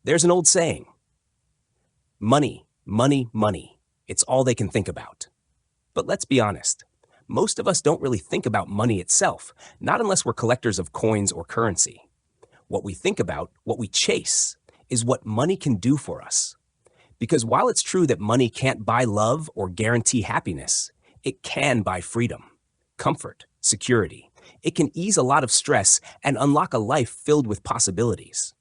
There's an old saying, money, money, money. It's all they can think about. But let's be honest, most of us don't really think about money itself, not unless we're collectors of coins or currency. What we think about, what we chase, is what money can do for us. Because while it's true that money can't buy love or guarantee happiness, it can buy freedom, comfort, security. It can ease a lot of stress and unlock a life filled with possibilities.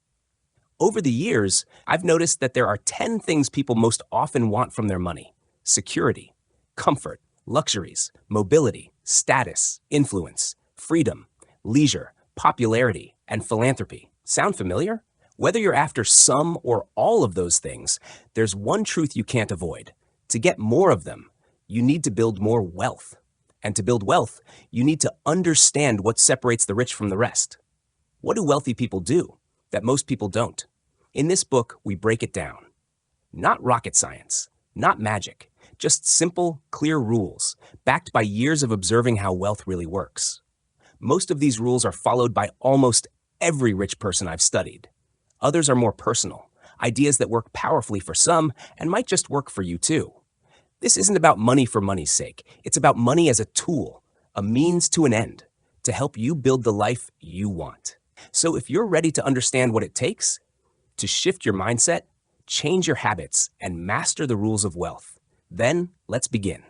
Over the years, I've noticed that there are 10 things people most often want from their money: security, comfort, luxuries, mobility, status, influence, freedom, leisure, popularity, and philanthropy. Sound familiar? Whether you're after some or all of those things, there's one truth you can't avoid. To get more of them, you need to build more wealth. And to build wealth, you need to understand what separates the rich from the rest. What do wealthy people do that most people don't? In this book, we break it down. Not rocket science, not magic, just simple, clear rules, backed by years of observing how wealth really works. Most of these rules are followed by almost every rich person I've studied. Others are more personal, ideas that work powerfully for some and might just work for you too. This isn't about money for money's sake. It's about money as a tool, a means to an end, to help you build the life you want. So if you're ready to understand what it takes to shift your mindset, change your habits, and master the rules of wealth, then let's begin.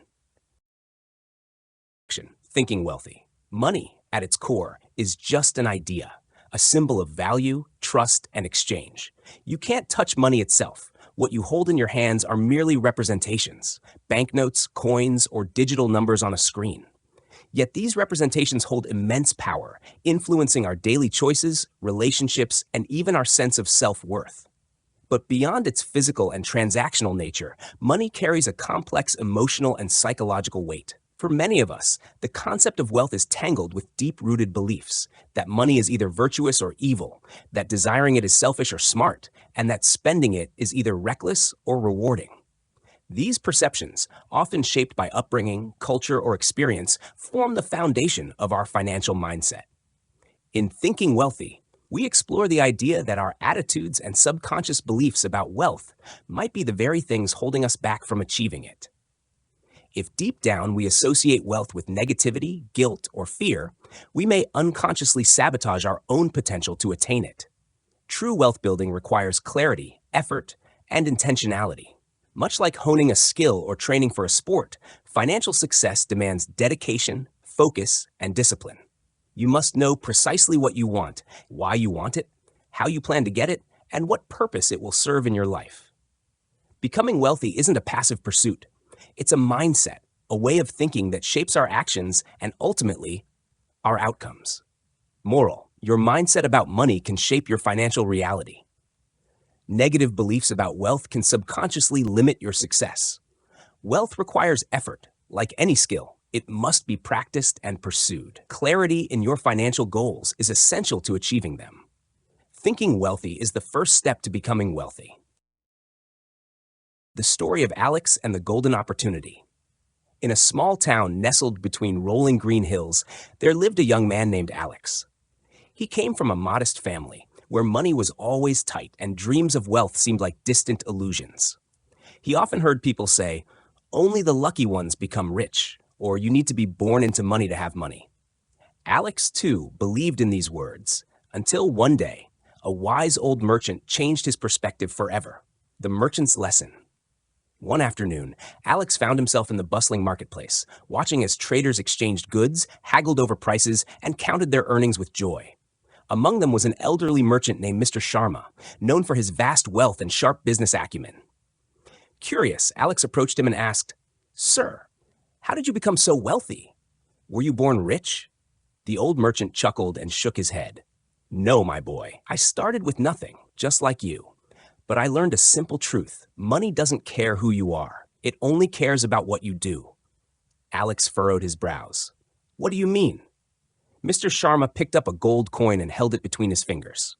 Thinking wealthy. Money, at its core, is just an idea, a symbol of value, trust, and exchange. You can't touch money itself. What you hold in your hands are merely representations, banknotes, coins, or digital numbers on a screen. Yet these representations hold immense power, influencing our daily choices, relationships, and even our sense of self-worth. But beyond its physical and transactional nature, money carries a complex emotional and psychological weight. For many of us, the concept of wealth is tangled with deep-rooted beliefs that money is either virtuous or evil, that desiring it is selfish or smart, and that spending it is either reckless or rewarding. These perceptions, often shaped by upbringing, culture, or experience, form the foundation of our financial mindset. In Thinking Wealthy, we explore the idea that our attitudes and subconscious beliefs about wealth might be the very things holding us back from achieving it. If deep down we associate wealth with negativity, guilt, or fear, we may unconsciously sabotage our own potential to attain it. True wealth building requires clarity, effort, and intentionality. Much like honing a skill or training for a sport, financial success demands dedication, focus, and discipline. You must know precisely what you want, why you want it, how you plan to get it, and what purpose it will serve in your life. Becoming wealthy isn't a passive pursuit. It's a mindset, a way of thinking that shapes our actions and ultimately, our outcomes. Moral: your mindset about money can shape your financial reality. Negative beliefs about wealth can subconsciously limit your success. Wealth requires effort. Like any skill, it must be practiced and pursued. Clarity in your financial goals is essential to achieving them. Thinking wealthy is the first step to becoming wealthy. The story of Alex and the golden opportunity. In a small town nestled between rolling green hills, there lived a young man named Alex. He came from a modest family, where money was always tight and dreams of wealth seemed like distant illusions. He often heard people say, "Only the lucky ones become rich," or "You need to be born into money to have money." Alex, too, believed in these words, until one day, a wise old merchant changed his perspective forever. The merchant's lesson. One afternoon, Alex found himself in the bustling marketplace, watching as traders exchanged goods, haggled over prices, and counted their earnings with joy. Among them was an elderly merchant named Mr. Sharma, known for his vast wealth and sharp business acumen. Curious, Alex approached him and asked, "Sir, how did you become so wealthy? Were you born rich?" The old merchant chuckled and shook his head. "No, my boy, I started with nothing, just like you. But I learned a simple truth. Money doesn't care who you are. It only cares about what you do." Alex furrowed his brows. "What do you mean?" Mr. Sharma picked up a gold coin and held it between his fingers.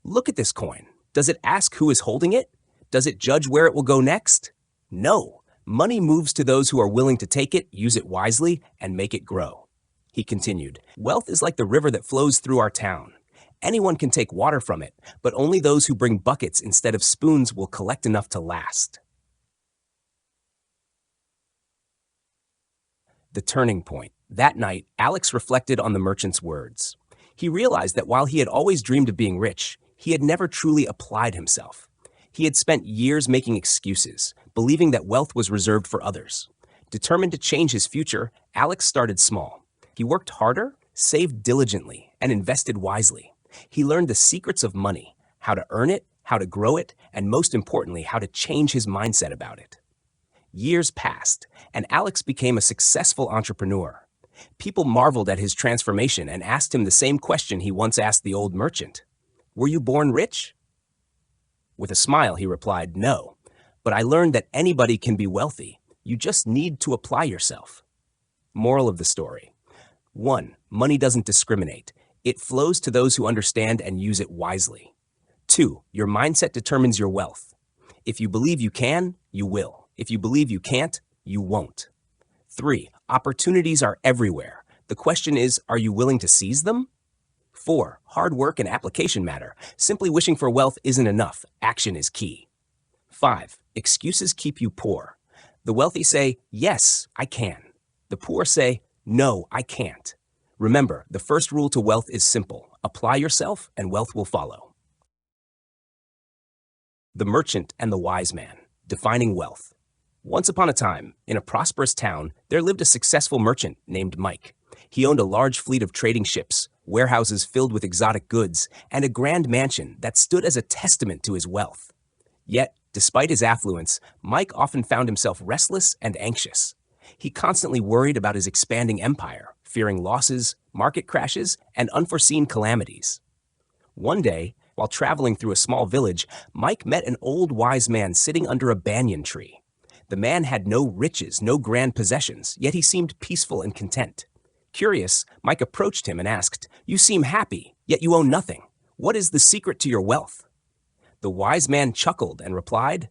"Look at this coin. Does it ask who is holding it? Does it judge where it will go next? No. Money moves to those who are willing to take it, use it wisely, and make it grow." He continued, "Wealth is like the river that flows through our town. Anyone can take water from it, but only those who bring buckets instead of spoons will collect enough to last. The turning point. That night, Alex reflected on the merchant's words. He realized that while he had always dreamed of being rich, he had never truly applied himself. He had spent years making excuses, believing that wealth was reserved for others. Determined to change his future, Alex started small. He worked harder, saved diligently, and invested wisely. He learned the secrets of money, how to earn it, how to grow it, and most importantly, how to change his mindset about it. Years passed, and Alex became a successful entrepreneur. People marveled at his transformation and asked him the same question he once asked the old merchant. "Were you born rich?" With a smile, he replied, "No, but I learned that anybody can be wealthy. You just need to apply yourself." Moral of the story. 1. Money doesn't discriminate. It flows to those who understand and use it wisely. 2. Your mindset determines your wealth. If you believe you can, you will. If you believe you can't, you won't. 3. Opportunities are everywhere. The question is, are you willing to seize them? 4. Hard work and application matter. Simply wishing for wealth isn't enough. Action is key. 5. Excuses keep you poor. The wealthy say, "Yes, I can." The poor say, "No, I can't." Remember, the first rule to wealth is simple. Apply yourself and wealth will follow. The Merchant and the Wise Man. Defining wealth. Once upon a time, in a prosperous town, there lived a successful merchant named Mike. He owned a large fleet of trading ships, warehouses filled with exotic goods, and a grand mansion that stood as a testament to his wealth. Yet, despite his affluence, Mike often found himself restless and anxious. He constantly worried about his expanding empire, fearing losses, market crashes, and unforeseen calamities. One day, while traveling through a small village, Mike met an old wise man sitting under a banyan tree. The man had no riches, no grand possessions, yet he seemed peaceful and content. Curious, Mike approached him and asked, "You seem happy, yet you own nothing. What is the secret to your wealth?" The wise man chuckled and replied,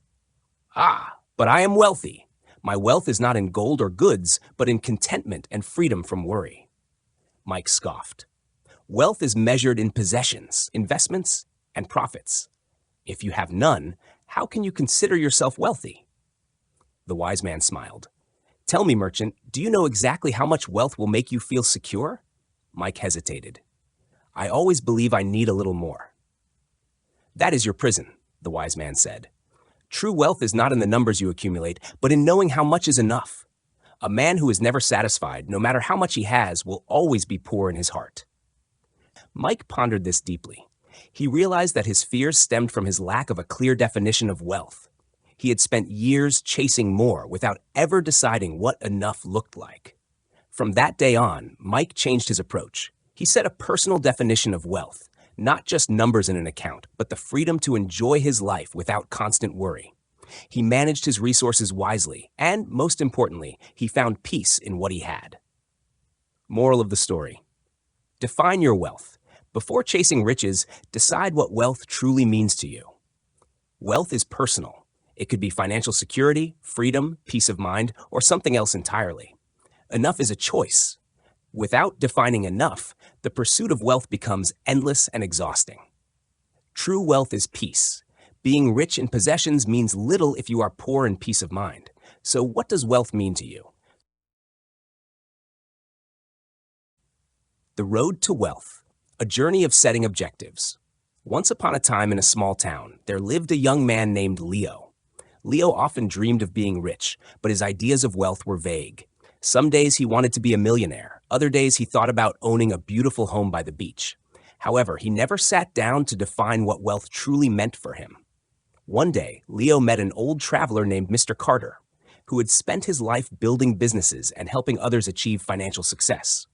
"Ah, but I am wealthy. My wealth is not in gold or goods, but in contentment and freedom from worry." Mike scoffed. "Wealth is measured in possessions, investments, and profits. If you have none, how can you consider yourself wealthy?" The wise man smiled. "Tell me, merchant, do you know exactly how much wealth will make you feel secure?" Mike hesitated. "I always believe I need a little more." "That is your prison," the wise man said. "True wealth is not in the numbers you accumulate, but in knowing how much is enough. A man who is never satisfied, no matter how much he has, will always be poor in his heart." Mike pondered this deeply. He realized that his fears stemmed from his lack of a clear definition of wealth. He had spent years chasing more without ever deciding what enough looked like. From that day on, Mike changed his approach. He set a personal definition of wealth, not just numbers in an account, but the freedom to enjoy his life without constant worry. He managed his resources wisely, and most importantly, he found peace in what he had. Moral of the story. Define your wealth. Before chasing riches, decide what wealth truly means to you. Wealth is personal. It could be financial security, freedom, peace of mind, or something else entirely. Enough is a choice. Without defining enough, the pursuit of wealth becomes endless and exhausting. True wealth is peace. Being rich in possessions means little if you are poor in peace of mind. So what does wealth mean to you? The Road to Wealth, a journey of setting objectives. Once upon a time in a small town, there lived a young man named Leo. Leo often dreamed of being rich, but his ideas of wealth were vague. Some days he wanted to be a millionaire. Other days he thought about owning a beautiful home by the beach. However, he never sat down to define what wealth truly meant for him. One day, Leo met an old traveler named Mr. Carter, who had spent his life building businesses and helping others achieve financial success.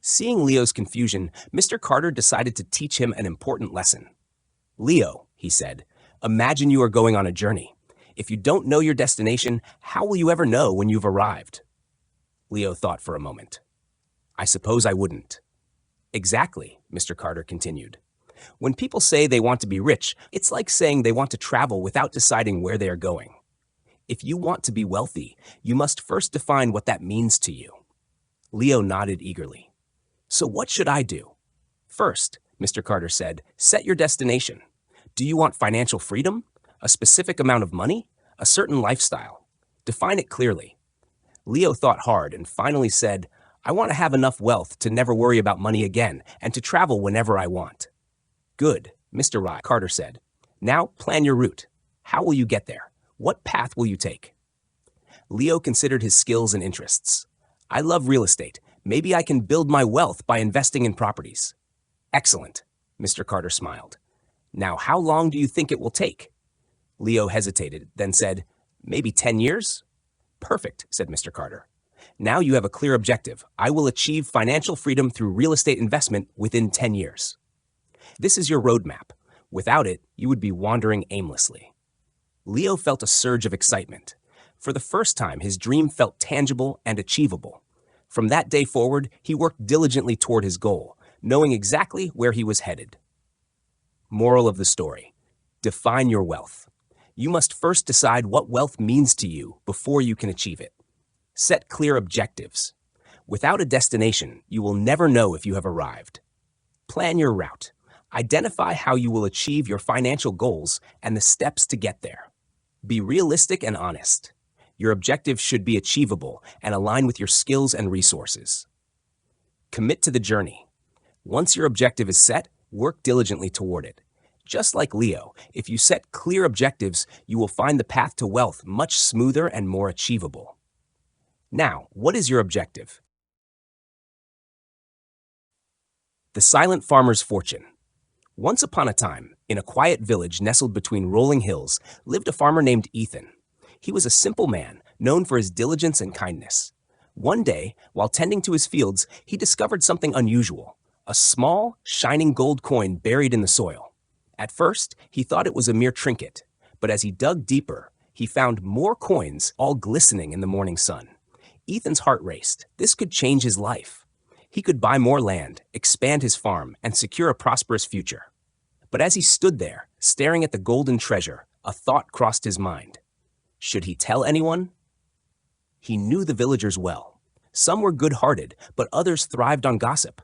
Seeing Leo's confusion, Mr. Carter decided to teach him an important lesson. "Leo," he said, "imagine you are going on a journey. If you don't know your destination, how will you ever know when you've arrived?" Leo thought for a moment. "I suppose I wouldn't." "Exactly," Mr. Carter continued. "When people say they want to be rich, it's like saying they want to travel without deciding where they are going. If you want to be wealthy, you must first define what that means to you." Leo nodded eagerly. "So what should I do?" "First, Mr. Carter said. Set your destination. Do you want financial freedom? A specific amount of money? A certain lifestyle? Define it clearly. Leo thought hard and finally said, I want to have enough wealth to never worry about money again and to travel whenever I want. Good, Mr. Carter said. Now plan your route. How will you get there? What path will you take? Leo considered his skills and interests. I love real estate. Maybe I can build my wealth by investing in properties. Excellent, Mr. Carter smiled. Now, how long do you think it will take? Leo hesitated, then said, maybe 10 years? Perfect, said Mr. Carter. Now you have a clear objective. I will achieve financial freedom through real estate investment within 10 years. This is your roadmap. Without it, you would be wandering aimlessly. Leo felt a surge of excitement. For the first time, his dream felt tangible and achievable. From that day forward, he worked diligently toward his goal, knowing exactly where he was headed. Moral of the story: define your wealth. You must first decide what wealth means to you before you can achieve it. Set clear objectives. Without a destination, you will never know if you have arrived. Plan your route. Identify how you will achieve your financial goals and the steps to get there. Be realistic and honest. Your objectives should be achievable and align with your skills and resources. Commit to the journey. Once your objective is set, work diligently toward it. Just like Leo, if you set clear objectives, you will find the path to wealth much smoother and more achievable. Now, what is your objective? The Silent Farmer's Fortune. Once upon a time, in a quiet village nestled between rolling hills, lived a farmer named Ethan. He was a simple man, known for his diligence and kindness. One day, while tending to his fields, he discovered something unusual: a small, shining gold coin buried in the soil. At first, he thought it was a mere trinket, but as he dug deeper, he found more coins, all glistening in the morning sun. Ethan's heart raced. This could change his life. He could buy more land, expand his farm, and secure a prosperous future. But as he stood there, staring at the golden treasure, a thought crossed his mind. Should he tell anyone? He knew the villagers well. Some were good-hearted, but others thrived on gossip.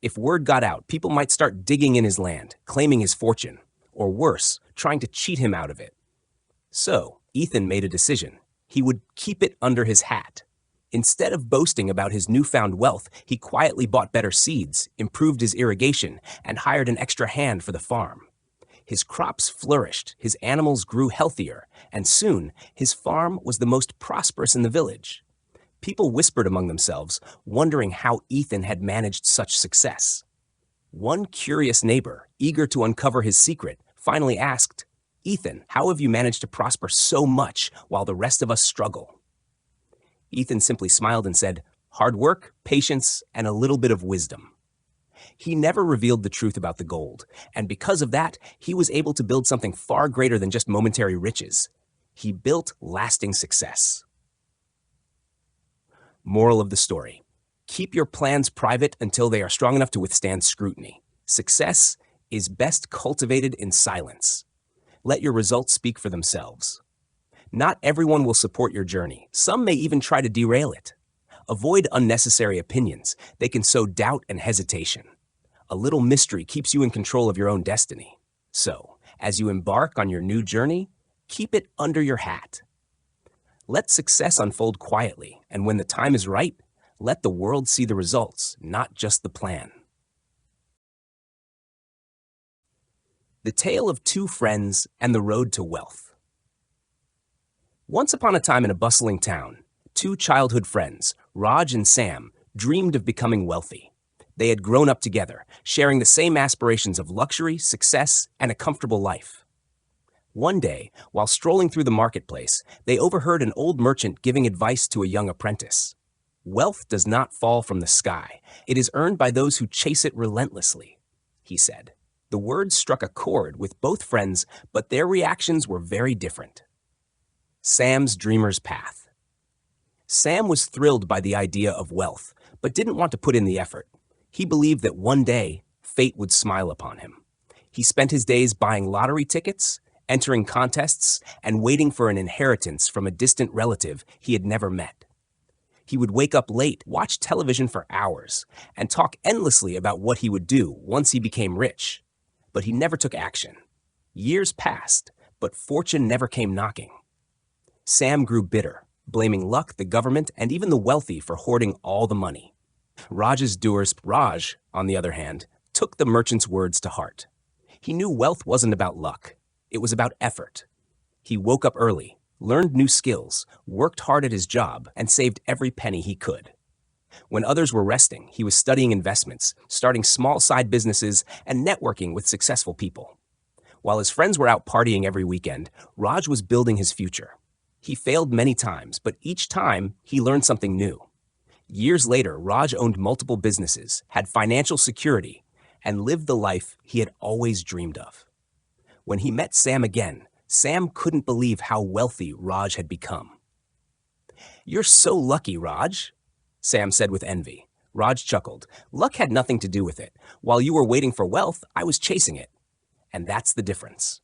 If word got out, people might start digging in his land, claiming his fortune, or worse, trying to cheat him out of it. So, Ethan made a decision. He would keep it under his hat. Instead of boasting about his newfound wealth, he quietly bought better seeds, improved his irrigation, and hired an extra hand for the farm. His crops flourished, his animals grew healthier, and soon his farm was the most prosperous in the village. People whispered among themselves, wondering how Ethan had managed such success. One curious neighbor, eager to uncover his secret, finally asked, "Ethan, how have you managed to prosper so much while the rest of us struggle?" Ethan simply smiled and said, "Hard work, patience, and a little bit of wisdom." He never revealed the truth about the gold, and because of that, he was able to build something far greater than just momentary riches. He built lasting success. Moral of the story: keep your plans private until they are strong enough to withstand scrutiny. Success is best cultivated in silence. Let your results speak for themselves. Not everyone will support your journey. Some may even try to derail it. Avoid unnecessary opinions. They can sow doubt and hesitation. A little mystery keeps you in control of your own destiny. So, as you embark on your new journey, keep it under your hat. Let success unfold quietly, and when the time is right, let the world see the results, not just the plan. The Tale of Two Friends and the Road to Wealth. Once upon a time in a bustling town, two childhood friends, Raj and Sam, dreamed of becoming wealthy. They had grown up together, sharing the same aspirations of luxury, success, and a comfortable life. One day, while strolling through the marketplace, they overheard an old merchant giving advice to a young apprentice. "Wealth does not fall from the sky. It is earned by those who chase it relentlessly," he said. The words struck a chord with both friends, but their reactions were very different. Sam's Dreamer's Path. Sam was thrilled by the idea of wealth, but didn't want to put in the effort. He believed that one day, fate would smile upon him. He spent his days buying lottery tickets, entering contests, and waiting for an inheritance from a distant relative he had never met. He would wake up late, watch television for hours, and talk endlessly about what he would do once he became rich. But he never took action. Years passed, but fortune never came knocking. Sam grew bitter, blaming luck, the government, and even the wealthy for hoarding all the money. Raj, on the other hand, took the merchant's words to heart. He knew wealth wasn't about luck. It was about effort. He woke up early, learned new skills, worked hard at his job, and saved every penny he could. When others were resting, he was studying investments, starting small side businesses, and networking with successful people. While his friends were out partying every weekend, Raj was building his future. He failed many times, but each time he learned something new. Years later, Raj owned multiple businesses, had financial security, and lived the life he had always dreamed of. When he met Sam again, Sam couldn't believe how wealthy Raj had become. "You're so lucky, Raj," Sam said with envy. Raj chuckled. "Luck had nothing to do with it. While you were waiting for wealth, I was chasing it. And that's the difference."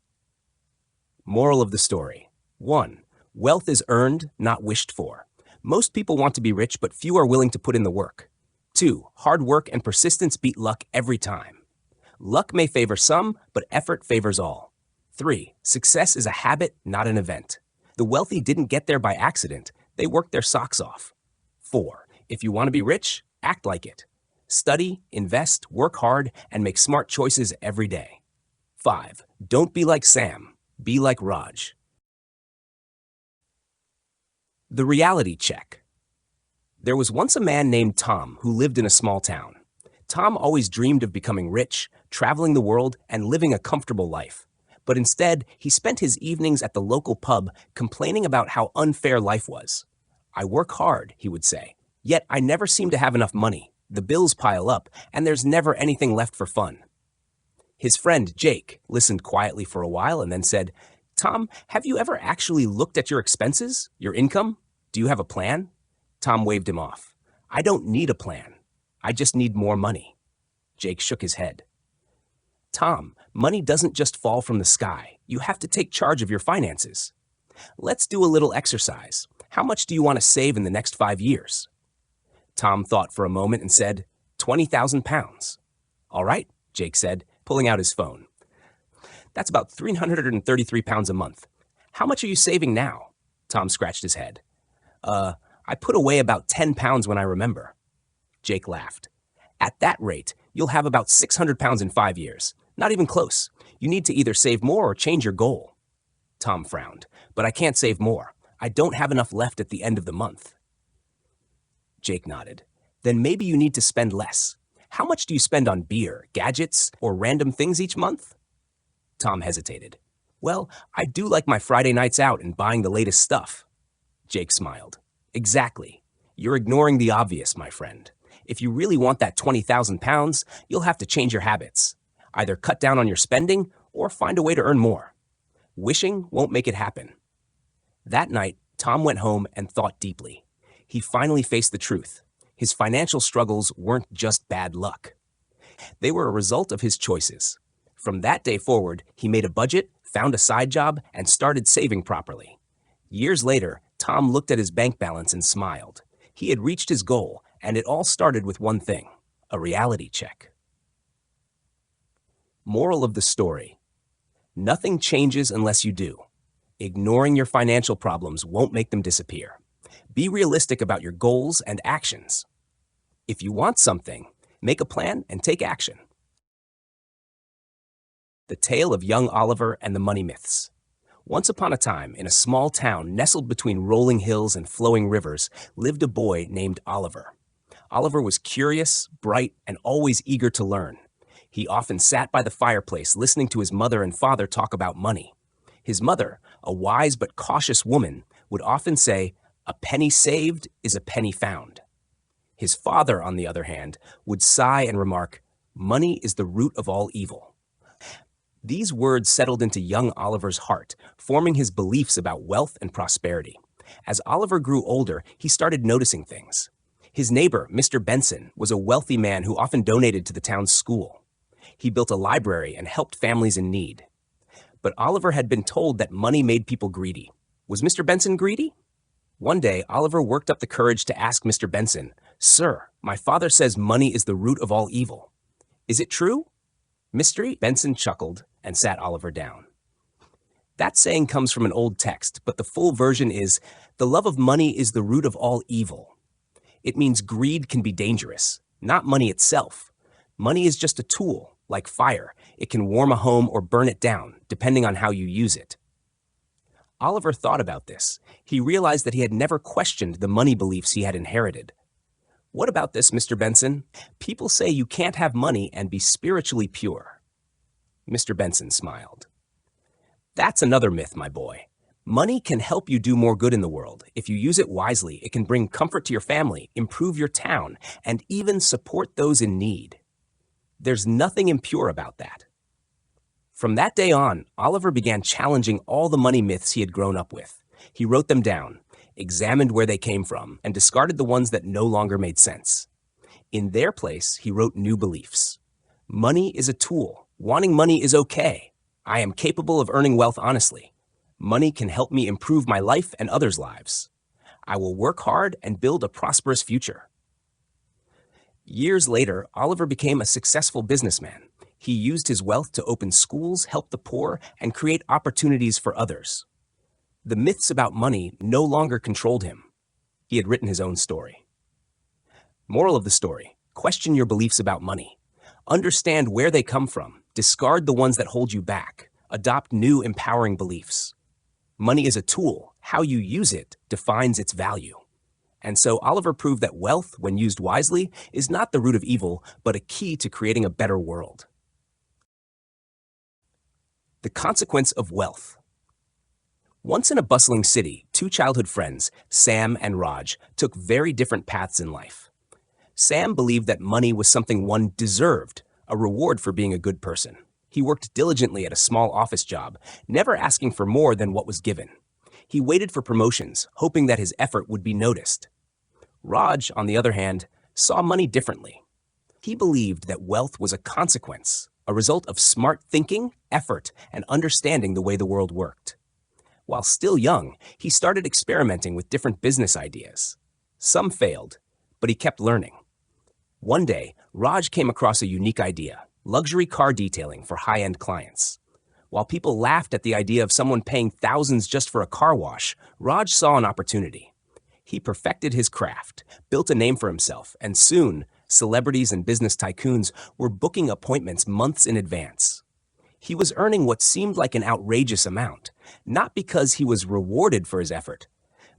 Moral of the story. 1. Wealth is earned, not wished for. Most people want to be rich, but few are willing to put in the work. 2. Hard work and persistence beat luck every time. Luck may favor some, but effort favors all. 3. Success is a habit, not an event. The wealthy didn't get there by accident. They worked their socks off. 4. If you want to be rich, act like it. Study, invest, work hard, and make smart choices every day. 5. Don't be like Sam. Be like Raj. The reality check. There was once a man named Tom who lived in a small town. Tom always dreamed of becoming rich, traveling the world, and living a comfortable life. But instead, he spent his evenings at the local pub complaining about how unfair life was. "I work hard," he would say, "yet I never seem to have enough money. The bills pile up, and there's never anything left for fun." His friend, Jake, listened quietly for a while and then said, "Tom, have you ever actually looked at your expenses, your income? Do you have a plan?" Tom waved him off. "I don't need a plan. I just need more money." Jake shook his head. "Tom, money doesn't just fall from the sky. You have to take charge of your finances. Let's do a little exercise. How much do you want to save in the next 5 years?" Tom thought for a moment and said, £20,000. "All right," Jake said, pulling out his phone. "That's about £333 a month. How much are you saving now?" Tom scratched his head. I put away about £10 when I remember." Jake laughed. "At that rate, you'll have about £600 in 5 years. Not even close. You need to either save more or change your goal." Tom frowned. "But I can't save more. I don't have enough left at the end of the month." Jake nodded. "Then maybe you need to spend less. How much do you spend on beer, gadgets, or random things each month?" Tom hesitated. "Well, I do like my Friday nights out and buying the latest stuff." Jake smiled. "Exactly. You're ignoring the obvious, my friend. If you really want that £20,000, you'll have to change your habits. Either cut down on your spending or find a way to earn more. Wishing won't make it happen." That night, Tom went home and thought deeply. He finally faced the truth. His financial struggles weren't just bad luck. They were a result of his choices. From that day forward, he made a budget, found a side job, and started saving properly. Years later, Tom looked at his bank balance and smiled. He had reached his goal, and it all started with one thing: a reality check. Moral of the story: nothing changes unless you do. Ignoring your financial problems won't make them disappear. Be realistic about your goals and actions. If you want something, make a plan and take action. The Tale of Young Oliver and the Money Myths. Once upon a time, in a small town nestled between rolling hills and flowing rivers, lived a boy named Oliver. Oliver was curious, bright, and always eager to learn. He often sat by the fireplace listening to his mother and father talk about money. His mother, a wise but cautious woman, would often say, "A penny saved is a penny found." His father, on the other hand, would sigh and remark, "Money is the root of all evil." These words settled into young Oliver's heart, forming his beliefs about wealth and prosperity. As Oliver grew older, he started noticing things. His neighbor, Mr. Benson, was a wealthy man who often donated to the town's school. He built a library and helped families in need. But Oliver had been told that money made people greedy. Was Mr. Benson greedy? One day, Oliver worked up the courage to ask Mr. Benson, "Sir, my father says money is the root of all evil. Is it true?" Mr. Benson chuckled and sat Oliver down. That saying comes from an old text, but the full version is, "The love of money is the root of all evil." It means greed can be dangerous, not money itself. Money is just a tool, like fire. It can warm a home or burn it down, depending on how you use it. Oliver thought about this. He realized that he had never questioned the money beliefs he had inherited. "What about this, Mr. Benson? People say you can't have money and be spiritually pure." Mr. Benson smiled. "That's another myth, my boy. Money can help you do more good in the world. If you use it wisely, it can bring comfort to your family, improve your town, and even support those in need. There's nothing impure about that." From that day on, Oliver began challenging all the money myths he had grown up with. He wrote them down, examined where they came from, and discarded the ones that no longer made sense. In their place, he wrote new beliefs. Money is a tool. Wanting money is okay. I am capable of earning wealth honestly. Money can help me improve my life and others' lives. I will work hard and build a prosperous future. Years later, Oliver became a successful businessman. He used his wealth to open schools, help the poor, and create opportunities for others. The myths about money no longer controlled him. He had written his own story. Moral of the story: question your beliefs about money. Understand where they come from. Discard the ones that hold you back. Adopt new, empowering beliefs. Money is a tool. How you use it defines its value. And so Oliver proved that wealth, when used wisely, is not the root of evil, but a key to creating a better world. The consequence of wealth. Once in a bustling city, two childhood friends, Sam and Raj, took very different paths in life. Sam believed that money was something one deserved, a reward for being a good person. He worked diligently at a small office job, never asking for more than what was given. He waited for promotions, hoping that his effort would be noticed. Raj, on the other hand, saw money differently. He believed that wealth was a consequence, a result of smart thinking, effort, and understanding the way the world worked. While still young, he started experimenting with different business ideas. Some failed, but he kept learning. One day, Raj came across a unique idea: luxury car detailing for high-end clients. While people laughed at the idea of someone paying thousands just for a car wash, Raj saw an opportunity. He perfected his craft, built a name for himself, and soon, celebrities and business tycoons were booking appointments months in advance. He was earning what seemed like an outrageous amount, not because he was rewarded for his effort,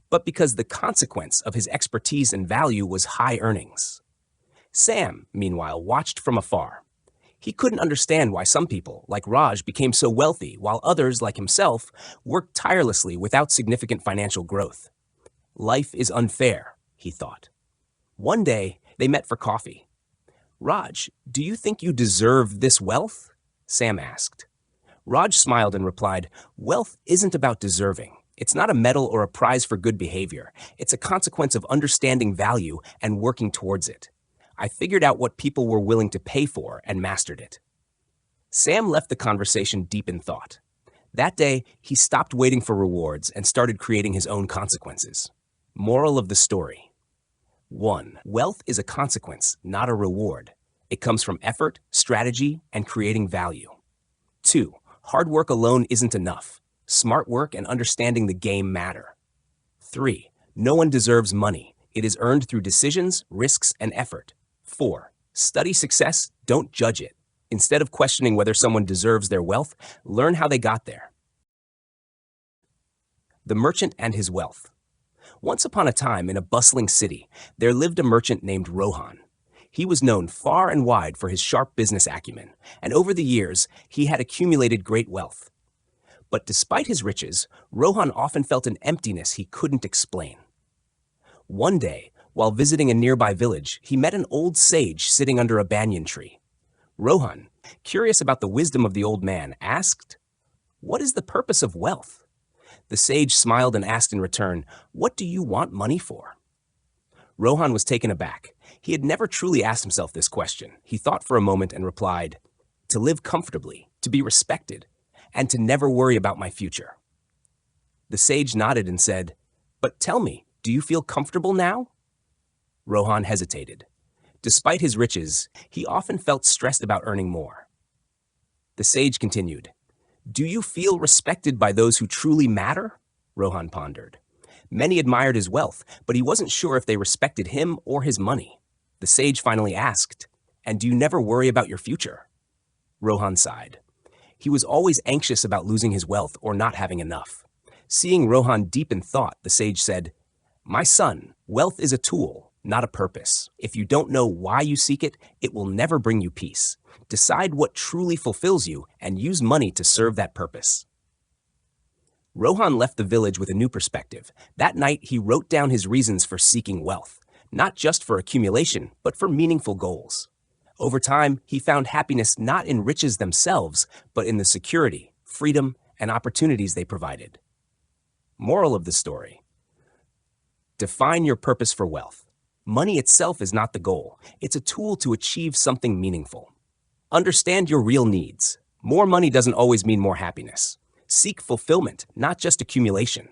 but because the consequence of his expertise and value was high earnings. Sam, meanwhile, watched from afar. He couldn't understand why some people, like Raj, became so wealthy, while others, like himself, worked tirelessly without significant financial growth. Life is unfair, he thought. One day, they met for coffee. "Raj, do you think you deserve this wealth?" Sam asked. Raj smiled and replied, "Wealth isn't about deserving. It's not a medal or a prize for good behavior. It's a consequence of understanding value and working towards it. I figured out what people were willing to pay for and mastered it." Sam left the conversation deep in thought. That day, he stopped waiting for rewards and started creating his own consequences. Moral of the story: 1. Wealth is a consequence, not a reward. It comes from effort, strategy, and creating value. 2. Hard work alone isn't enough. Smart work and understanding the game matter. 3. No one deserves money. It is earned through decisions, risks, and effort. 4. Study success, don't judge it. Instead of questioning whether someone deserves their wealth, learn how they got there. The merchant and his wealth. Once upon a time, in a bustling city, there lived a merchant named Rohan. He was known far and wide for his sharp business acumen, and over the years, he had accumulated great wealth. But despite his riches, Rohan often felt an emptiness he couldn't explain. One day, while visiting a nearby village, he met an old sage sitting under a banyan tree. Rohan, curious about the wisdom of the old man, asked, "What is the purpose of wealth?" The sage smiled and asked in return, "What do you want money for?" Rohan was taken aback. He had never truly asked himself this question. He thought for a moment and replied, "To live comfortably, to be respected, and to never worry about my future." The sage nodded and said, "But tell me, Do you feel comfortable now? Rohan hesitated. Despite his riches, he often felt stressed about earning more. The sage continued. Do you feel respected by those who truly matter? Rohan pondered. Many admired his wealth, but he wasn't sure if they respected him or his money. The sage finally asked, And do you never worry about your future? Rohan sighed. He was always anxious about losing his wealth or not having enough. Seeing Rohan deep in thought, the sage said, My son, wealth is a tool, not a purpose. If you don't know why you seek it, it will never bring you peace. Decide what truly fulfills you and use money to serve that purpose. Rohan left the village with a new perspective. That night, he wrote down his reasons for seeking wealth, not just for accumulation, but for meaningful goals. Over time, he found happiness not in riches themselves, but in the security, freedom, and opportunities they provided. Moral of the story: define your purpose for wealth. Money itself is not the goal. It's a tool to achieve something meaningful. Understand your real needs. More money doesn't always mean more happiness. Seek fulfillment, not just accumulation.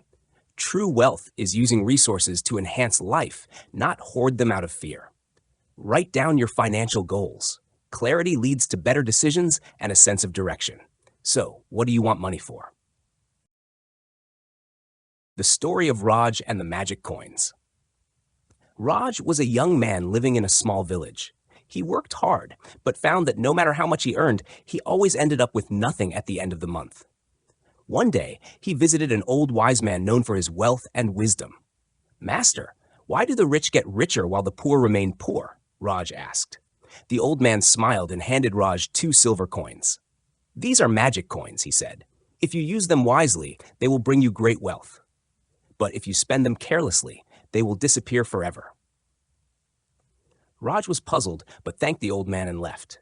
True wealth is using resources to enhance life, not hoard them out of fear. Write down your financial goals. Clarity leads to better decisions and a sense of direction. So, what do you want money for? The story of Raj and the magic coins. Raj was a young man living in a small village. He worked hard, but found that no matter how much he earned, he always ended up with nothing at the end of the month. One day, he visited an old wise man known for his wealth and wisdom. Master, why do the rich get richer while the poor remain poor? Raj asked. The old man smiled and handed Raj 2 silver coins. These are magic coins, he said. If you use them wisely, they will bring you great wealth. But if you spend them carelessly, they will disappear forever. Raj was puzzled, but thanked the old man and left.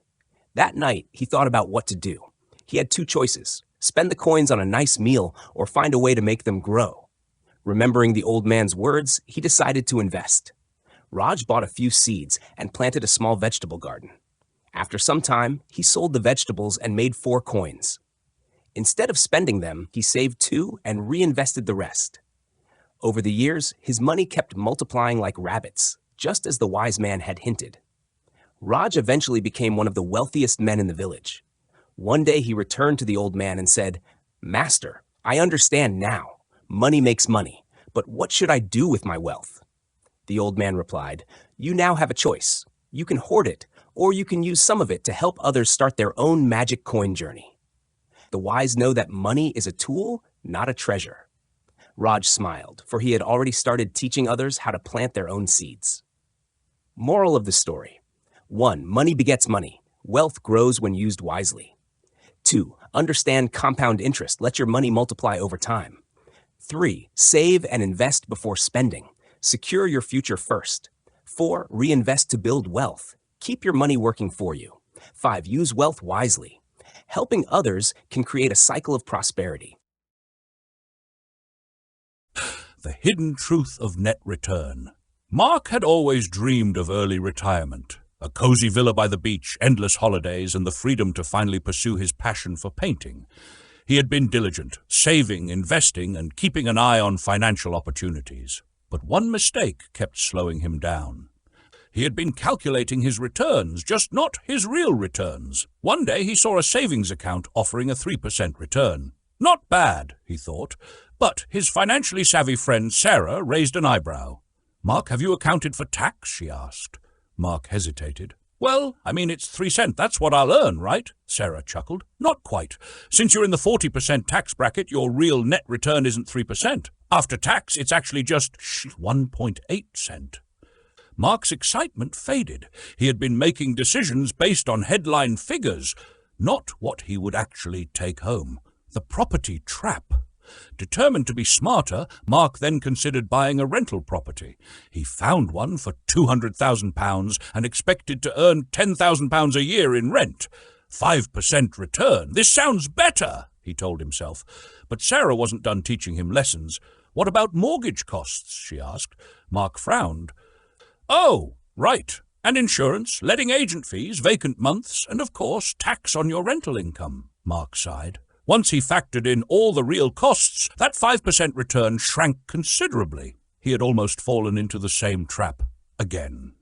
That night, he thought about what to do. He had 2 choices: spend the coins on a nice meal or find a way to make them grow. Remembering the old man's words, he decided to invest. Raj bought a few seeds and planted a small vegetable garden. After some time, he sold the vegetables and made 4 coins. Instead of spending them, he saved 2 and reinvested the rest. Over the years, his money kept multiplying like rabbits, just as the wise man had hinted. Raj eventually became one of the wealthiest men in the village. One day he returned to the old man and said, Master, I understand now. Money makes money, but what should I do with my wealth? The old man replied, You now have a choice. You can hoard it, or you can use some of it to help others start their own magic coin journey. The wise know that money is a tool, not a treasure. Raj smiled, for he had already started teaching others how to plant their own seeds. Moral of the story: 1. Money begets money. Wealth grows when used wisely. 2. Understand compound interest. Let your money multiply over time. 3. Save and invest before spending. Secure your future first. 4. Reinvest to build wealth. Keep your money working for you. 5. Use wealth wisely. Helping others can create a cycle of prosperity. The hidden truth of net return. Mark had always dreamed of early retirement. A cozy villa by the beach, endless holidays, and the freedom to finally pursue his passion for painting. He had been diligent, saving, investing, and keeping an eye on financial opportunities. But one mistake kept slowing him down. He had been calculating his returns, just not his real returns. One day he saw a savings account offering a 3% return. Not bad, he thought, but his financially savvy friend Sarah raised an eyebrow. Mark, have you accounted for tax? She asked. Mark hesitated. Well, I mean, it's 3 cents. That's what I'll earn, right? Sarah chuckled. Not quite. Since you're in the 40% tax bracket, your real net return isn't 3%. After tax, it's actually just 1.8 cents. Mark's excitement faded. He had been making decisions based on headline figures, not what he would actually take home. The property trap. Determined to be smarter, Mark then considered buying a rental property. He found one for £200,000 and expected to earn £10,000 a year in rent. 5% return. This sounds better, he told himself. But Sarah wasn't done teaching him lessons. What about mortgage costs? She asked. Mark frowned. Oh, right. And insurance, letting agent fees, vacant months, and of course, tax on your rental income, Mark sighed. Once he factored in all the real costs, that 5% return shrank considerably. He had almost fallen into the same trap again.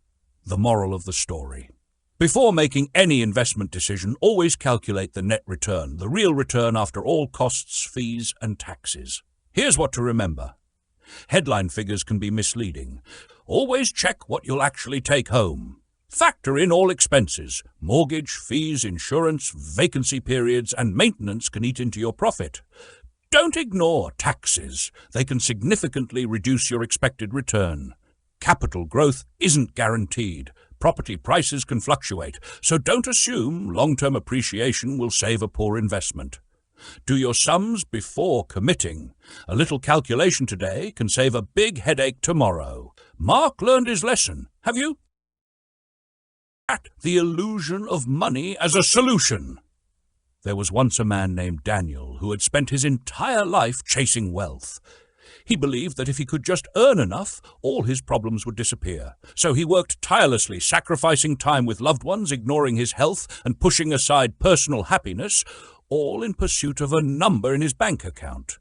The moral of the story. Before making any investment decision, always calculate the net return, the real return after all costs, fees, and taxes. Here's what to remember. Headline figures can be misleading. Always check what you'll actually take home. Factor in all expenses. Mortgage, fees, insurance, vacancy periods, and maintenance can eat into your profit. Don't ignore taxes. They can significantly reduce your expected return. Capital growth isn't guaranteed. Property prices can fluctuate, so don't assume long-term appreciation will save a poor investment. Do your sums before committing. A little calculation today can save a big headache tomorrow. Mark learned his lesson. Have you? The illusion of money as a solution. There was once a man named Daniel who had spent his entire life chasing wealth. He believed that if he could just earn enough, all his problems would disappear. So he worked tirelessly, sacrificing time with loved ones, ignoring his health, and pushing aside personal happiness, all in pursuit of a number in his bank account.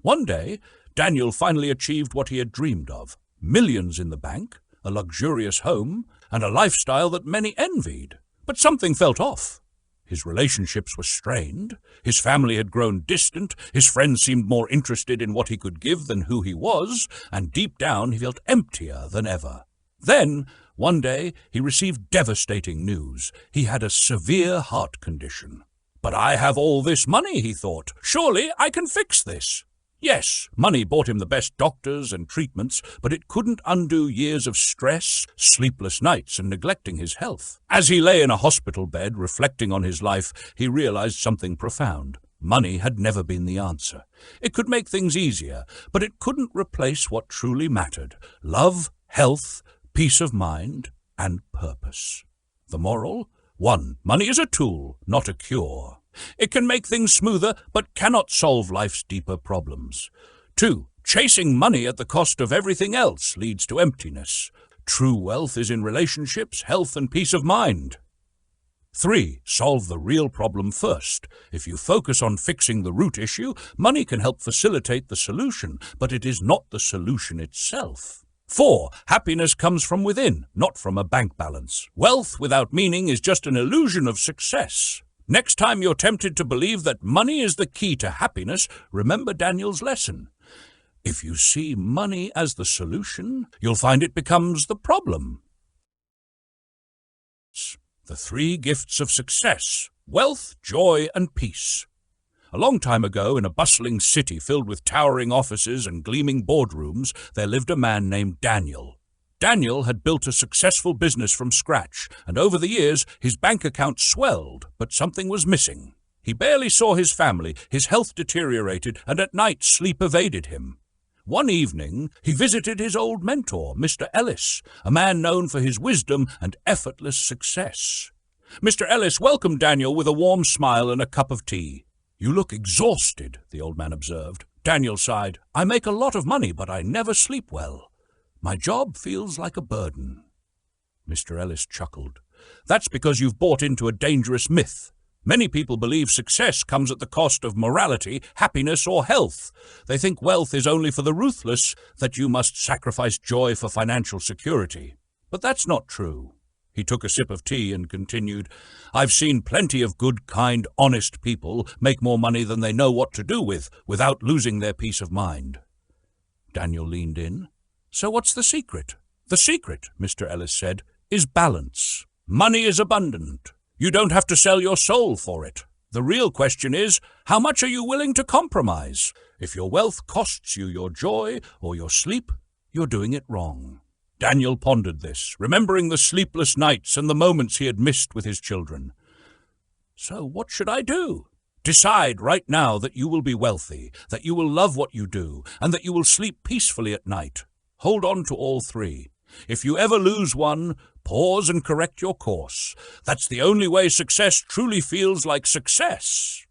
One day, Daniel finally achieved what he had dreamed of: millions in the bank, a luxurious home, and a lifestyle that many envied. But something felt off. His relationships were strained, his family had grown distant, his friends seemed more interested in what he could give than who he was, and deep down he felt emptier than ever. Then, one day, he received devastating news. He had a severe heart condition. But I have all this money, he thought. Surely I can fix this. Yes, money bought him the best doctors and treatments, but it couldn't undo years of stress, sleepless nights, and neglecting his health. As he lay in a hospital bed, reflecting on his life, he realized something profound. Money had never been the answer. It could make things easier, but it couldn't replace what truly mattered: love, health, peace of mind, and purpose. The moral? 1. Money is a tool, not a cure. It can make things smoother, but cannot solve life's deeper problems. 2. Chasing money at the cost of everything else leads to emptiness. True wealth is in relationships, health, and peace of mind. 3. Solve the real problem first. If you focus on fixing the root issue, money can help facilitate the solution, but it is not the solution itself. 4. Happiness comes from within, not from a bank balance. Wealth without meaning is just an illusion of success. Next time you're tempted to believe that money is the key to happiness, remember Daniel's lesson. If you see money as the solution, you'll find it becomes the problem. The 3 gifts of success: wealth, joy, and peace. A long time ago, in a bustling city filled with towering offices and gleaming boardrooms, there lived a man named Daniel. Daniel had built a successful business from scratch, and over the years his bank account swelled, but something was missing. He barely saw his family, his health deteriorated, and at night sleep evaded him. One evening, he visited his old mentor, Mr. Ellis, a man known for his wisdom and effortless success. Mr. Ellis welcomed Daniel with a warm smile and a cup of tea. "You look exhausted," the old man observed. Daniel sighed. "I make a lot of money, but I never sleep well. My job feels like a burden." Mr. Ellis chuckled. "That's because you've bought into a dangerous myth. Many people believe success comes at the cost of morality, happiness, or health. They think wealth is only for the ruthless, that you must sacrifice joy for financial security. But that's not true." He took a sip of tea and continued, "I've seen plenty of good, kind, honest people make more money than they know what to do with, without losing their peace of mind." Daniel leaned in. "So what's the secret?" "The secret," Mr. Ellis said, "is balance. Money is abundant. You don't have to sell your soul for it. The real question is, how much are you willing to compromise? If your wealth costs you your joy or your sleep, you're doing it wrong." Daniel pondered this, remembering the sleepless nights and the moments he had missed with his children. "So what should I do?" "Decide right now that you will be wealthy, that you will love what you do, and that you will sleep peacefully at night. Hold on to all 3. If you ever lose one, pause and correct your course. That's the only way success truly feels like success."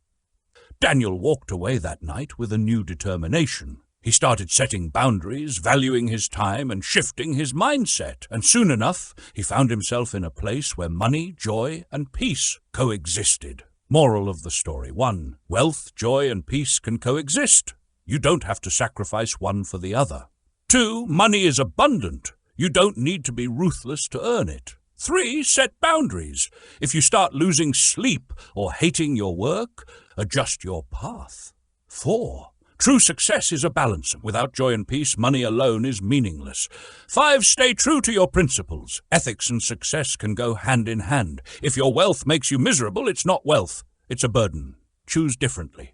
Daniel walked away that night with a new determination. He started setting boundaries, valuing his time, and shifting his mindset. And soon enough, he found himself in a place where money, joy, and peace coexisted. Moral of the story: 1. Wealth, joy, and peace can coexist. You don't have to sacrifice one for the other. 2. Money is abundant. You don't need to be ruthless to earn it. 3. Set boundaries. If you start losing sleep or hating your work, adjust your path. 4. True success is a balance. Without joy and peace, money alone is meaningless. 5. Stay true to your principles. Ethics and success can go hand in hand. If your wealth makes you miserable, it's not wealth. It's a burden. Choose differently.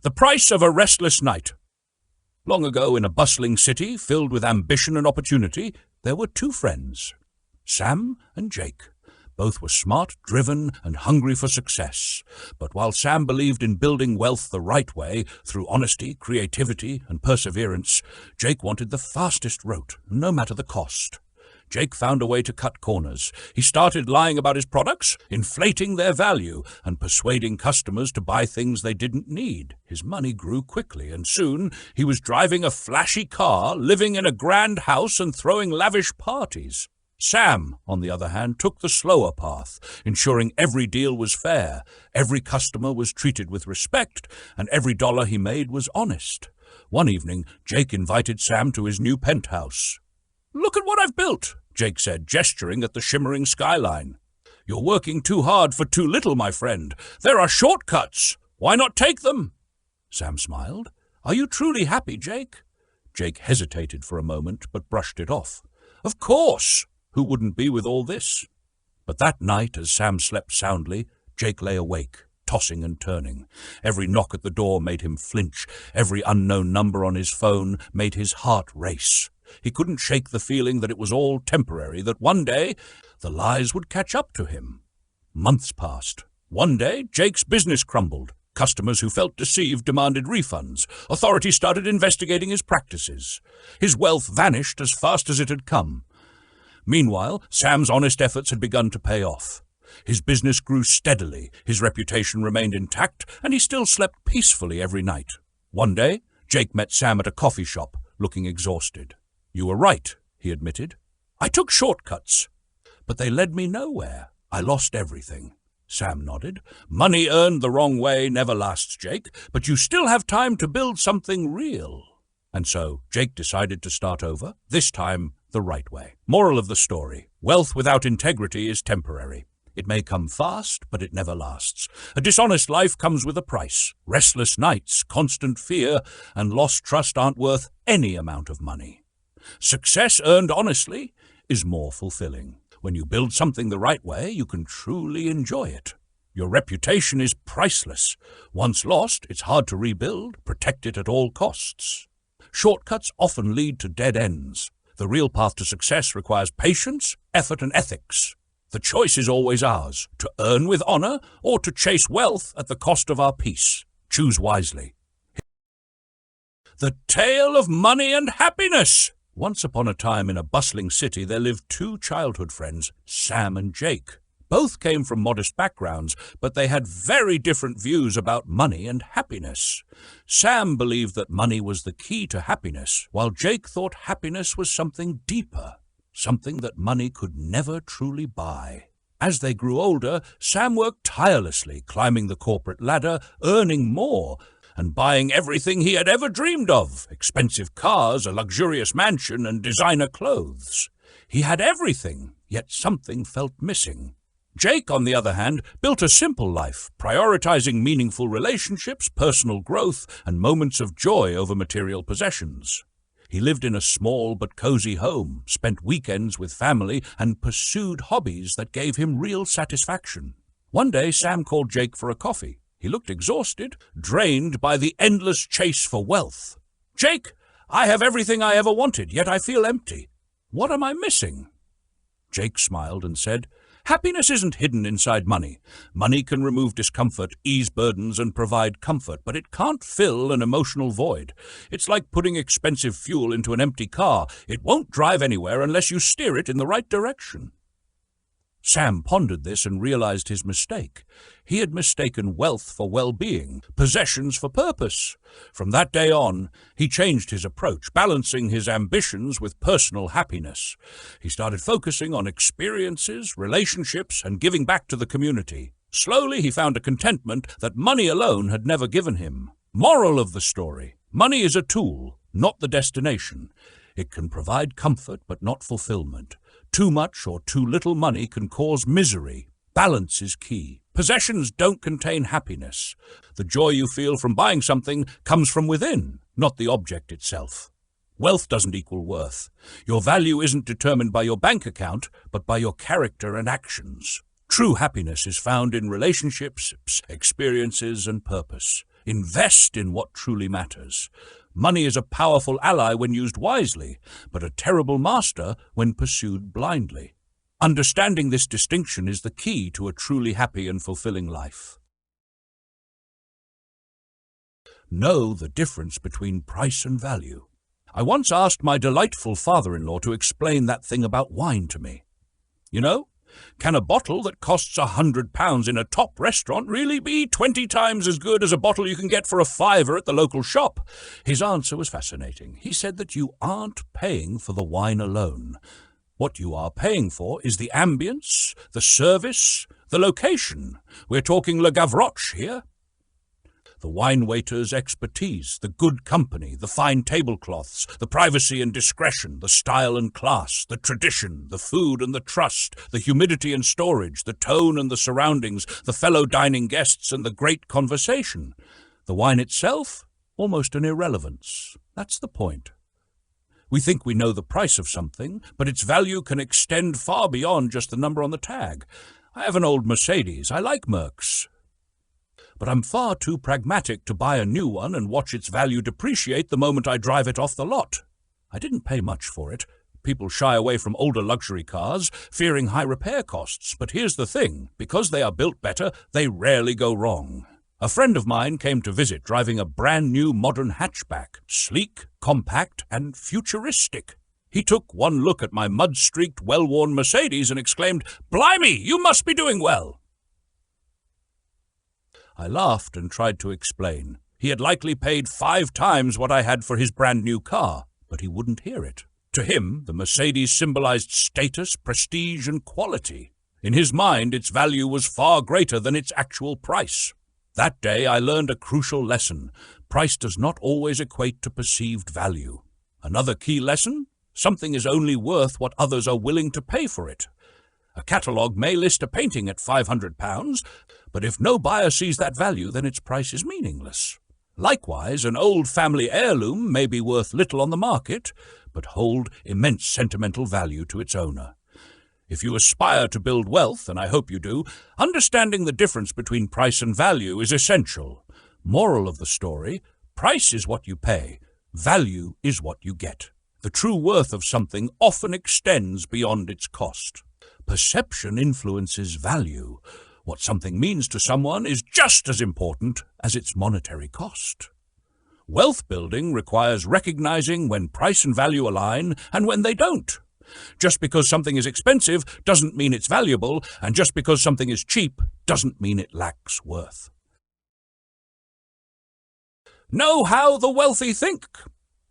The price of a restless night. Long ago, in a bustling city filled with ambition and opportunity, there were 2 friends, Sam and Jake. Both were smart, driven, and hungry for success. But while Sam believed in building wealth the right way, through honesty, creativity, and perseverance, Jake wanted the fastest route, no matter the cost. Jake found a way to cut corners. He started lying about his products, inflating their value, and persuading customers to buy things they didn't need. His money grew quickly, and soon he was driving a flashy car, living in a grand house, and throwing lavish parties. Sam, on the other hand, took the slower path, ensuring every deal was fair, every customer was treated with respect, and every dollar he made was honest. One evening, Jake invited Sam to his new penthouse. "Look at what I've built," Jake said, gesturing at the shimmering skyline. "You're working too hard for too little, my friend. There are shortcuts. Why not take them?" Sam smiled. "Are you truly happy, Jake?" Jake hesitated for a moment, but brushed it off. "Of course! Who wouldn't be with all this?" But that night, as Sam slept soundly, Jake lay awake, tossing and turning. Every knock at the door made him flinch. Every unknown number on his phone made his heart race. He couldn't shake the feeling that it was all temporary, that one day the lies would catch up to him. Months passed. One day, Jake's business crumbled. Customers who felt deceived demanded refunds. Authorities started investigating his practices. His wealth vanished as fast as it had come. Meanwhile, Sam's honest efforts had begun to pay off. His business grew steadily, his reputation remained intact, and he still slept peacefully every night. One day, Jake met Sam at a coffee shop, looking exhausted. "You were right," he admitted. "I took shortcuts, but they led me nowhere. I lost everything." Sam nodded. "Money earned the wrong way never lasts, Jake, but you still have time to build something real." And so Jake decided to start over, this time the right way. Moral of the story: wealth without integrity is temporary. It may come fast, but it never lasts. A dishonest life comes with a price. Restless nights, constant fear, and lost trust aren't worth any amount of money. Success earned honestly is more fulfilling. When you build something the right way, you can truly enjoy it. Your reputation is priceless. Once lost, it's hard to rebuild. Protect it at all costs. Shortcuts often lead to dead ends. The real path to success requires patience, effort, and ethics. The choice is always ours, to earn with honor or to chase wealth at the cost of our peace. Choose wisely. The Tale of Money and Happiness. Once upon a time in a bustling city, there lived 2 childhood friends, Sam and Jake. Both came from modest backgrounds, but they had very different views about money and happiness. Sam believed that money was the key to happiness, while Jake thought happiness was something deeper, something that money could never truly buy. As they grew older, Sam worked tirelessly, climbing the corporate ladder, earning more, and buying everything he had ever dreamed of: expensive cars, a luxurious mansion, and designer clothes. He had everything, yet something felt missing. Jake, on the other hand, built a simple life, prioritizing meaningful relationships, personal growth, and moments of joy over material possessions. He lived in a small but cozy home, spent weekends with family, and pursued hobbies that gave him real satisfaction. One day, Sam called Jake for a coffee. He looked exhausted, drained by the endless chase for wealth. "Jake, I have everything I ever wanted, yet I feel empty. What am I missing?" Jake smiled and said, "Happiness isn't hidden inside money. Money can remove discomfort, ease burdens, and provide comfort, but it can't fill an emotional void. It's like putting expensive fuel into an empty car. It won't drive anywhere unless you steer it in the right direction." Sam pondered this and realized his mistake. He had mistaken wealth for well-being, possessions for purpose. From that day on, he changed his approach, balancing his ambitions with personal happiness. He started focusing on experiences, relationships, and giving back to the community. Slowly, he found a contentment that money alone had never given him. Moral of the story: Money is a tool, not the destination. It can provide comfort but not fulfillment. Too much or too little money can cause misery. Balance is key. Possessions don't contain happiness. The joy you feel from buying something comes from within, not the object itself. Wealth doesn't equal worth. Your value isn't determined by your bank account, but by your character and actions. True happiness is found in relationships, experiences, and purpose. Invest in what truly matters. Money is a powerful ally when used wisely, but a terrible master when pursued blindly. Understanding this distinction is the key to a truly happy and fulfilling life. Know the difference between price and value. I once asked my delightful father-in-law to explain that thing about wine to me. You know, can a bottle that costs £100 in a top restaurant really be 20 times as good as a bottle you can get for a £5 at the local shop? His answer was fascinating. He said that you aren't paying for the wine alone. What you are paying for is the ambience, the service, the location. We're talking Le Gavroche here. The wine waiter's expertise, the good company, the fine tablecloths, the privacy and discretion, the style and class, the tradition, the food and the trust, the humidity and storage, the tone and the surroundings, the fellow dining guests and the great conversation. The wine itself, almost an irrelevance. That's the point. We think we know the price of something, but its value can extend far beyond just the number on the tag. I have an old Mercedes. I like Mercs. But I'm far too pragmatic to buy a new one and watch its value depreciate the moment I drive it off the lot. I didn't pay much for it. People shy away from older luxury cars, fearing high repair costs. But here's the thing, because they are built better, they rarely go wrong. A friend of mine came to visit driving a brand new modern hatchback, sleek, compact, and futuristic. He took one look at my mud-streaked, well-worn Mercedes and exclaimed, "Blimey, you must be doing well!" I laughed and tried to explain. He had likely paid 5 times what I had for his brand new car, but he wouldn't hear it. To him, the Mercedes symbolized status, prestige, and quality. In his mind, its value was far greater than its actual price. That day, I learned a crucial lesson. Price does not always equate to perceived value. Another key lesson? Something is only worth what others are willing to pay for it. A catalogue may list a painting at £500, but if no buyer sees that value, then its price is meaningless. Likewise, an old family heirloom may be worth little on the market, but hold immense sentimental value to its owner. If you aspire to build wealth, and I hope you do, understanding the difference between price and value is essential. Moral of the story, price is what you pay, value is what you get. The true worth of something often extends beyond its cost. Perception influences value. What something means to someone is just as important as its monetary cost. Wealth building requires recognizing when price and value align and when they don't. Just because something is expensive doesn't mean it's valuable, and just because something is cheap doesn't mean it lacks worth. Know how the wealthy think.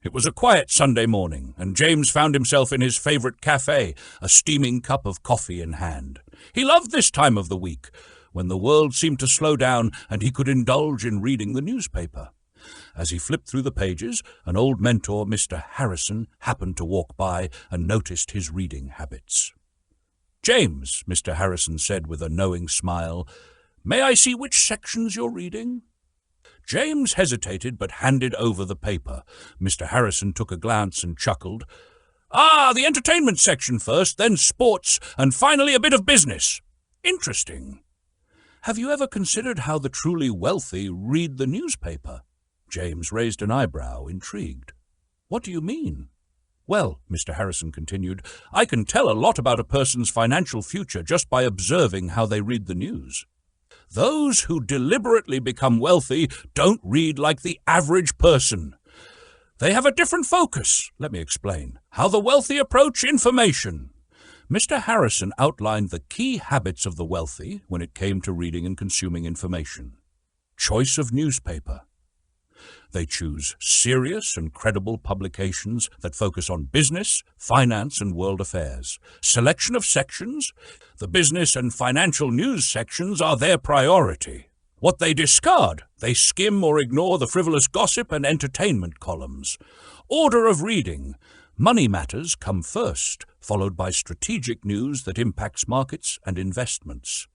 It was a quiet Sunday morning, and James found himself in his favourite cafe, a steaming cup of coffee in hand. He loved this time of the week, when the world seemed to slow down and he could indulge in reading the newspaper. As he flipped through the pages, an old mentor, Mr. Harrison, happened to walk by and noticed his reading habits. "James," Mr. Harrison said with a knowing smile, "may I see which sections you're reading?" James hesitated but handed over the paper. Mr. Harrison took a glance and chuckled. The entertainment section first, then sports, and finally a bit of business. Interesting. Have you ever considered how the truly wealthy read the newspaper? James raised an eyebrow, intrigued. What do you mean? Well, Mr. Harrison continued, I can tell a lot about a person's financial future just by observing how they read the news. Those who deliberately become wealthy don't read like the average person. They have a different focus. Let me explain. How the wealthy approach information. Mr. Harrison outlined the key habits of the wealthy when it came to reading and consuming information. Choice of newspaper. They choose serious and credible publications that focus on business, finance, and world affairs. Selection of sections. The business and financial news sections are their priority. What they discard, they skim or ignore the frivolous gossip and entertainment columns. Order of reading. Money matters come first, followed by strategic news that impacts markets and investments.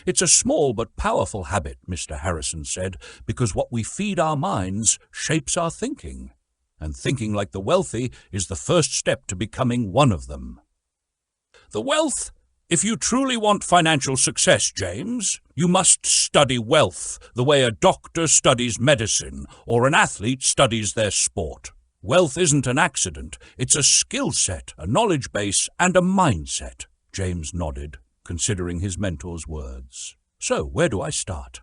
It's a small but powerful habit, Mr. Harrison said, because what we feed our minds shapes our thinking. And thinking like the wealthy is the first step to becoming one of them. The wealth. If you truly want financial success, James, you must study wealth the way a doctor studies medicine or an athlete studies their sport. Wealth isn't an accident. It's a skill set, a knowledge base, and a mindset. James nodded, considering his mentor's words. So, where do I start?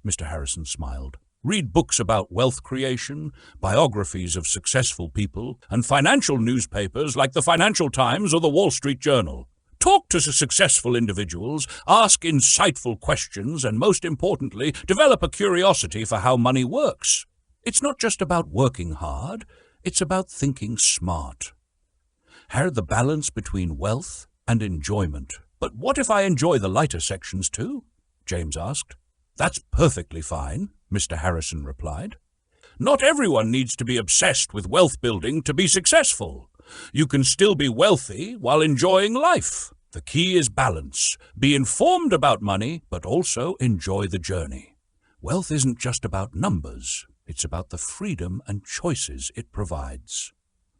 Mr. Harrison smiled. Read books about wealth creation, biographies of successful people, and financial newspapers like the Financial Times or the Wall Street Journal. Talk to successful individuals, ask insightful questions, and most importantly, develop a curiosity for how money works. It's not just about working hard, it's about thinking smart. Have the balance between wealth and enjoyment. But what if I enjoy the lighter sections too? James asked. That's perfectly fine, Mr. Harrison replied. Not everyone needs to be obsessed with wealth building to be successful. You can still be wealthy while enjoying life. The key is balance. Be informed about money, but also enjoy the journey. Wealth isn't just about numbers. It's about the freedom and choices it provides.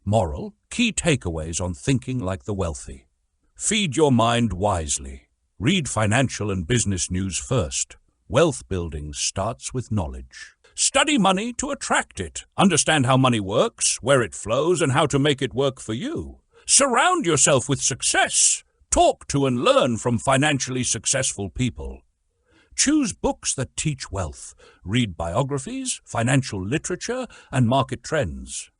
Moral, key takeaways on thinking like the wealthy. Feed your mind wisely. Read financial and business news first. Wealth building starts with knowledge. Study money to attract it. Understand how money works, where it flows, and how to make it work for you. Surround yourself with success. Talk to and learn from financially successful people. Choose books that teach wealth. Read biographies, financial literature, and market trends.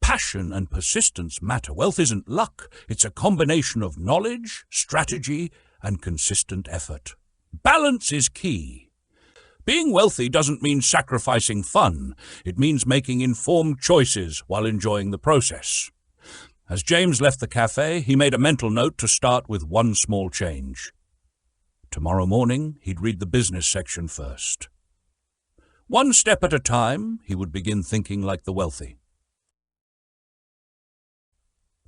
Passion and persistence matter. Wealth isn't luck. It's a combination of knowledge, strategy, and consistent effort. Balance is key. Being wealthy doesn't mean sacrificing fun. It means making informed choices while enjoying the process. As James left the cafe, he made a mental note to start with one small change. Tomorrow morning, he'd read the business section first. One step at a time, he would begin thinking like the wealthy.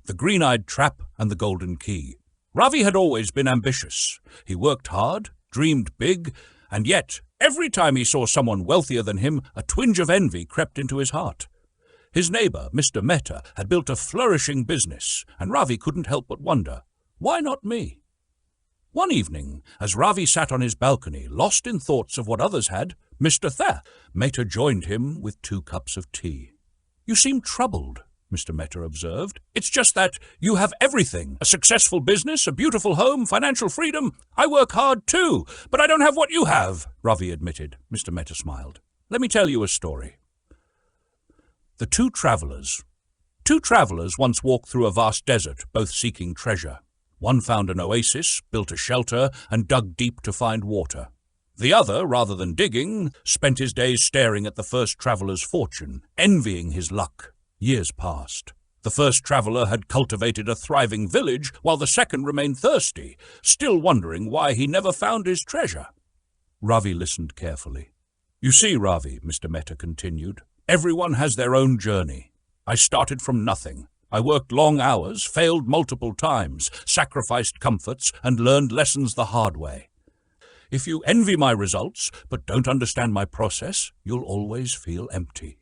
The Green-Eyed Trap and the Golden Key. Ravi had always been ambitious. He worked hard, dreamed big, and yet, every time he saw someone wealthier than him, a twinge of envy crept into his heart. His neighbor, Mr. Mehta, had built a flourishing business, and Ravi couldn't help but wonder, why not me? One evening, as Ravi sat on his balcony, lost in thoughts of what others had, Mr. Mehta joined him with 2 cups of tea. You seem troubled, Mr. Mehta observed. It's just that you have everything. A successful business, a beautiful home, financial freedom. I work hard too, but I don't have what you have, Ravi admitted. Mr. Mehta smiled. Let me tell you a story. The two travelers. 2 travelers once walked through a vast desert, both seeking treasure. One found an oasis, built a shelter, and dug deep to find water. The other, rather than digging, spent his days staring at the first traveler's fortune, envying his luck. Years passed. The first traveler had cultivated a thriving village, while the second remained thirsty, still wondering why he never found his treasure. Ravi listened carefully. You see, Ravi, Mr. Mehta continued, everyone has their own journey. I started from nothing. I worked long hours, failed multiple times, sacrificed comforts, and learned lessons the hard way. If you envy my results, but don't understand my process, you'll always feel empty.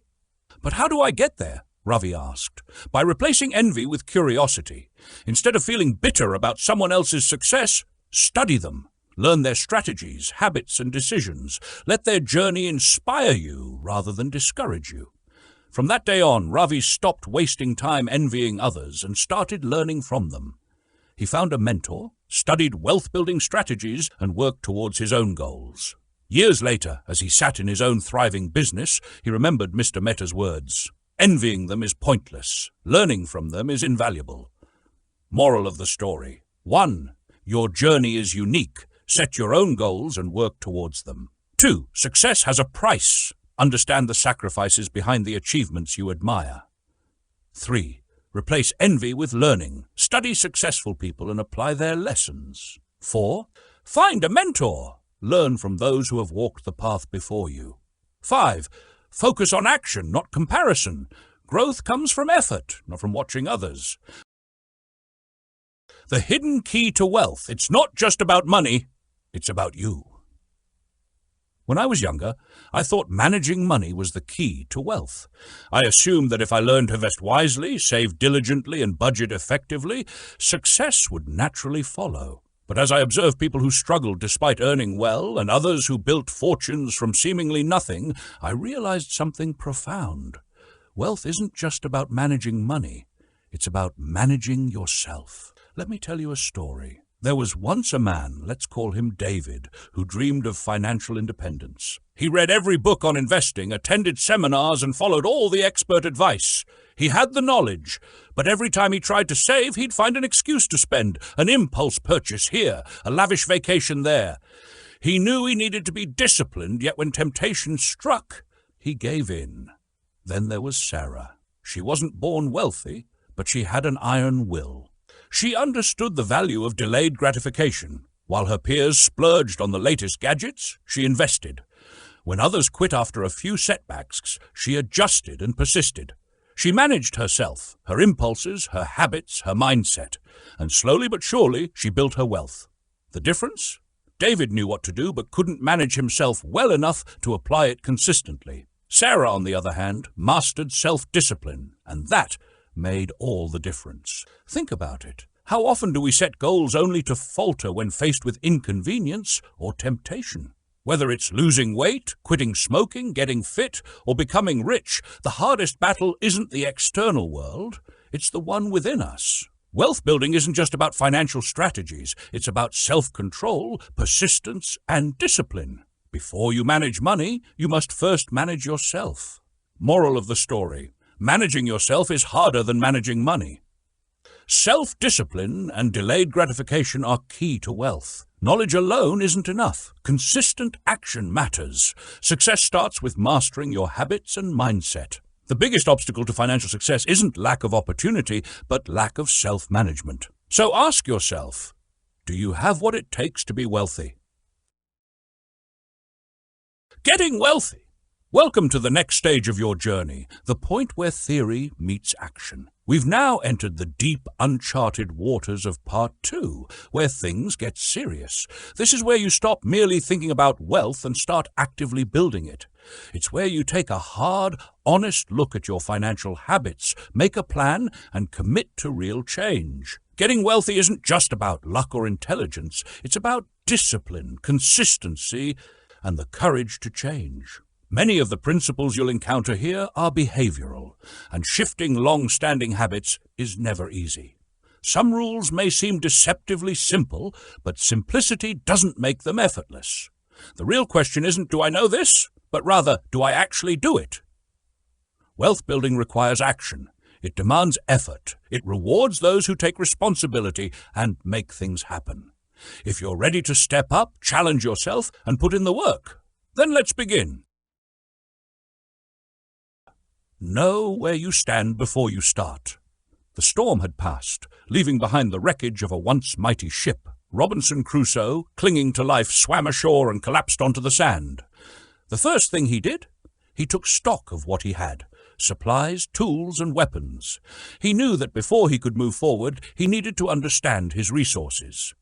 But how do I get there? Ravi asked. By replacing envy with curiosity. Instead of feeling bitter about someone else's success, study them. Learn their strategies, habits, and decisions. Let their journey inspire you rather than discourage you. From that day on, Ravi stopped wasting time envying others and started learning from them. He found a mentor, studied wealth-building strategies, and worked towards his own goals. Years later, as he sat in his own thriving business, he remembered Mr. Mehta's words. Envying them is pointless. Learning from them is invaluable. Moral of the story. 1. Your journey is unique. Set your own goals and work towards them. 2. Success has a price. Understand the sacrifices behind the achievements you admire. 3. Replace envy with learning. Study successful people and apply their lessons. 4. Find a mentor. Learn from those who have walked the path before you. 5. Focus on action, not comparison. Growth comes from effort, not from watching others. The hidden key to wealth, it's not just about money, it's about you. When I was younger, I thought managing money was the key to wealth. I assumed that if I learned to invest wisely, save diligently, and budget effectively, success would naturally follow. But as I observed people who struggled despite earning well, and others who built fortunes from seemingly nothing, I realized something profound. Wealth isn't just about managing money, it's about managing yourself. Let me tell you a story. There was once a man, let's call him David, who dreamed of financial independence. He read every book on investing, attended seminars, and followed all the expert advice. He had the knowledge, but every time he tried to save, he'd find an excuse to spend, an impulse purchase here, a lavish vacation there. He knew he needed to be disciplined, yet when temptation struck, he gave in. Then there was Sarah. She wasn't born wealthy, but she had an iron will. She understood the value of delayed gratification. While her peers splurged on the latest gadgets, she invested. When others quit after a few setbacks, she adjusted and persisted. She managed herself, her impulses, her habits, her mindset, and slowly but surely she built her wealth. The difference? David knew what to do but couldn't manage himself well enough to apply it consistently. Sarah, on the other hand, mastered self-discipline, and that made all the difference. Think about it. How often do we set goals only to falter when faced with inconvenience or temptation? Whether it's losing weight, quitting smoking, getting fit, or becoming rich, the hardest battle isn't the external world, it's the one within us. Wealth building isn't just about financial strategies, it's about self-control, persistence, and discipline. Before you manage money, you must first manage yourself. Moral of the story: managing yourself is harder than managing money. Self-discipline and delayed gratification are key to wealth. Knowledge alone isn't enough. Consistent action matters. Success starts with mastering your habits and mindset. The biggest obstacle to financial success isn't lack of opportunity, but lack of self-management. So ask yourself, do you have what it takes to be wealthy? Getting wealthy. Welcome to the next stage of your journey, the point where theory meets action. We've now entered the deep, uncharted waters of Part 2, where things get serious. This is where you stop merely thinking about wealth and start actively building it. It's where you take a hard, honest look at your financial habits, make a plan, and commit to real change. Getting wealthy isn't just about luck or intelligence. It's about discipline, consistency, and the courage to change. Many of the principles you'll encounter here are behavioral, and shifting long-standing habits is never easy. Some rules may seem deceptively simple, but simplicity doesn't make them effortless. The real question isn't, do I know this? But rather, do I actually do it? Wealth building requires action. It demands effort. It rewards those who take responsibility and make things happen. If you're ready to step up, challenge yourself, and put in the work, then let's begin. Know where you stand before you start. The storm had passed, leaving behind the wreckage of a once mighty ship. Robinson Crusoe, clinging to life, swam ashore and collapsed onto the sand. The first thing he did, he took stock of what he had: supplies, tools, and weapons. He knew that before he could move forward, he needed to understand his resources.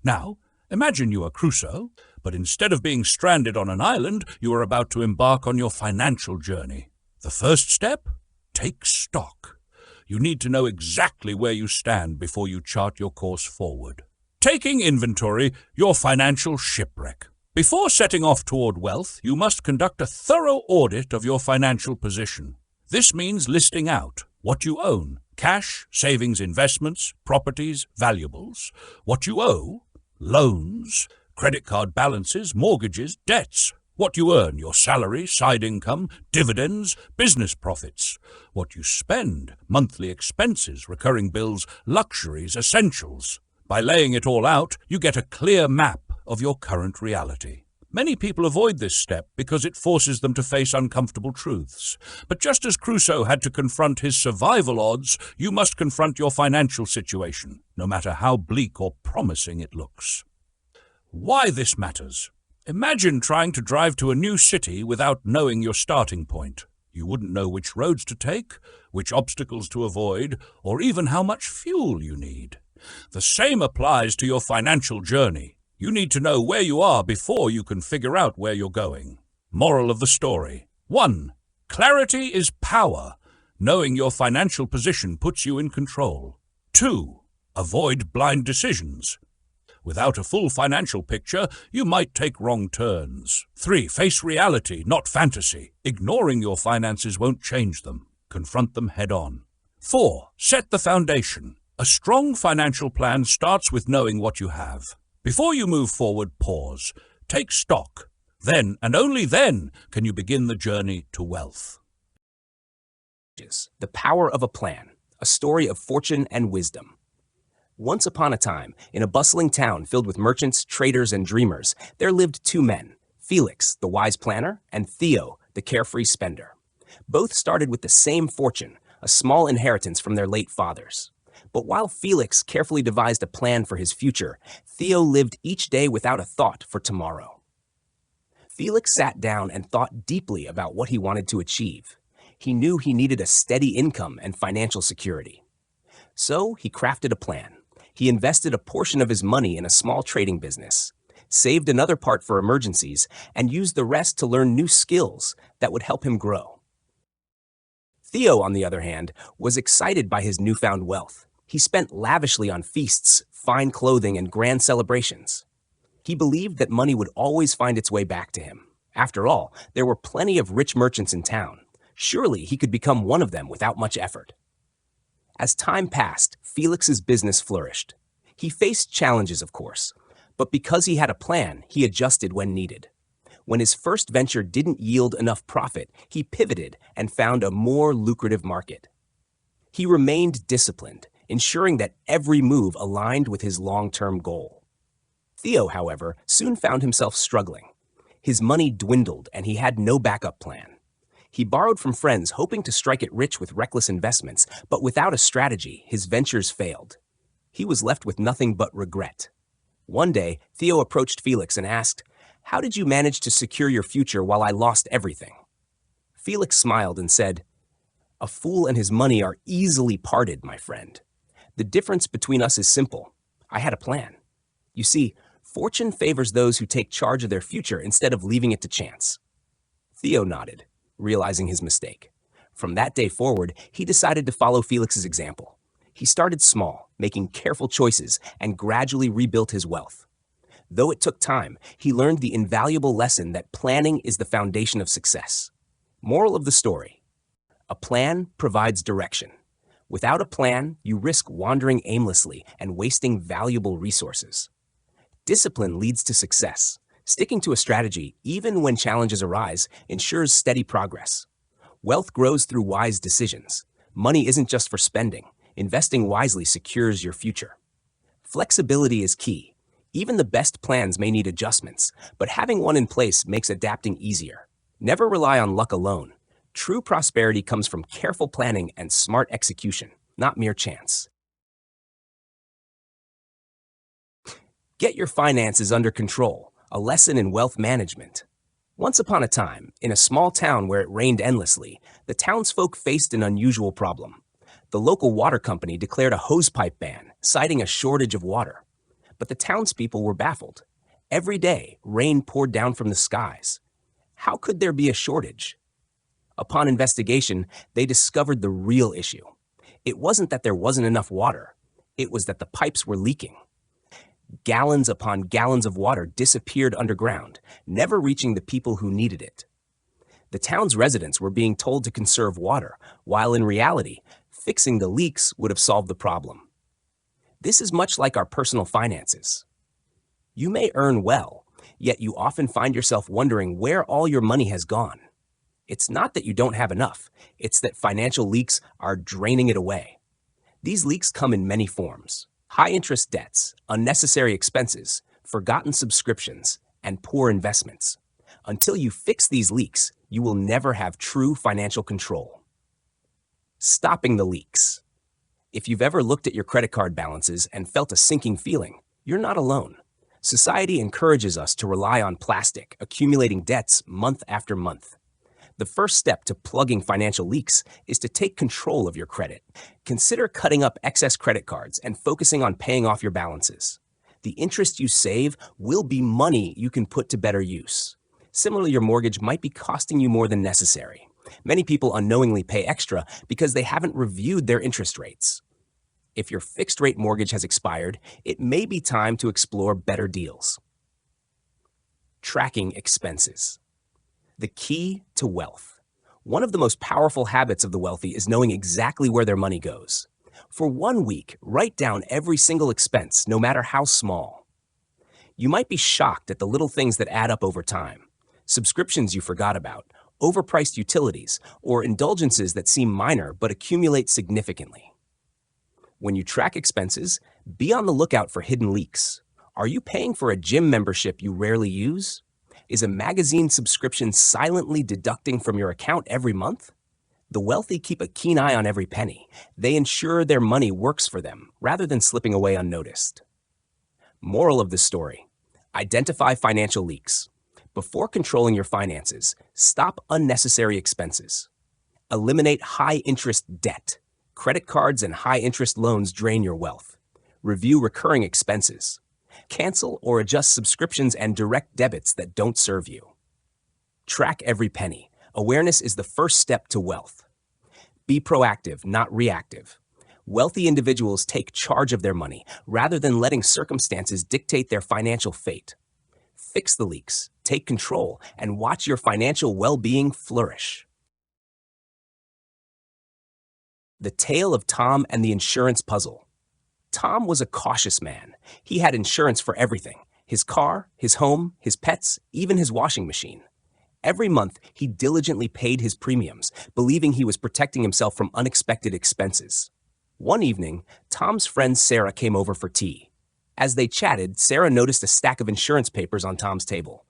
Now, imagine you are Crusoe, but instead of being stranded on an island, you are about to embark on your financial journey. The first step? Take stock. You need to know exactly where you stand before you chart your course forward. Taking inventory, your financial shipwreck. Before setting off toward wealth, you must conduct a thorough audit of your financial position. This means listing out what you own: cash, savings, investments, properties, valuables; what you owe: loans, credit card balances, mortgages, debts; what you earn: your salary, side income, dividends, business profits; what you spend: monthly expenses, recurring bills, luxuries, essentials. By laying it all out, you get a clear map of your current reality. Many people avoid this step because it forces them to face uncomfortable truths. But just as Crusoe had to confront his survival odds, you must confront your financial situation, no matter how bleak or promising it looks. Why this matters? Imagine trying to drive to a new city without knowing your starting point. You wouldn't know which roads to take, which obstacles to avoid, or even how much fuel you need. The same applies to your financial journey. You need to know where you are before you can figure out where you're going. Moral of the story. 1. Clarity is power. Knowing your financial position puts you in control. 2. Avoid blind decisions. Without a full financial picture, you might take wrong turns. 3. Face reality, not fantasy. Ignoring your finances won't change them. Confront them head on. 4. Set the foundation. A strong financial plan starts with knowing what you have. Before you move forward, pause. Take stock. Then, and only then, can you begin the journey to wealth. The Power of a Plan, a story of fortune and wisdom. Once upon a time, in a bustling town filled with merchants, traders, and dreamers, there lived two men, Felix, the wise planner, and Theo, the carefree spender. Both started with the same fortune, a small inheritance from their late fathers. But while Felix carefully devised a plan for his future, Theo lived each day without a thought for tomorrow. Felix sat down and thought deeply about what he wanted to achieve. He knew he needed a steady income and financial security. So he crafted a plan. He invested a portion of his money in a small trading business, saved another part for emergencies, and used the rest to learn new skills that would help him grow. Theo, on the other hand, was excited by his newfound wealth. He spent lavishly on feasts, fine clothing, and grand celebrations. He believed that money would always find its way back to him. After all, there were plenty of rich merchants in town. Surely he could become one of them without much effort. As time passed, Felix's business flourished. He faced challenges, of course, but because he had a plan, he adjusted when needed. When his first venture didn't yield enough profit, he pivoted and found a more lucrative market. He remained disciplined, ensuring that every move aligned with his long-term goal. Theo, however, soon found himself struggling. His money dwindled and he had no backup plan. He borrowed from friends hoping to strike it rich with reckless investments, but without a strategy, his ventures failed. He was left with nothing but regret. One day, Theo approached Felix and asked, "How did you manage to secure your future while I lost everything?" Felix smiled and said, "A fool and his money are easily parted, my friend. The difference between us is simple. I had a plan. You see, fortune favors those who take charge of their future instead of leaving it to chance." Theo nodded, realizing his mistake. From that day forward, he decided to follow Felix's example. He started small, making careful choices, and gradually rebuilt his wealth. Though it took time, he learned the invaluable lesson that planning is the foundation of success. Moral of the story: a plan provides direction. Without a plan, you risk wandering aimlessly and wasting valuable resources. Discipline leads to success. Sticking to a strategy, even when challenges arise, ensures steady progress. Wealth grows through wise decisions. Money isn't just for spending. Investing wisely secures your future. Flexibility is key. Even the best plans may need adjustments, but having one in place makes adapting easier. Never rely on luck alone. True prosperity comes from careful planning and smart execution, not mere chance. Get your finances under control, a lesson in wealth management. Once upon a time, in a small town where it rained endlessly, the townsfolk faced an unusual problem. The local water company declared a hosepipe ban, citing a shortage of water. But the townspeople were baffled. Every day, rain poured down from the skies. How could there be a shortage? Upon investigation, they discovered the real issue. It wasn't that there wasn't enough water. It was that the pipes were leaking. Gallons upon gallons of water disappeared underground, never reaching the people who needed it. The town's residents were being told to conserve water, while in reality, fixing the leaks would have solved the problem. This is much like our personal finances. You may earn well, yet you often find yourself wondering where all your money has gone. It's not that you don't have enough, it's that financial leaks are draining it away. These leaks come in many forms: high-interest debts, unnecessary expenses, forgotten subscriptions, and poor investments. Until you fix these leaks, you will never have true financial control. Stopping the leaks. If you've ever looked at your credit card balances and felt a sinking feeling, you're not alone. Society encourages us to rely on plastic, accumulating debts month after month. The first step to plugging financial leaks is to take control of your credit. Consider cutting up excess credit cards and focusing on paying off your balances. The interest you save will be money you can put to better use. Similarly, your mortgage might be costing you more than necessary. Many people unknowingly pay extra because they haven't reviewed their interest rates. If your fixed-rate mortgage has expired, it may be time to explore better deals. Tracking expenses. The key to wealth. One of the most powerful habits of the wealthy is knowing exactly where their money goes. For 1 week, write down every single expense, no matter how small. You might be shocked at the little things that add up over time. Subscriptions you forgot about, overpriced utilities, or indulgences that seem minor but accumulate significantly. When you track expenses, be on the lookout for hidden leaks. Are you paying for a gym membership you rarely use? Is a magazine subscription silently deducting from your account every month? The wealthy keep a keen eye on every penny. They ensure their money works for them, rather than slipping away unnoticed. Moral of the story: identify financial leaks. Before controlling your finances, stop unnecessary expenses. Eliminate high-interest debt. Credit cards and high-interest loans drain your wealth. Review recurring expenses. Cancel or adjust subscriptions and direct debits that don't serve you. Track every penny. Awareness is the first step to wealth. Be proactive, not reactive. Wealthy individuals take charge of their money rather than letting circumstances dictate their financial fate. Fix the leaks, take control, and watch your financial well-being flourish. The Tale of Tom and the Insurance Puzzle. Tom was a cautious man. He had insurance for everything: his car, his home, his pets, even his washing machine. Every month, he diligently paid his premiums, believing he was protecting himself from unexpected expenses. One evening, Tom's friend Sarah came over for tea. As they chatted, Sarah noticed a stack of insurance papers on Tom's table.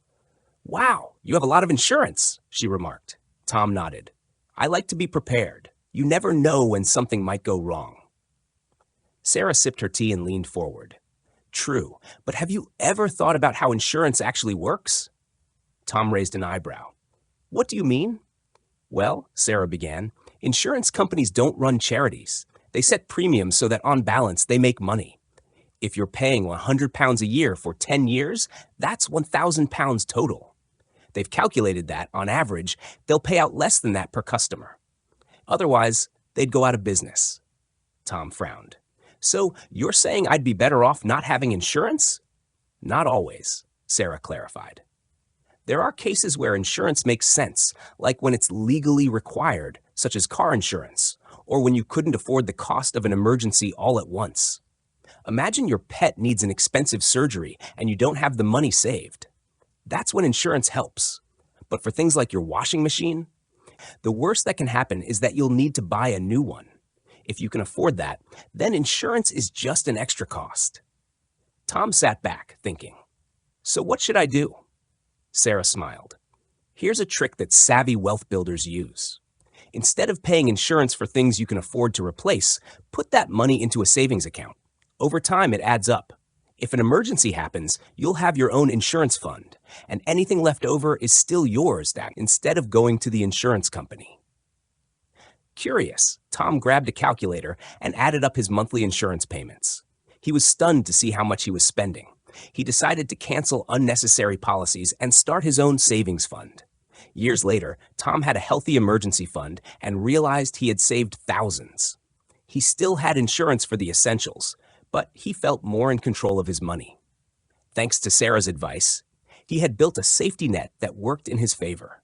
"Wow, you have a lot of insurance," she remarked. Tom nodded. "I like to be prepared. You never know when something might go wrong." Sarah sipped her tea and leaned forward. "True, but have you ever thought about how insurance actually works?" Tom raised an eyebrow. "What do you mean?" "Well," Sarah began, "insurance companies don't run charities. They set premiums so that on balance they make money. If you're paying £100 a year for 10 years, that's £1,000 total. They've calculated that, on average, they'll pay out less than that per customer. Otherwise, they'd go out of business." Tom frowned. "So you're saying I'd be better off not having insurance?" "Not always," Sarah clarified. "There are cases where insurance makes sense, like when it's legally required, such as car insurance, or when you couldn't afford the cost of an emergency all at once. Imagine your pet needs an expensive surgery and you don't have the money saved. That's when insurance helps. But for things like your washing machine, the worst that can happen is that you'll need to buy a new one. If you can afford that, then insurance is just an extra cost." Tom sat back, thinking. "So what should I do?" Sarah smiled. "Here's a trick that savvy wealth builders use. Instead of paying insurance for things you can afford to replace, put that money into a savings account. Over time, it adds up. If an emergency happens, you'll have your own insurance fund, and anything left over is still yours instead of going to the insurance company." Curious, Tom grabbed a calculator and added up his monthly insurance payments. He was stunned to see how much he was spending. He decided to cancel unnecessary policies and start his own savings fund. Years later, Tom had a healthy emergency fund and realized he had saved thousands. He still had insurance for the essentials, but he felt more in control of his money. Thanks to Sarah's advice, he had built a safety net that worked in his favor.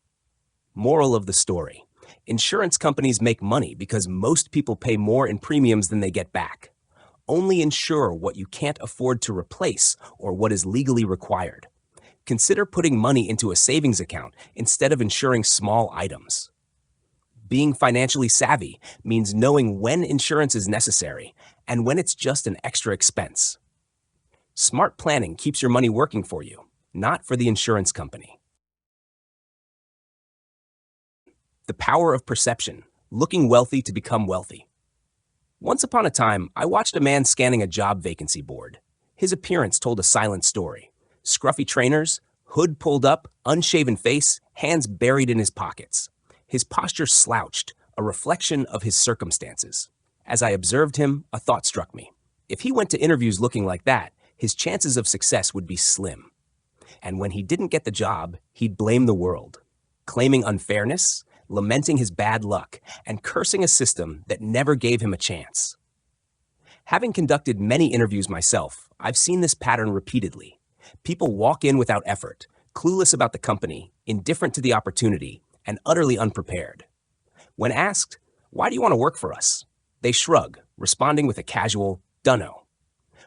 Moral of the story: insurance companies make money because most people pay more in premiums than they get back. Only insure what you can't afford to replace or what is legally required. Consider putting money into a savings account instead of insuring small items. Being financially savvy means knowing when insurance is necessary and when it's just an extra expense. Smart planning keeps your money working for you, not for the insurance company. The power of perception: looking wealthy to become wealthy. Once upon a time, I watched a man scanning a job vacancy board. His appearance told a silent story. Scruffy trainers, hood pulled up, unshaven face, hands buried in his pockets. His posture slouched, a reflection of his circumstances. As I observed him, a thought struck me. If he went to interviews looking like that, his chances of success would be slim. And when he didn't get the job, he'd blame the world, claiming unfairness, lamenting his bad luck, and cursing a system that never gave him a chance. Having conducted many interviews myself, I've seen this pattern repeatedly. People walk in without effort, clueless about the company, indifferent to the opportunity, and utterly unprepared. When asked, "Why do you want to work for us?" they shrug, responding with a casual, "Dunno."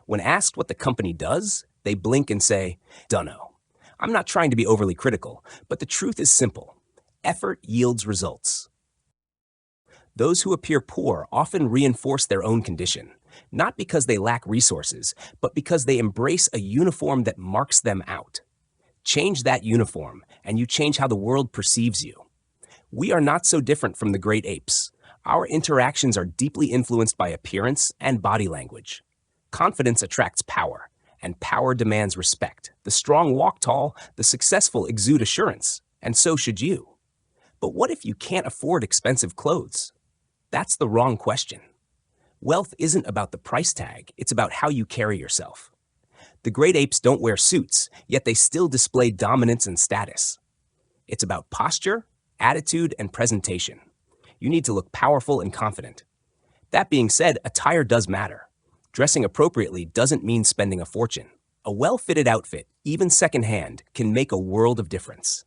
When asked what the company does, they blink and say, "Dunno." I'm not trying to be overly critical, but the truth is simple. Effort yields results. Those who appear poor often reinforce their own condition, not because they lack resources, but because they embrace a uniform that marks them out. Change that uniform, and you change how the world perceives you. We are not so different from the great apes. Our interactions are deeply influenced by appearance and body language. Confidence attracts power, and power demands respect. The strong walk tall, the successful exude assurance, and so should you. But what if you can't afford expensive clothes? That's the wrong question. Wealth isn't about the price tag, it's about how you carry yourself. The great apes don't wear suits, yet they still display dominance and status. It's about posture, attitude, and presentation. You need to look powerful and confident. That being said, attire does matter. Dressing appropriately doesn't mean spending a fortune. A well-fitted outfit, even secondhand, can make a world of difference.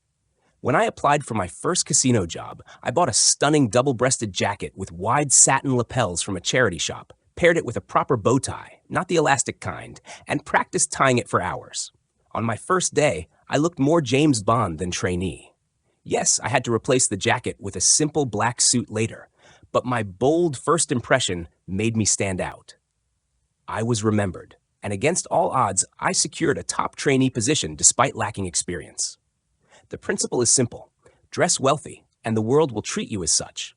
When I applied for my first casino job, I bought a stunning double-breasted jacket with wide satin lapels from a charity shop, paired it with a proper bow tie, not the elastic kind, and practiced tying it for hours. On my first day, I looked more James Bond than trainee. Yes, I had to replace the jacket with a simple black suit later, but my bold first impression made me stand out. I was remembered, and against all odds, I secured a top trainee position despite lacking experience. The principle is simple. Dress wealthy, and the world will treat you as such.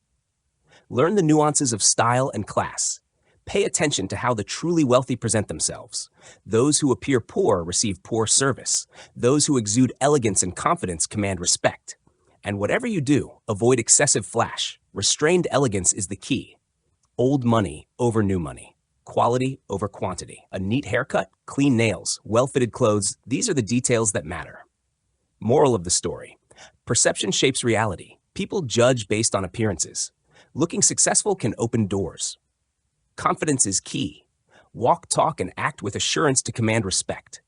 Learn the nuances of style and class. Pay attention to how the truly wealthy present themselves. Those who appear poor receive poor service. Those who exude elegance and confidence command respect. And whatever you do, avoid excessive flash. Restrained elegance is the key. Old money over new money. Quality over quantity. A neat haircut, clean nails, well-fitted clothes, these are the details that matter. Moral of the story. Perception shapes reality. People judge based on appearances. Looking successful can open doors. Confidence is key. Walk, talk, and act with assurance to command respect.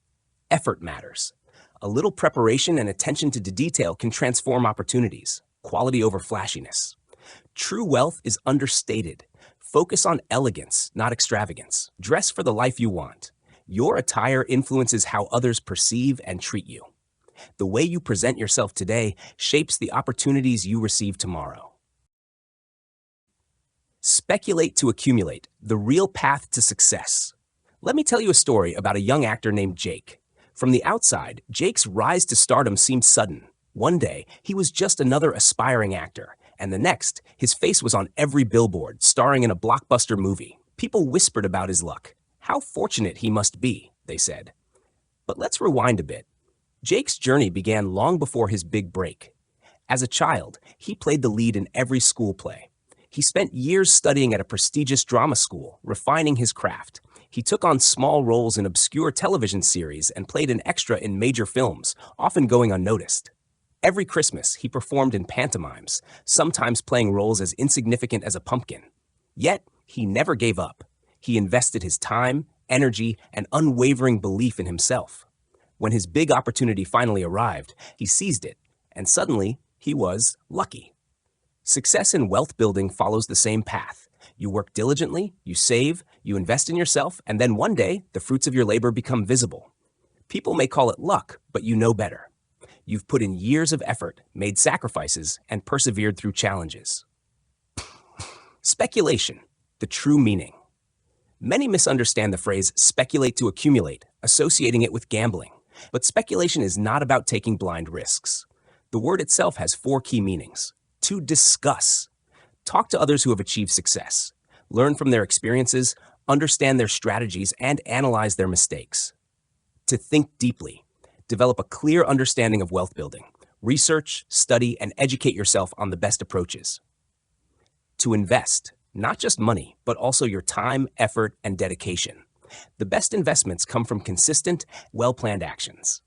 Effort matters. A little preparation and attention to detail can transform opportunities. Quality over flashiness. True wealth is understated. Focus on elegance, not extravagance. Dress for the life you want. Your attire influences how others perceive and treat you. The way you present yourself today shapes the opportunities you receive tomorrow. Speculate to accumulate, the real path to success. Let me tell you a story about a young actor named Jake. From the outside, Jake's rise to stardom seemed sudden. One day, he was just another aspiring actor, and the next, his face was on every billboard, starring in a blockbuster movie. People whispered about his luck. How fortunate he must be, they said. But let's rewind a bit. Jake's journey began long before his big break. As a child, he played the lead in every school play. He spent years studying at a prestigious drama school, refining his craft. He took on small roles in obscure television series and played an extra in major films, often going unnoticed. Every Christmas, he performed in pantomimes, sometimes playing roles as insignificant as a pumpkin. Yet, he never gave up. He invested his time, energy, and unwavering belief in himself. When his big opportunity finally arrived, he seized it, and suddenly, he was lucky. Success in wealth building follows the same path. You work diligently, you save, you invest in yourself, and then one day, the fruits of your labor become visible. People may call it luck, but you know better. You've put in years of effort, made sacrifices, and persevered through challenges. Speculation, the true meaning. Many misunderstand the phrase speculate to accumulate, associating it with gambling. But speculation is not about taking blind risks. The word itself has 4 key meanings. To discuss. Talk to others who have achieved success. Learn from their experiences, understand their strategies, and analyze their mistakes. To think deeply. Develop a clear understanding of wealth building. Research, study, and educate yourself on the best approaches. To invest, not just money, but also your time, effort, and dedication. The best investments come from consistent, well-planned actions.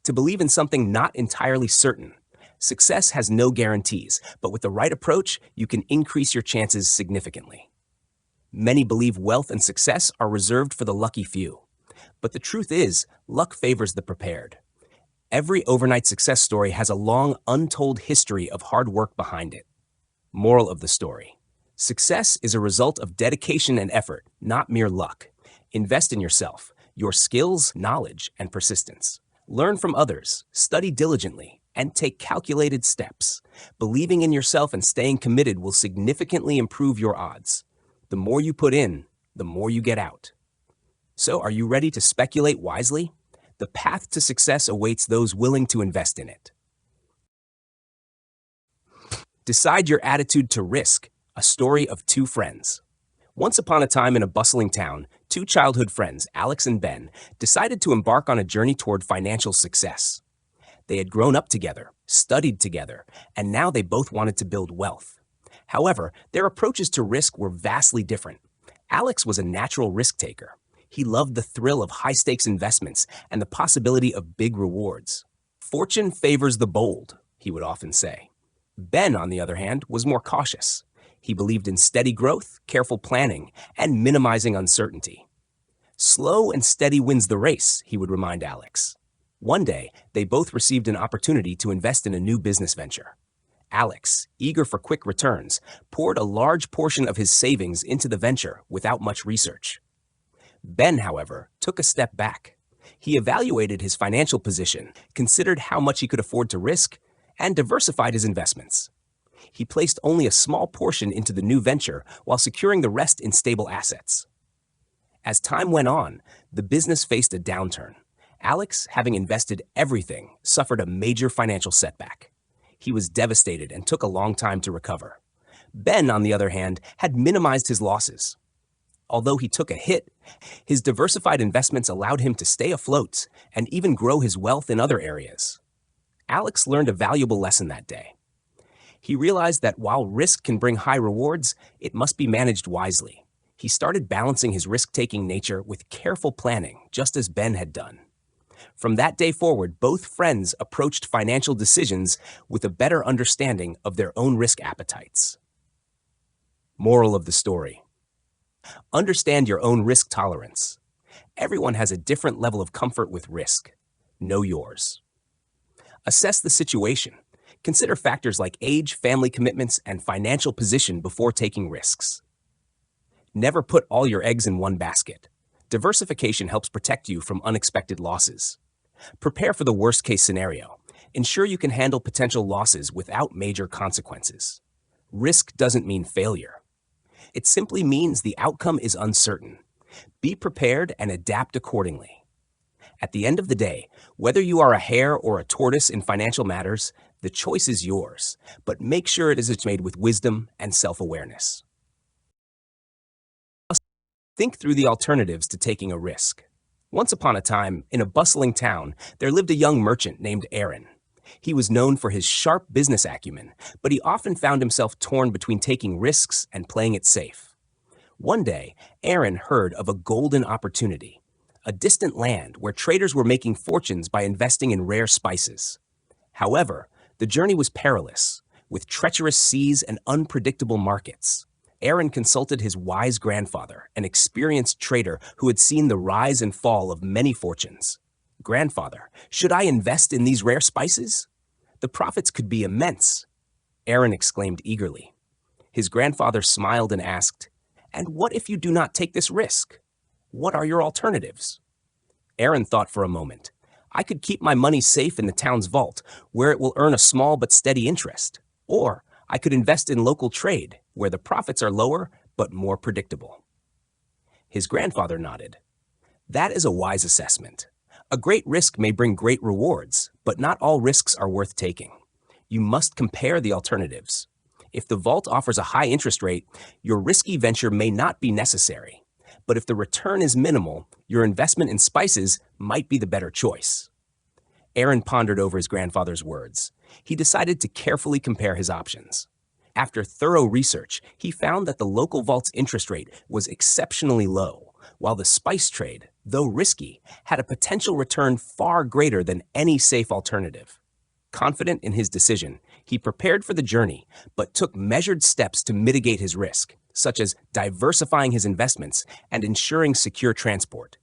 To believe in something not entirely certain. Success has no guarantees, but with the right approach, you can increase your chances significantly. Many believe wealth and success are reserved for the lucky few. But the truth is, luck favors the prepared. Every overnight success story has a long, untold history of hard work behind it. Moral of the story: success is a result of dedication and effort, not mere luck. Invest in yourself, your skills, knowledge, and persistence. Learn from others, study diligently, and take calculated steps. Believing in yourself and staying committed will significantly improve your odds. The more you put in, the more you get out. So, are you ready to speculate wisely? The path to success awaits those willing to invest in it. Decide your attitude to risk, a story of two friends. Once upon a time in a bustling town, two childhood friends, Alex and Ben, decided to embark on a journey toward financial success. They had grown up together, studied together, and now they both wanted to build wealth. However, their approaches to risk were vastly different. Alex was a natural risk taker. He loved the thrill of high-stakes investments and the possibility of big rewards. "Fortune favors the bold," he would often say. Ben, on the other hand, was more cautious. He believed in steady growth, careful planning, and minimizing uncertainty. "Slow and steady wins the race," he would remind Alex. One day, they both received an opportunity to invest in a new business venture. Alex, eager for quick returns, poured a large portion of his savings into the venture without much research. Ben, however, took a step back. He evaluated his financial position, considered how much he could afford to risk, and diversified his investments. He placed only a small portion into the new venture while securing the rest in stable assets. As time went on, the business faced a downturn. Alex, having invested everything, suffered a major financial setback. He was devastated and took a long time to recover. Ben, on the other hand, had minimized his losses. Although he took a hit, his diversified investments allowed him to stay afloat and even grow his wealth in other areas. Alex learned a valuable lesson that day. He realized that while risk can bring high rewards, it must be managed wisely. He started balancing his risk-taking nature with careful planning, just as Ben had done. From that day forward, both friends approached financial decisions with a better understanding of their own risk appetites. Moral of the story: understand your own risk tolerance. Everyone has a different level of comfort with risk. Know yours. Assess the situation. Consider factors like age, family commitments, and financial position before taking risks. Never put all your eggs in one basket. Diversification helps protect you from unexpected losses. Prepare for the worst-case scenario. Ensure you can handle potential losses without major consequences. Risk doesn't mean failure. It simply means the outcome is uncertain. Be prepared and adapt accordingly. At the end of the day, whether you are a hare or a tortoise in financial matters, the choice is yours, but make sure it is made with wisdom and self-awareness. Think through the alternatives to taking a risk. Once upon a time, in a bustling town, there lived a young merchant named Aaron. He was known for his sharp business acumen, but he often found himself torn between taking risks and playing it safe. One day, Aaron heard of a golden opportunity, a distant land where traders were making fortunes by investing in rare spices. However, the journey was perilous, with treacherous seas and unpredictable markets. Aaron consulted his wise grandfather, an experienced trader who had seen the rise and fall of many fortunes. "Grandfather, should I invest in these rare spices? The profits could be immense," Aaron exclaimed eagerly. His grandfather smiled and asked, "And what if you do not take this risk? What are your alternatives?" Aaron thought for a moment. "I could keep my money safe in the town's vault, where it will earn a small but steady interest. Or I could invest in local trade, where the profits are lower but more predictable." His grandfather nodded. "That is a wise assessment. A great risk may bring great rewards, but not all risks are worth taking. You must compare the alternatives. If the vault offers a high interest rate, your risky venture may not be necessary. But if the return is minimal, your investment in spices might be the better choice." Aaron pondered over his grandfather's words. He decided to carefully compare his options. After thorough research, he found that the local vault's interest rate was exceptionally low, while the spice trade, though risky, had a potential return far greater than any safe alternative. Confident in his decision, he prepared for the journey, but took measured steps to mitigate his risk, such as diversifying his investments and ensuring secure transport.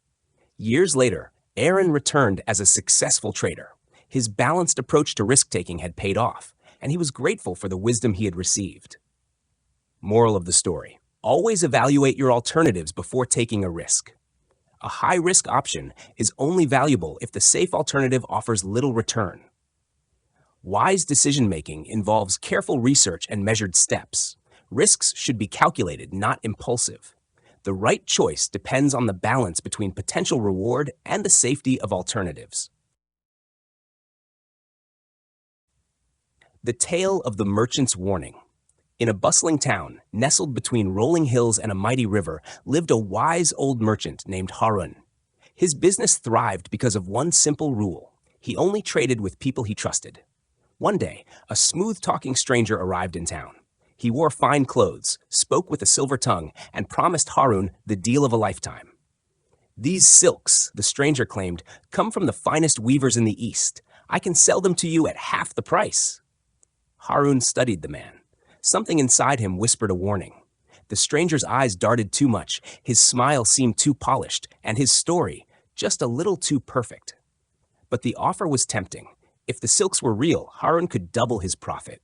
Years later, Aaron returned as a successful trader. His balanced approach to risk-taking had paid off, and he was grateful for the wisdom he had received. Moral of the story: always evaluate your alternatives before taking a risk. A high-risk option is only valuable if the safe alternative offers little return. Wise decision-making involves careful research and measured steps. Risks should be calculated, not impulsive. The right choice depends on the balance between potential reward and the safety of alternatives. The Tale of the Merchant's Warning. In a bustling town, nestled between rolling hills and a mighty river, lived a wise old merchant named Harun. His business thrived because of one simple rule: he only traded with people he trusted. One day, a smooth-talking stranger arrived in town. He wore fine clothes, spoke with a silver tongue, and promised Harun the deal of a lifetime. "These silks," the stranger claimed, "come from the finest weavers in the East. I can sell them to you at half the price." Harun studied the man. Something inside him whispered a warning. The stranger's eyes darted too much, his smile seemed too polished, and his story just a little too perfect. But the offer was tempting. If the silks were real, Harun could double his profit.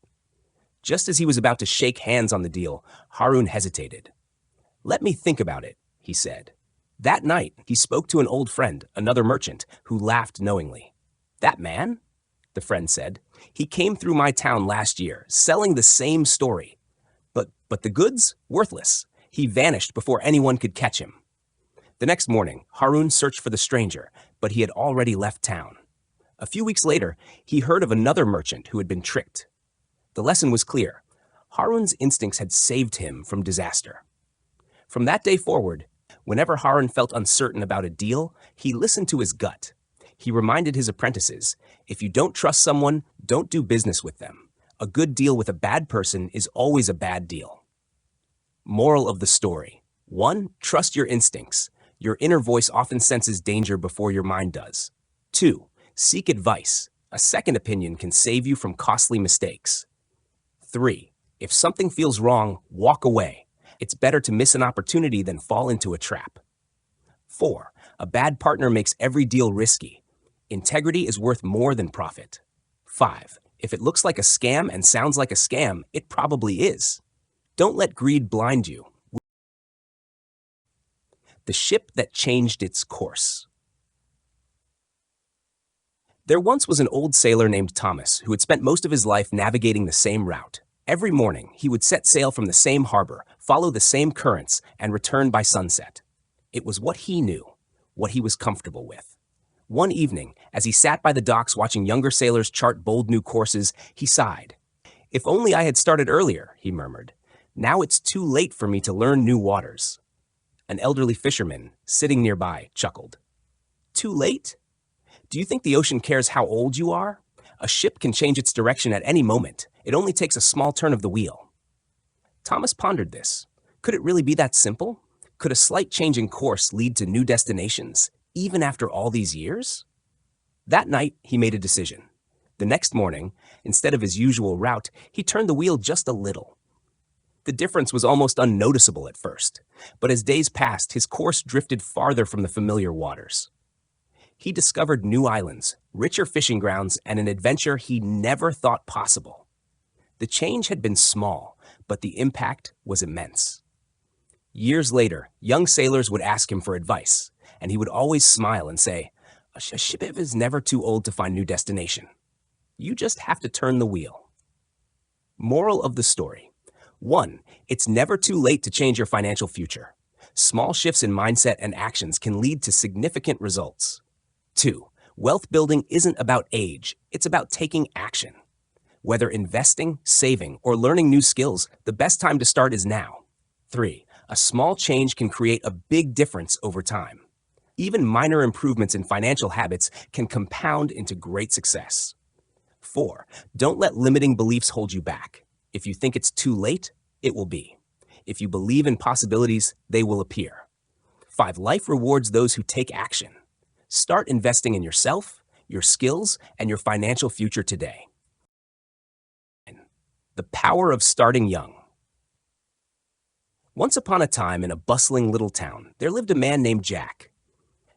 Just as he was about to shake hands on the deal, Harun hesitated. "Let me think about it," he said. That night, he spoke to an old friend, another merchant, who laughed knowingly. "That man?" the friend said. "He came through my town last year, selling the same story. But the goods? Worthless. He vanished before anyone could catch him." The next morning, Harun searched for the stranger, but he had already left town. A few weeks later, he heard of another merchant who had been tricked. The lesson was clear. Harun's instincts had saved him from disaster. From that day forward, whenever Harun felt uncertain about a deal, he listened to his gut. He reminded his apprentices, if you don't trust someone, don't do business with them. A good deal with a bad person is always a bad deal. Moral of the story: 1. Trust your instincts. Your inner voice often senses danger before your mind does. 2. Seek advice. A second opinion can save you from costly mistakes. 3. If something feels wrong, walk away. It's better to miss an opportunity than fall into a trap. 4. A bad partner makes every deal risky. Integrity is worth more than profit. 5. If it looks like a scam and sounds like a scam, it probably is. Don't let greed blind you. The ship that changed its course. There once was an old sailor named Thomas who had spent most of his life navigating the same route. Every morning, he would set sail from the same harbor, follow the same currents, and return by sunset. It was what he knew, what he was comfortable with. One evening, as he sat by the docks watching younger sailors chart bold new courses, he sighed. "If only I had started earlier," he murmured. "Now it's too late for me to learn new waters." An elderly fisherman, sitting nearby, chuckled. "Too late? Do you think the ocean cares how old you are? A ship can change its direction at any moment. It only takes a small turn of the wheel." Thomas pondered this. Could it really be that simple? Could a slight change in course lead to new destinations, even after all these years? That night, he made a decision. The next morning, instead of his usual route, he turned the wheel just a little. The difference was almost unnoticeable at first, but as days passed, his course drifted farther from the familiar waters. He discovered new islands, richer fishing grounds, and an adventure he never thought possible. The change had been small, but the impact was immense. Years later, young sailors would ask him for advice, and he would always smile and say, "A ship is never too old to find new destination. You just have to turn the wheel." Moral of the story: 1. It's never too late to change your financial future. Small shifts in mindset and actions can lead to significant results. 2. Wealth building isn't about age, it's about taking action. Whether investing, saving, or learning new skills, the best time to start is now. 3. A small change can create a big difference over time. Even minor improvements in financial habits can compound into great success. 4. Don't let limiting beliefs hold you back. If you think it's too late, it will be. If you believe in possibilities, they will appear. 5. Life rewards those who take action. Start investing in yourself, your skills, and your financial future today. The power of starting young. Once upon a time in a bustling little town, there lived a man named Jack.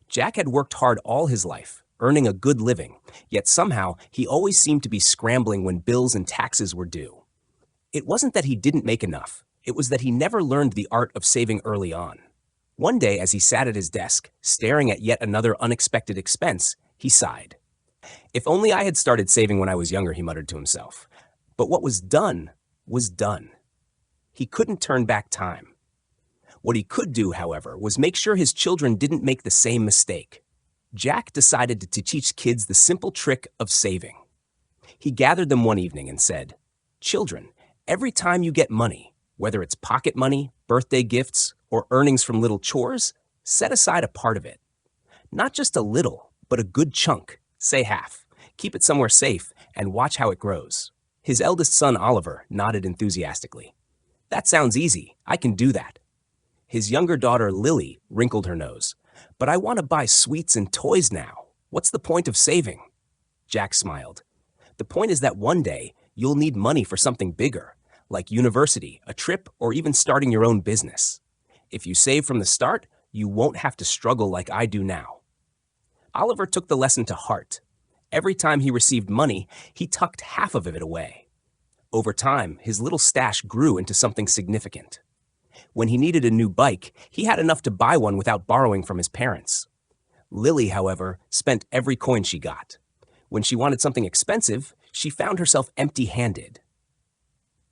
Jack had worked hard all his life, earning a good living, yet somehow he always seemed to be scrambling when bills and taxes were due. It wasn't that he didn't make enough, it was that he never learned the art of saving early on. One day, as he sat at his desk, staring at yet another unexpected expense, he sighed. If only I had started saving when I was younger, he muttered to himself. But what was done was done. He couldn't turn back time. What he could do, however, was make sure his children didn't make the same mistake. Jack decided to teach kids the simple trick of saving. He gathered them one evening and said, "Children, every time you get money, whether it's pocket money, birthday gifts, or earnings from little chores, set aside a part of it. Not just a little, but a good chunk, say half. Keep it somewhere safe and watch how it grows." His eldest son, Oliver, nodded enthusiastically. "That sounds easy. I can do that." His younger daughter, Lily, wrinkled her nose. "But I want to buy sweets and toys now. What's the point of saving?" Jack smiled. "The point is that one day you'll need money for something bigger, like university, a trip, or even starting your own business. If you save from the start, you won't have to struggle like I do now." Oliver took the lesson to heart. Every time he received money, he tucked half of it away. Over time, his little stash grew into something significant. When he needed a new bike, he had enough to buy one without borrowing from his parents. Lily, however, spent every coin she got. When she wanted something expensive, she found herself empty-handed.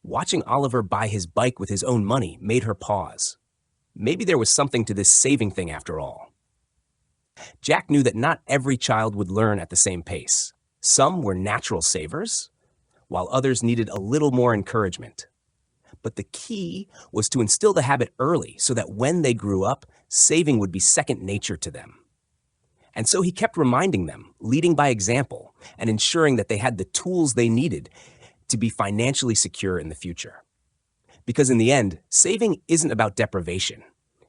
Watching Oliver buy his bike with his own money made her pause. Maybe there was something to this saving thing after all. Jack knew that not every child would learn at the same pace. Some were natural savers, while others needed a little more encouragement. But the key was to instill the habit early so that when they grew up, saving would be second nature to them. And so he kept reminding them, leading by example, and ensuring that they had the tools they needed to be financially secure in the future. Because in the end, saving isn't about deprivation.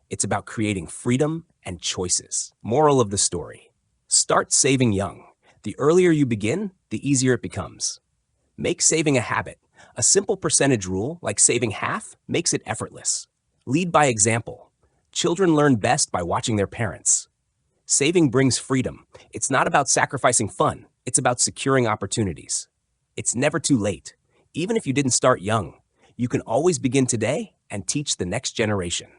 It's about creating freedom and choices. Moral of the story: start saving young. The earlier you begin, the easier it becomes. Make saving a habit. A simple percentage rule, like saving half, makes it effortless. Lead by example. Children learn best by watching their parents. Saving brings freedom. It's not about sacrificing fun. It's about securing opportunities. It's never too late. Even if you didn't start young, you can always begin today and teach the next generation.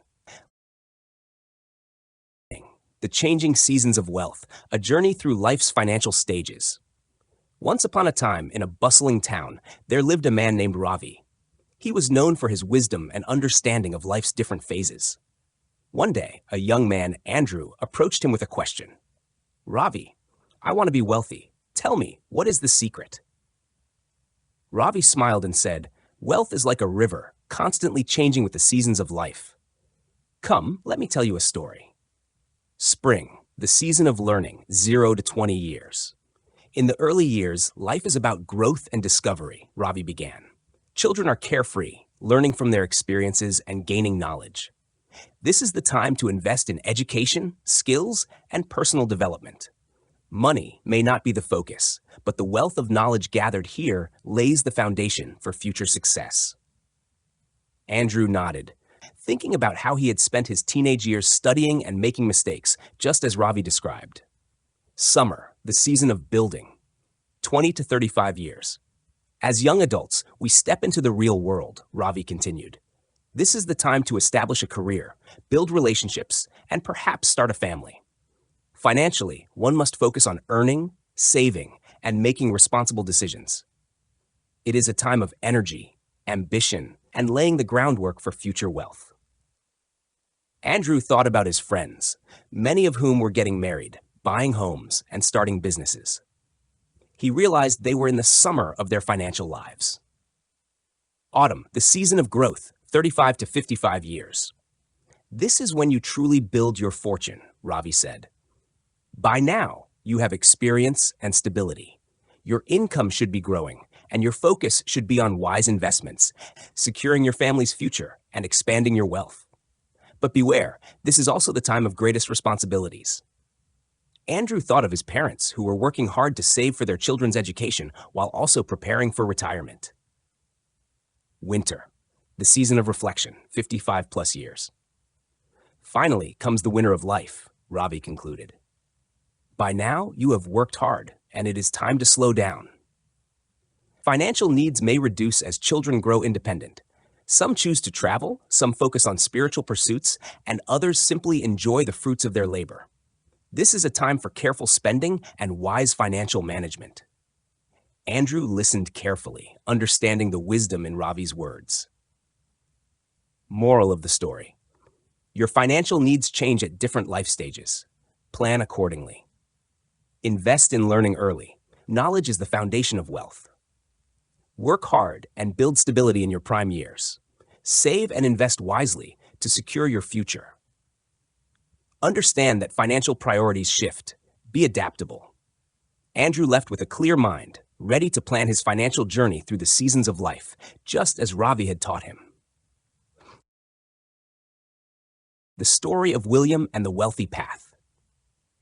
The changing seasons of wealth, a journey through life's financial stages. Once upon a time, in a bustling town, there lived a man named Ravi. He was known for his wisdom and understanding of life's different phases. One day, a young man, Andrew, approached him with a question. "Ravi, I want to be wealthy. Tell me, what is the secret?" Ravi smiled and said, "Wealth is like a river, constantly changing with the seasons of life. Come, let me tell you a story. Spring, the season of learning, 0 to 20 years. In the early years, life is about growth and discovery," Ravi began. "Children are carefree, learning from their experiences and gaining knowledge. This is the time to invest in education, skills, and personal development. Money may not be the focus, but the wealth of knowledge gathered here lays the foundation for future success." Andrew nodded, thinking about how he had spent his teenage years studying and making mistakes, just as Ravi described. Summer, the season of building, 20 to 35 years. As young adults, we step into the real world, Ravi continued. This is the time to establish a career, build relationships, and perhaps start a family. Financially, one must focus on earning, saving, and making responsible decisions. It is a time of energy, ambition, and laying the groundwork for future wealth. Andrew thought about his friends, many of whom were getting married, buying homes, and starting businesses. He realized they were in the summer of their financial lives. Autumn, the season of growth, 35 to 55 years. This is when you truly build your fortune, Ravi said. By now, you have experience and stability. Your income should be growing, and your focus should be on wise investments, securing your family's future, and expanding your wealth. But beware, this is also the time of greatest responsibilities. Andrew thought of his parents, who were working hard to save for their children's education while also preparing for retirement. Winter, the season of reflection, 55 plus years. Finally comes the winter of life, Ravi concluded. By now, you have worked hard, and it is time to slow down. Financial needs may reduce as children grow independent. Some choose to travel, some focus on spiritual pursuits, and others simply enjoy the fruits of their labor. This is a time for careful spending and wise financial management. Andrew listened carefully, understanding the wisdom in Ravi's words. Moral of the story: your financial needs change at different life stages. Plan accordingly. Invest in learning early. Knowledge is the foundation of wealth. Work hard and build stability in your prime years. Save and invest wisely to secure your future. Understand that financial priorities shift. Be adaptable. Andrew left with a clear mind, ready to plan his financial journey through the seasons of life, just as Ravi had taught him. The story of William and the wealthy path.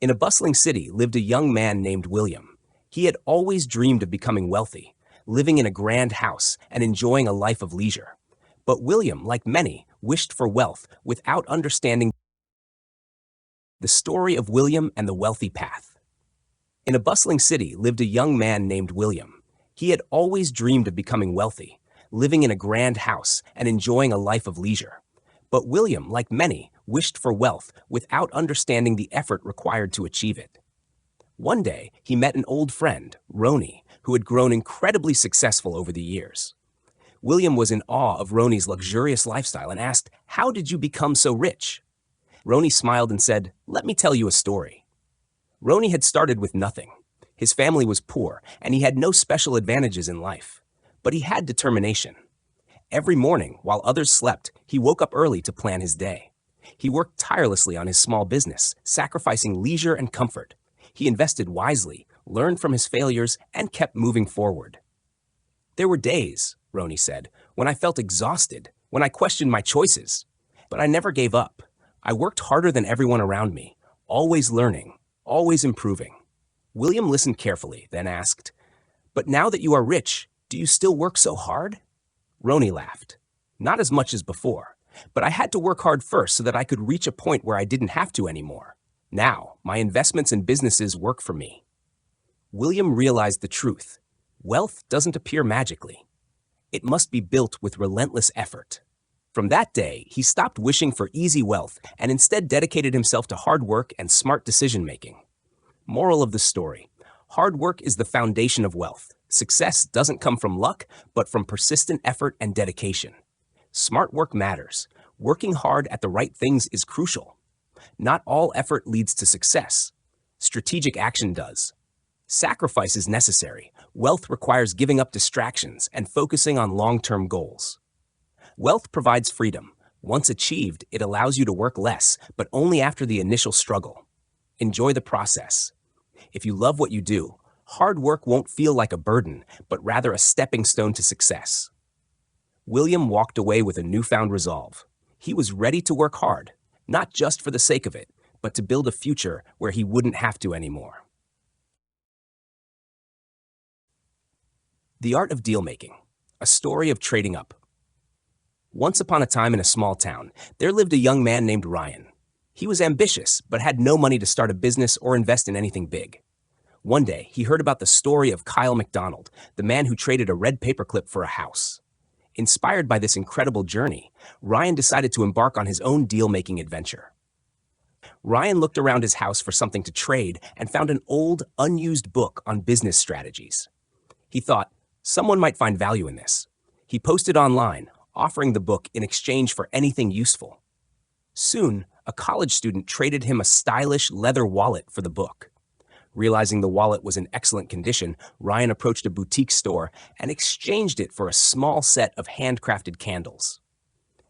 In a bustling city lived a young man named William. He had always dreamed of becoming wealthy, living in a grand house and enjoying a life of leisure. But William, like many, wished for wealth without understanding. The story of William and the wealthy path. In a bustling city lived a young man named William. He had always dreamed of becoming wealthy, living in a grand house and enjoying a life of leisure. But William, like many, wished for wealth without understanding the effort required to achieve it. One day, he met an old friend, Roni, who had grown incredibly successful over the years. William was in awe of Roni's luxurious lifestyle and asked, "How did you become so rich?" Roni smiled and said, "Let me tell you a story." Roni had started with nothing. His family was poor, and he had no special advantages in life. But he had determination. Every morning, while others slept, he woke up early to plan his day. He worked tirelessly on his small business, sacrificing leisure and comfort. He invested wisely, learned from his failures, and kept moving forward. There were days, Roni said, when I felt exhausted, when I questioned my choices. But I never gave up. I worked harder than everyone around me, always learning, always improving. William listened carefully, then asked, "But now that you are rich, do you still work so hard?" Roni laughed. "Not as much as before, but I had to work hard first so that I could reach a point where I didn't have to anymore. Now, my investments and businesses work for me." William realized the truth. Wealth doesn't appear magically. It must be built with relentless effort. From that day, he stopped wishing for easy wealth and instead dedicated himself to hard work and smart decision-making. Moral of the story: hard work is the foundation of wealth. Success doesn't come from luck, but from persistent effort and dedication. Smart work matters. Working hard at the right things is crucial. Not all effort leads to success. Strategic action does. Sacrifice is necessary. Wealth requires giving up distractions and focusing on long-term goals. Wealth provides freedom. Once achieved, it allows you to work less, but only after the initial struggle. Enjoy the process. If you love what you do, hard work won't feel like a burden, but rather a stepping stone to success. William walked away with a newfound resolve. He was ready to work hard, not just for the sake of it, but to build a future where he wouldn't have to anymore. The Art of Deal-Making, a story of trading up. Once upon a time in a small town, there lived a young man named Ryan. He was ambitious, but had no money to start a business or invest in anything big. One day, he heard about the story of Kyle McDonald, the man who traded a red paperclip for a house. Inspired by this incredible journey, Ryan decided to embark on his own deal-making adventure. Ryan looked around his house for something to trade and found an old, unused book on business strategies. He thought, someone might find value in this. He posted online, offering the book in exchange for anything useful. Soon, a college student traded him a stylish leather wallet for the book. Realizing the wallet was in excellent condition, Ryan approached a boutique store and exchanged it for a small set of handcrafted candles.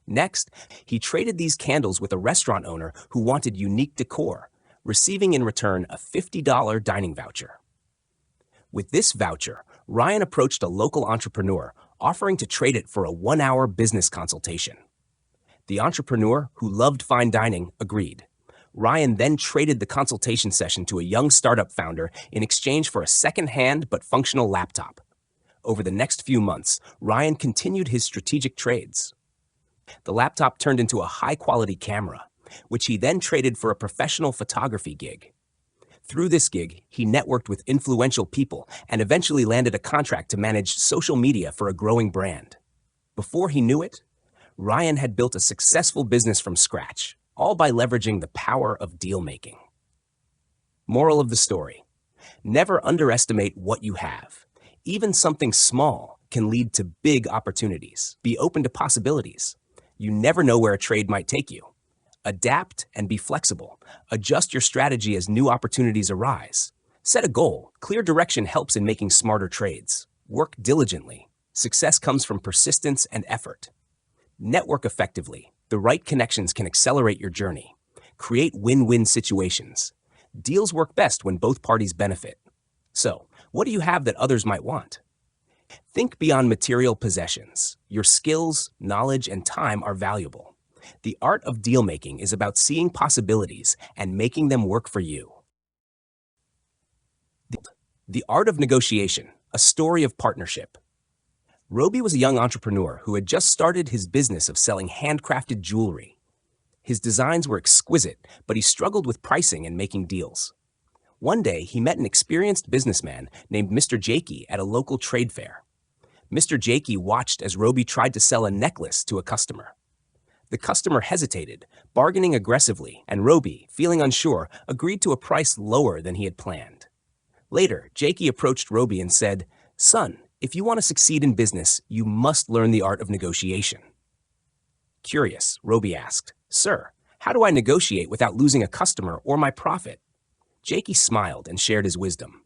Next, he traded these candles with a restaurant owner who wanted unique decor, receiving in return a $50 dining voucher. With this voucher, Ryan approached a local entrepreneur, offering to trade it for a 1-hour business consultation. The entrepreneur, who loved fine dining, agreed. Ryan then traded the consultation session to a young startup founder in exchange for a second-hand but functional laptop. Over the next few months, Ryan continued his strategic trades. The laptop turned into a high-quality camera, which he then traded for a professional photography gig. Through this gig, he networked with influential people and eventually landed a contract to manage social media for a growing brand. Before he knew it, Ryan had built a successful business from scratch, all by leveraging the power of deal-making. Moral of the story: never underestimate what you have. Even something small can lead to big opportunities. Be open to possibilities. You never know where a trade might take you. Adapt and be flexible. Adjust your strategy as new opportunities arise. Set a goal. Clear direction helps in making smarter trades. Work diligently. Success comes from persistence and effort. Network effectively. The right connections can accelerate your journey. Create win-win situations. Deals work best when both parties benefit. So, what do you have that others might want? Think beyond material possessions. Your skills, knowledge, and time are valuable. The art of deal-making is about seeing possibilities and making them work for you. The art of negotiation, a story of partnership. Roby was a young entrepreneur who had just started his business of selling handcrafted jewelry. His designs were exquisite, but he struggled with pricing and making deals. One day, he met an experienced businessman named Mr. Jakey at a local trade fair. Mr. Jakey watched as Roby tried to sell a necklace to a customer. The customer hesitated, bargaining aggressively, and Roby, feeling unsure, agreed to a price lower than he had planned. Later, Jakey approached Roby and said, "Son, if you want to succeed in business, you must learn the art of negotiation." Curious, Roby asked, "Sir, how do I negotiate without losing a customer or my profit?" Jakey smiled and shared his wisdom.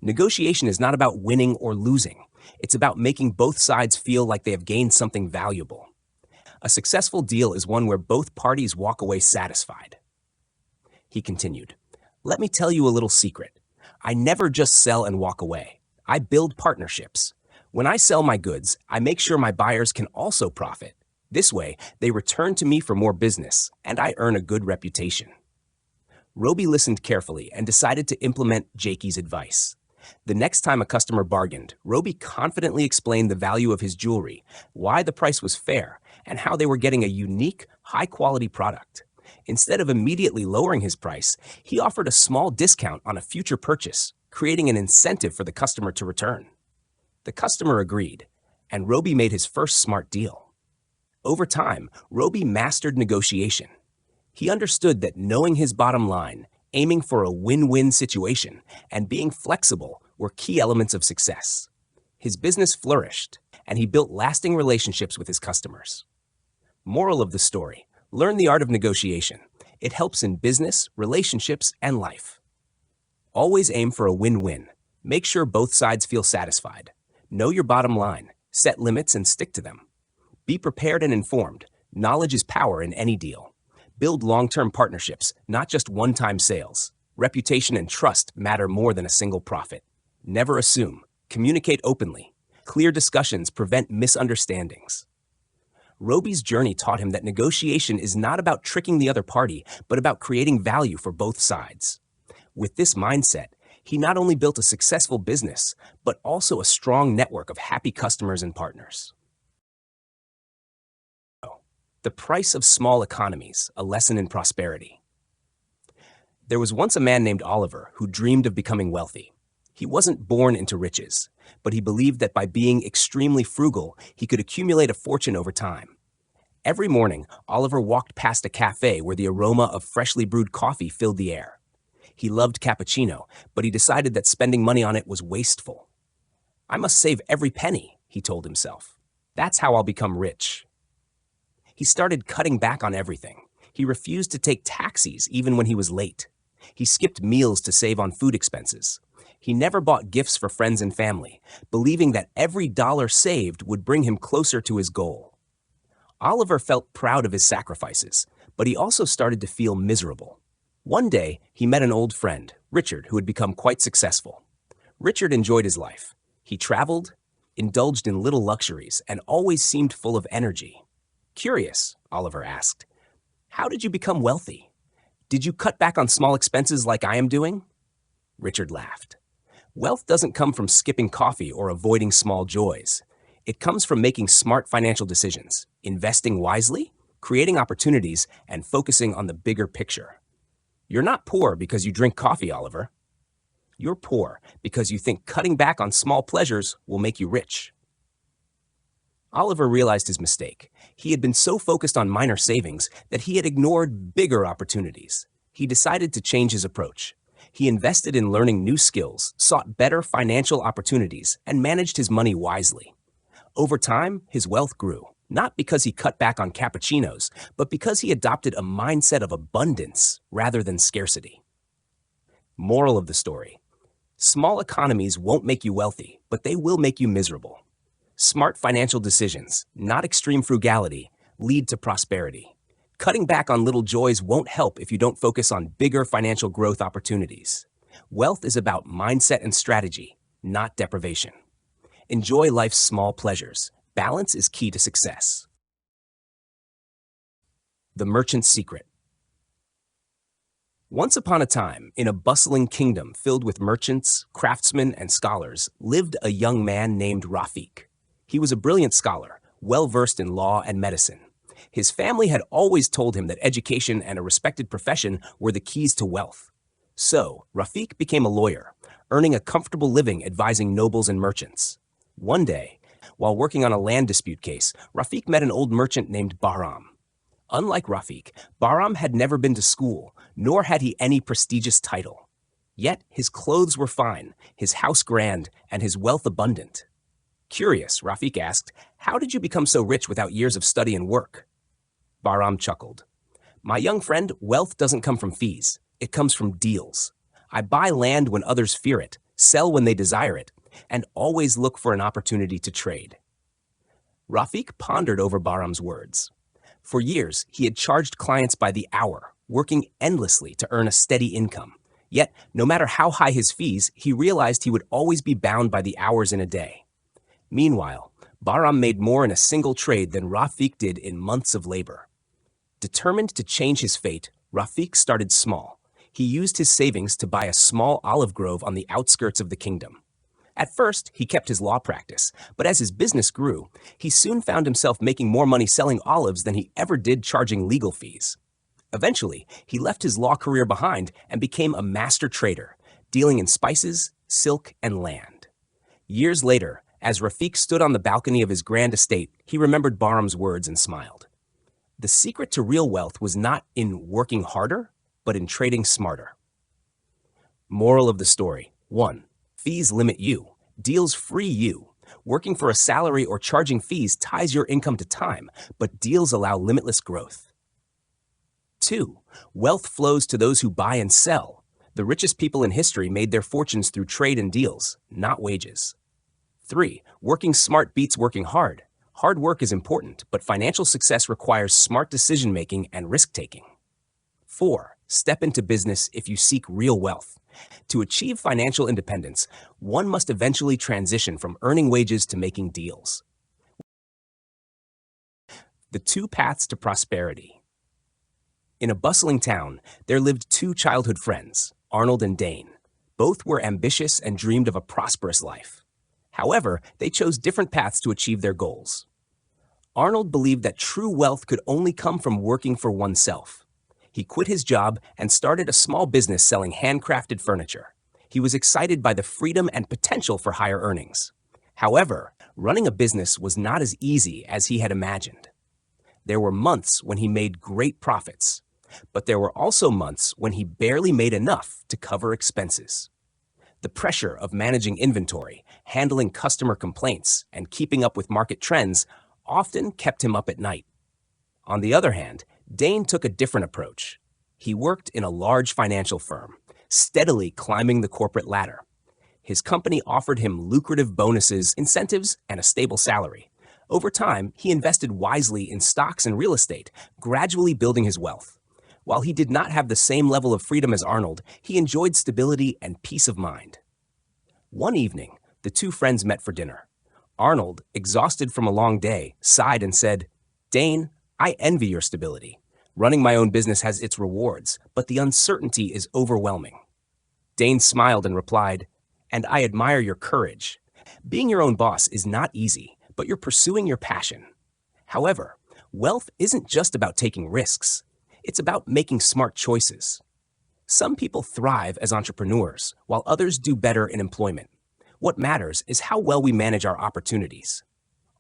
Negotiation is not about winning or losing. It's about making both sides feel like they have gained something valuable. A successful deal is one where both parties walk away satisfied. He continued, "Let me tell you a little secret. I never just sell and walk away. I build partnerships. When I sell my goods, I make sure my buyers can also profit. This way, they return to me for more business, and I earn a good reputation." Roby listened carefully and decided to implement Jakey's advice. The next time a customer bargained, Roby confidently explained the value of his jewelry, why the price was fair, and how they were getting a unique, high-quality product. Instead of immediately lowering his price, he offered a small discount on a future purchase, creating an incentive for the customer to return. The customer agreed, and Roby made his first smart deal. Over time, Roby mastered negotiation. He understood that knowing his bottom line, aiming for a win-win situation, and being flexible were key elements of success. His business flourished, and he built lasting relationships with his customers. Moral of the story: learn the art of negotiation. It helps in business, relationships, and life. Always aim for a win-win. Make sure both sides feel satisfied. Know your bottom line. Set limits and stick to them. Be prepared and informed. Knowledge is power in any deal. Build long-term partnerships, not just one-time sales. Reputation and trust matter more than a single profit. Never assume. Communicate openly. Clear discussions prevent misunderstandings. Roby's journey taught him that negotiation is not about tricking the other party, but about creating value for both sides. With this mindset, he not only built a successful business, but also a strong network of happy customers and partners. The price of small economies, a lesson in prosperity. There was once a man named Oliver who dreamed of becoming wealthy. He wasn't born into riches, but he believed that by being extremely frugal, he could accumulate a fortune over time. Every morning, Oliver walked past a cafe where the aroma of freshly brewed coffee filled the air. He loved cappuccino, but he decided that spending money on it was wasteful. "I must save every penny," he told himself. "That's how I'll become rich." He started cutting back on everything. He refused to take taxis even when he was late. He skipped meals to save on food expenses. He never bought gifts for friends and family, believing that every dollar saved would bring him closer to his goal. Oliver felt proud of his sacrifices, but he also started to feel miserable. One day, he met an old friend, Richard, who had become quite successful. Richard enjoyed his life. He traveled, indulged in little luxuries, and always seemed full of energy. Curious, Oliver asked, how did you become wealthy? Did you cut back on small expenses like I am doing? Richard laughed. Wealth doesn't come from skipping coffee or avoiding small joys. It comes from making smart financial decisions, investing wisely, creating opportunities, and focusing on the bigger picture. You're not poor because you drink coffee, Oliver. You're poor because you think cutting back on small pleasures will make you rich. Oliver realized his mistake. He had been so focused on minor savings that he had ignored bigger opportunities. He decided to change his approach. He invested in learning new skills, sought better financial opportunities, and managed his money wisely. Over time, his wealth grew, not because he cut back on cappuccinos, but because he adopted a mindset of abundance rather than scarcity. Moral of the story: small economies won't make you wealthy, but they will make you miserable. Smart financial decisions, not extreme frugality, lead to prosperity. Cutting back on little joys won't help if you don't focus on bigger financial growth opportunities. Wealth is about mindset and strategy, not deprivation. Enjoy life's small pleasures. Balance is key to success. The Merchant's Secret. Once upon a time, in a bustling kingdom filled with merchants, craftsmen, and scholars, lived a young man named Rafik. He was a brilliant scholar, well-versed in law and medicine. His family had always told him that education and a respected profession were the keys to wealth. So, Rafik became a lawyer, earning a comfortable living advising nobles and merchants. One day, while working on a land dispute case, Rafik met an old merchant named Bahram. Unlike Rafik, Bahram had never been to school, nor had he any prestigious title. Yet his clothes were fine, his house grand, and his wealth abundant. Curious, Rafik asked, how did you become so rich without years of study and work? Bahram chuckled. My young friend, wealth doesn't come from fees. It comes from deals. I buy land when others fear it, sell when they desire it, and always look for an opportunity to trade. Rafik pondered over Bahram's words. For years, he had charged clients by the hour, working endlessly to earn a steady income. Yet, no matter how high his fees, he realized he would always be bound by the hours in a day. Meanwhile, Bahram made more in a single trade than Rafik did in months of labor. Determined to change his fate, Rafik started small. He used his savings to buy a small olive grove on the outskirts of the kingdom. At first, he kept his law practice, but as his business grew, he soon found himself making more money selling olives than he ever did charging legal fees. Eventually, he left his law career behind and became a master trader, dealing in spices, silk, and land. Years later, as Rafik stood on the balcony of his grand estate, he remembered Bahram's words and smiled. The secret to real wealth was not in working harder, but in trading smarter. Moral of the story: 1. Fees limit you. Deals free you. Working for a salary or charging fees ties your income to time, but deals allow limitless growth. 2. Wealth flows to those who buy and sell. The richest people in history made their fortunes through trade and deals, not wages. 3. Working smart beats working hard. Hard work is important, but financial success requires smart decision-making and risk-taking. 4. Step into business if you seek real wealth. To achieve financial independence, one must eventually transition from earning wages to making deals. The two paths to prosperity. In a bustling town, there lived two childhood friends, Arnold and Dane. Both were ambitious and dreamed of a prosperous life. However, they chose different paths to achieve their goals. Arnold believed that true wealth could only come from working for oneself. He quit his job and started a small business selling handcrafted furniture. He was excited by the freedom and potential for higher earnings. However, running a business was not as easy as he had imagined. There were months when he made great profits, but there were also months when he barely made enough to cover expenses. The pressure of managing inventory, handling customer complaints, and keeping up with market trends often kept him up at night. On the other hand, Dane took a different approach. He worked in a large financial firm, steadily climbing the corporate ladder. His company offered him lucrative bonuses, incentives, and a stable salary. Over time, he invested wisely in stocks and real estate, gradually building his wealth. While he did not have the same level of freedom as Arnold, he enjoyed stability and peace of mind. One evening, the two friends met for dinner. Arnold, exhausted from a long day, sighed and said, "Dane, I envy your stability. Running my own business has its rewards, but the uncertainty is overwhelming." Dane smiled and replied, "And I admire your courage. Being your own boss is not easy, but you're pursuing your passion. However, wealth isn't just about taking risks. It's about making smart choices. Some people thrive as entrepreneurs, while others do better in employment. What matters is how well we manage our opportunities."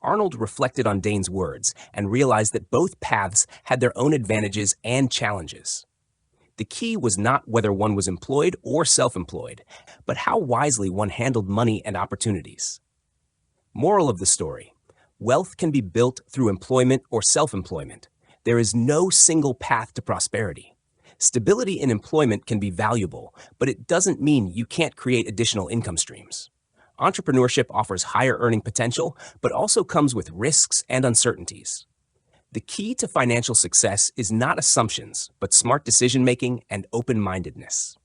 Arnold reflected on Dane's words and realized that both paths had their own advantages and challenges. The key was not whether one was employed or self-employed, but how wisely one handled money and opportunities. Moral of the story: wealth can be built through employment or self-employment. There is no single path to prosperity. Stability in employment can be valuable, but it doesn't mean you can't create additional income streams. Entrepreneurship offers higher earning potential, but also comes with risks and uncertainties. The key to financial success is not assumptions, but smart decision-making and open-mindedness.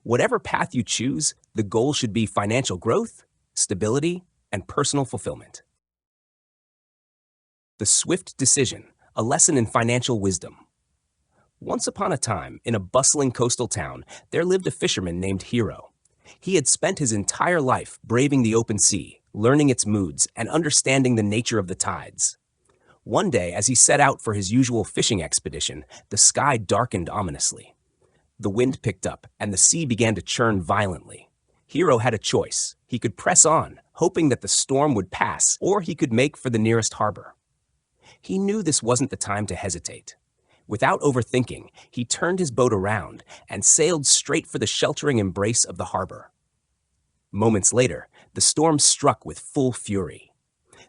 Whatever path you choose, the goal should be financial growth, stability, and personal fulfillment. The swift decision, a lesson in financial wisdom. Once upon a time, in a bustling coastal town, there lived a fisherman named Hero. He had spent his entire life braving the open sea, learning its moods, and understanding the nature of the tides. One day, as he set out for his usual fishing expedition, the sky darkened ominously. The wind picked up, and the sea began to churn violently. Hero had a choice. He could press on, hoping that the storm would pass, or he could make for the nearest harbor. He knew this wasn't the time to hesitate. Without overthinking, he turned his boat around and sailed straight for the sheltering embrace of the harbor. Moments later, the storm struck with full fury.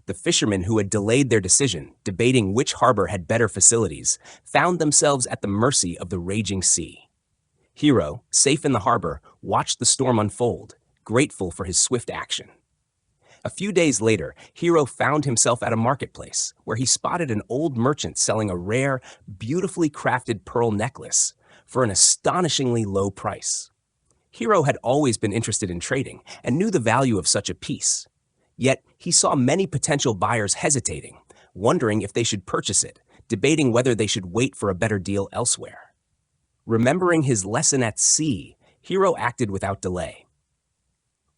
The fishermen who had delayed their decision, debating which harbor had better facilities, found themselves at the mercy of the raging sea. Hero, safe in the harbor, watched the storm unfold, grateful for his swift action. A few days later, Hero found himself at a marketplace, where he spotted an old merchant selling a rare, beautifully crafted pearl necklace for an astonishingly low price. Hero had always been interested in trading and knew the value of such a piece. Yet, he saw many potential buyers hesitating, wondering if they should purchase it, debating whether they should wait for a better deal elsewhere. Remembering his lesson at sea, Hero acted without delay.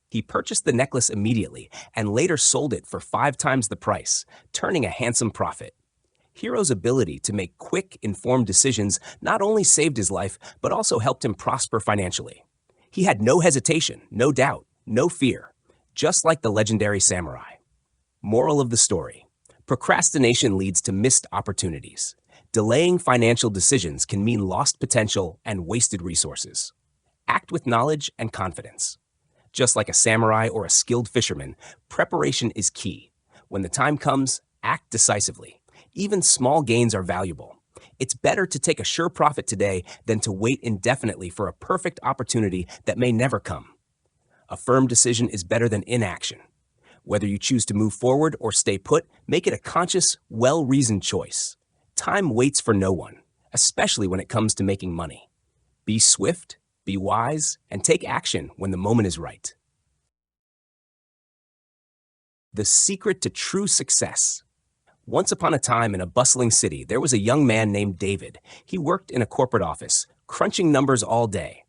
He purchased the necklace immediately and later sold it for 5 times the price, turning a handsome profit. Hero's ability to make quick, informed decisions not only saved his life, but also helped him prosper financially. He had no hesitation, no doubt, no fear, just like the legendary samurai. Moral of the story: procrastination leads to missed opportunities. Delaying financial decisions can mean lost potential and wasted resources. Act with knowledge and confidence. Just like a samurai or a skilled fisherman, preparation is key. When the time comes, act decisively. Even small gains are valuable. It's better to take a sure profit today than to wait indefinitely for a perfect opportunity that may never come. A firm decision is better than inaction. Whether you choose to move forward or stay put, make it a conscious, well-reasoned choice. Time waits for no one, especially when it comes to making money. Be swift, be wise, and take action when the moment is right. The secret to true success. Once upon a time in a bustling city, there was a young man named David. He worked in a corporate office, crunching numbers all day.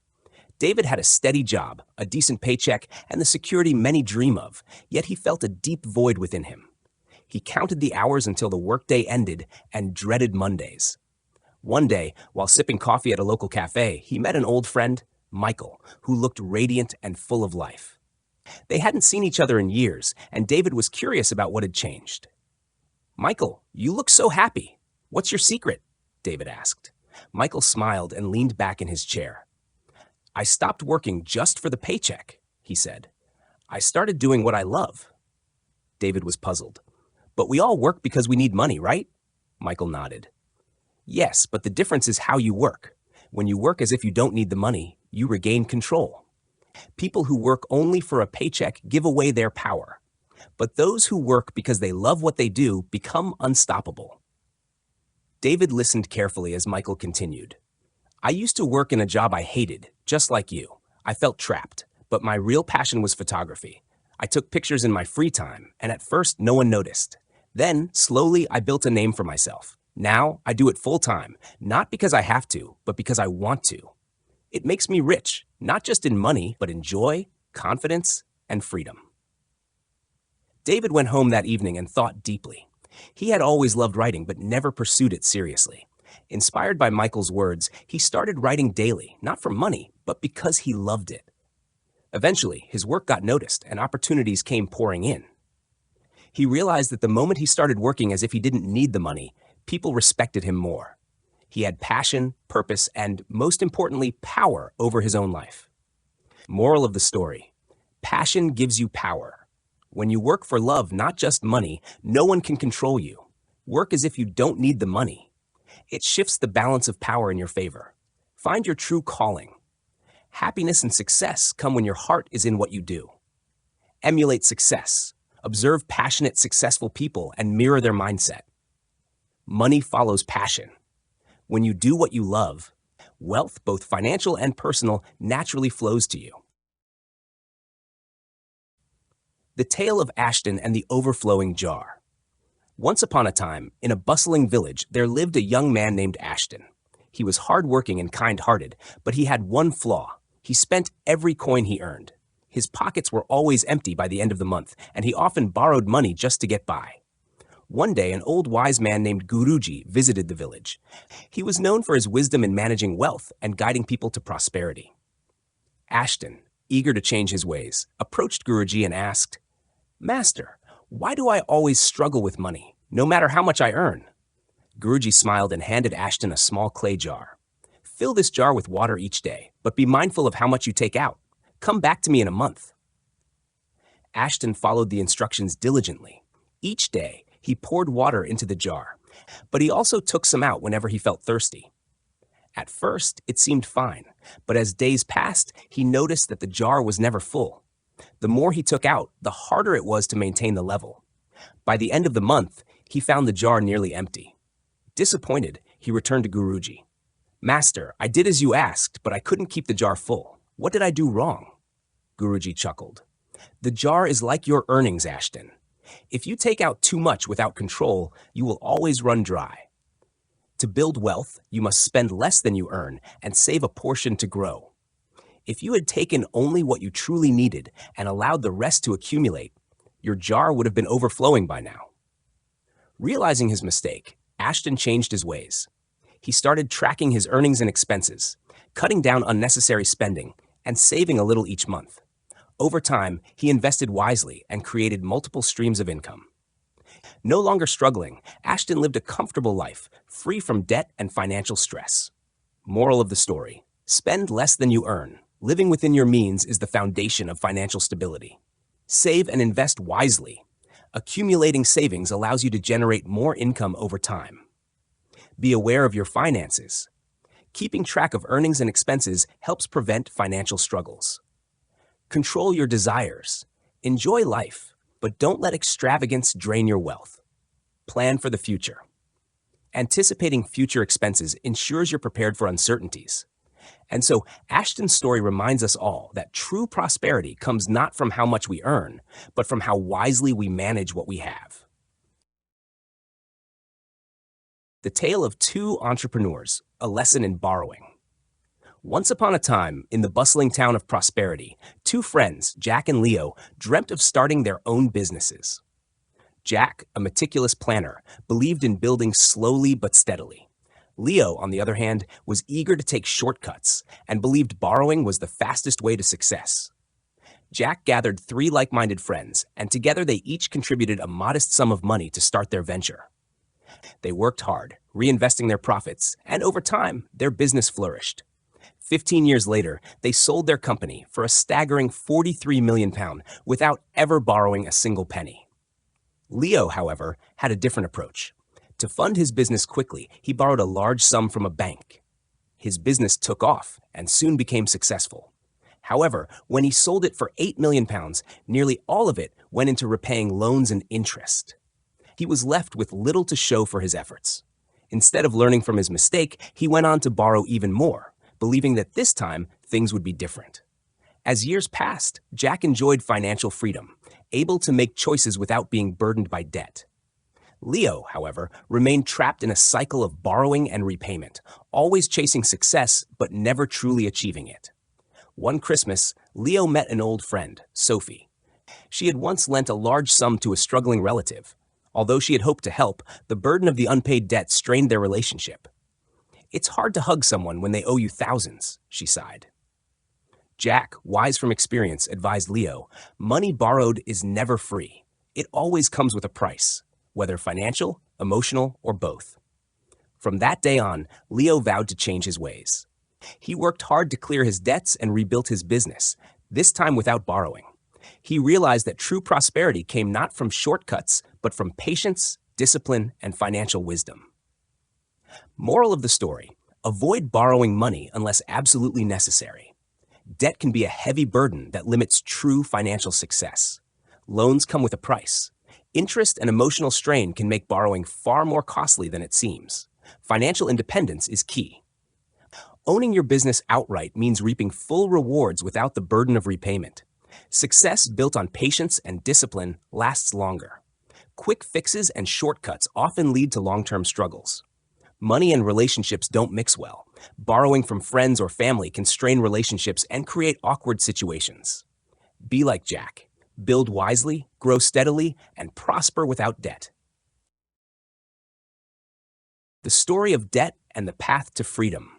David had a steady job, a decent paycheck, and the security many dream of, yet he felt a deep void within him. He counted the hours until the workday ended and dreaded Mondays. One day, while sipping coffee at a local cafe, he met an old friend, Michael, who looked radiant and full of life. They hadn't seen each other in years, and David was curious about what had changed. "Michael, you look so happy. What's your secret?" David asked. Michael smiled and leaned back in his chair. "I stopped working just for the paycheck," he said. "I started doing what I love." David was puzzled. "But we all work because we need money, right?" Michael nodded. "Yes, but the difference is how you work. When you work as if you don't need the money, you regain control. People who work only for a paycheck give away their power. But those who work because they love what they do become unstoppable." David listened carefully as Michael continued. I used to work in a job I hated, just like you. I felt trapped, but my real passion was photography. I took pictures in my free time, and at first no one noticed. Then, slowly, I built a name for myself. Now, I do it full time, not because I have to, but because I want to. It makes me rich, not just in money, but in joy, confidence, and freedom. David went home that evening and thought deeply. He had always loved writing, but never pursued it seriously. Inspired by Michael's words, he started writing daily, not for money, but because he loved it. Eventually, his work got noticed and opportunities came pouring in. He realized that the moment he started working as if he didn't need the money, people respected him more. He had passion, purpose, and, most importantly, power over his own life. Moral of the story: passion gives you power. When you work for love, not just money, no one can control you. Work as if you don't need the money. It shifts the balance of power in your favor. Find your true calling. Happiness and success come when your heart is in what you do. Emulate success. Observe passionate, successful people and mirror their mindset. Money follows passion. When you do what you love, wealth, both financial and personal, naturally flows to you. The Tale of Ashton and the Overflowing Jar. Once upon a time, in a bustling village, there lived a young man named Ashton. He was hardworking and kind-hearted, but he had one flaw. He spent every coin he earned. His pockets were always empty by the end of the month, and he often borrowed money just to get by. One day, an old wise man named Guruji visited the village. He was known for his wisdom in managing wealth and guiding people to prosperity. Ashton, eager to change his ways, approached Guruji and asked, "Master, why do I always struggle with money, no matter how much I earn?" Guruji smiled and handed Ashton a small clay jar. "Fill this jar with water each day, but be mindful of how much you take out. Come back to me in a month." Ashton followed the instructions diligently. Each day, he poured water into the jar, but he also took some out whenever he felt thirsty. At first, it seemed fine, but as days passed, he noticed that the jar was never full. The more he took out, the harder it was to maintain the level. By the end of the month, he found the jar nearly empty. Disappointed, he returned to Guruji. "Master, I did as you asked, but I couldn't keep the jar full. What did I do wrong?" Guruji chuckled. "The jar is like your earnings, Ashton. If you take out too much without control, you will always run dry. To build wealth, you must spend less than you earn and save a portion to grow. If you had taken only what you truly needed and allowed the rest to accumulate, your jar would have been overflowing by now." Realizing his mistake, Ashton changed his ways. He started tracking his earnings and expenses, cutting down unnecessary spending, and saving a little each month. Over time, he invested wisely and created multiple streams of income. No longer struggling, Ashton lived a comfortable life, free from debt and financial stress. Moral of the story: spend less than you earn. Living within your means is the foundation of financial stability. Save and invest wisely. Accumulating savings allows you to generate more income over time. Be aware of your finances. Keeping track of earnings and expenses helps prevent financial struggles. Control your desires. Enjoy life, but don't let extravagance drain your wealth. Plan for the future. Anticipating future expenses ensures you're prepared for uncertainties. And so, Ashton's story reminds us all that true prosperity comes not from how much we earn, but from how wisely we manage what we have. The Tale of Two Entrepreneurs, a Lesson in Borrowing. Once upon a time, in the bustling town of Prosperity, two friends, Jack and Leo, dreamt of starting their own businesses. Jack, a meticulous planner, believed in building slowly but steadily. Leo, on the other hand, was eager to take shortcuts and believed borrowing was the fastest way to success. Jack gathered three like-minded friends, and together they each contributed a modest sum of money to start their venture. They worked hard, reinvesting their profits, and over time, their business flourished. 15 years later, they sold their company for a staggering £43 million without ever borrowing a single penny. Leo, however, had a different approach. To fund his business quickly, he borrowed a large sum from a bank. His business took off and soon became successful. However, when he sold it for £8 million, nearly all of it went into repaying loans and interest. He was left with little to show for his efforts. Instead of learning from his mistake, he went on to borrow even more, believing that this time things would be different. As years passed, Jack enjoyed financial freedom, able to make choices without being burdened by debt. Leo, however, remained trapped in a cycle of borrowing and repayment, always chasing success but never truly achieving it. One Christmas, Leo met an old friend, Sophie. She had once lent a large sum to a struggling relative. Although she had hoped to help, the burden of the unpaid debt strained their relationship. "It's hard to hug someone when they owe you thousands," she sighed. Jack, wise from experience, advised Leo, "Money borrowed is never free. It always comes with a price, whether financial, emotional, or both." From that day on, Leo vowed to change his ways. He worked hard to clear his debts and rebuilt his business, this time without borrowing. He realized that true prosperity came not from shortcuts, but from patience, discipline, and financial wisdom. Moral of the story: avoid borrowing money unless absolutely necessary. Debt can be a heavy burden that limits true financial success. Loans come with a price. Interest and emotional strain can make borrowing far more costly than it seems. Financial independence is key. Owning your business outright means reaping full rewards without the burden of repayment. Success built on patience and discipline lasts longer. Quick fixes and shortcuts often lead to long-term struggles. Money and relationships don't mix well. Borrowing from friends or family can strain relationships and create awkward situations. Be like Jack. Build wisely, grow steadily, and prosper without debt. The story of debt and the path to freedom.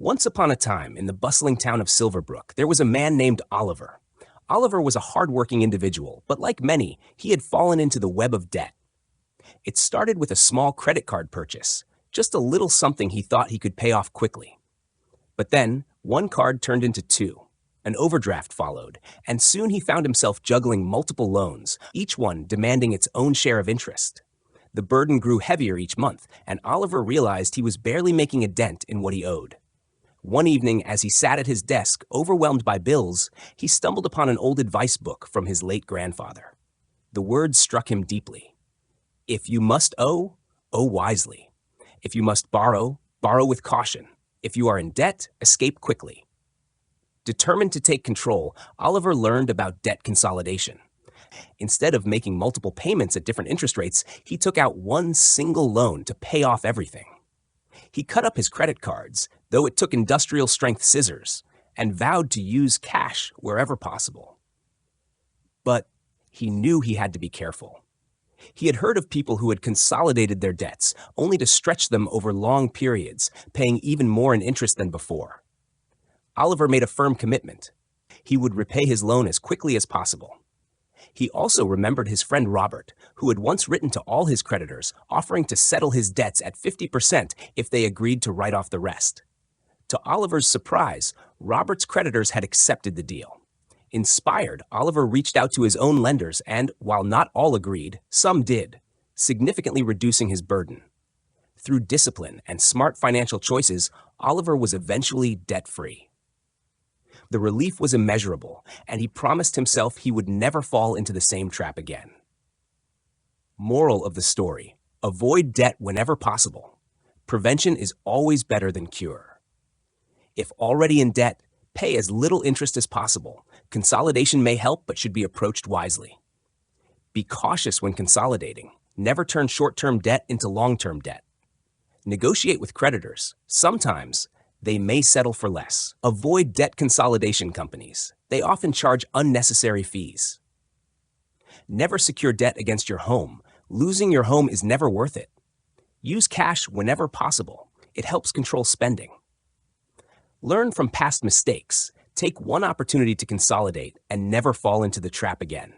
Once upon a time, in the bustling town of Silverbrook, there was a man named Oliver. Oliver was a hard-working individual, but like many, he had fallen into the web of debt. It started with a small credit card purchase, just a little something he thought he could pay off quickly. But then, one card turned into two. An overdraft followed, and soon he found himself juggling multiple loans, each one demanding its own share of interest. The burden grew heavier each month, and Oliver realized he was barely making a dent in what he owed. One evening, as he sat at his desk, overwhelmed by bills, he stumbled upon an old advice book from his late grandfather. The words struck him deeply. "If you must owe, owe wisely. If you must borrow, borrow with caution. If you are in debt, escape quickly." Determined to take control, Oliver learned about debt consolidation. Instead of making multiple payments at different interest rates, he took out one single loan to pay off everything. He cut up his credit cards, though it took industrial-strength scissors, and vowed to use cash wherever possible. But he knew he had to be careful. He had heard of people who had consolidated their debts, only to stretch them over long periods, paying even more in interest than before. Oliver made a firm commitment. He would repay his loan as quickly as possible. He also remembered his friend Robert, who had once written to all his creditors, offering to settle his debts at 50% if they agreed to write off the rest. To Oliver's surprise, Robert's creditors had accepted the deal. Inspired, Oliver reached out to his own lenders and, while not all agreed, some did, significantly reducing his burden. Through discipline and smart financial choices, Oliver was eventually debt-free. The relief was immeasurable, and he promised himself he would never fall into the same trap again. Moral of the story: avoid debt whenever possible. Prevention is always better than cure. If already in debt, pay as little interest as possible. Consolidation may help, but should be approached wisely. Be cautious when consolidating. Never turn short-term debt into long-term debt. Negotiate with creditors. Sometimes they may settle for less. Avoid debt consolidation companies. They often charge unnecessary fees. Never secure debt against your home. Losing your home is never worth it. Use cash whenever possible. It helps control spending. Learn from past mistakes. Take one opportunity to consolidate and never fall into the trap again.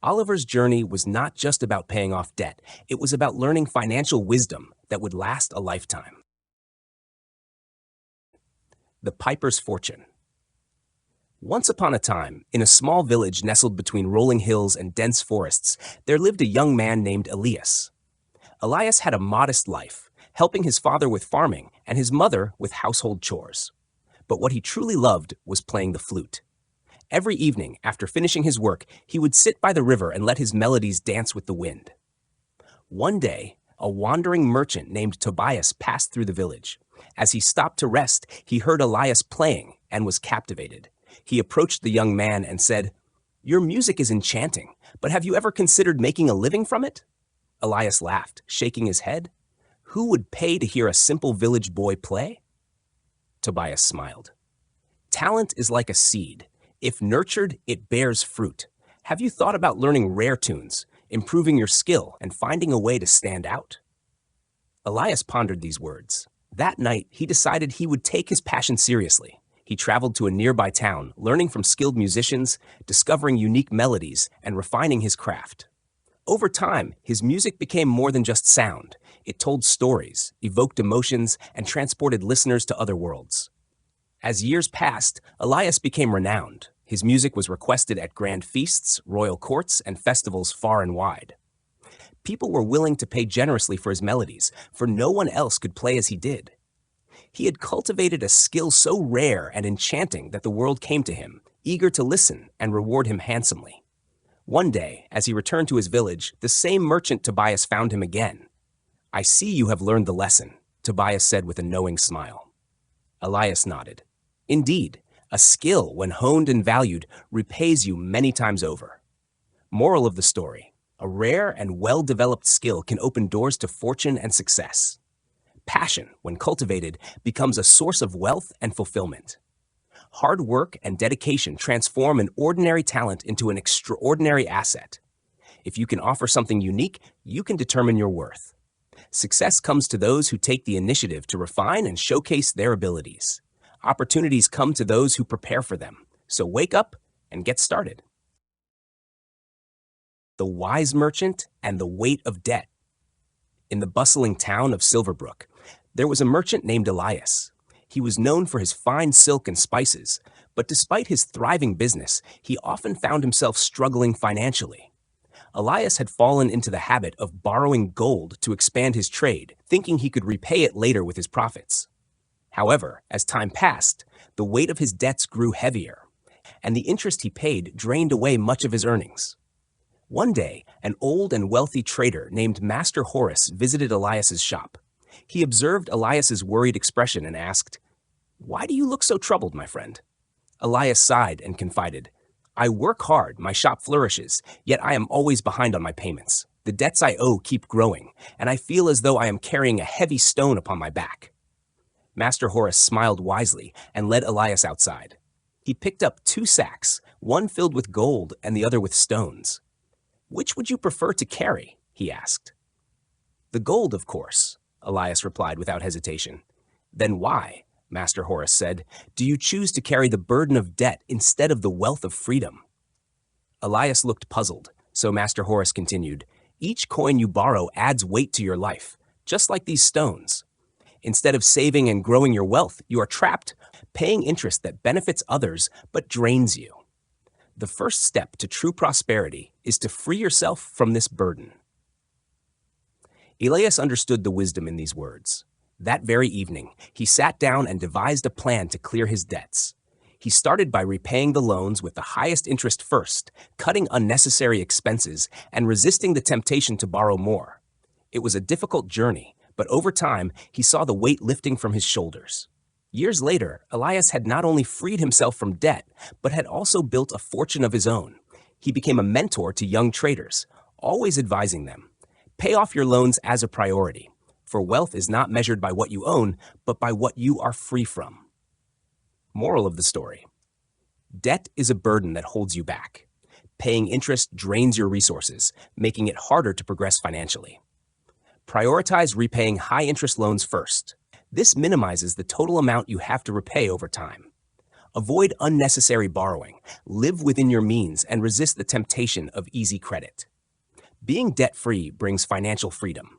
Oliver's journey was not just about paying off debt. It was about learning financial wisdom that would last a lifetime. The Piper's Fortune. Once upon a time, in a small village nestled between rolling hills and dense forests, there lived a young man named Elias. Elias had a modest life, helping his father with farming and his mother with household chores. But what he truly loved was playing the flute. Every evening, after finishing his work, he would sit by the river and let his melodies dance with the wind. One day, A wandering merchant named Tobias passed through the village. As he stopped to rest, he heard Elias playing and was captivated. He approached the young man and said, "Your music is enchanting, but have you ever considered making a living from it?" Elias laughed, shaking his head. "Who would pay to hear a simple village boy play?" Tobias smiled. "Talent is like a seed. If nurtured, it bears fruit. Have you thought about learning rare tunes, improving your skill, and finding a way to stand out?" Elias pondered these words. That night, he decided he would take his passion seriously. He traveled to a nearby town, learning from skilled musicians, discovering unique melodies, and refining his craft. Over time, his music became more than just sound. It told stories, evoked emotions, and transported listeners to other worlds. As years passed, Elias became renowned. His music was requested at grand feasts, royal courts, and festivals far and wide. People were willing to pay generously for his melodies, for no one else could play as he did. He had cultivated a skill so rare and enchanting that the world came to him, eager to listen and reward him handsomely. One day, as he returned to his village, the same merchant Tobias found him again. "I see you have learned the lesson," Tobias said with a knowing smile. Elias nodded. "Indeed, a skill, when honed and valued, repays you many times over." Moral of the story: a rare and well-developed skill can open doors to fortune and success. Passion, when cultivated, becomes a source of wealth and fulfillment. Hard work and dedication transform an ordinary talent into an extraordinary asset. If you can offer something unique, you can determine your worth. Success comes to those who take the initiative to refine and showcase their abilities. Opportunities come to those who prepare for them. So wake up and get started. The Wise Merchant and the Weight of Debt. In the bustling town of Silverbrook, there was a merchant named Elias. He was known for his fine silk and spices, but despite his thriving business, he often found himself struggling financially. Elias had fallen into the habit of borrowing gold to expand his trade, thinking he could repay it later with his profits. However, as time passed, the weight of his debts grew heavier, and the interest he paid drained away much of his earnings. One day, an old and wealthy trader named Master Horace visited Elias's shop. He observed Elias's worried expression and asked, "Why do you look so troubled, my friend?" Elias sighed and confided, "I work hard, my shop flourishes, yet I am always behind on my payments. The debts I owe keep growing, and I feel as though I am carrying a heavy stone upon my back." Master Horace smiled wisely and led Elias outside. He picked up 2 sacks, one filled with gold and the other with stones. "Which would you prefer to carry?" he asked. "The gold, of course," Elias replied without hesitation. "Then why," Master Horace said, "do you choose to carry the burden of debt instead of the wealth of freedom?" Elias looked puzzled, so Master Horace continued, "Each coin you borrow adds weight to your life, just like these stones. Instead of saving and growing your wealth, you are trapped, paying interest that benefits others but drains you. The first step to true prosperity is to free yourself from this burden." Elias understood the wisdom in these words. That very evening, he sat down and devised a plan to clear his debts. He started by repaying the loans with the highest interest first, cutting unnecessary expenses, and resisting the temptation to borrow more. It was a difficult journey, but over time, he saw the weight lifting from his shoulders. Years later, Elias had not only freed himself from debt, but had also built a fortune of his own. He became a mentor to young traders, always advising them, "Pay off your loans as a priority, for wealth is not measured by what you own, but by what you are free from." Moral of the story: debt is a burden that holds you back. Paying interest drains your resources, making it harder to progress financially. Prioritize repaying high-interest loans first. This minimizes the total amount you have to repay over time. Avoid unnecessary borrowing, live within your means, and resist the temptation of easy credit. Being debt-free brings financial freedom.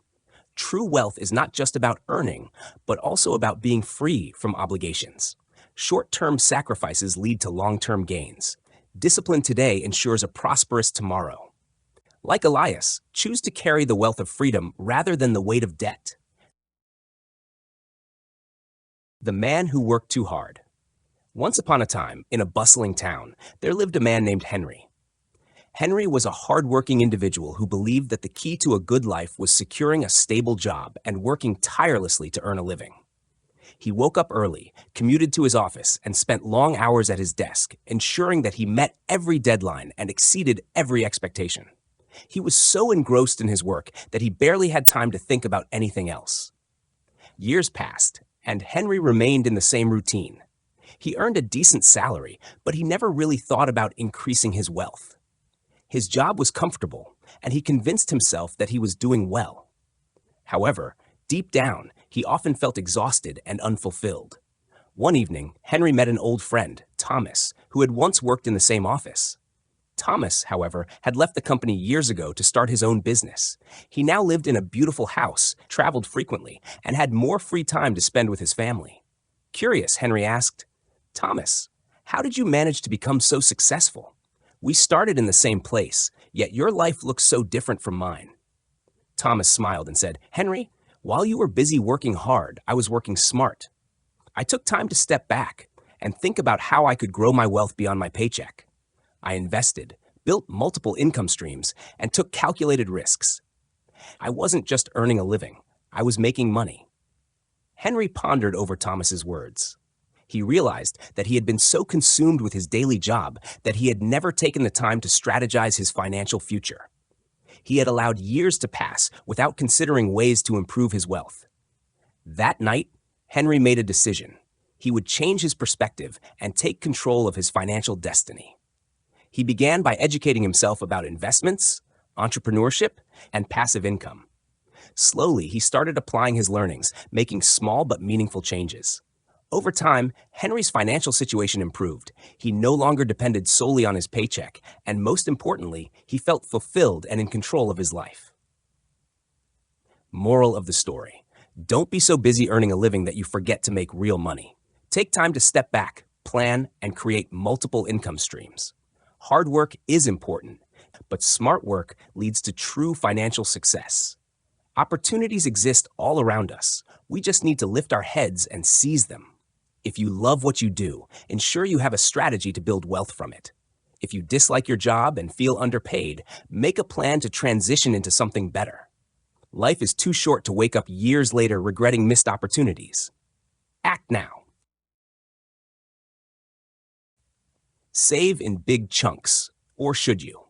True wealth is not just about earning, but also about being free from obligations. Short-term sacrifices lead to long-term gains. Discipline today ensures a prosperous tomorrow. Like Elias, choose to carry the wealth of freedom rather than the weight of debt. The Man Who Worked Too Hard. Once upon a time, in a bustling town, there lived a man named Henry. Henry was a hardworking individual who believed that the key to a good life was securing a stable job and working tirelessly to earn a living. He woke up early, commuted to his office, and spent long hours at his desk, ensuring that he met every deadline and exceeded every expectation. He was so engrossed in his work that he barely had time to think about anything else. Years passed, and Henry remained in the same routine. He earned a decent salary, but he never really thought about increasing his wealth. His job was comfortable, and he convinced himself that he was doing well. However, deep down, he often felt exhausted and unfulfilled. One evening, Henry met an old friend, Thomas, who had once worked in the same office. Thomas, however, had left the company years ago to start his own business. He now lived in a beautiful house, traveled frequently, and had more free time to spend with his family. Curious, Henry asked, "Thomas, how did you manage to become so successful? We started in the same place, yet your life looks so different from mine." Thomas smiled and said, "Henry, while you were busy working hard, I was working smart. I took time to step back and think about how I could grow my wealth beyond my paycheck. I invested, built multiple income streams, and took calculated risks. I wasn't just earning a living, I was making money." Henry pondered over Thomas's words. He realized that he had been so consumed with his daily job that he had never taken the time to strategize his financial future. He had allowed years to pass without considering ways to improve his wealth. That night, Henry made a decision. He would change his perspective and take control of his financial destiny. He began by educating himself about investments, entrepreneurship, and passive income. Slowly, he started applying his learnings, making small but meaningful changes. Over time, Henry's financial situation improved. He no longer depended solely on his paycheck, and most importantly, he felt fulfilled and in control of his life. Moral of the story: don't be so busy earning a living that you forget to make real money. Take time to step back, plan, and create multiple income streams. Hard work is important, but smart work leads to true financial success. Opportunities exist all around us. We just need to lift our heads and seize them. If you love what you do, ensure you have a strategy to build wealth from it. If you dislike your job and feel underpaid, make a plan to transition into something better. Life is too short to wake up years later regretting missed opportunities. Act now. Save in big chunks, or should you?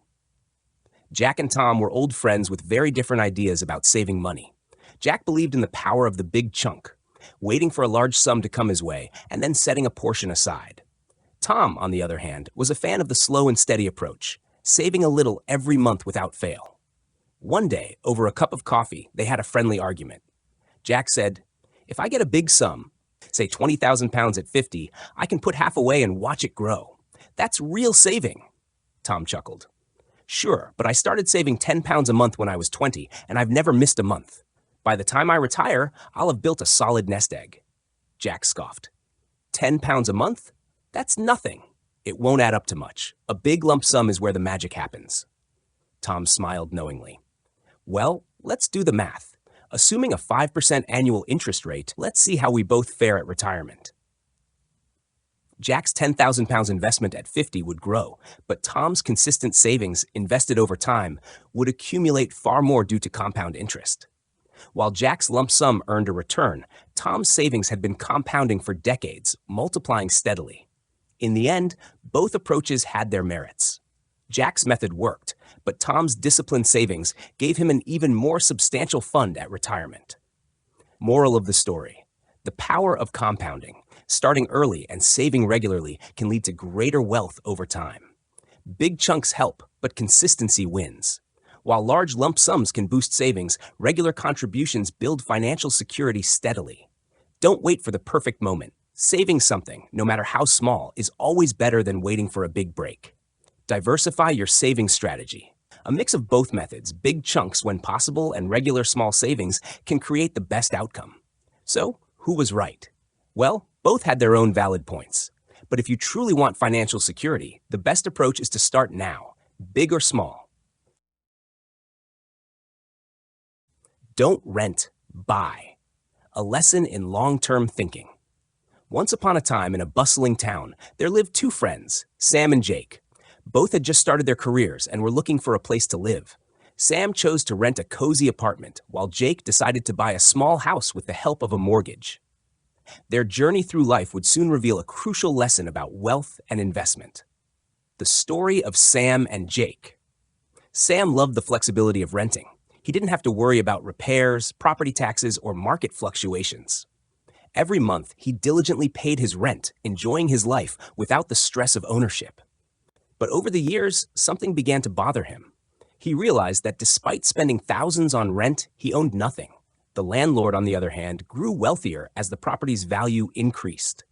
Jack and Tom were old friends with very different ideas about saving money. Jack believed in the power of the big chunk, waiting for a large sum to come his way and then setting a portion aside. Tom, on the other hand, was a fan of the slow and steady approach, saving a little every month without fail. One day, over a cup of coffee, they had a friendly argument. Jack said, "If I get a big sum, say 20,000 pounds at 50, I can put half away and watch it grow. That's real saving." Tom chuckled. "Sure, but I started saving 10 pounds a month when I was 20, and I've never missed a month. By the time I retire, I'll have built a solid nest egg." Jack scoffed. 10 pounds a month? That's nothing. It won't add up to much. A big lump sum is where the magic happens. Tom smiled knowingly. "Well, let's do the math. Assuming a 5% annual interest rate, let's see how we both fare at retirement." Jack's 10,000 pounds investment at 50 would grow, but Tom's consistent savings invested over time would accumulate far more due to compound interest. While Jack's lump sum earned a return, Tom's savings had been compounding for decades, multiplying steadily. In the end, both approaches had their merits. Jack's method worked, but Tom's disciplined savings gave him an even more substantial fund at retirement. Moral of the story: the power of compounding. Starting early and saving regularly can lead to greater wealth over time. Big chunks help, but consistency wins. While large lump sums can boost savings, regular contributions build financial security steadily. Don't wait for the perfect moment. Saving something, no matter how small, is always better than waiting for a big break. Diversify your saving strategy. A mix of both methods, big chunks when possible and regular small savings, can create the best outcome. So, who was right? Well, both had their own valid points. But if you truly want financial security, the best approach is to start now, big or small. Don't rent, buy. A lesson in long-term thinking. Once upon a time in a bustling town, there lived two friends, Sam and Jake. Both had just started their careers and were looking for a place to live. Sam chose to rent a cozy apartment, while Jake decided to buy a small house with the help of a mortgage. Their journey through life would soon reveal a crucial lesson about wealth and investment. The story of Sam and Jake. Sam loved the flexibility of renting. He didn't have to worry about repairs, property taxes, or market fluctuations. Every month, he diligently paid his rent, enjoying his life without the stress of ownership. But over the years, something began to bother him. He realized that despite spending thousands on rent, he owned nothing. The landlord, on the other hand, grew wealthier as the property's value increased.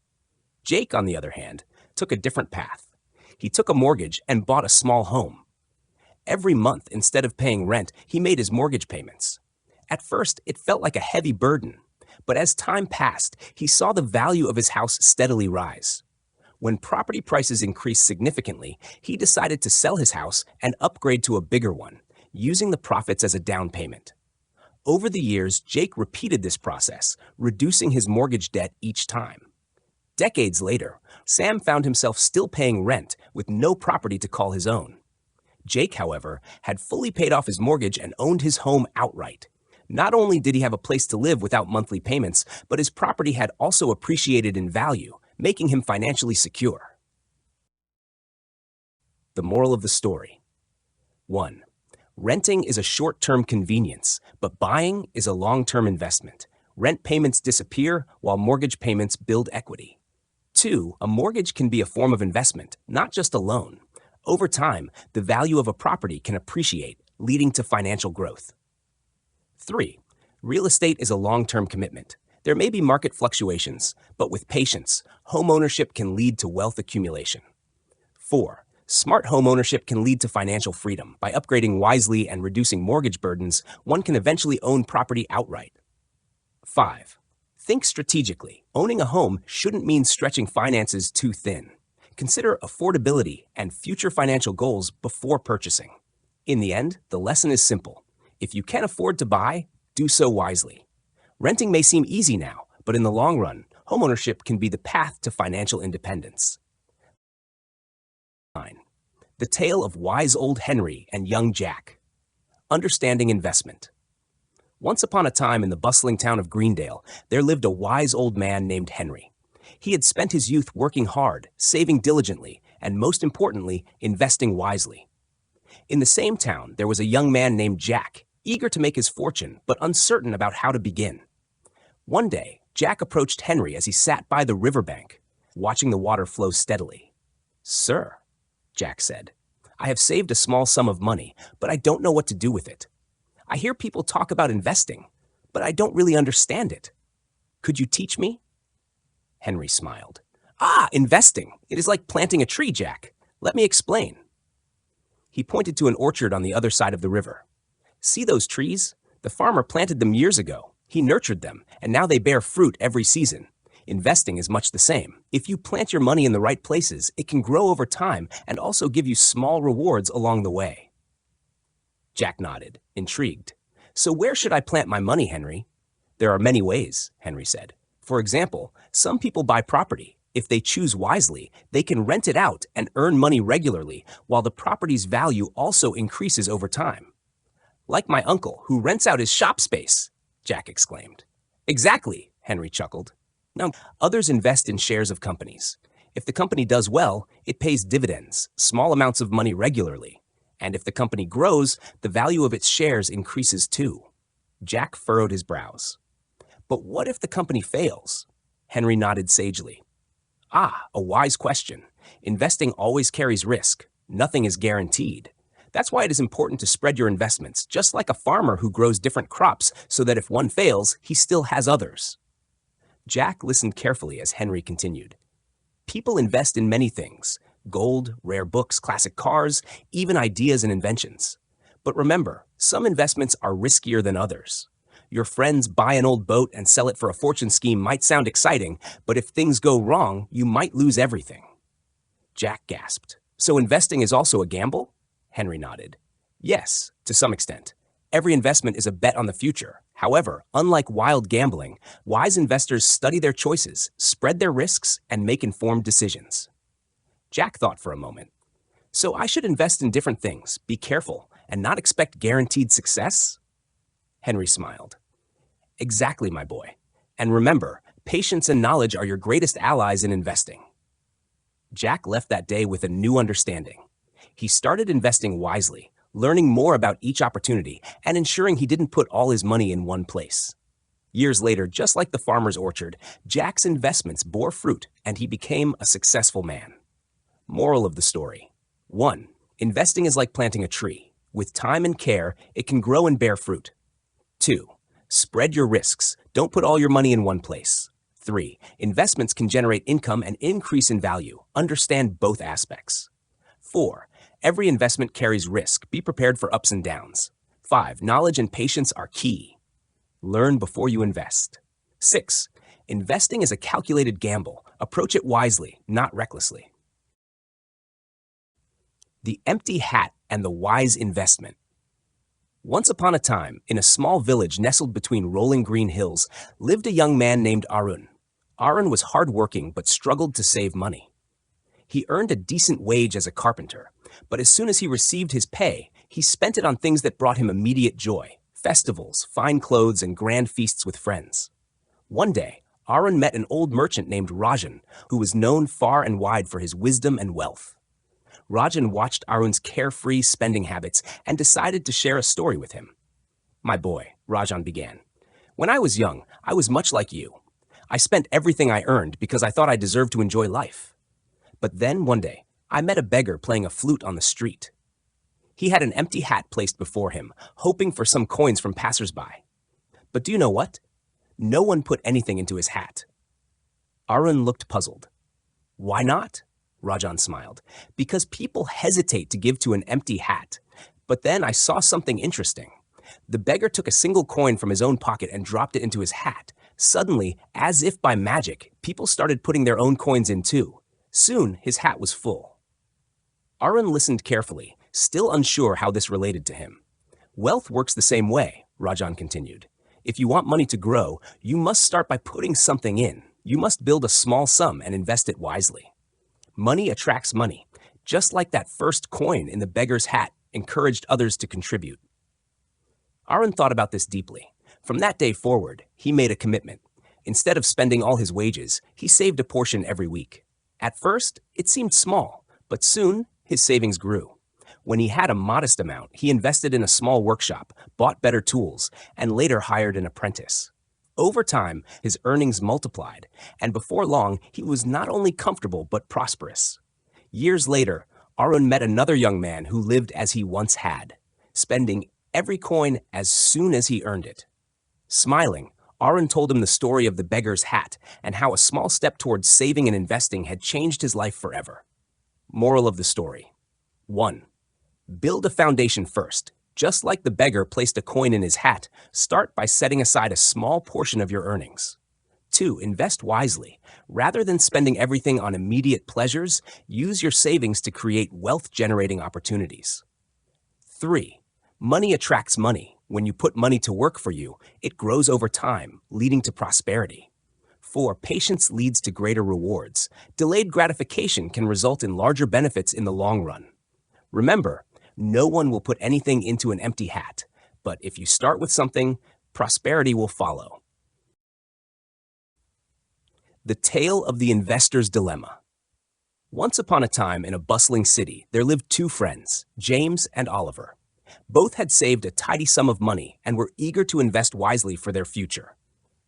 Jake, on the other hand, took a different path. He took a mortgage and bought a small home. Every month, instead of paying rent, he made his mortgage payments. At first, it felt like a heavy burden, but as time passed, he saw the value of his house steadily rise. When property prices increased significantly, he decided to sell his house and upgrade to a bigger one, using the profits as a down payment. Over the years, Jake repeated this process, reducing his mortgage debt each time. Decades later, Sam found himself still paying rent with no property to call his own. Jake, however, had fully paid off his mortgage and owned his home outright. Not only did he have a place to live without monthly payments, but his property had also appreciated in value, making him financially secure. The moral of the story. 1. Renting is a short-term convenience, but buying is a long-term investment. Rent payments disappear while mortgage payments build equity. 2. A mortgage can be a form of investment, not just a loan. Over time, the value of a property can appreciate, leading to financial growth. 3. Real estate is a long-term commitment. There may be market fluctuations, but with patience, home ownership can lead to wealth accumulation. 4. Smart home ownership can lead to financial freedom. By upgrading wisely and reducing mortgage burdens, one can eventually own property outright. 5. Think strategically. Owning a home shouldn't mean stretching finances too thin. Consider affordability and future financial goals before purchasing. In the end, the lesson is simple. If you can afford to buy, do so wisely. Renting may seem easy now, but in the long run, homeownership can be the path to financial independence. 9. The tale of wise old Henry and young Jack. Understanding investment. Once upon a time in the bustling town of Greendale, there lived a wise old man named Henry. He had spent his youth working hard, saving diligently, and most importantly, investing wisely. In the same town, there was a young man named Jack, eager to make his fortune, but uncertain about how to begin. One day, Jack approached Henry as he sat by the riverbank, watching the water flow steadily. "Sir," Jack said, "I have saved a small sum of money, but I don't know what to do with it. I hear people talk about investing, but I don't really understand it. Could you teach me?" Henry smiled. "Ah, investing! It is like planting a tree, Jack. Let me explain." He pointed to an orchard on the other side of the river. "See those trees? The farmer planted them years ago. He nurtured them, and now they bear fruit every season. Investing is much the same. If you plant your money in the right places, it can grow over time and also give you small rewards along the way." Jack nodded, intrigued. "So where should I plant my money, Henry?" "There are many ways," Henry said. "For example, some people buy property. If they choose wisely, they can rent it out and earn money regularly, while the property's value also increases over time." "Like my uncle, who rents out his shop space," Jack exclaimed. "Exactly," Henry chuckled. "Now, others invest in shares of companies. If the company does well, it pays dividends, small amounts of money regularly. And if the company grows, the value of its shares increases too." Jack furrowed his brows. "But what if the company fails?" Henry nodded sagely. "Ah, a wise question. Investing always carries risk. Nothing is guaranteed. That's why it is important to spread your investments, just like a farmer who grows different crops so that if one fails, he still has others." Jack listened carefully as Henry continued. "People invest in many things: gold, rare books, classic cars, even ideas and inventions. But remember, some investments are riskier than others. Your friends buy an old boat and sell it for a fortune scheme might sound exciting, but if things go wrong, you might lose everything." Jack gasped. "So investing is also a gamble?" Henry nodded. "Yes, to some extent. Every investment is a bet on the future. However, unlike wild gambling, wise investors study their choices, spread their risks, and make informed decisions." Jack thought for a moment. So I should invest in different things, be careful, and not expect guaranteed success? Henry smiled. Exactly, my boy. And remember, patience and knowledge are your greatest allies in investing. Jack left that day with a new understanding. He started investing wisely, learning more about each opportunity, and ensuring he didn't put all his money in one place. Years later, just like the farmer's orchard, Jack's investments bore fruit and he became a successful man. Moral of the story: 1. Investing is like planting a tree. With time and care, it can grow and bear fruit. 2. Spread your risks. Don't put all your money in one place. 3. Investments can generate income and increase in value. Understand both aspects. 4. Every investment carries risk. Be prepared for ups and downs. 5. Knowledge and patience are key. Learn before you invest. 6. Investing is a calculated gamble. Approach it wisely, not recklessly. The empty hat and the wise investment. Once upon a time, in a small village nestled between rolling green hills, lived a young man named Arun. Arun was hardworking but struggled to save money. He earned a decent wage as a carpenter, but as soon as he received his pay, he spent it on things that brought him immediate joy: festivals, fine clothes, and grand feasts with friends. One day, Arun met an old merchant named Rajan, who was known far and wide for his wisdom and wealth. Rajan watched Arun's carefree spending habits and decided to share a story with him. "My boy," Rajan began, "when I was young, I was much like you. I spent everything I earned because I thought I deserved to enjoy life. But then one day, I met a beggar playing a flute on the street. He had an empty hat placed before him, hoping for some coins from passers-by. But do you know what? No one put anything into his hat." Arun looked puzzled. "Why not?" Rajan smiled. "Because people hesitate to give to an empty hat. But then I saw something interesting. The beggar took a single coin from his own pocket and dropped it into his hat. Suddenly, as if by magic, people started putting their own coins in too. Soon, his hat was full." Arun listened carefully, still unsure how this related to him. "Wealth works the same way," Rajan continued. "If you want money to grow, you must start by putting something in. You must build a small sum and invest it wisely. Money attracts money, just like that first coin in the beggar's hat encouraged others to contribute." Arun thought about this deeply. From that day forward, he made a commitment. Instead of spending all his wages, he saved a portion every week. At first, it seemed small, but soon his savings grew. When he had a modest amount, he invested in a small workshop, bought better tools, and later hired an apprentice. Over time, his earnings multiplied, and before long, he was not only comfortable but prosperous. Years later, Arun met another young man who lived as he once had, spending every coin as soon as he earned it. Smiling, Arun told him the story of the beggar's hat and how a small step towards saving and investing had changed his life forever. Moral of the story: 1. Build a foundation first. Just like the beggar placed a coin in his hat, start by setting aside a small portion of your earnings. 2. Invest wisely. Rather than spending everything on immediate pleasures, use your savings to create wealth-generating opportunities. 3. Money attracts money. When you put money to work for you, it grows over time, leading to prosperity. 4. Patience leads to greater rewards. Delayed gratification can result in larger benefits in the long run. Remember, no one will put anything into an empty hat, but if you start with something, prosperity will follow. The Tale of the Investor's Dilemma. Once upon a time in a bustling city, there lived two friends, James and Oliver. Both had saved a tidy sum of money and were eager to invest wisely for their future.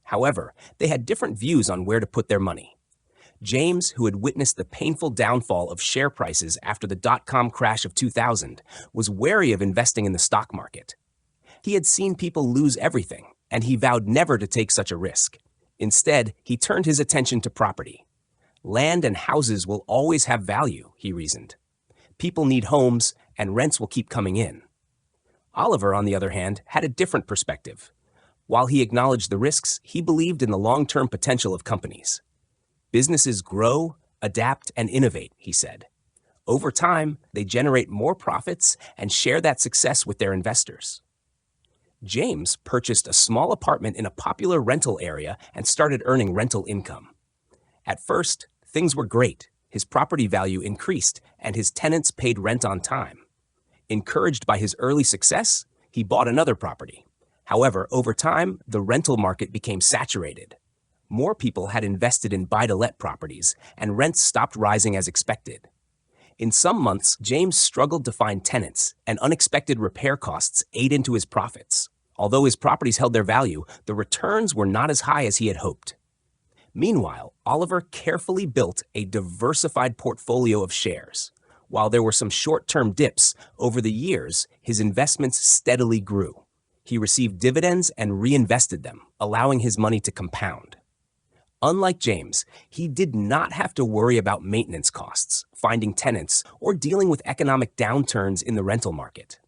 However, they had different views on where to put their money. James, who had witnessed the painful downfall of share prices after the dot-com crash of 2000, was wary of investing in the stock market. He had seen people lose everything, and he vowed never to take such a risk. Instead, he turned his attention to property. Land and houses will always have value, he reasoned. People need homes, and rents will keep coming in. Oliver, on the other hand, had a different perspective. While he acknowledged the risks, he believed in the long-term potential of companies. Businesses grow, adapt, and innovate, he said. Over time, they generate more profits and share that success with their investors. James purchased a small apartment in a popular rental area and started earning rental income. At first, things were great. His property value increased, and his tenants paid rent on time. Encouraged by his early success, he bought another property. However, over time, the rental market became saturated. More people had invested in buy-to-let properties, and rents stopped rising as expected. In some months, James struggled to find tenants, and unexpected repair costs ate into his profits. Although his properties held their value, the returns were not as high as he had hoped. Meanwhile, Oliver carefully built a diversified portfolio of shares. While there were some short-term dips, over the years, his investments steadily grew. He received dividends and reinvested them, allowing his money to compound. Unlike James, he did not have to worry about maintenance costs, finding tenants, or dealing with economic downturns in the rental market.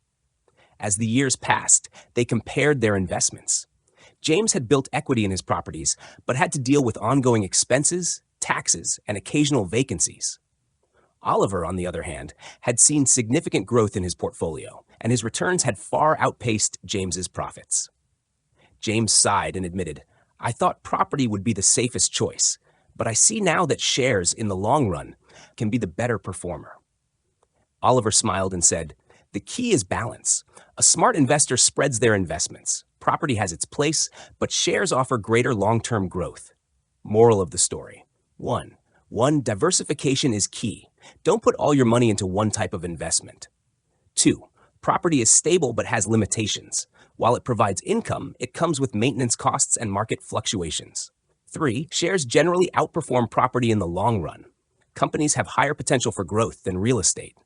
As the years passed, they compared their investments. James had built equity in his properties, but had to deal with ongoing expenses, taxes, and occasional vacancies. Oliver, on the other hand, had seen significant growth in his portfolio, and his returns had far outpaced James's profits. James sighed and admitted, "I thought property would be the safest choice, but I see now that shares, in the long run, can be the better performer." Oliver smiled and said, "The key is balance. A smart investor spreads their investments. Property has its place, but shares offer greater long-term growth." Moral of the story: 1. Diversification is key. Don't put all your money into one type of investment. 2. Property is stable but has limitations. While it provides income, it comes with maintenance costs and market fluctuations. 3. Shares generally outperform property in the long run. Companies have higher potential for growth than real estate.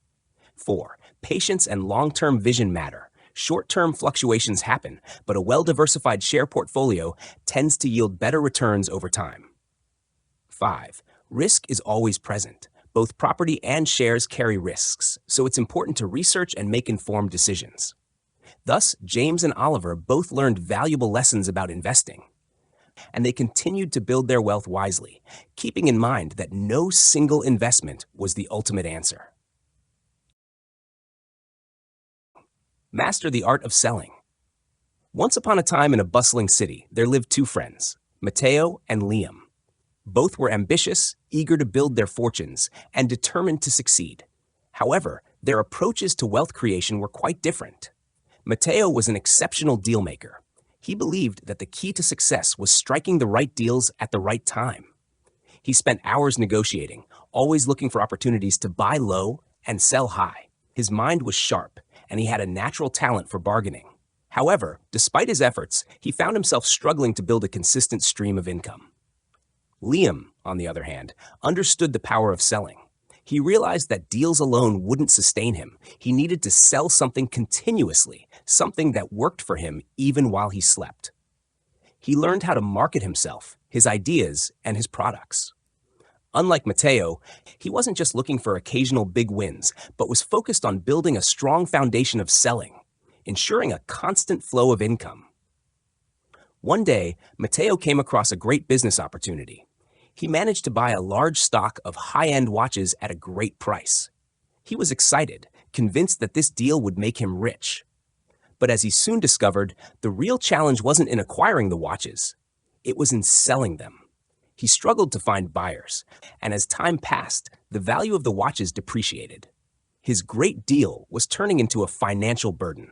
4. Patience and long-term vision matter. Short-term fluctuations happen, but a well-diversified share portfolio tends to yield better returns over time. 5. Risk is always present. Both property and shares carry risks, so it's important to research and make informed decisions. Thus, James and Oliver both learned valuable lessons about investing, and they continued to build their wealth wisely, keeping in mind that no single investment was the ultimate answer. Master the art of selling. Once upon a time in a bustling city, there lived two friends, Matteo and Liam. Both were ambitious, eager to build their fortunes, and determined to succeed. However, their approaches to wealth creation were quite different. Matteo was an exceptional dealmaker. He believed that the key to success was striking the right deals at the right time. He spent hours negotiating, always looking for opportunities to buy low and sell high. His mind was sharp, and he had a natural talent for bargaining. However, despite his efforts, he found himself struggling to build a consistent stream of income. Liam, on the other hand, understood the power of selling. He realized that deals alone wouldn't sustain him. He needed to sell something continuously, something that worked for him even while he slept. He learned how to market himself, his ideas, and his products. Unlike Matteo, he wasn't just looking for occasional big wins, but was focused on building a strong foundation of selling, ensuring a constant flow of income. One day, Matteo came across a great business opportunity. He managed to buy a large stock of high-end watches at a great price. He was excited, convinced that this deal would make him rich. But as he soon discovered, the real challenge wasn't in acquiring the watches. It was in selling them. He struggled to find buyers, and as time passed, the value of the watches depreciated. His great deal was turning into a financial burden.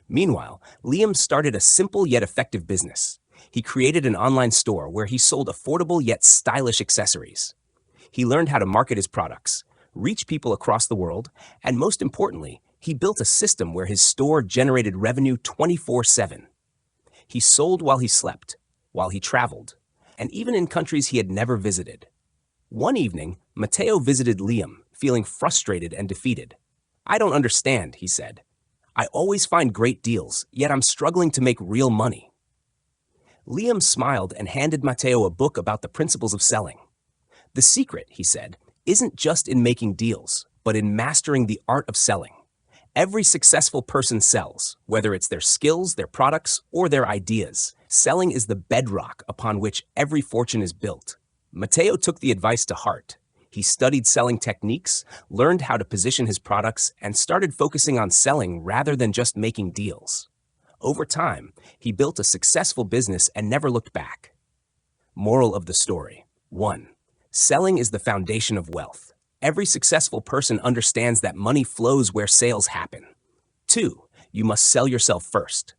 Meanwhile, Liam started a simple yet effective business. He created an online store where he sold affordable yet stylish accessories. He learned how to market his products, reach people across the world, and most importantly, he built a system where his store generated revenue 24/7. He sold while he slept, while he traveled, and even in countries he had never visited. One evening, Matteo visited Liam, feeling frustrated and defeated. "I don't understand," he said. "I always find great deals, yet I'm struggling to make real money." Liam smiled and handed Matteo a book about the principles of selling. "The secret," he said, "isn't just in making deals, but in mastering the art of selling. Every successful person sells, whether it's their skills, their products, or their ideas. Selling is the bedrock upon which every fortune is built." Matteo took the advice to heart. He studied selling techniques, learned how to position his products, and started focusing on selling rather than just making deals. Over time, he built a successful business and never looked back. Moral of the story: 1. Selling is the foundation of wealth. Every successful person understands that money flows where sales happen. 2. You must sell yourself first.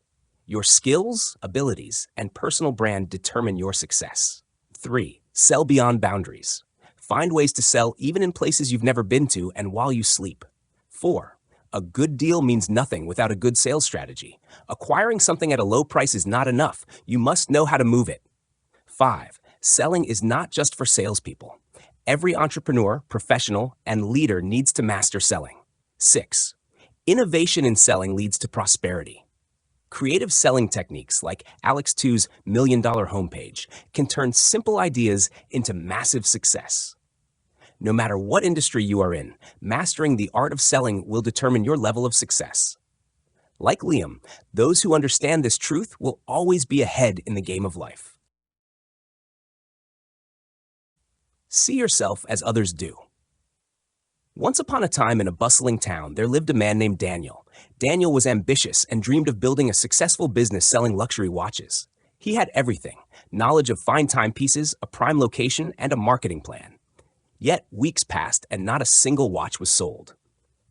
Your skills, abilities, and personal brand determine your success. 3. Sell beyond boundaries. Find ways to sell even in places you've never been to and while you sleep. 4. A good deal means nothing without a good sales strategy. Acquiring something at a low price is not enough. You must know how to move it. 5. Selling is not just for salespeople. Every entrepreneur, professional, and leader needs to master selling. 6. Innovation in selling leads to prosperity. Creative selling techniques like Alex Tu's $1 Million Homepage can turn simple ideas into massive success. No matter what industry you are in, mastering the art of selling will determine your level of success. Like Liam, those who understand this truth will always be ahead in the game of life. See yourself as others do. Once upon a time in a bustling town, there lived a man named Daniel. Daniel was ambitious and dreamed of building a successful business selling luxury watches. He had everything: knowledge of fine timepieces, a prime location, and a marketing plan. Yet weeks passed and not a single watch was sold.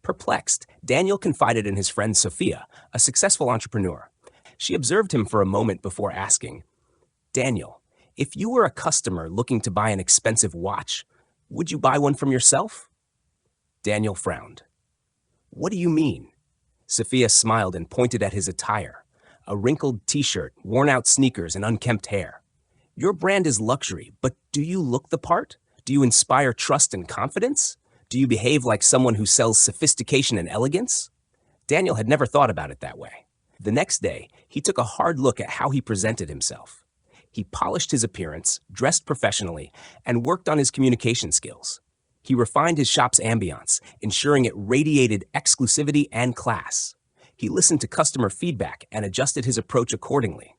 Perplexed, Daniel confided in his friend Sophia, a successful entrepreneur. She observed him for a moment before asking, "Daniel, if you were a customer looking to buy an expensive watch, would you buy one from yourself?" Daniel frowned. "What do you mean?" Sophia smiled and pointed at his attire: a wrinkled t-shirt, worn-out sneakers, and unkempt hair. "Your brand is luxury, but do you look the part? Do you inspire trust and confidence? Do you behave like someone who sells sophistication and elegance?" Daniel had never thought about it that way. The next day, he took a hard look at how he presented himself. He polished his appearance, dressed professionally, and worked on his communication skills. He refined his shop's ambiance, ensuring it radiated exclusivity and class. He listened to customer feedback and adjusted his approach accordingly.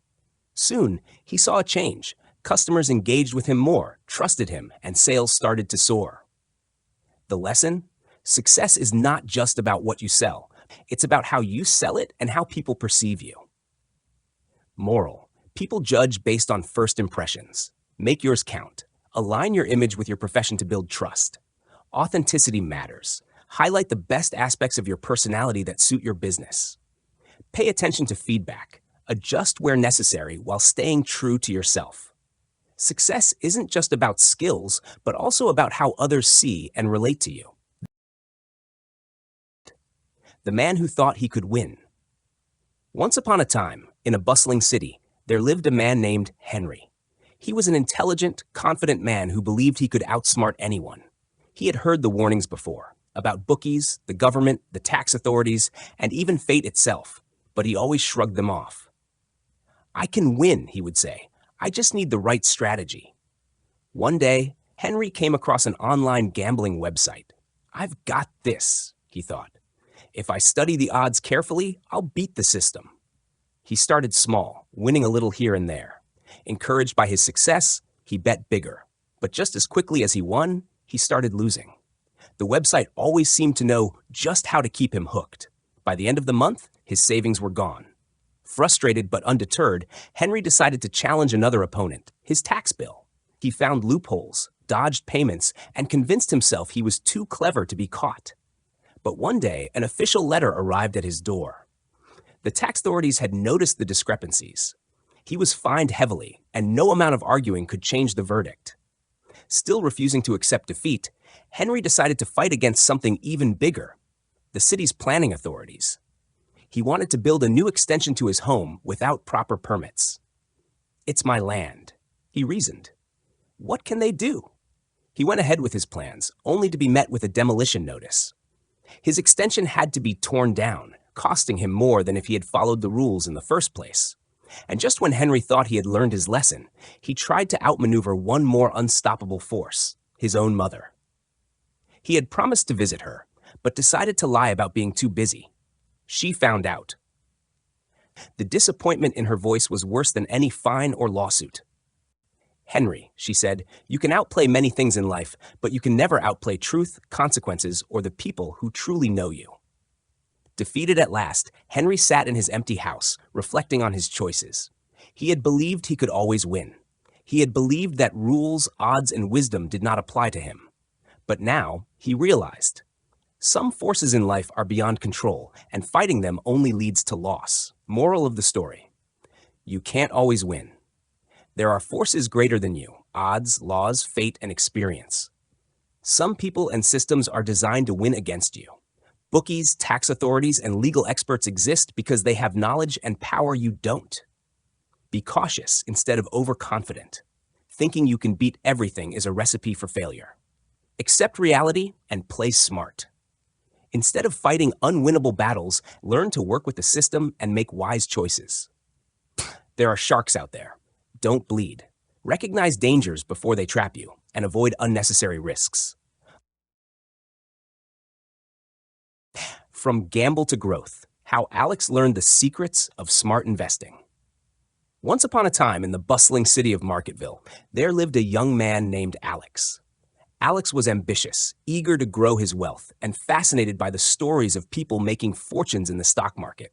Soon, he saw a change. Customers engaged with him more, trusted him, and sales started to soar. The lesson? Success is not just about what you sell. It's about how you sell it and how people perceive you. Moral: people judge based on first impressions. Make yours count. Align your image with your profession to build trust. Authenticity matters. Highlight the best aspects of your personality that suit your business. Pay attention to feedback. Adjust where necessary while staying true to yourself. Success isn't just about skills, but also about how others see and relate to you. The man who thought he could win. Once upon a time, in a bustling city, there lived a man named Henry. He was an intelligent, confident man who believed he could outsmart anyone. He had heard the warnings before, about bookies, the government, the tax authorities, and even fate itself, but he always shrugged them off. "I can win," he would say. "I just need the right strategy." One day, Henry came across an online gambling website. "I've got this," he thought. "If I study the odds carefully, I'll beat the system." He started small, winning a little here and there. Encouraged by his success, he bet bigger. But just as quickly as he won, he started losing. The website always seemed to know just how to keep him hooked. By the end of the month, his savings were gone. Frustrated but undeterred, Henry decided to challenge another opponent, his tax bill. He found loopholes, dodged payments, and convinced himself he was too clever to be caught. But one day, an official letter arrived at his door. The tax authorities had noticed the discrepancies. He was fined heavily, and no amount of arguing could change the verdict. Still refusing to accept defeat, Henry decided to fight against something even bigger: the city's planning authorities. He wanted to build a new extension to his home without proper permits. "It's my land," he reasoned. "What can they do?" He went ahead with his plans, only to be met with a demolition notice. His extension had to be torn down, costing him more than if he had followed the rules in the first place. And just when Henry thought he had learned his lesson, he tried to outmaneuver one more unstoppable force: his own mother. He had promised to visit her, but decided to lie about being too busy. She found out. The disappointment in her voice was worse than any fine or lawsuit. "Henry," she said, "you can outplay many things in life, but you can never outplay truth, consequences, or the people who truly know you." Defeated at last, Henry sat in his empty house, reflecting on his choices. He had believed he could always win. He had believed that rules, odds, and wisdom did not apply to him. But now he realized some forces in life are beyond control, and fighting them only leads to loss. Moral of the story: you can't always win. There are forces greater than you: odds, laws, fate, and experience. Some people and systems are designed to win against you. Bookies, tax authorities, and legal experts exist because they have knowledge and power you don't. Be cautious instead of overconfident. Thinking you can beat everything is a recipe for failure. Accept reality and play smart. Instead of fighting unwinnable battles, learn to work with the system and make wise choices. There are sharks out there. Don't bleed. Recognize dangers before they trap you and avoid unnecessary risks. From gamble to growth: how Alex learned the secrets of smart investing. Once upon a time, in the bustling city of Marketville, there lived a young man named Alex. Alex was ambitious, eager to grow his wealth, and fascinated by the stories of people making fortunes in the stock market.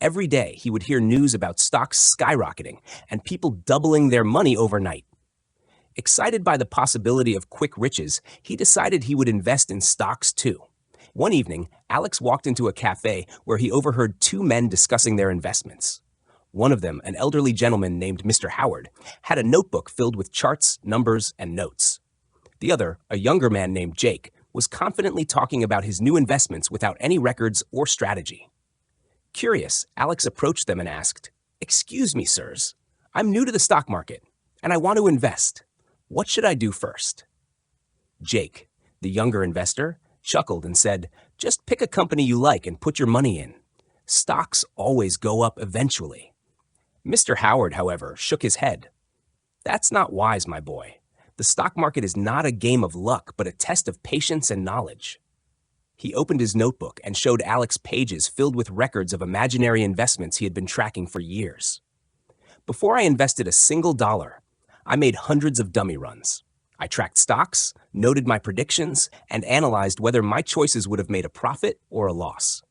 Every day, he would hear news about stocks skyrocketing and people doubling their money overnight. Excited by the possibility of quick riches, he decided he would invest in stocks too. One evening, Alex walked into a cafe where he overheard two men discussing their investments. One of them, an elderly gentleman named Mr. Howard, had a notebook filled with charts, numbers, and notes. The other, a younger man named Jake, was confidently talking about his new investments without any records or strategy. Curious, Alex approached them and asked, "Excuse me, sirs. I'm new to the stock market, and I want to invest. What should I do first?" Jake, the younger investor, chuckled and said, "Just pick a company you like and put your money in. Stocks always go up eventually." Mr. Howard, however, shook his head. "That's not wise, my boy. The stock market is not a game of luck, but a test of patience and knowledge." He opened his notebook and showed Alex pages filled with records of imaginary investments he had been tracking for years. "Before I invested a single dollar, I made hundreds of dummy runs. I tracked stocks, noted my predictions, and analyzed whether my choices would have made a profit or a loss.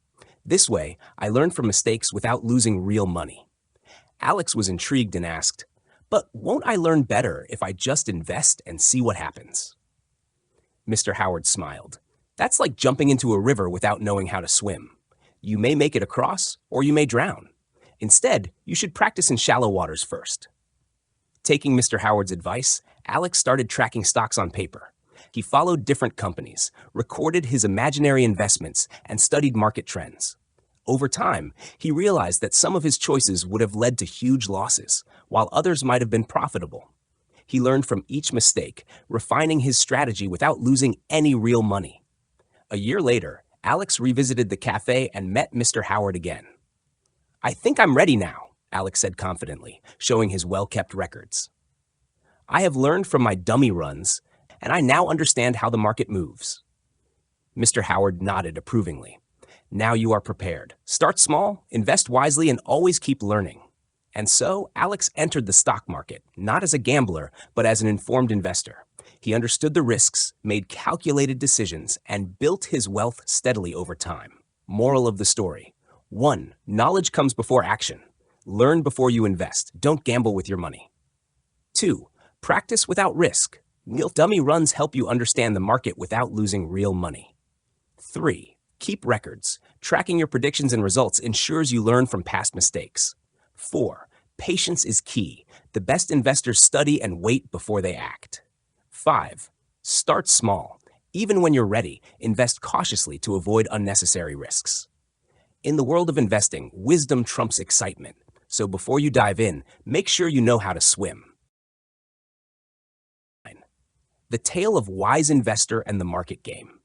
This way, I learned from mistakes without losing real money." Alex was intrigued and asked, "But won't I learn better if I just invest and see what happens?" Mr. Howard smiled. "That's like jumping into a river without knowing how to swim. You may make it across, or you may drown. Instead, you should practice in shallow waters first." Taking Mr. Howard's advice, Alex started tracking stocks on paper. He followed different companies, recorded his imaginary investments, and studied market trends. Over time, he realized that some of his choices would have led to huge losses, while others might have been profitable. He learned from each mistake, refining his strategy without losing any real money. A year later, Alex revisited the cafe and met Mr. Howard again. "I think I'm ready now," Alex said confidently, showing his well-kept records. "I have learned from my dummy runs, and I now understand how the market moves." Mr. Howard nodded approvingly. "Now you are prepared. Start small, invest wisely, and always keep learning." And so, Alex entered the stock market, not as a gambler, but as an informed investor. He understood the risks, made calculated decisions, and built his wealth steadily over time. Moral of the story: 1. Knowledge comes before action. Learn before you invest. Don't gamble with your money. 2. Practice without risk. Dummy runs help you understand the market without losing real money. 3. Keep records. Tracking your predictions and results ensures you learn from past mistakes. 4. Patience is key. The best investors study and wait before they act. 5. Start small. Even when you're ready, invest cautiously to avoid unnecessary risks. In the world of investing, wisdom trumps excitement. So before you dive in, make sure you know how to swim. The tale of wise investor and the market game.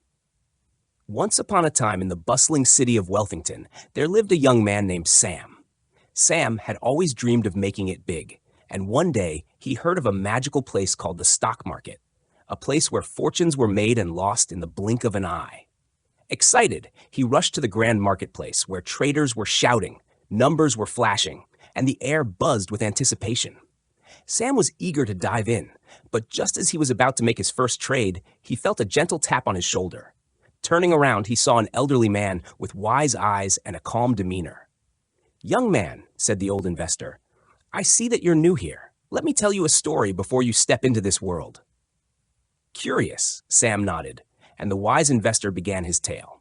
Once upon a time in the bustling city of Wealthington, there lived a young man named Sam. Sam had always dreamed of making it big, and one day he heard of a magical place called the stock market, a place where fortunes were made and lost in the blink of an eye. Excited, he rushed to the grand marketplace where traders were shouting, numbers were flashing, and the air buzzed with anticipation. Sam was eager to dive in, but just as he was about to make his first trade, he felt a gentle tap on his shoulder. Turning around, he saw an elderly man with wise eyes and a calm demeanor. "Young man," said the old investor, "I see that you're new here. Let me tell you a story before you step into this world. Curious, Sam nodded, and the wise investor began his tale.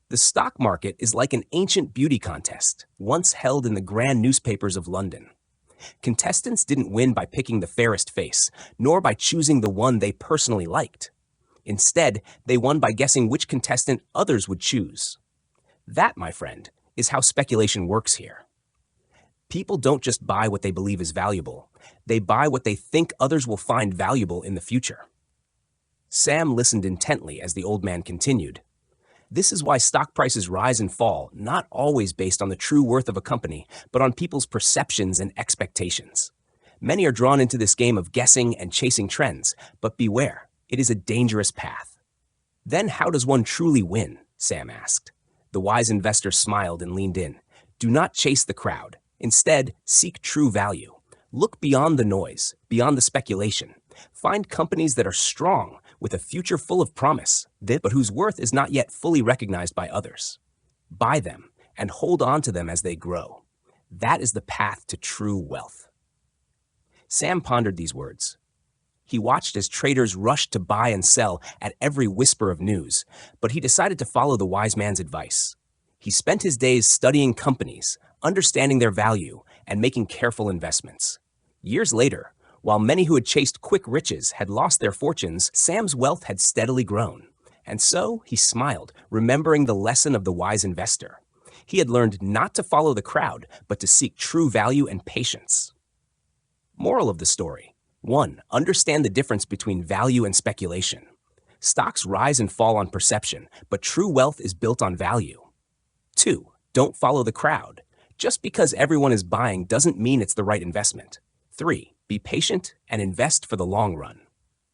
The stock market is like an ancient beauty contest, once held in the grand newspapers of London. Contestants didn't win by picking the fairest face, nor by choosing the one they personally liked. Instead, they won by guessing which contestant others would choose. That, my friend, is how speculation works here. People don't just buy what they believe is valuable, they buy what they think others will find valuable in the future. Sam listened intently as the old man continued. This is why stock prices rise and fall, not always based on the true worth of a company, but on people's perceptions and expectations. Many are drawn into this game of guessing and chasing trends, but beware, it is a dangerous path. Then how does one truly win? Sam asked. The wise investor smiled and leaned in. Do not chase the crowd. Instead, seek true value. Look beyond the noise, beyond the speculation. Find companies that are strong, with a future full of promise, but whose worth is not yet fully recognized by others. Buy them and hold on to them as they grow. That is the path to true wealth. Sam pondered these words. He watched as traders rushed to buy and sell at every whisper of news, but he decided to follow the wise man's advice. He spent his days studying companies, understanding their value, and making careful investments. Years later, while many who had chased quick riches had lost their fortunes, Sam's wealth had steadily grown. And so he smiled, remembering the lesson of the wise investor. He had learned not to follow the crowd, but to seek true value and patience. Moral of the story: 1. Understand the difference between value and speculation. Stocks rise and fall on perception, but true wealth is built on value. 2. Don't follow the crowd. Just because everyone is buying doesn't mean it's the right investment. 3. Be patient and invest for the long run.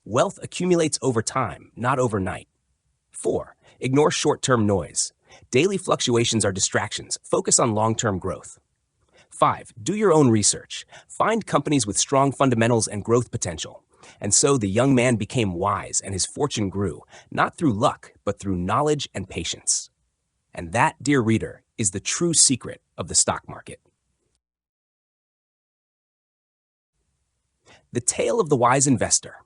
Wealth accumulates over time, not overnight. 4. Ignore short-term noise. Daily fluctuations are distractions. Focus on long-term growth. 5. Do your own research. Find companies with strong fundamentals and growth potential. And so the young man became wise and his fortune grew, not through luck, but through knowledge and patience. And that, dear reader, is the true secret of the stock market. The Tale of the Wise Investor.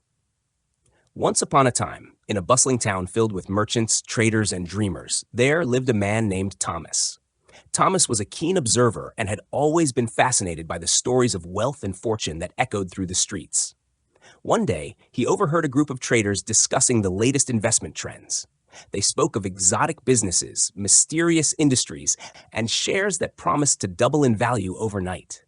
Once upon a time, in a bustling town filled with merchants, traders, and dreamers, there lived a man named Thomas. Thomas was a keen observer and had always been fascinated by the stories of wealth and fortune that echoed through the streets. One day, he overheard a group of traders discussing the latest investment trends. They spoke of exotic businesses, mysterious industries, and shares that promised to double in value overnight.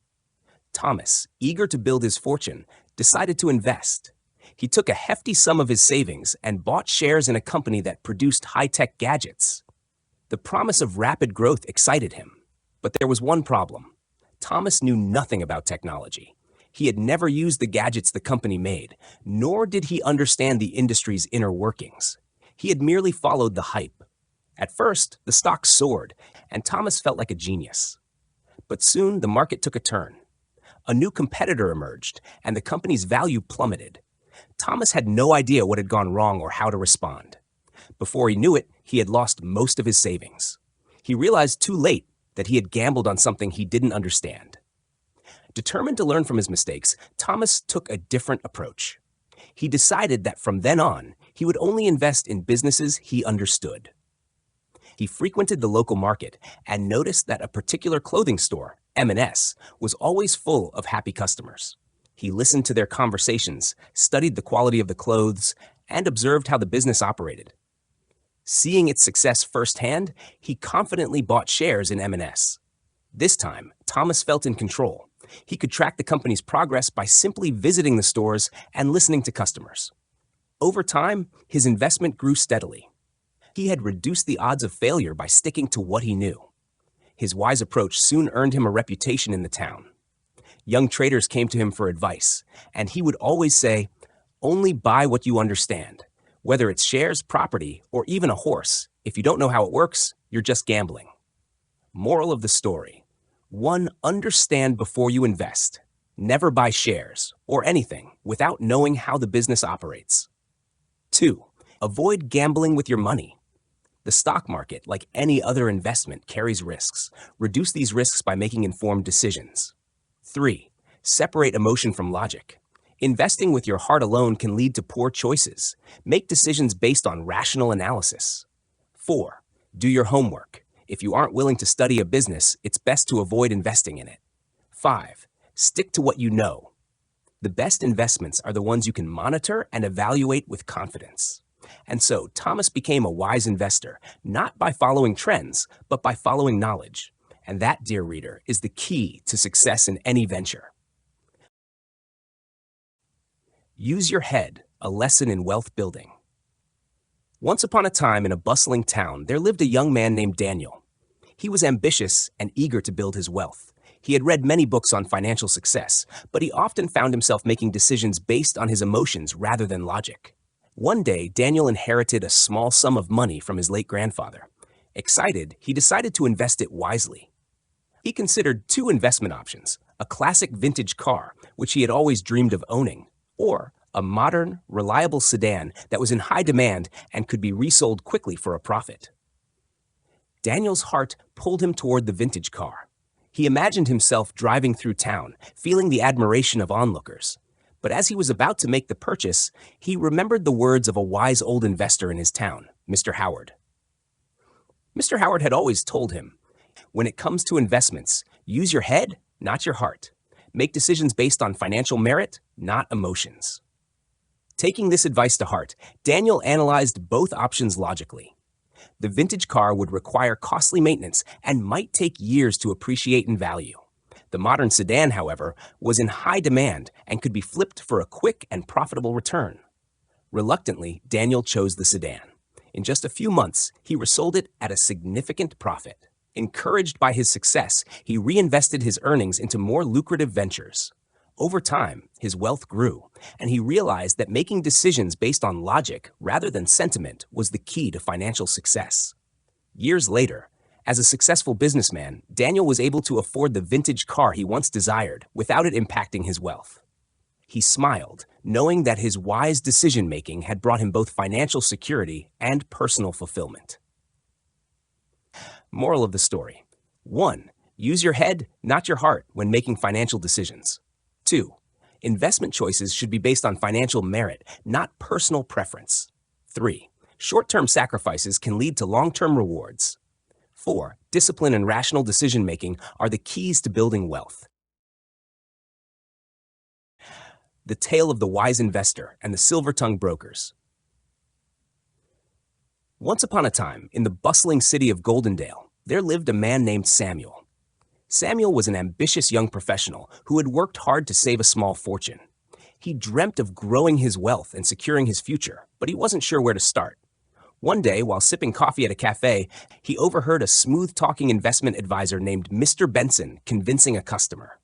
Thomas, eager to build his fortune, decided to invest. He took a hefty sum of his savings and bought shares in a company that produced high-tech gadgets. The promise of rapid growth excited him. But there was one problem. Thomas knew nothing about technology. He had never used the gadgets the company made, nor did he understand the industry's inner workings. He had merely followed the hype. At first, the stock soared, and Thomas felt like a genius. But soon, the market took a turn. A new competitor emerged, and the company's value plummeted. Thomas had no idea what had gone wrong or how to respond. Before he knew it, he had lost most of his savings. He realized too late that he had gambled on something he didn't understand. Determined to learn from his mistakes, Thomas took a different approach. He decided that from then on, he would only invest in businesses he understood. He frequented the local market and noticed that a particular clothing store, M&S, was always full of happy customers. He listened to their conversations, studied the quality of the clothes, and observed how the business operated. Seeing its success firsthand, he confidently bought shares in M&S. This time, Thomas felt in control. He could track the company's progress by simply visiting the stores and listening to customers. Over time, his investment grew steadily. He had reduced the odds of failure by sticking to what he knew. His wise approach soon earned him a reputation in the town. Young traders came to him for advice, and he would always say, "Only buy what you understand. Whether it's shares, property, or even a horse, if you don't know how it works, you're just gambling." Moral of the story: 1. Understand before you invest. Never buy shares or anything without knowing how the business operates. 2. Avoid gambling with your money. The stock market, like any other investment, carries risks. Reduce these risks by making informed decisions. 3. Separate emotion from logic. Investing with your heart alone can lead to poor choices. Make decisions based on rational analysis. 4. Do your homework. If you aren't willing to study a business, it's best to avoid investing in it. 5. Stick to what you know. The best investments are the ones you can monitor and evaluate with confidence. And so, Thomas became a wise investor, not by following trends, but by following knowledge. And that, dear reader, is the key to success in any venture. Use your head, a lesson in wealth building. Once upon a time in a bustling town, there lived a young man named Daniel. He was ambitious and eager to build his wealth. He had read many books on financial success, but he often found himself making decisions based on his emotions rather than logic. One day, Daniel inherited a small sum of money from his late grandfather. Excited, he decided to invest it wisely. He considered 2 investment options: a classic vintage car, which he had always dreamed of owning, or a modern, reliable sedan that was in high demand and could be resold quickly for a profit. Daniel's heart pulled him toward the vintage car. He imagined himself driving through town, feeling the admiration of onlookers. But as he was about to make the purchase, he remembered the words of a wise old investor in his town, Mr. Howard. Mr. Howard had always told him, "When it comes to investments, use your head, not your heart. Make decisions based on financial merit, not emotions." Taking this advice to heart, Daniel analyzed both options logically. The vintage car would require costly maintenance and might take years to appreciate in value. The modern sedan, however, was in high demand and could be flipped for a quick and profitable return. Reluctantly, Daniel chose the sedan. In just a few months, he resold it at a significant profit. Encouraged by his success, he reinvested his earnings into more lucrative ventures. Over time, his wealth grew, and he realized that making decisions based on logic rather than sentiment was the key to financial success. Years later, as a successful businessman, Daniel was able to afford the vintage car he once desired without it impacting his wealth. He smiled, knowing that his wise decision-making had brought him both financial security and personal fulfillment. Moral of the story: 1. Use your head, not your heart, when making financial decisions. 2. Investment choices should be based on financial merit, not personal preference. 3. Short-term sacrifices can lead to long-term rewards. 4. Discipline and rational decision-making are the keys to building wealth. The Tale of the Wise Investor and the Silver-Tongued Brokers. Once upon a time, in the bustling city of Goldendale, there lived a man named Samuel. Samuel was an ambitious young professional who had worked hard to save a small fortune. He dreamt of growing his wealth and securing his future, but he wasn't sure where to start. One day, while sipping coffee at a cafe, he overheard a smooth-talking investment advisor named Mr. Benson convincing a customer.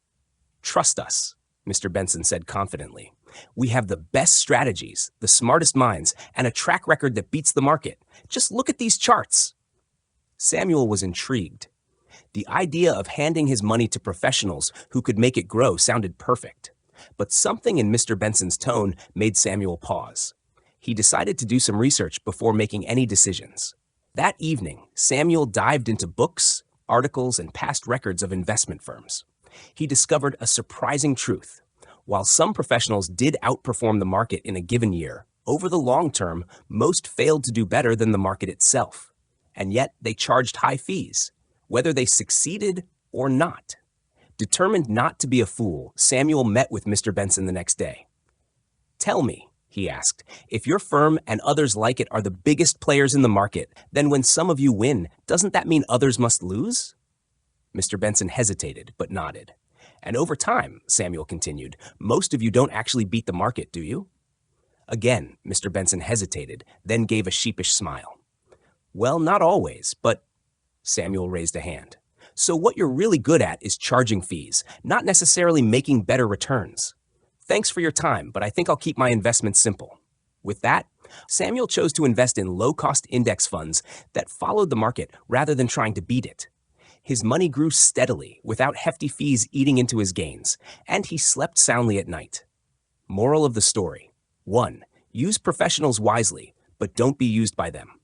"Trust us," Mr. Benson said confidently. "We have the best strategies, the smartest minds, and a track record that beats the market. Just look at these charts." Samuel was intrigued. The idea of handing his money to professionals who could make it grow sounded perfect. But something in Mr. Benson's tone made Samuel pause. He decided to do some research before making any decisions. That evening, Samuel dived into books, articles, and past records of investment firms. He discovered a surprising truth. While some professionals did outperform the market in a given year, over the long term, most failed to do better than the market itself. And yet, they charged high fees, whether they succeeded or not. Determined not to be a fool, Samuel met with Mr. Benson the next day. "Tell me," he asked, "if your firm and others like it are the biggest players in the market, then when some of you win, doesn't that mean others must lose?" Mr. Benson hesitated, but nodded. "And over time," Samuel continued, "most of you don't actually beat the market, do you?" Again, Mr. Benson hesitated, then gave a sheepish smile. "Well, not always, but—" Samuel raised a hand. "So what you're really good at is charging fees, not necessarily making better returns. Thanks for your time, but I think I'll keep my investments simple." With that, Samuel chose to invest in low-cost index funds that followed the market rather than trying to beat it. His money grew steadily, without hefty fees eating into his gains, and he slept soundly at night. Moral of the story: 1. Use professionals wisely, but don't be used by them.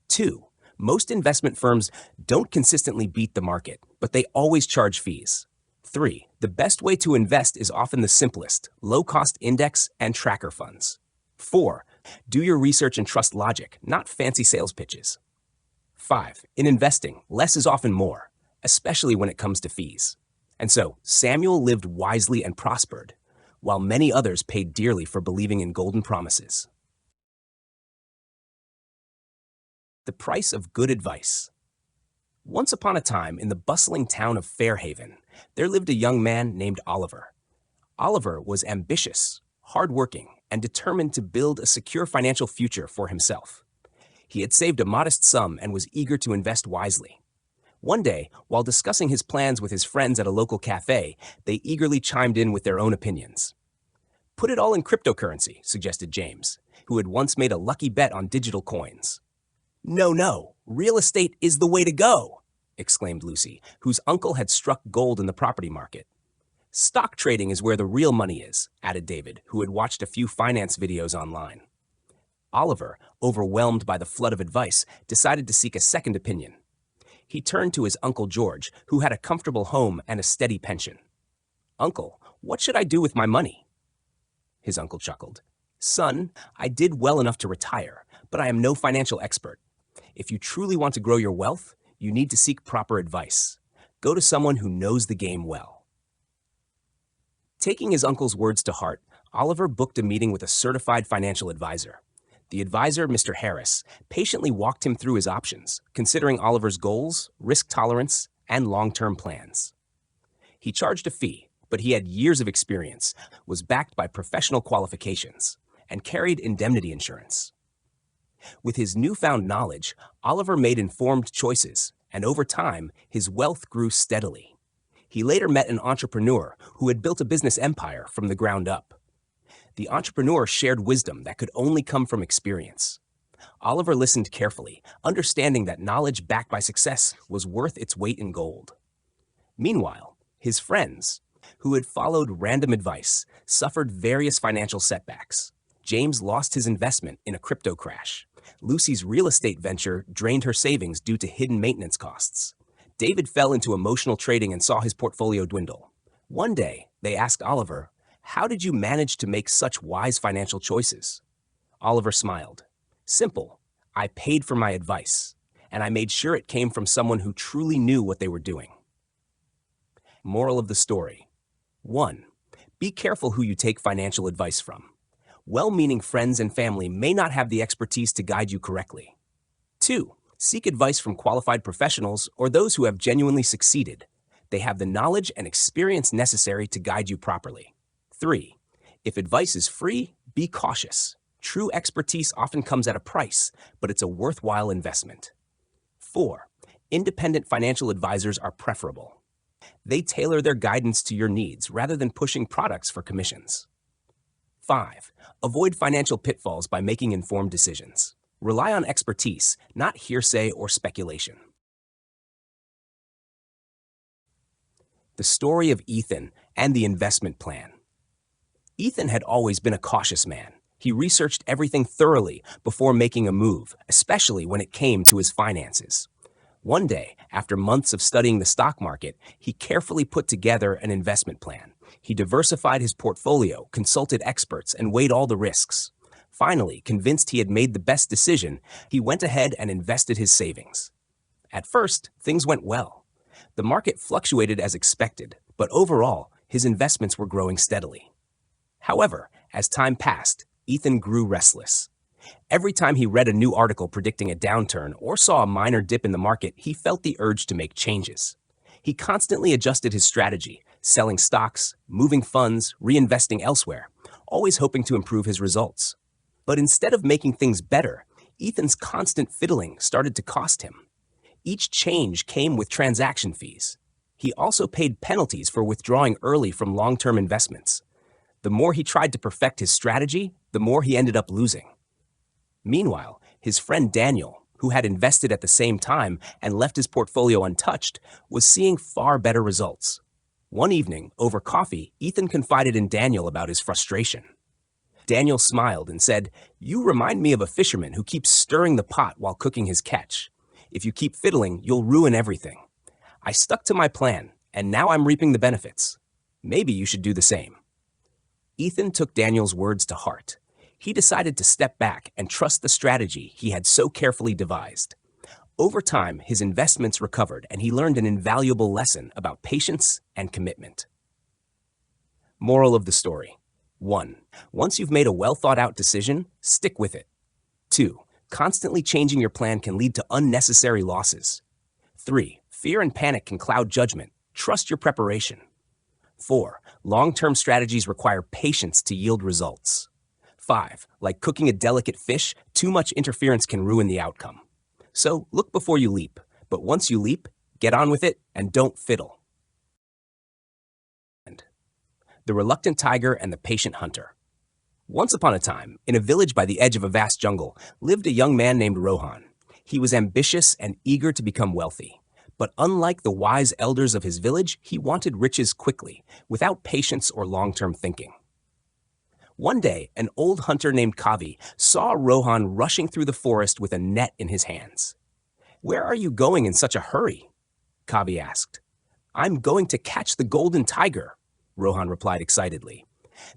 2. Most investment firms don't consistently beat the market, but they always charge fees. 3. The best way to invest is often the simplest, low-cost index and tracker funds. 4. Do your research and trust logic, not fancy sales pitches. 5. In investing, less is often more, especially when it comes to fees. And so, Samuel lived wisely and prospered, while many others paid dearly for believing in golden promises. The price of good advice. Once upon a time, in the bustling town of Fairhaven, there lived a young man named Oliver. Oliver was ambitious, hardworking, and determined to build a secure financial future for himself. He had saved a modest sum and was eager to invest wisely. One day, while discussing his plans with his friends at a local cafe, they eagerly chimed in with their own opinions. "Put it all in cryptocurrency," suggested James, who had once made a lucky bet on digital coins. "No, no, real estate is the way to go," exclaimed Lucy, whose uncle had struck gold in the property market. "Stock trading is where the real money is," added David, who had watched a few finance videos online. Oliver, overwhelmed by the flood of advice, decided to seek a second opinion. He turned to his Uncle George, who had a comfortable home and a steady pension. "Uncle, what should I do with my money?" His uncle chuckled. "Son, I did well enough to retire, but I am no financial expert. If you truly want to grow your wealth, you need to seek proper advice. Go to someone who knows the game well." Taking his uncle's words to heart, Oliver booked a meeting with a certified financial advisor. The advisor, Mr. Harris, patiently walked him through his options, considering Oliver's goals, risk tolerance, and long-term plans. He charged a fee, but he had years of experience, was backed by professional qualifications, and carried indemnity insurance. With his newfound knowledge, Oliver made informed choices, and over time, his wealth grew steadily. He later met an entrepreneur who had built a business empire from the ground up. The entrepreneur shared wisdom that could only come from experience. Oliver listened carefully, understanding that knowledge backed by success was worth its weight in gold. Meanwhile, his friends, who had followed random advice, suffered various financial setbacks. James lost his investment in a crypto crash. Lucy's real estate venture drained her savings due to hidden maintenance costs. David fell into emotional trading and saw his portfolio dwindle. One day, they asked Oliver, "How did you manage to make such wise financial choices?" Oliver smiled. "Simple. I paid for my advice, and I made sure it came from someone who truly knew what they were doing." Moral of the story. 1. Be careful who you take financial advice from. Well-meaning friends and family may not have the expertise to guide you correctly. 2. Seek advice from qualified professionals or those who have genuinely succeeded. They have the knowledge and experience necessary to guide you properly. 3. If advice is free, be cautious. True expertise often comes at a price, but it's a worthwhile investment. 4. Independent financial advisors are preferable. They tailor their guidance to your needs rather than pushing products for commissions. 5. Avoid financial pitfalls by making informed decisions. Rely on expertise, not hearsay or speculation. The story of Ethan and the investment plan. Ethan had always been a cautious man. He researched everything thoroughly before making a move, especially when it came to his finances. One day, after months of studying the stock market, he carefully put together an investment plan. He diversified his portfolio, consulted experts, and weighed all the risks. Finally, convinced he had made the best decision, he went ahead and invested his savings. At first, things went well. The market fluctuated as expected, but overall, his investments were growing steadily. However, as time passed, Ethan grew restless. Every time he read a new article predicting a downturn or saw a minor dip in the market, he felt the urge to make changes. He constantly adjusted his strategy, selling stocks, moving funds, reinvesting elsewhere, always hoping to improve his results. But instead of making things better, Ethan's constant fiddling started to cost him. Each change came with transaction fees. He also paid penalties for withdrawing early from long-term investments. The more he tried to perfect his strategy, the more he ended up losing. Meanwhile, his friend Daniel, who had invested at the same time and left his portfolio untouched, was seeing far better results. One evening, over coffee, Ethan confided in Daniel about his frustration. Daniel smiled and said, "You remind me of a fisherman who keeps stirring the pot while cooking his catch. If you keep fiddling, you'll ruin everything. I stuck to my plan. and now I'm reaping the benefits. Maybe you should do the same." Ethan took Daniel's words to heart. He decided to step back and trust the strategy he had so carefully devised. Over time, his investments recovered and he learned an invaluable lesson about patience and commitment. Moral of the story: 1. Once you've made a well-thought-out decision, stick with it. 2. Constantly changing your plan can lead to unnecessary losses. 3. Fear and panic can cloud judgment. Trust your preparation. 4. Long-term strategies require patience to yield results. 5. Like cooking a delicate fish, too much interference can ruin the outcome. So look before you leap, but once you leap, get on with it and don't fiddle. The Reluctant Tiger and the Patient Hunter. Once upon a time, in a village by the edge of a vast jungle, lived a young man named Rohan. He was ambitious and eager to become wealthy. But unlike the wise elders of his village, he wanted riches quickly, without patience or long-term thinking. One day, an old hunter named Kavi saw Rohan rushing through the forest with a net in his hands. "Where are you going in such a hurry?" Kavi asked. "I'm going to catch the golden tiger," Rohan replied excitedly.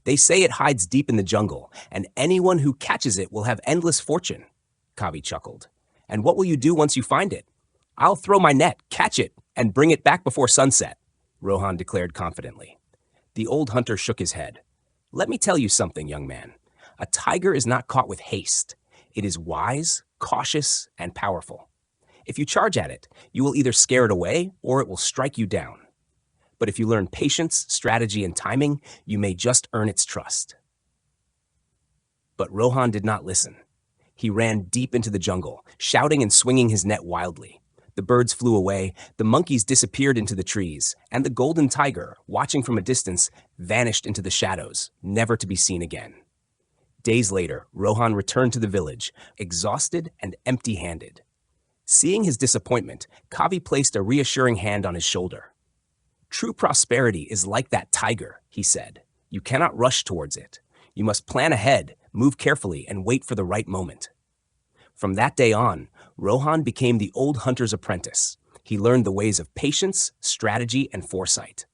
"They say it hides deep in the jungle, and anyone who catches it will have endless fortune," Kavi chuckled. "And what will you do once you find it?" "I'll throw my net, catch it, and bring it back before sunset," Rohan declared confidently. The old hunter shook his head. "Let me tell you something, young man. A tiger is not caught with haste. It is wise, cautious, and powerful. If you charge at it, you will either scare it away or it will strike you down. But if you learn patience, strategy, and timing, you may just earn its trust." But Rohan did not listen. He ran deep into the jungle, shouting and swinging his net wildly. The birds flew away, the monkeys disappeared into the trees, and the golden tiger, watching from a distance, vanished into the shadows, never to be seen again. Days later, Rohan returned to the village, exhausted and empty-handed. Seeing his disappointment, Kavi placed a reassuring hand on his shoulder. "True prosperity is like that tiger," he said. "You cannot rush towards it. You must plan ahead, move carefully, and wait for the right moment." From that day on, Rohan became the old hunter's apprentice. He learned the ways of patience, strategy, and foresight.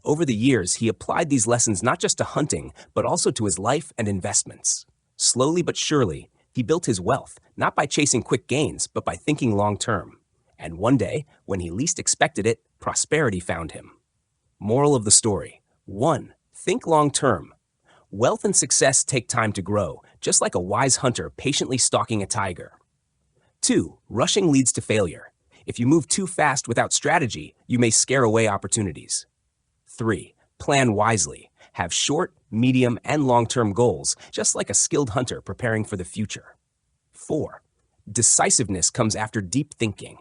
Over the years, he applied these lessons not just to hunting, but also to his life and investments. Slowly but surely, he built his wealth, not by chasing quick gains, but by thinking long-term. And one day, when he least expected it, prosperity found him. Moral of the story: 1. Think long-term. Wealth and success take time to grow, just like a wise hunter patiently stalking a tiger. 2. Rushing leads to failure. If you move too fast without strategy, you may scare away opportunities. 3. Plan wisely. Have short, medium, and long-term goals, just like a skilled hunter preparing for the future. 4. Decisiveness comes after deep thinking.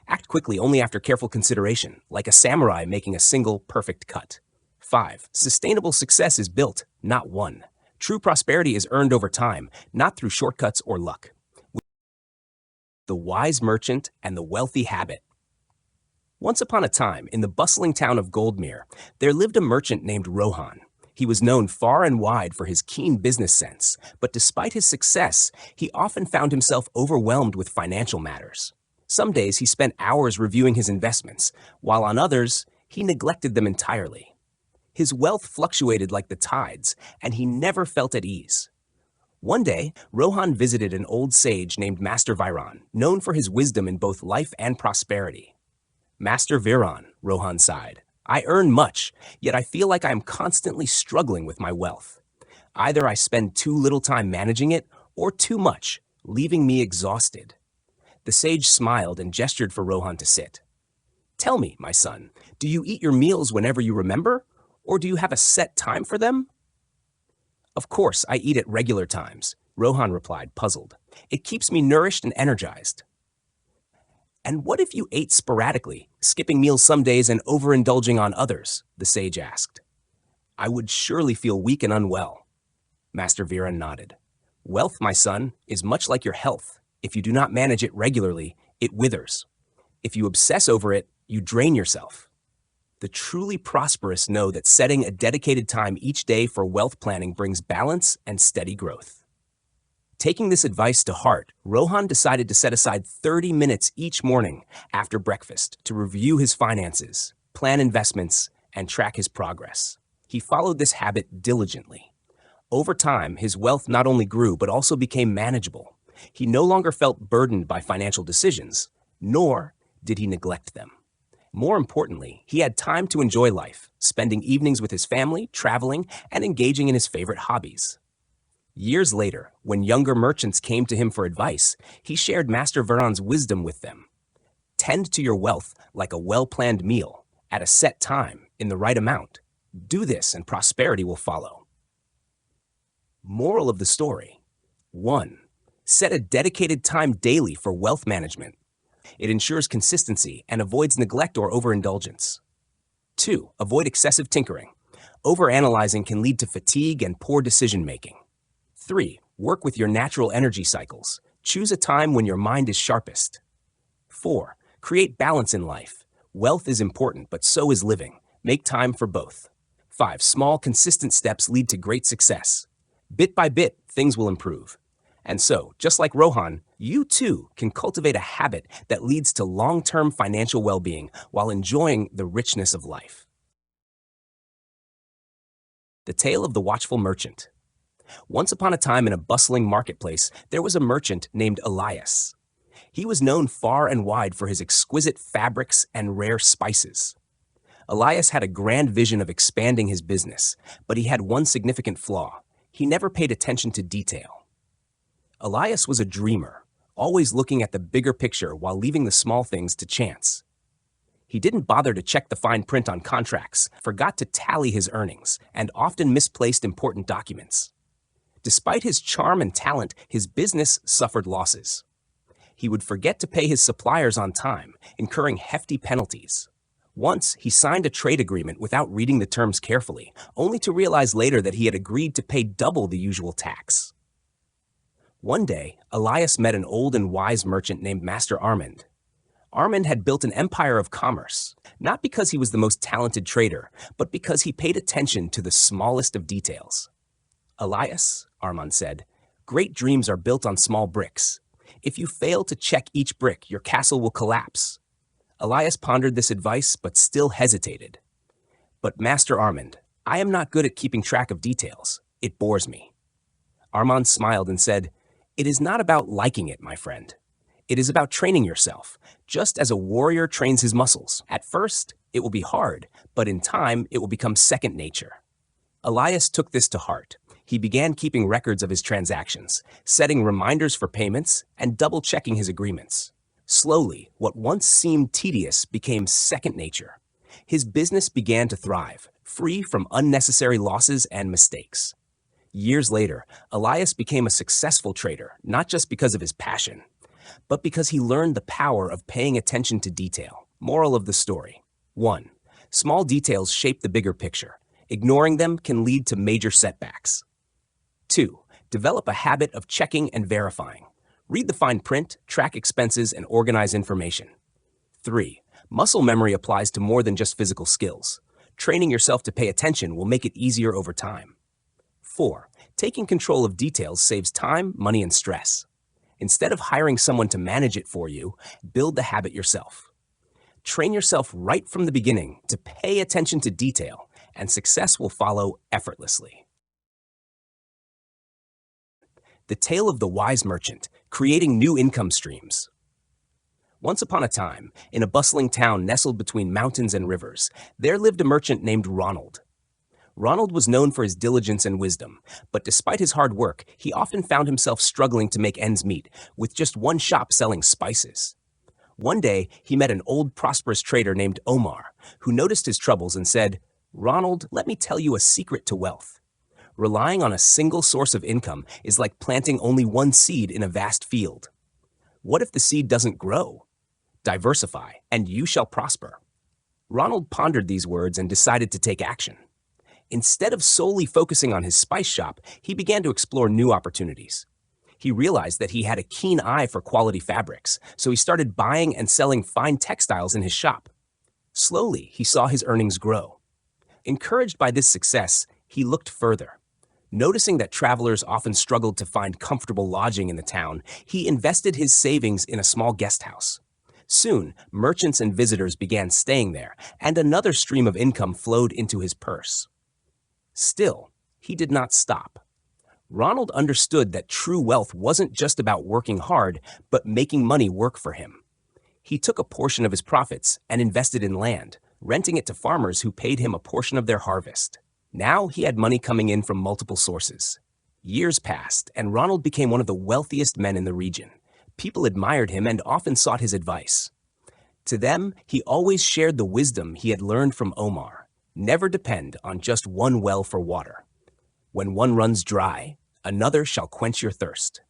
Act quickly only after careful consideration, like a samurai making a single perfect cut. 5. Sustainable success is built, not won. True prosperity is earned over time, not through shortcuts or luck. The Wise Merchant and the Wealthy Habit. Once upon a time, in the bustling town of Goldmere, there lived a merchant named Rohan. He was known far and wide for his keen business sense, but despite his success, he often found himself overwhelmed with financial matters. Some days he spent hours reviewing his investments, while on others, he neglected them entirely. His wealth fluctuated like the tides, and he never felt at ease. One day, Rohan visited an old sage named Master Viran, known for his wisdom in both life and prosperity. "Master Viran," Rohan sighed, "I earn much, yet I feel like I am constantly struggling with my wealth. Either I spend too little time managing it, or too much, leaving me exhausted." The sage smiled and gestured for Rohan to sit. "Tell me, my son, do you eat your meals whenever you remember, or do you have a set time for them?" "Of course, I eat at regular times," Rohan replied, puzzled. "It keeps me nourished and energized." "And what if you ate sporadically, skipping meals some days and overindulging on others?" the sage asked. "I would surely feel weak and unwell." Master Viran nodded. "Wealth, my son, is much like your health. If you do not manage it regularly, it withers. If you obsess over it, you drain yourself. The truly prosperous know that setting a dedicated time each day for wealth planning brings balance and steady growth." Taking this advice to heart, Rohan decided to set aside 30 minutes each morning after breakfast to review his finances. plan investments, and track his progress. He followed this habit diligently. Over time, his wealth not only grew but also became manageable. He no longer felt burdened by financial decisions, nor did he neglect them. More importantly, he had time to enjoy life, spending evenings with his family, traveling, and engaging in his favorite hobbies. Years later, when younger merchants came to him for advice, he shared Master Veron's wisdom with them. Tend to your wealth like a well-planned meal, at a set time, in the right amount. Do this and prosperity will follow. Moral of the story: 1. Set a dedicated time daily for wealth management. It ensures consistency and avoids neglect or overindulgence. 2. Avoid excessive tinkering. Overanalyzing can lead to fatigue and poor decision-making. 3. Work with your natural energy cycles. Choose a time when your mind is sharpest. 4. Create balance in life. Wealth is important, but so is living. Make time for both. 5. Small, consistent steps lead to great success. Bit by bit, things will improve. And so, just like Rohan, you too can cultivate a habit that leads to long-term financial well-being while enjoying the richness of life. The Tale of the Watchful Merchant. Once upon a time in a bustling marketplace, there was a merchant named Elias. He was known far and wide for his exquisite fabrics and rare spices. Elias had a grand vision of expanding his business, but he had one significant flaw: he never paid attention to detail. Elias was a dreamer, always looking at the bigger picture while leaving the small things to chance. He didn't bother to check the fine print on contracts, forgot to tally his earnings, and often misplaced important documents. Despite his charm and talent, his business suffered losses. He would forget to pay his suppliers on time, incurring hefty penalties. Once, he signed a trade agreement without reading the terms carefully, only to realize later that he had agreed to pay double the usual tax. One day, Elias met an old and wise merchant named Master Armand. Armand had built an empire of commerce, not because he was the most talented trader, but because he paid attention to the smallest of details. "Elias," Armand said, "great dreams are built on small bricks. If you fail to check each brick, your castle will collapse." Elias pondered this advice, but still hesitated. "But Master Armand, I am not good at keeping track of details. It bores me." Armand smiled and said, "It is not about liking it, my friend. It is about training yourself, just as a warrior trains his muscles. At first, it will be hard, but in time, it will become second nature." Elias took this to heart. He began keeping records of his transactions, setting reminders for payments, and double-checking his agreements. Slowly, what once seemed tedious became second nature. His business began to thrive, free from unnecessary losses and mistakes. Years later, Elias became a successful trader, not just because of his passion, but because he learned the power of paying attention to detail. Moral of the story: 1. Small details shape the bigger picture. Ignoring them can lead to major setbacks. 2. Develop a habit of checking and verifying. Read the fine print, track expenses, and organize information. 3. Muscle memory applies to more than just physical skills. Training yourself to pay attention will make it easier over time. 4. Taking control of details saves time, money, and stress. Instead of hiring someone to manage it for you, build the habit yourself. Train yourself right from the beginning to pay attention to detail, and success will follow effortlessly. The Tale of the Wise Merchant, Creating New Income Streams. Once upon a time, in a bustling town nestled between mountains and rivers, there lived a merchant named Ronald. Ronald was known for his diligence and wisdom, but despite his hard work, he often found himself struggling to make ends meet, with just one shop selling spices. One day, he met an old, prosperous trader named Omar, who noticed his troubles and said, "Ronald, let me tell you a secret to wealth. Relying on a single source of income is like planting only one seed in a vast field. What if the seed doesn't grow? Diversify, and you shall prosper." Ronald pondered these words and decided to take action. Instead of solely focusing on his spice shop, he began to explore new opportunities. He realized that he had a keen eye for quality fabrics, so he started buying and selling fine textiles in his shop. Slowly, he saw his earnings grow. Encouraged by this success, he looked further. Noticing that travelers often struggled to find comfortable lodging in the town, he invested his savings in a small guest house. Soon, merchants and visitors began staying there, and another stream of income flowed into his purse. Still, he did not stop. Ronald understood that true wealth wasn't just about working hard, but making money work for him. He took a portion of his profits and invested in land, renting it to farmers who paid him a portion of their harvest. Now he had money coming in from multiple sources. Years passed, and Ronald became one of the wealthiest men in the region. People admired him and often sought his advice. To them, he always shared the wisdom he had learned from Omar. Never depend on just one well for water. When one runs dry, another shall quench your thirst.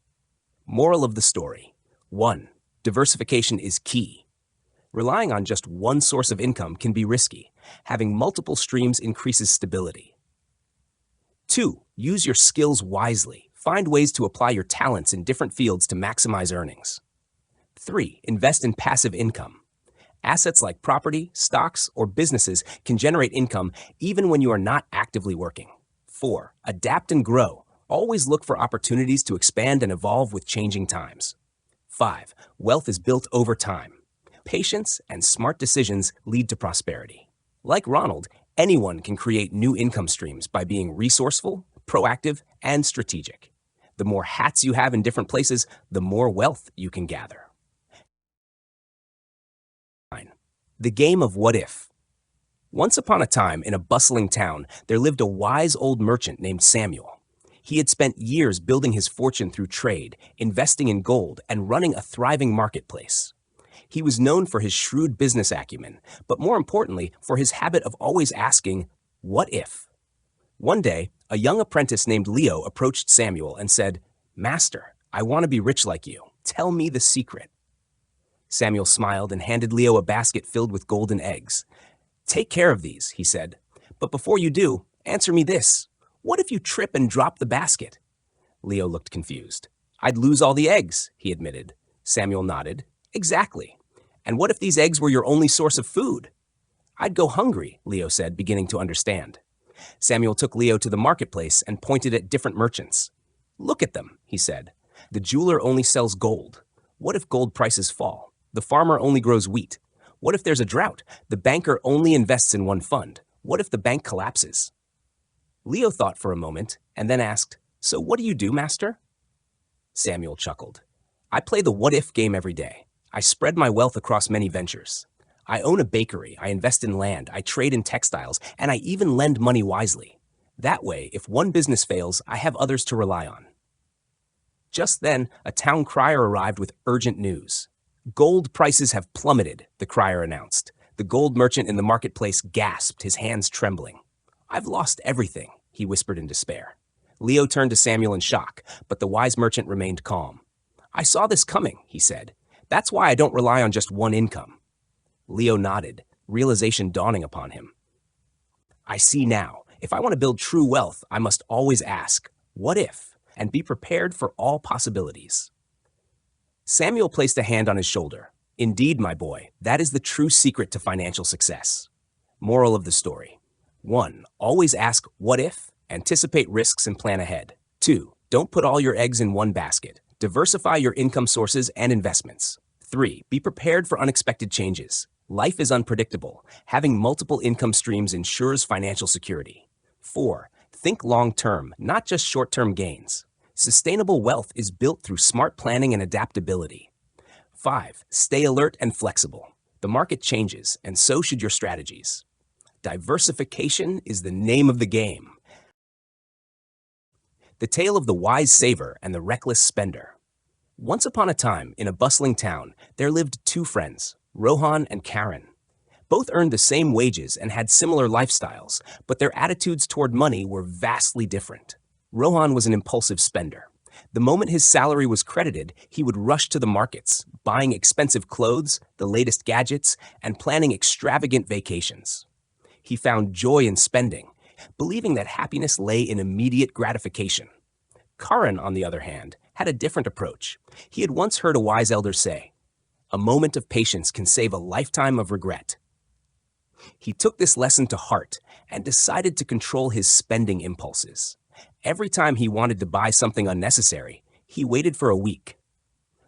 Moral of the story: 1. Diversification is key. Relying on just one source of income can be risky. Having multiple streams increases stability. 2. Use your skills wisely. Find ways to apply your talents in different fields to maximize earnings. 3. Invest in passive income. Assets like property, stocks, or businesses can generate income even when you are not actively working. 4. Adapt and grow. Always look for opportunities to expand and evolve with changing times. 5. Wealth is built over time. Patience and smart decisions lead to prosperity. Like Ronald, anyone can create new income streams by being resourceful, proactive, and strategic. The more hats you have in different places, the more wealth you can gather. The game of what if. Once upon a time, in a bustling town, there lived a wise old merchant named Samuel. He had spent years building his fortune through trade, investing in gold, and running a thriving marketplace. He was known for his shrewd business acumen, but more importantly, for his habit of always asking, "What if?" One day, a young apprentice named Leo approached Samuel and said, "Master, I want to be rich like you. Tell me the secret." Samuel smiled and handed Leo a basket filled with golden eggs. "Take care of these," he said. "But before you do, answer me this. What if you trip and drop the basket?" Leo looked confused. "I'd lose all the eggs," he admitted. Samuel nodded. "Exactly. And what if these eggs were your only source of food?" "I'd go hungry," Leo said, beginning to understand. Samuel took Leo to the marketplace and pointed at different merchants. "Look at them," he said. "The jeweler only sells gold. What if gold prices fall? The farmer only grows wheat. What if there's a drought? The banker only invests in one fund. What if the bank collapses?" Leo thought for a moment and then asked, "So what do you do, master?" Samuel chuckled. "I play the what-if game every day. I spread my wealth across many ventures. I own a bakery, I invest in land, I trade in textiles, and I even lend money wisely. That way, if one business fails, I have others to rely on." Just then, a town crier arrived with urgent news. "Gold prices have plummeted," the crier announced. The gold merchant in the marketplace gasped, his hands trembling. "I've lost everything," he whispered in despair. Leo turned to Samuel in shock, but the wise merchant remained calm. "I saw this coming," he said. "That's why I don't rely on just one income." Leo nodded, realization dawning upon him. "I see now. If I want to build true wealth, I must always ask, 'What if?' and be prepared for all possibilities." Samuel placed a hand on his shoulder. "Indeed, my boy, that is the true secret to financial success." Moral of the story: 1. Always ask, "What if?" Anticipate risks and plan ahead. 2. Don't put all your eggs in one basket. Diversify your income sources and investments. 3. Be prepared for unexpected changes. Life is unpredictable. Having multiple income streams ensures financial security. 4. Think long-term, not just short-term gains. Sustainable wealth is built through smart planning and adaptability. 5. Stay alert and flexible. The market changes, and so should your strategies. Diversification is the name of the game. The tale of the wise saver and the reckless spender. Once upon a time, in a bustling town, there lived two friends, Rohan and Karen. Both earned the same wages and had similar lifestyles, but their attitudes toward money were vastly different. Rohan was an impulsive spender. The moment his salary was credited, he would rush to the markets, buying expensive clothes, the latest gadgets, and planning extravagant vacations. He found joy in spending, believing that happiness lay in immediate gratification. Karan, on the other hand, had a different approach. He had once heard a wise elder say, "A moment of patience can save a lifetime of regret." He took this lesson to heart and decided to control his spending impulses. Every time he wanted to buy something unnecessary, he waited for a week.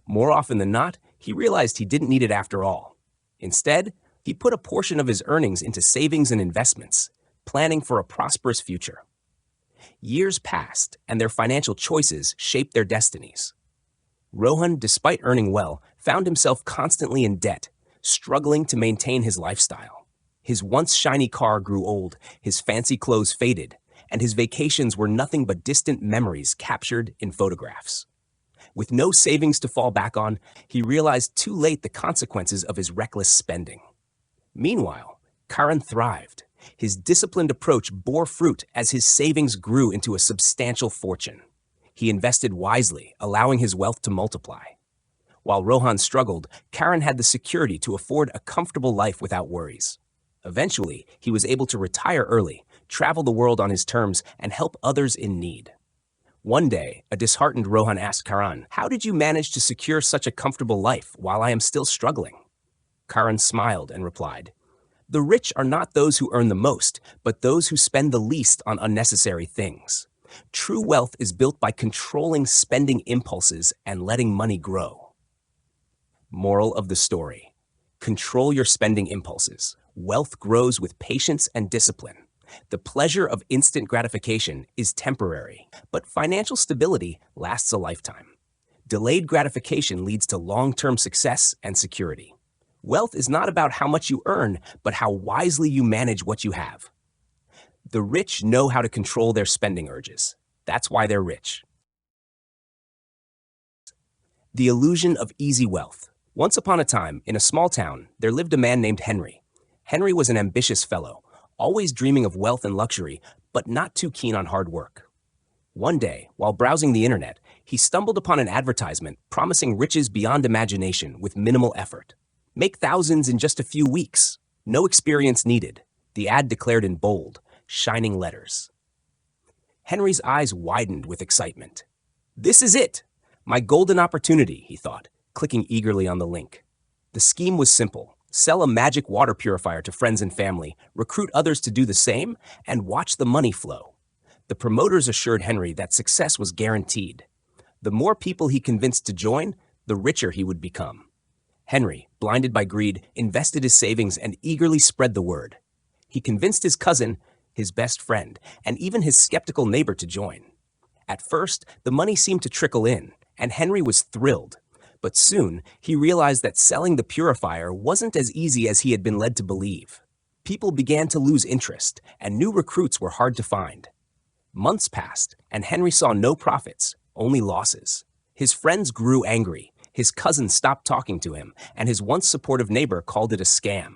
More often than not, He realized he didn't need it after all. Instead, he put a portion of his earnings into savings and investments, planning for a prosperous future. Years passed, and their financial choices shaped their destinies. Rohan, despite earning well, found himself constantly in debt, struggling to maintain his lifestyle. His once shiny car grew old, his fancy clothes faded, and his vacations were nothing but distant memories captured in photographs. With no savings to fall back on, he realized too late the consequences of his reckless spending. Meanwhile, Karan thrived. His disciplined approach bore fruit as his savings grew into a substantial fortune. He invested wisely, allowing his wealth to multiply. While Rohan struggled, Karan had the security to afford a comfortable life without worries. Eventually, he was able to retire early, travel the world on his terms, and help others in need. One day, a disheartened Rohan asked Karan, "How did you manage to secure such a comfortable life while I am still struggling?" Karan smiled and replied, "The rich are not those who earn the most, but those who spend the least on unnecessary things. True wealth is built by controlling spending impulses and letting money grow." Moral of the story: control your spending impulses. Wealth grows with patience and discipline. The pleasure of instant gratification is temporary, but financial stability lasts a lifetime. Delayed gratification leads to long-term success and security. Wealth is not about how much you earn, but how wisely you manage what you have. The rich know how to control their spending urges. That's why they're rich. The illusion of easy wealth. Once upon a time, in a small town, there lived a man named Henry. Henry was an ambitious fellow, always dreaming of wealth and luxury, but not too keen on hard work. One day, while browsing the internet, he stumbled upon an advertisement promising riches beyond imagination with minimal effort. "Make thousands in just a few weeks. No experience needed," the ad declared in bold, shining letters. Henry's eyes widened with excitement. "This is it! My golden opportunity," he thought, clicking eagerly on the link. The scheme was simple: sell a magic water purifier to friends and family, recruit others to do the same, and watch the money flow. The promoters assured Henry that success was guaranteed. The more people he convinced to join, the richer he would become. Henry, blinded by greed, invested his savings and eagerly spread the word. He convinced his cousin, his best friend, and even his skeptical neighbor to join. At first, the money seemed to trickle in, and Henry was thrilled. But soon, he realized that selling the purifier wasn't as easy as he had been led to believe. People began to lose interest, and new recruits were hard to find. Months passed, and Henry saw no profits, only losses. His friends grew angry. His cousin stopped talking to him, and his once supportive neighbor called it a scam.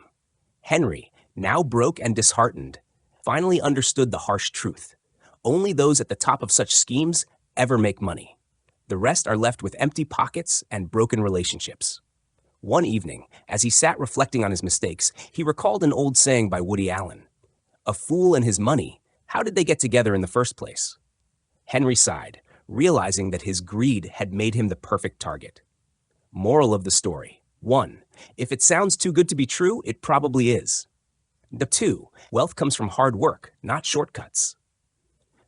Henry, now broke and disheartened, finally understood the harsh truth. Only those at the top of such schemes ever make money. The rest are left with empty pockets and broken relationships. One evening, as he sat reflecting on his mistakes, he recalled an old saying by Woody Allen: "A fool and his money, how did they get together in the first place?" Henry sighed, realizing that his greed had made him the perfect target. Moral of the story: 1. If it sounds too good to be true, it probably is. 2. Wealth comes from hard work, not shortcuts.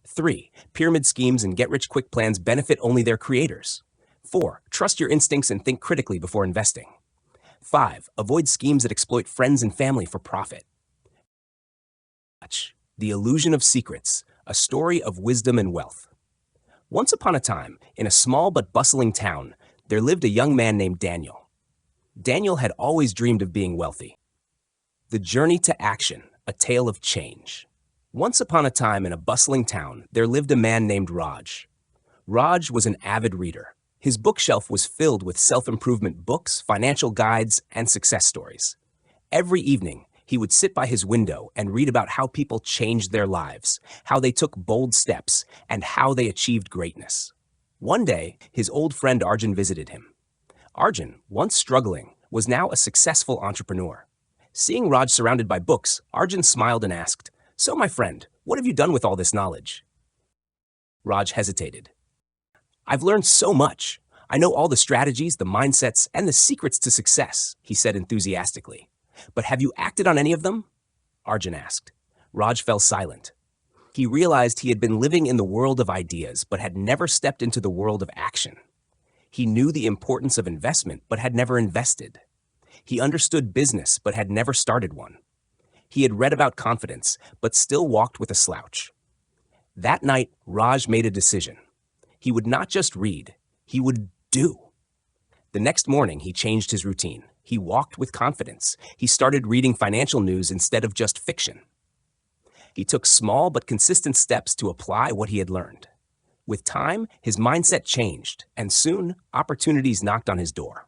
3. Pyramid schemes and get-rich-quick plans benefit only their creators. 4. Trust your instincts and think critically before investing. 5. Avoid schemes that exploit friends and family for profit. The Illusion of Secrets, a story of wisdom and wealth. Once upon a time, in a small but bustling town, there lived a young man named Daniel. Daniel had always dreamed of being wealthy. The Journey to Action, a tale of change. Once upon a time in a bustling town, there lived a man named Raj. Raj was an avid reader. His bookshelf was filled with self-improvement books, financial guides, and success stories. Every evening, he would sit by his window and read about how people changed their lives, how they took bold steps, and how they achieved greatness. One day, his old friend Arjun visited him. Arjun, once struggling, was now a successful entrepreneur. Seeing Raj surrounded by books, Arjun smiled and asked, "So, my friend, what have you done with all this knowledge?" Raj hesitated. "I've learned so much. I know all the strategies, the mindsets, and the secrets to success," he said enthusiastically. "But have you acted on any of them?" Arjun asked. Raj fell silent. He realized he had been living in the world of ideas, but had never stepped into the world of action. He knew the importance of investment but had never invested. He understood business but had never started one. He had read about confidence but still walked with a slouch. That night, Raj made a decision. He would not just read, he would do. The next morning, he changed his routine. He walked with confidence. He started reading financial news instead of just fiction. He took small but consistent steps to apply what he had learned. With time, his mindset changed, and soon, opportunities knocked on his door.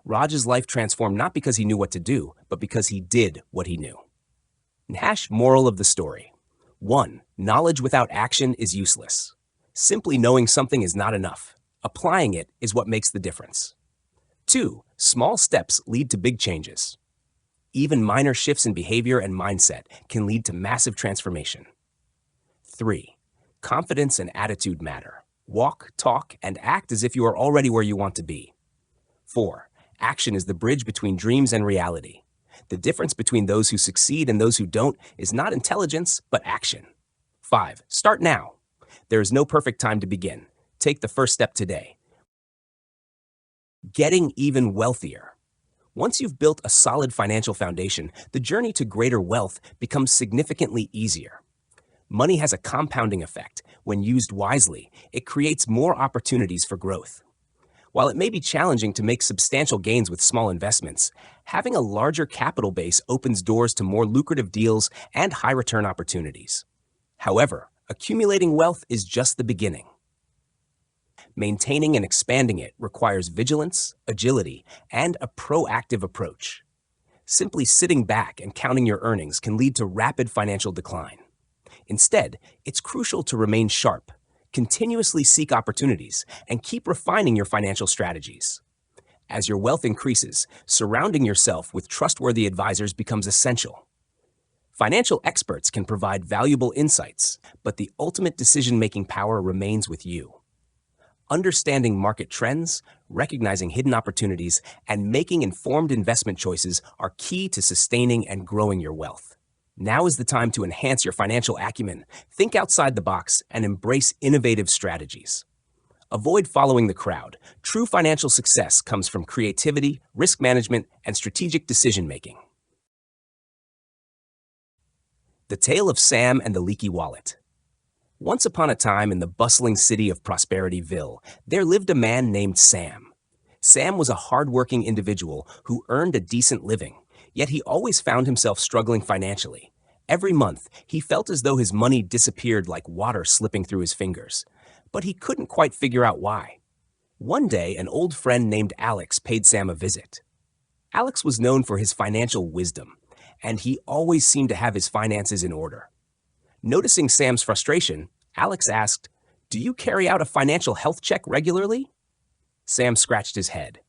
Raj's life transformed not because he knew what to do, but because he did what he knew. Nash, moral of the story. 1. Knowledge without action is useless. Simply knowing something is not enough. Applying it is what makes the difference. 2. Small steps lead to big changes. Even minor shifts in behavior and mindset can lead to massive transformation. 3. Confidence and attitude matter. Walk, talk, and act as if you are already where you want to be. 4. Action is the bridge between dreams and reality. The difference between those who succeed and those who don't is not intelligence, but action. 5. Start now. There is no perfect time to begin. Take the first step today. Getting even wealthier. Once you've built a solid financial foundation, the journey to greater wealth becomes significantly easier. Money has a compounding effect. When used wisely, it creates more opportunities for growth. While it may be challenging to make substantial gains with small investments, having a larger capital base opens doors to more lucrative deals and high-return opportunities. However, accumulating wealth is just the beginning. Maintaining and expanding it requires vigilance, agility, and a proactive approach. Simply sitting back and counting your earnings can lead to rapid financial decline. Instead, it's crucial to remain sharp, continuously seek opportunities, and keep refining your financial strategies. As your wealth increases, surrounding yourself with trustworthy advisors becomes essential. Financial experts can provide valuable insights, but the ultimate decision-making power remains with you. Understanding market trends, recognizing hidden opportunities, and making informed investment choices are key to sustaining and growing your wealth. Now is the time to enhance your financial acumen, think outside the box, and embrace innovative strategies. Avoid following the crowd. True financial success comes from creativity, risk management, and strategic decision-making. The Tale of Sam and the Leaky Wallet. Once upon a time in the bustling city of Prosperityville, there lived a man named Sam. Sam was a hard-working individual who earned a decent living, yet he always found himself struggling financially. Every month, he felt as though his money disappeared like water slipping through his fingers, but he couldn't quite figure out why. One day, an old friend named Alex paid Sam a visit. Alex was known for his financial wisdom, and he always seemed to have his finances in order. Noticing Sam's frustration, Alex asked, "Do you carry out a financial health check regularly?" Sam scratched his head.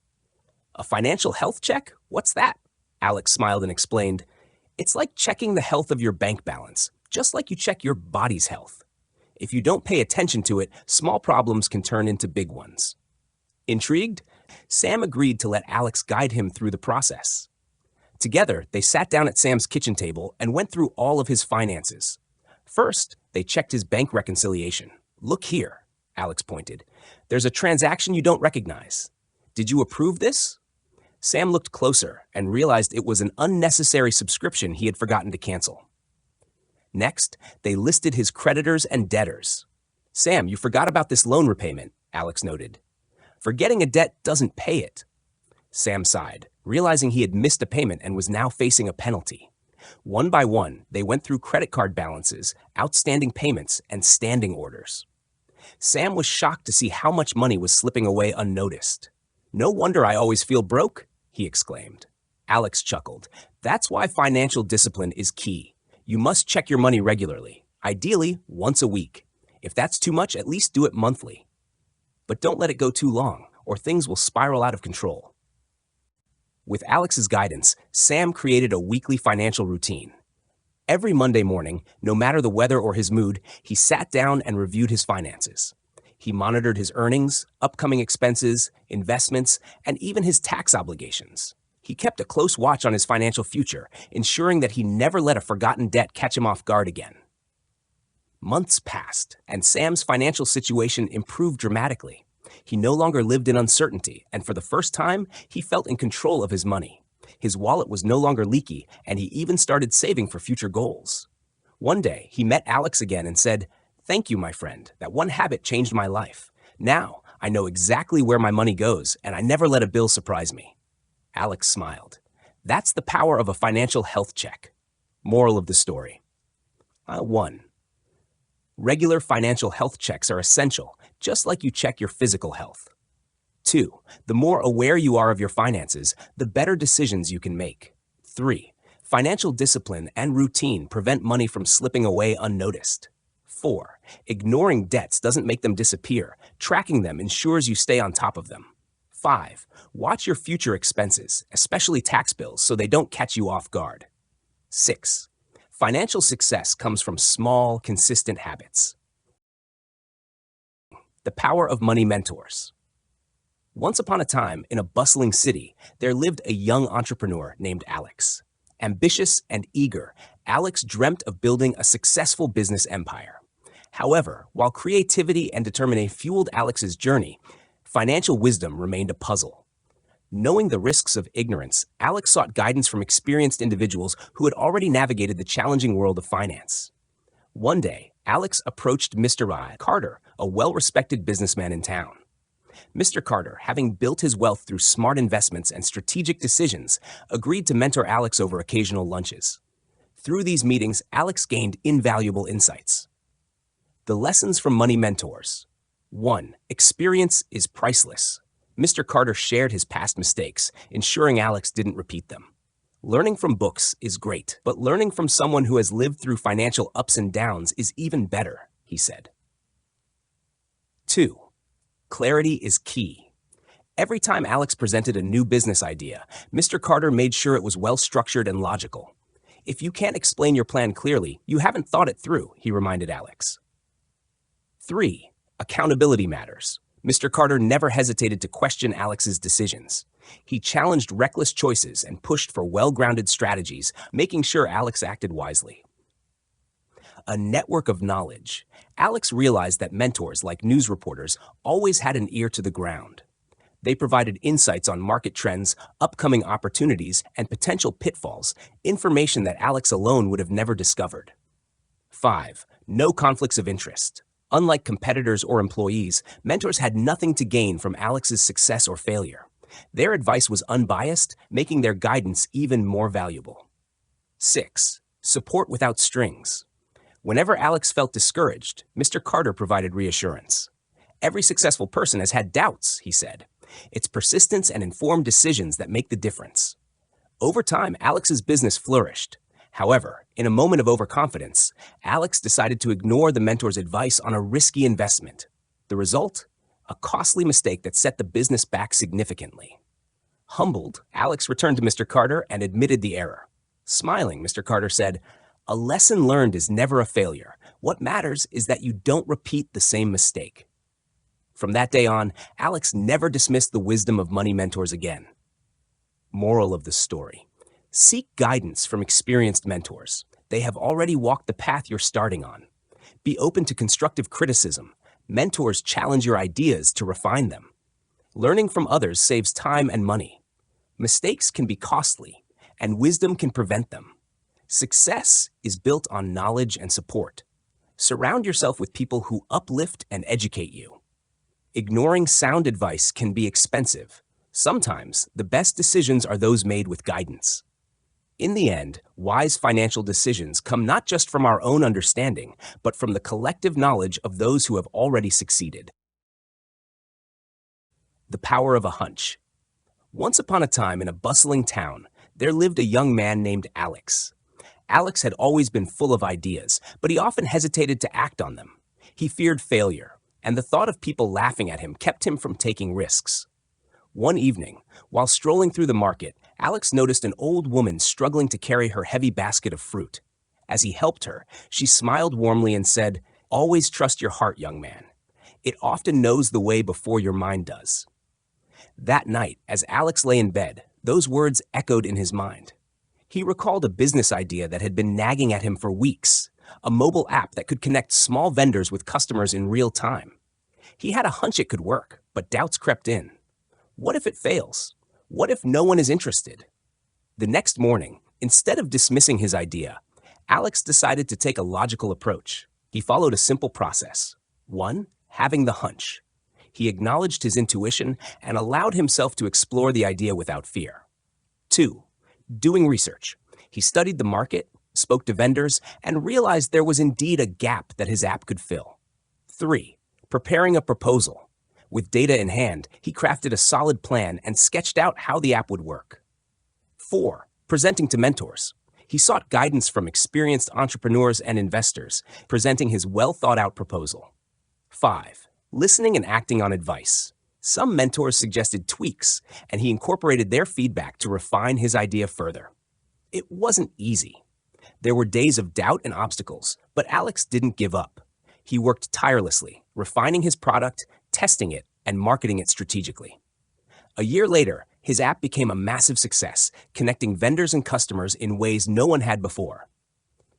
"A financial health check? What's that?" Alex smiled and explained, "It's like checking the health of your bank balance, just like you check your body's health. If you don't pay attention to it, small problems can turn into big ones." Intrigued, Sam agreed to let Alex guide him through the process. Together, they sat down at Sam's kitchen table and went through all of his finances. First, they checked his bank reconciliation. "Look here," Alex pointed. "There's a transaction you don't recognize. Did you approve this?" Sam looked closer and realized it was an unnecessary subscription he had forgotten to cancel. Next, they listed his creditors and debtors. "Sam, you forgot about this loan repayment," Alex noted. "Forgetting a debt doesn't pay it." Sam sighed, realizing he had missed a payment and was now facing a penalty. One by one, they went through credit card balances, outstanding payments, and standing orders. Sam was shocked to see how much money was slipping away unnoticed. "No wonder I always feel broke," he exclaimed. Alex chuckled. "That's why financial discipline is key. You must check your money regularly, ideally once a week. If that's too much, at least do it monthly. But don't let it go too long, or things will spiral out of control." With Alex's guidance, Sam created a weekly financial routine. Every Monday morning, no matter the weather or his mood, he sat down and reviewed his finances. He monitored his earnings, upcoming expenses, investments, and even his tax obligations. He kept a close watch on his financial future, ensuring that he never let a forgotten debt catch him off guard again. Months passed, and Sam's financial situation improved dramatically. He no longer lived in uncertainty, and for the first time, he felt in control of his money. His wallet was no longer leaky, and he even started saving for future goals. One day, he met Alex again and said, "Thank you, my friend. That one habit changed my life. Now, I know exactly where my money goes, and I never let a bill surprise me." Alex smiled. That's the power of a financial health check. Moral of the story. 1. Regular financial health checks are essential, just like you check your physical health. 2. The more aware you are of your finances, the better decisions you can make. 3. Financial discipline and routine prevent money from slipping away unnoticed. 4. Ignoring debts doesn't make them disappear. Tracking them ensures you stay on top of them. 5. Watch your future expenses, especially tax bills, so they don't catch you off guard. 6. Financial success comes from small, consistent habits. The power of money mentors. Once upon a time, in a bustling city, there lived a young entrepreneur named Alex. Ambitious and eager, Alex dreamt of building a successful business empire. However, while creativity and determination fueled Alex's journey, financial wisdom remained a puzzle. Knowing the risks of ignorance, Alex sought guidance from experienced individuals who had already navigated the challenging world of finance. One day, Alex approached Mr. Carter, a well-respected businessman in town. Mr. Carter, having built his wealth through smart investments and strategic decisions, agreed to mentor Alex over occasional lunches. Through these meetings, Alex gained invaluable insights. The lessons from money mentors. 1. Experience is priceless. Mr. Carter shared his past mistakes, ensuring Alex didn't repeat them. Learning from books is great, but learning from someone who has lived through financial ups and downs is even better, he said. 2. Clarity is key. Every time Alex presented a new business idea, Mr. Carter made sure it was well-structured and logical. If you can't explain your plan clearly, you haven't thought it through, he reminded Alex. 3. Accountability matters. Mr. Carter never hesitated to question Alex's decisions. He challenged reckless choices and pushed for well-grounded strategies, making sure Alex acted wisely. A network of knowledge. Alex realized that mentors, like news reporters, always had an ear to the ground. They provided insights on market trends, upcoming opportunities, and potential pitfalls, information that Alex alone would have never discovered. 5. No conflicts of interest. Unlike competitors or employees, mentors had nothing to gain from Alex's success or failure. Their advice was unbiased, making their guidance even more valuable. 6. Support without strings. Whenever Alex felt discouraged, Mr. Carter provided reassurance. Every successful person has had doubts, he said. It's persistence and informed decisions that make the difference. Over time, Alex's business flourished. However, in a moment of overconfidence, Alex decided to ignore the mentor's advice on a risky investment. The result? A costly mistake that set the business back significantly. Humbled, Alex returned to Mr. Carter and admitted the error. Smiling, Mr. Carter said, "A lesson learned is never a failure. What matters is that you don't repeat the same mistake." From that day on, Alex never dismissed the wisdom of money mentors again. Moral of the story. Seek guidance from experienced mentors. They have already walked the path you're starting on. Be open to constructive criticism. Mentors challenge your ideas to refine them. Learning from others saves time and money. Mistakes can be costly, and wisdom can prevent them. Success is built on knowledge and support. Surround yourself with people who uplift and educate you. Ignoring sound advice can be expensive. Sometimes, the best decisions are those made with guidance. In the end, wise financial decisions come not just from our own understanding, but from the collective knowledge of those who have already succeeded. The power of a hunch. Once upon a time in a bustling town, there lived a young man named Alex. Alex had always been full of ideas, but he often hesitated to act on them. He feared failure, and the thought of people laughing at him kept him from taking risks. One evening, while strolling through the market, Alex noticed an old woman struggling to carry her heavy basket of fruit. As he helped her, she smiled warmly and said, "Always trust your heart, young man. It often knows the way before your mind does." That night, as Alex lay in bed, those words echoed in his mind. He recalled a business idea that had been nagging at him for weeks, a mobile app that could connect small vendors with customers in real time. He had a hunch it could work. But doubts crept in. What if it fails? What if no one is interested? The next morning, instead of dismissing his idea, Alex decided to take a logical approach. He followed a simple process. 1. Having the hunch. He acknowledged his intuition and allowed himself to explore the idea without fear. 2. Doing research. He studied the market, spoke to vendors, and realized there was indeed a gap that his app could fill. 3. Preparing a proposal. With data in hand, he crafted a solid plan and sketched out how the app would work. 4. Presenting to mentors. He sought guidance from experienced entrepreneurs and investors, presenting his well-thought-out proposal. 5. Listening and acting on advice. Some mentors suggested tweaks, and he incorporated their feedback to refine his idea further. It wasn't easy. There were days of doubt and obstacles, but Alex didn't give up. He worked tirelessly, refining his product, testing it, and marketing it strategically. A year later, his app became a massive success, connecting vendors and customers in ways no one had before.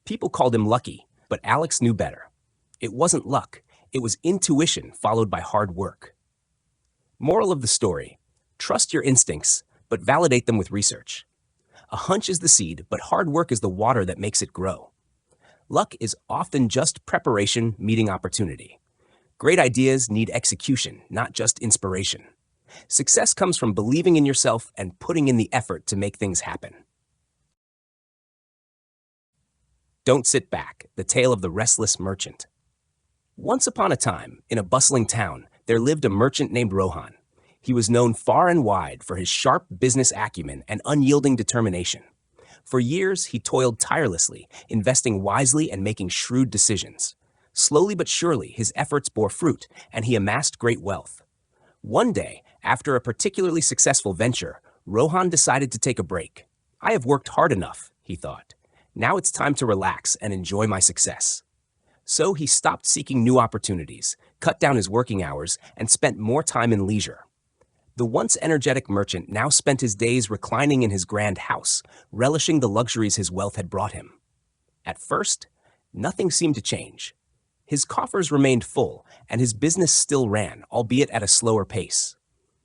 People called him lucky, but Alex knew better. It wasn't luck, it was intuition followed by hard work. Moral of the story: trust your instincts, but validate them with research. A hunch is the seed, but hard work is the water that makes it grow. Luck is often just preparation meeting opportunity. Great ideas need execution, not just inspiration. Success comes from believing in yourself and putting in the effort to make things happen. Don't sit back, the tale of the restless merchant. Once upon a time, in a bustling town, there lived a merchant named Rohan. He was known far and wide for his sharp business acumen and unyielding determination. For years, he toiled tirelessly, investing wisely and making shrewd decisions. Slowly but surely, his efforts bore fruit, and he amassed great wealth. One day, after a particularly successful venture, Rohan decided to take a break. I have worked hard enough, he thought. Now it's time to relax and enjoy my success. So he stopped seeking new opportunities, cut down his working hours, and spent more time in leisure. The once energetic merchant now spent his days reclining in his grand house, relishing the luxuries his wealth had brought him. At first, nothing seemed to change. His coffers remained full, and his business still ran, albeit at a slower pace.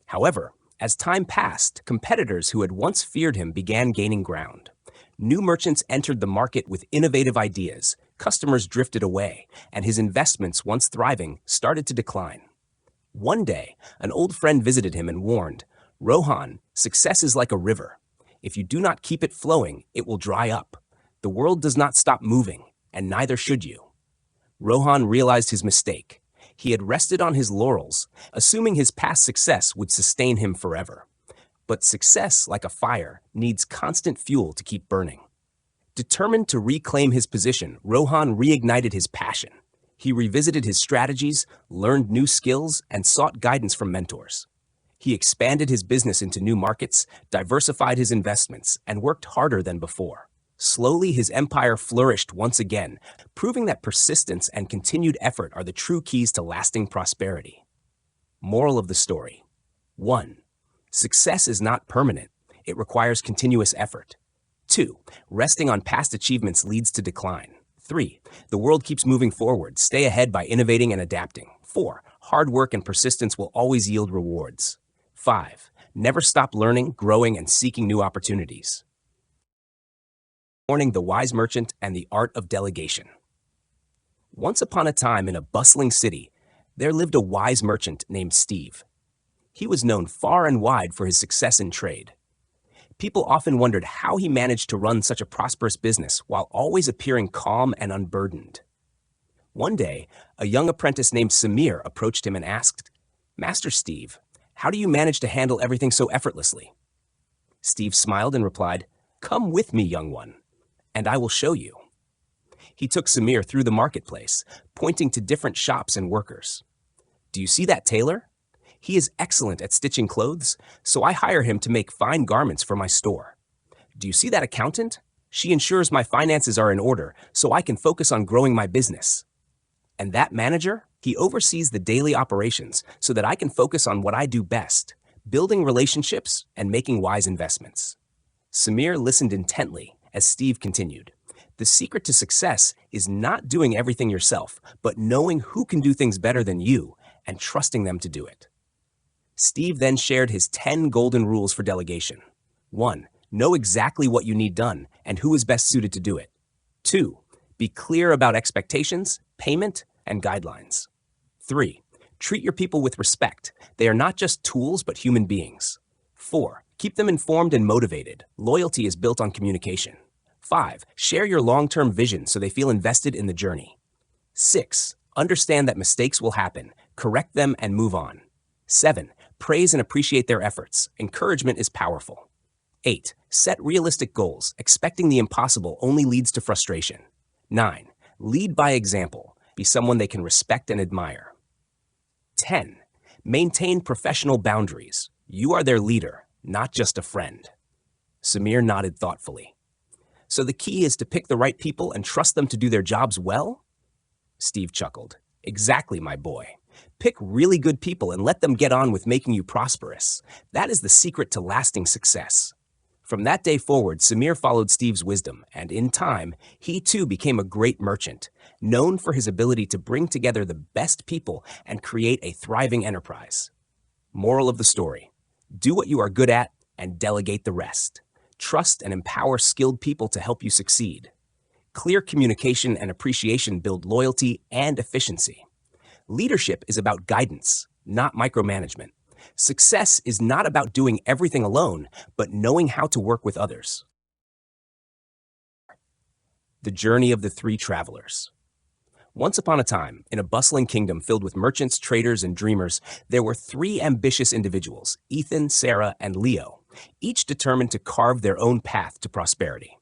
However, as time passed, competitors who had once feared him began gaining ground. New merchants entered the market with innovative ideas, customers drifted away, and his investments, once thriving, started to decline. One day, an old friend visited him and warned, "Rohan, success is like a river. If you do not keep it flowing, it will dry up. The world does not stop moving, and neither should you." Rohan realized his mistake. He had rested on his laurels, assuming his past success would sustain him forever. But success, like a fire, needs constant fuel to keep burning. Determined to reclaim his position, Rohan reignited his passion. He revisited his strategies, learned new skills, and sought guidance from mentors. He expanded his business into new markets, diversified his investments, and worked harder than before. Slowly, his empire flourished once again, proving that persistence and continued effort are the true keys to lasting prosperity. Moral of the story: 1. Success is not permanent. It requires continuous effort. 2. Resting on past achievements leads to decline. 3. The world keeps moving forward. Stay ahead by innovating and adapting. 4. Hard work and persistence will always yield rewards. 5. Never stop learning, growing, and seeking new opportunities. The Wise Merchant and the Art of Delegation. Once upon a time in a bustling city, there lived a wise merchant named Steve. He was known far and wide for his success in trade. People often wondered how he managed to run such a prosperous business while always appearing calm and unburdened. One day, a young apprentice named Samir approached him and asked, "Master Steve, how do you manage to handle everything so effortlessly?" Steve smiled and replied, "Come with me, young one, and I will show you." He took Samir through the marketplace, pointing to different shops and workers. "Do you see that tailor? He is excellent at stitching clothes, so I hire him to make fine garments for my store. Do you see that accountant? She ensures my finances are in order, so I can focus on growing my business. And that manager? He oversees the daily operations so that I can focus on what I do best, building relationships and making wise investments." Samir listened intently as Steve continued. "The secret to success is not doing everything yourself, but knowing who can do things better than you and trusting them to do it." Steve then shared his 10 golden rules for delegation. 1. Know exactly what you need done and who is best suited to do it. 2. Be clear about expectations, payment, and guidelines. 3. Treat your people with respect. They are not just tools, but human beings. 4. Keep them informed and motivated. Loyalty is built on communication. 5. Share your long-term vision so they feel invested in the journey. 6. Understand that mistakes will happen. Correct them and move on. 7. Praise and appreciate their efforts. Encouragement is powerful. 8. Set realistic goals. Expecting the impossible only leads to frustration. 9. Lead by example. Be someone they can respect and admire. 10. Maintain professional boundaries. You are their leader, not just a friend. Samir nodded thoughtfully. So the key is to pick the right people and trust them to do their jobs well? Steve chuckled. Exactly, my boy. Pick really good people and let them get on with making you prosperous. That is the secret to lasting success. From that day forward, Samir followed Steve's wisdom, and in time, he too became a great merchant, known for his ability to bring together the best people and create a thriving enterprise. Moral of the story: do what you are good at and delegate the rest. Trust and empower skilled people to help you succeed. Clear communication and appreciation build loyalty and efficiency. Leadership is about guidance, not micromanagement. Success is not about doing everything alone, but knowing how to work with others. The journey of the three travelers. Once upon a time, in a bustling kingdom filled with merchants, traders, and dreamers, there were three ambitious individuals, Ethan, Sarah, and Leo, each determined to carve their own path to prosperity.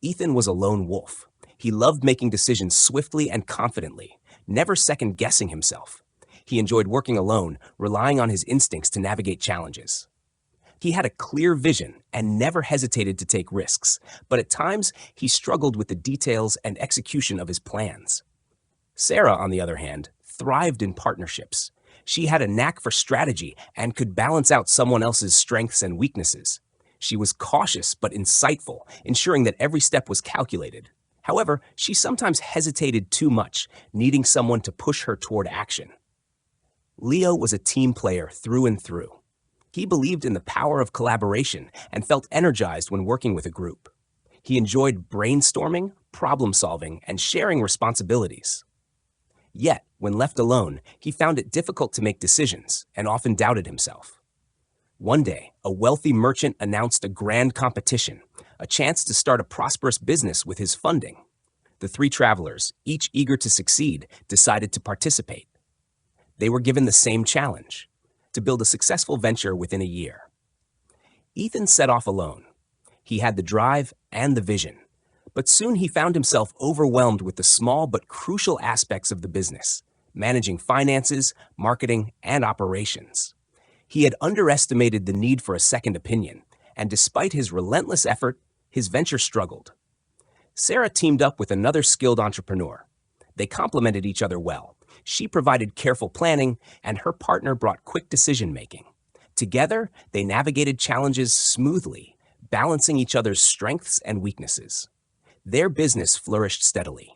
Ethan was a lone wolf. He loved making decisions swiftly and confidently, never second-guessing himself. He enjoyed working alone, relying on his instincts to navigate challenges. He had a clear vision and never hesitated to take risks, but at times he struggled with the details and execution of his plans. Sarah, on the other hand, thrived in partnerships. She had a knack for strategy and could balance out someone else's strengths and weaknesses. She was cautious but insightful, ensuring that every step was calculated. However, she sometimes hesitated too much, needing someone to push her toward action. Leo was a team player through and through. He believed in the power of collaboration and felt energized when working with a group. He enjoyed brainstorming, problem-solving, and sharing responsibilities. Yet, when left alone, he found it difficult to make decisions and often doubted himself. One day, a wealthy merchant announced a grand competition, a chance to start a prosperous business with his funding. The three travelers, each eager to succeed, decided to participate. They were given the same challenge: to build a successful venture within a year. Ethan set off alone. He had the drive and the vision, but soon he found himself overwhelmed with the small but crucial aspects of the business, managing finances, marketing, and operations. He had underestimated the need for a second opinion, and despite his relentless effort, his venture struggled. Sarah teamed up with another skilled entrepreneur. They complemented each other well. She provided careful planning, and her partner brought quick decision-making. Together, they navigated challenges smoothly, balancing each other's strengths and weaknesses. Their business flourished steadily.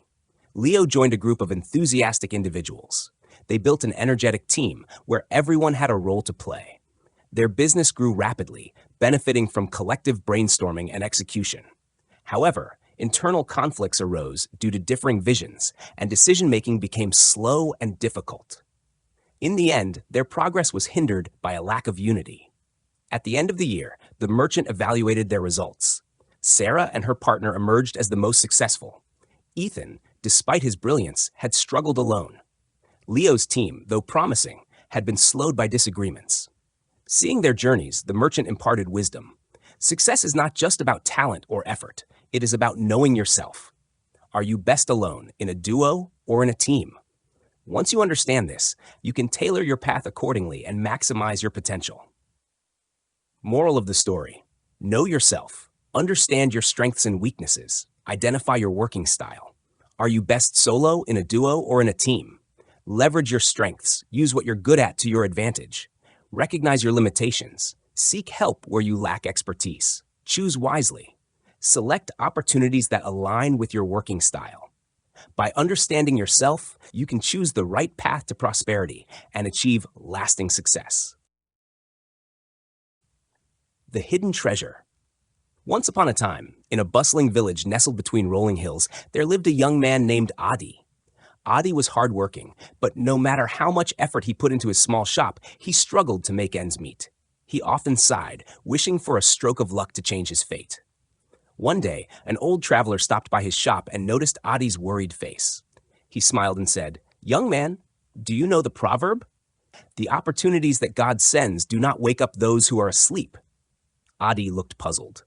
Leo joined a group of enthusiastic individuals. They built an energetic team where everyone had a role to play. Their business grew rapidly, benefiting from collective brainstorming and execution. However, internal conflicts arose due to differing visions, and decision-making became slow and difficult. In the end, their progress was hindered by a lack of unity. At the end of the year, the merchant evaluated their results. Sarah and her partner emerged as the most successful. Ethan, despite his brilliance, had struggled alone. Leo's team, though promising, had been slowed by disagreements. Seeing their journeys, the merchant imparted wisdom. Success is not just about talent or effort. It is about knowing yourself. Are you best alone, in a duo, or in a team? Once you understand this, you can tailor your path accordingly and maximize your potential. Moral of the story: know yourself. Understand your strengths and weaknesses. Identify your working style. Are you best solo, in a duo, or in a team? Leverage your strengths. Use what you're good at to your advantage. Recognize your limitations. Seek help where you lack expertise. Choose wisely. Select opportunities that align with your working style. By understanding yourself, you can choose the right path to prosperity and achieve lasting success. The hidden treasure. Once upon a time, in a bustling village nestled between rolling hills, there lived a young man named Adi. Adi was hardworking, but no matter how much effort he put into his small shop, he struggled to make ends meet. He often sighed, wishing for a stroke of luck to change his fate. One day, an old traveler stopped by his shop and noticed Adi's worried face. He smiled and said, "Young man, do you know the proverb? The opportunities that God sends do not wake up those who are asleep." Adi looked puzzled.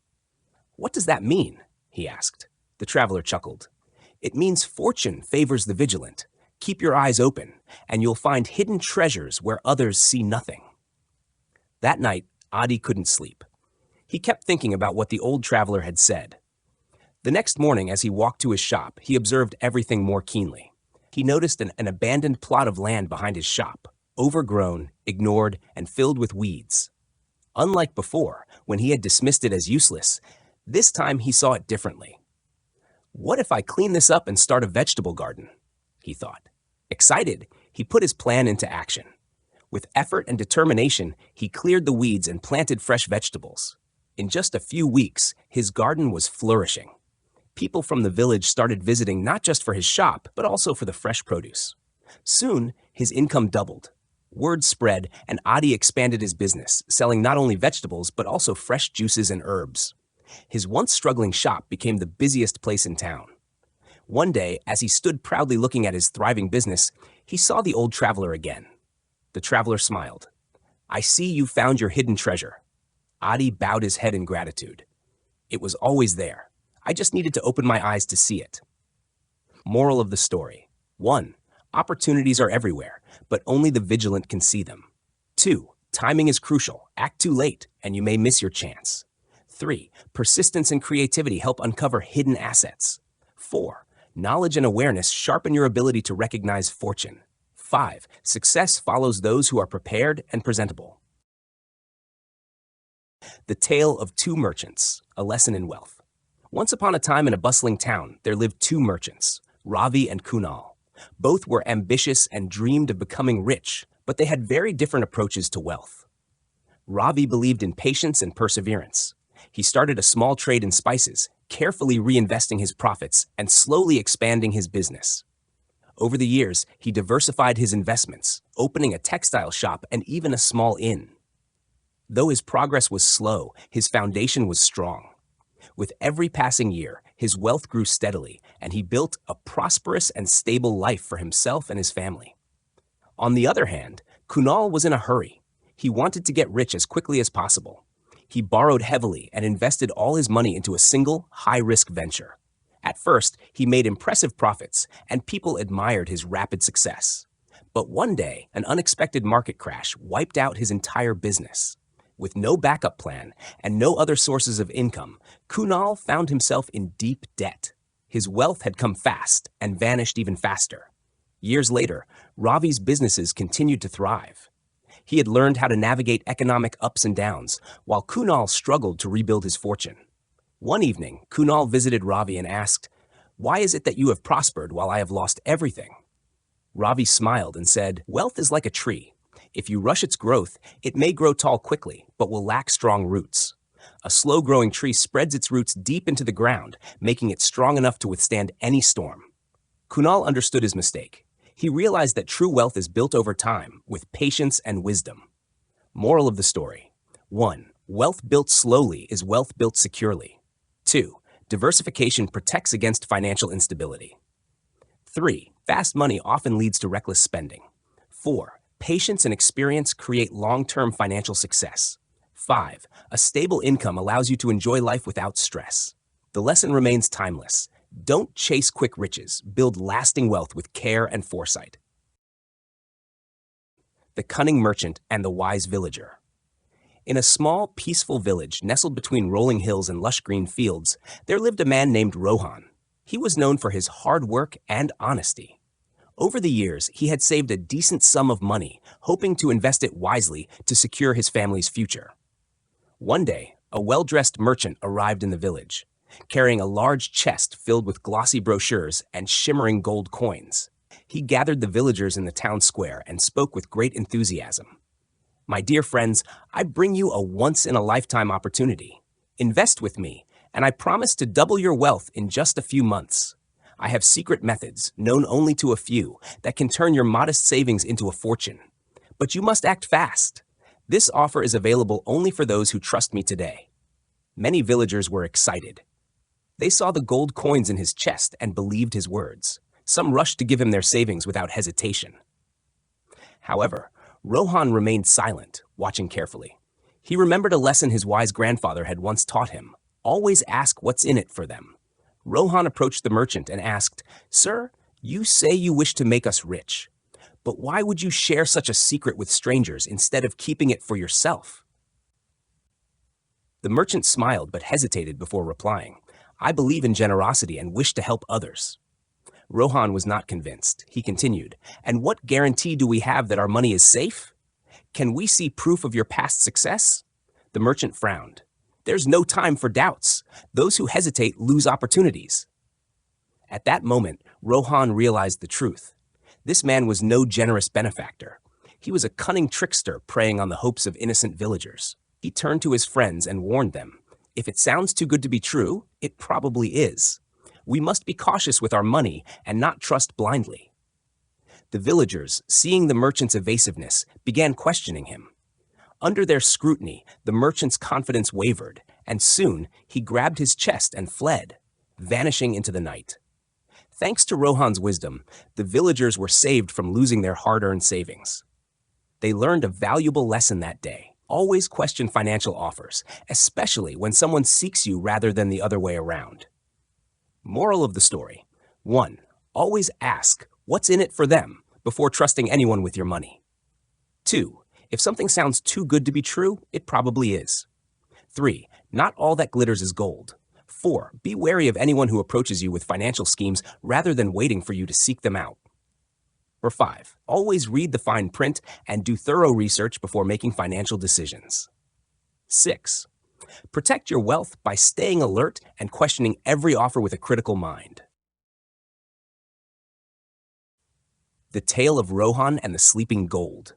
"What does that mean?" he asked. The traveler chuckled. "It means fortune favors the vigilant. Keep your eyes open, and you'll find hidden treasures where others see nothing." That night, Adi couldn't sleep. He kept thinking about what the old traveler had said. The next morning, as he walked to his shop, he observed everything more keenly. He noticed an abandoned plot of land behind his shop, overgrown, ignored, and filled with weeds. Unlike before, when he had dismissed it as useless, this time he saw it differently. "What if I clean this up and start a vegetable garden?" he thought. Excited, he put his plan into action. With effort and determination, he cleared the weeds and planted fresh vegetables. In just a few weeks, his garden was flourishing. People from the village started visiting not just for his shop, but also for the fresh produce. Soon, his income doubled. Word spread, and Adi expanded his business, selling not only vegetables, but also fresh juices and herbs. His once struggling shop became the busiest place in town. One day, as he stood proudly looking at his thriving business, he saw the old traveler again. The traveler smiled. "I see you found your hidden treasure." Adi bowed his head in gratitude. "It was always there. I just needed to open my eyes to see it." Moral of the story. 1. Opportunities are everywhere, but only the vigilant can see them. 2. Timing is crucial. Act too late, and you may miss your chance. 3. Persistence and creativity help uncover hidden assets. 4. Knowledge and awareness sharpen your ability to recognize fortune. 5. Success follows those who are prepared and presentable. The Tale of Two Merchants, a lesson in wealth. Once upon a time in a bustling town, there lived two merchants, Ravi and Kunal. Both were ambitious and dreamed of becoming rich, but they had very different approaches to wealth. Ravi believed in patience and perseverance. He started a small trade in spices, carefully reinvesting his profits and slowly expanding his business. Over the years, he diversified his investments, opening a textile shop and even a small inn. Though his progress was slow, his foundation was strong. With every passing year, his wealth grew steadily, and he built a prosperous and stable life for himself and his family. On the other hand, Kunal was in a hurry. He wanted to get rich as quickly as possible. He borrowed heavily and invested all his money into a single, high-risk venture. At first, he made impressive profits, and people admired his rapid success. But one day, an unexpected market crash wiped out his entire business. With no backup plan and no other sources of income, Kunal found himself in deep debt. His wealth had come fast and vanished even faster. Years later, Ravi's businesses continued to thrive. He had learned how to navigate economic ups and downs, while Kunal struggled to rebuild his fortune. One evening, Kunal visited Ravi and asked, "Why is it that you have prospered while I have lost everything?" Ravi smiled and said, "Wealth is like a tree. If you rush its growth, it may grow tall quickly, but will lack strong roots. A slow-growing tree spreads its roots deep into the ground, making it strong enough to withstand any storm." Kunal understood his mistake. He realized that true wealth is built over time, with patience and wisdom. Moral of the story. 1. Wealth built slowly is wealth built securely. 2. Diversification protects against financial instability. 3. Fast money often leads to reckless spending. 4. Patience and experience create long-term financial success. 5. A stable income allows you to enjoy life without stress. The lesson remains timeless. Don't chase quick riches. Build lasting wealth with care and foresight. The Cunning Merchant and the Wise Villager. In a small, peaceful village nestled between rolling hills and lush green fields, there lived a man named Rohan. He was known for his hard work and honesty. Over the years, he had saved a decent sum of money, hoping to invest it wisely to secure his family's future. One day, a well-dressed merchant arrived in the village, carrying a large chest filled with glossy brochures and shimmering gold coins. He gathered the villagers in the town square and spoke with great enthusiasm. My dear friends, I bring you a once-in-a-lifetime opportunity. Invest with me, and I promise to double your wealth in just a few months. I have secret methods, known only to a few, that can turn your modest savings into a fortune. But you must act fast. This offer is available only for those who trust me today. Many villagers were excited. They saw the gold coins in his chest and believed his words. Some rushed to give him their savings without hesitation. However, Rohan remained silent, watching carefully. He remembered a lesson his wise grandfather had once taught him. Always ask what's in it for them. Rohan approached the merchant and asked, "Sir, you say you wish to make us rich, but why would you share such a secret with strangers instead of keeping it for yourself?" The merchant smiled but hesitated before replying. "I believe in generosity and wish to help others." Rohan was not convinced. He continued, "And what guarantee do we have that our money is safe? Can we see proof of your past success?" The merchant frowned. "There's no time for doubts. Those who hesitate lose opportunities." At that moment, Rohan realized the truth. This man was no generous benefactor. He was a cunning trickster preying on the hopes of innocent villagers. He turned to his friends and warned them, "If it sounds too good to be true, it probably is. We must be cautious with our money and not trust blindly." The villagers, seeing the merchant's evasiveness, began questioning him. Under their scrutiny, the merchant's confidence wavered, and soon he grabbed his chest and fled, vanishing into the night. Thanks to Rohan's wisdom, the villagers were saved from losing their hard-earned savings. They learned a valuable lesson that day. Always question financial offers, especially when someone seeks you rather than the other way around. Moral of the story: 1. Always ask what's in it for them before trusting anyone with your money. 2. If something sounds too good to be true, it probably is. 3. Not all that glitters is gold. 4. Be wary of anyone who approaches you with financial schemes rather than waiting for you to seek them out. Or 5. Always read the fine print and do thorough research before making financial decisions. 6. Protect your wealth by staying alert and questioning every offer with a critical mind. The Tale of Rohan and the Sleeping Gold.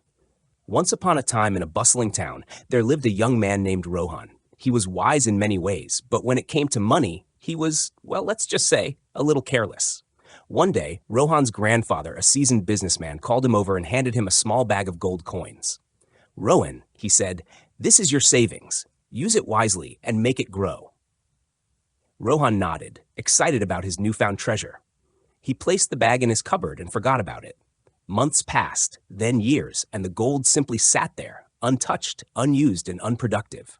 Once upon a time in a bustling town, there lived a young man named Rohan. He was wise in many ways, but when it came to money, he was, well, let's just say, a little careless. One day, Rohan's grandfather, a seasoned businessman, called him over and handed him a small bag of gold coins. "Rohan," he said, "this is your savings. Use it wisely and make it grow." Rohan nodded, excited about his newfound treasure. He placed the bag in his cupboard and forgot about it. Months passed, then years, and the gold simply sat there, untouched, unused, and unproductive.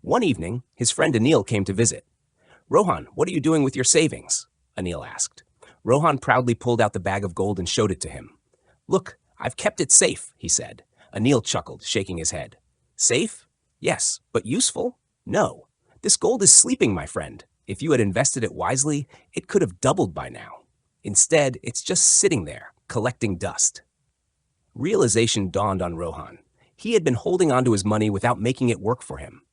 One evening, his friend Anil came to visit. "Rohan, what are you doing with your savings?" Anil asked. Rohan proudly pulled out the bag of gold and showed it to him. "Look, I've kept it safe," he said. Anil chuckled, shaking his head. "Safe? Yes, but useful? No. This gold is sleeping, my friend. If you had invested it wisely, it could have doubled by now. Instead, it's just sitting there, collecting dust." Realization dawned on Rohan. He had been holding on to his money without making it work for him.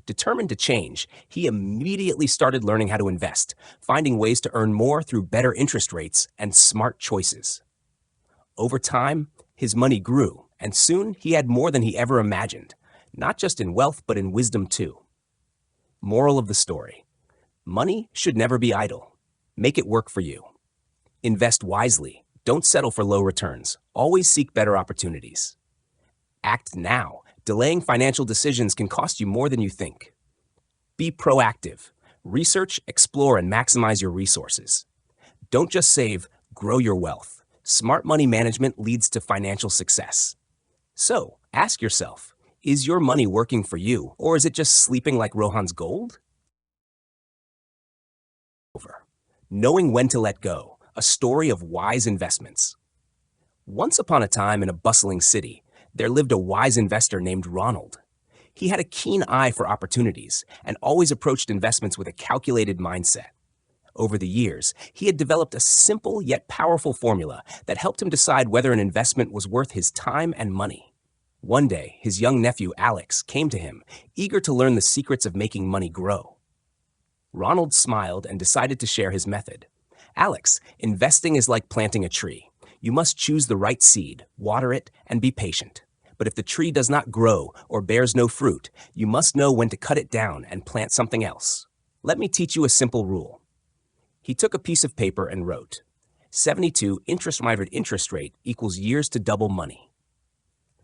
Determined to change, he immediately started learning how to invest, finding ways to earn more through better interest rates and smart choices. Over time, his money grew, and soon he had more than he ever imagined, not just in wealth but in wisdom too. Moral of the story: money should never be idle. Make it work for you. Invest wisely. Don't settle for low returns. Always seek better opportunities. Act now. Delaying financial decisions can cost you more than you think. Be proactive. Research, explore, and maximize your resources. Don't just save, grow your wealth. Smart money management leads to financial success. So, ask yourself, is your money working for you, or is it just sleeping like Rohan's gold? Knowing when to let go, a story of wise investments. Once upon a time in a bustling city, there lived a wise investor named Ronald. He had a keen eye for opportunities and always approached investments with a calculated mindset. Over the years, he had developed a simple yet powerful formula that helped him decide whether an investment was worth his time and money. One day, his young nephew Alex came to him, eager to learn the secrets of making money grow. Ronald smiled and decided to share his method. "Alex, investing is like planting a tree. You must choose the right seed, water it, and be patient. But if the tree does not grow or bears no fruit, you must know when to cut it down and plant something else. Let me teach you a simple rule. He took a piece of paper and wrote, 72 interest rate equals years to double money.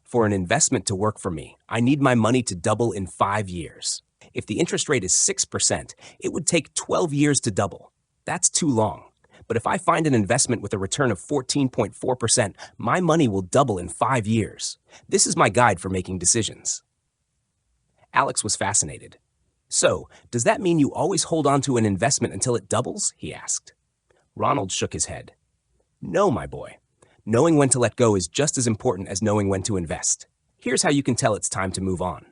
For an investment to work for me, I need my money to double in 5 years. If the interest rate is 6%, it would take 12 years to double. That's too long. But if I find an investment with a return of 14.4%, my money will double in 5 years. This is my guide for making decisions. Alex was fascinated. So, does that mean you always hold on to an investment until it doubles? He asked. Ronald shook his head. No, my boy. Knowing when to let go is just as important as knowing when to invest. Here's how you can tell it's time to move on.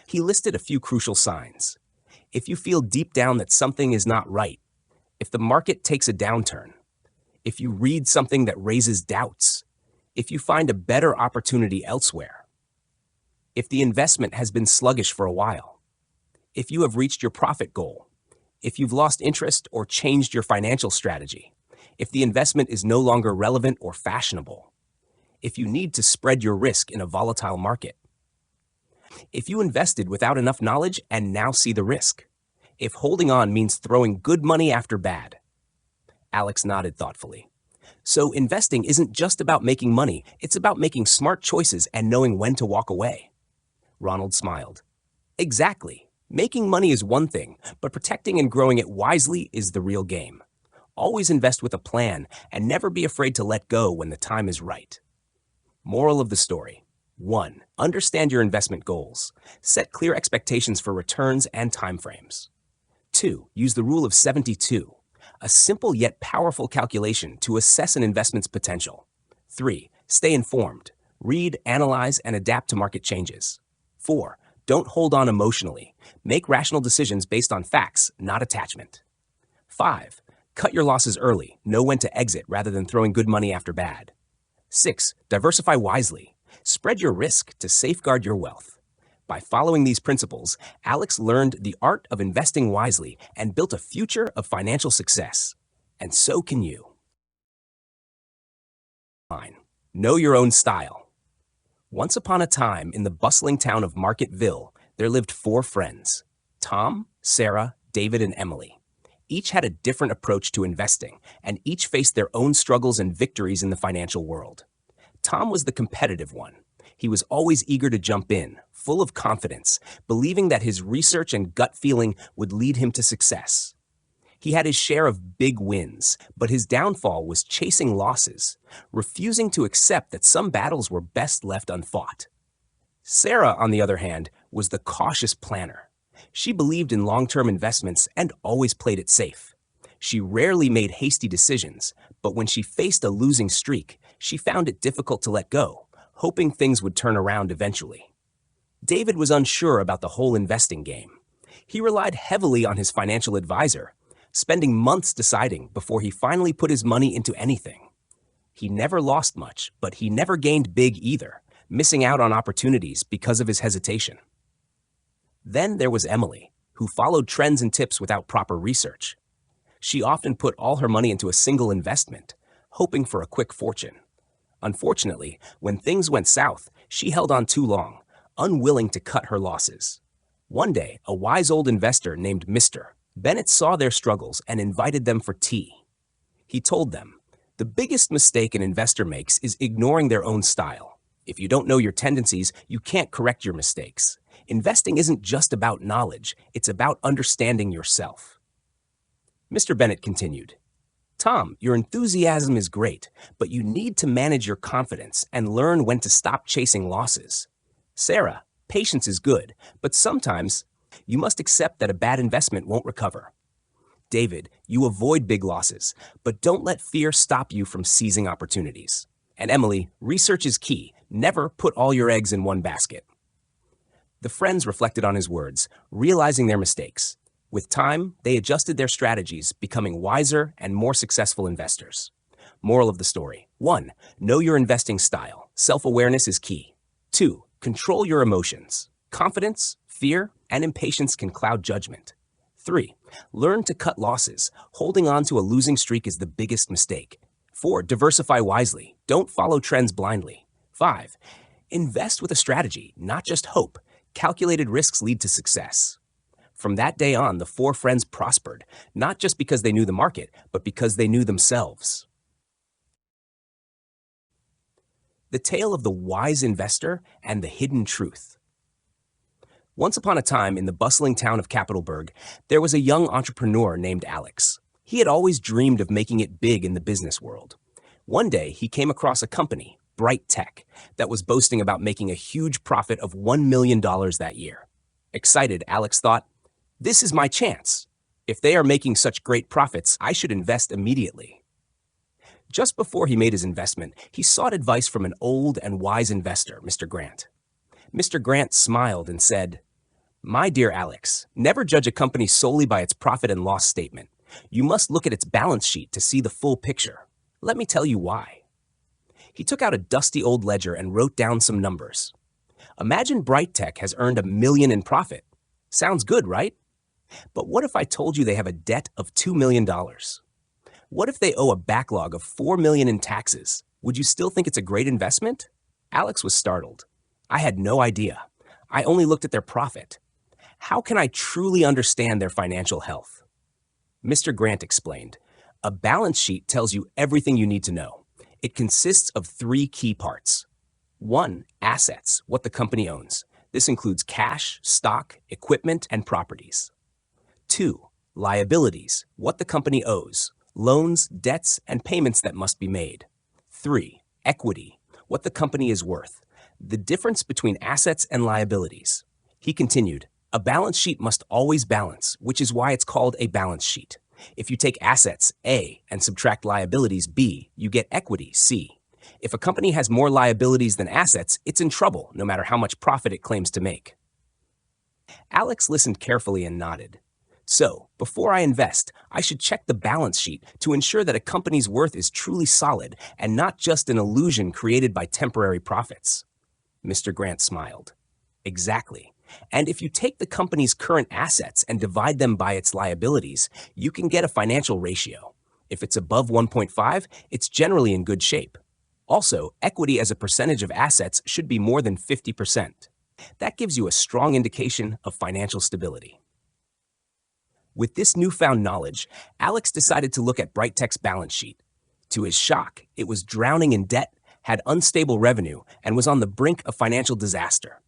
He listed a few crucial signs. If you feel deep down that something is not right, if the market takes a downturn, if you read something that raises doubts, if you find a better opportunity elsewhere, if the investment has been sluggish for a while, if you have reached your profit goal, if you've lost interest or changed your financial strategy, if the investment is no longer relevant or fashionable, if you need to spread your risk in a volatile market, if you invested without enough knowledge and now see the risk, if holding on means throwing good money after bad. Alex nodded thoughtfully. So investing isn't just about making money, it's about making smart choices and knowing when to walk away. Ronald smiled. Exactly. Making money is one thing, but protecting and growing it wisely is the real game. Always invest with a plan and never be afraid to let go when the time is right. Moral of the story. 1. Understand your investment goals. Set clear expectations for returns and timeframes. 2. Use the rule of 72, a simple yet powerful calculation to assess an investment's potential. 3. Stay informed. Read, analyze, and adapt to market changes. 4. Don't hold on emotionally. Make rational decisions based on facts, not attachment. 5. Cut your losses early. Know when to exit rather than throwing good money after bad. 6. Diversify wisely. Spread your risk to safeguard your wealth. By following these principles, Alex learned the art of investing wisely and built a future of financial success. And so can you. 9. Know your own style. Once upon a time, in the bustling town of Marketville, there lived 4 friends: Tom, Sarah, David, and Emily. Each had a different approach to investing, and each faced their own struggles and victories in the financial world. Tom was the competitive one. He was always eager to jump in, full of confidence, believing that his research and gut feeling would lead him to success. He had his share of big wins, but his downfall was chasing losses, refusing to accept that some battles were best left unfought. Sarah, on the other hand, was the cautious planner. She believed in long-term investments and always played it safe. She rarely made hasty decisions, but when she faced a losing streak, she found it difficult to let go, hoping things would turn around eventually. David was unsure about the whole investing game. He relied heavily on his financial advisor, spending months deciding before he finally put his money into anything. He never lost much, but he never gained big either, missing out on opportunities because of his hesitation. Then there was Emily, who followed trends and tips without proper research. She often put all her money into a single investment, hoping for a quick fortune. Unfortunately, when things went south, she held on too long, unwilling to cut her losses. One day, a wise old investor named Mr. Bennett saw their struggles and invited them for tea. He told them, "The biggest mistake an investor makes is ignoring their own style. If you don't know your tendencies, you can't correct your mistakes. Investing isn't just about knowledge, it's about understanding yourself." Mr. Bennett continued, "Tom, your enthusiasm is great, but you need to manage your confidence and learn when to stop chasing losses. Sarah, patience is good, but sometimes you must accept that a bad investment won't recover. David, you avoid big losses, but don't let fear stop you from seizing opportunities. And Emily, research is key. Never put all your eggs in one basket." The friends reflected on his words, realizing their mistakes. With time, they adjusted their strategies, becoming wiser and more successful investors. Moral of the story. 1. Know your investing style. Self-awareness is key. 2. Control your emotions. Confidence, fear, and impatience can cloud judgment. 3. Learn to cut losses. Holding on to a losing streak is the biggest mistake. 4. Diversify wisely. Don't follow trends blindly. 5. Invest with a strategy, not just hope. Calculated risks lead to success. From that day on, the four friends prospered, not just because they knew the market, but because they knew themselves. The tale of the wise investor and the hidden truth. Once upon a time, in the bustling town of Capitolburg, there was a young entrepreneur named Alex. He had always dreamed of making it big in the business world. One day, he came across a company, Bright Tech, that was boasting about making a huge profit of $1 million that year. Excited, Alex thought, "This is my chance. If they are making such great profits, I should invest immediately." Just before he made his investment, he sought advice from an old and wise investor, Mr. Grant. Mr. Grant smiled and said, "My dear Alex, never judge a company solely by its profit and loss statement. You must look at its balance sheet to see the full picture. Let me tell you why." He took out a dusty old ledger and wrote down some numbers. Imagine Bright Tech has earned $1 million in profit. Sounds good, right? But what if I told you they have a debt of $2 million? What if they owe a backlog of $4 million in taxes? Would you still think it's a great investment? Alex was startled. I had no idea. I only looked at their profit. How can I truly understand their financial health? Mr. Grant explained, "A balance sheet tells you everything you need to know. It consists of 3 key parts. 1, assets, what the company owns. This includes cash, stock, equipment, and properties. 2, liabilities, what the company owes, loans, debts, and payments that must be made. 3, equity, what the company is worth, the difference between assets and liabilities." He continued, "A balance sheet must always balance, which is why it's called a balance sheet. If you take assets, A, and subtract liabilities, B, you get equity, C. If a company has more liabilities than assets, it's in trouble, no matter how much profit it claims to make." Alex listened carefully and nodded. "So, before I invest, I should check the balance sheet to ensure that a company's worth is truly solid and not just an illusion created by temporary profits." Mr. Grant smiled. "Exactly. And if you take the company's current assets and divide them by its liabilities, you can get a financial ratio. If it's above 1.5, it's generally in good shape. Also, equity as a percentage of assets should be more than 50%. That gives you a strong indication of financial stability." With this newfound knowledge, Alex decided to look at Bright Tech's balance sheet. To his shock, it was drowning in debt, had unstable revenue, and was on the brink of financial disaster.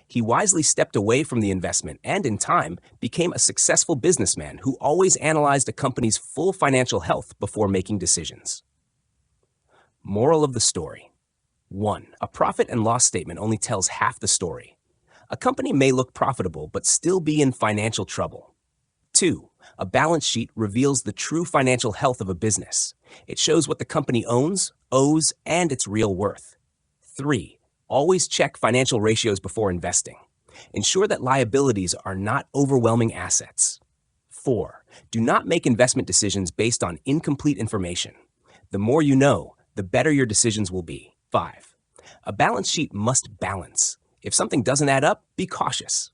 He wisely stepped away from the investment and, in time, became a successful businessman who always analyzed a company's full financial health before making decisions. Moral of the story. 1. A profit and loss statement only tells half the story. A company may look profitable but still be in financial trouble. 2. A balance sheet reveals the true financial health of a business. It shows what the company owns, owes, and its real worth. 3. Always check financial ratios before investing. Ensure that liabilities are not overwhelming assets. 4. Do not make investment decisions based on incomplete information. The more you know, the better your decisions will be. 5. A balance sheet must balance. If something doesn't add up, be cautious.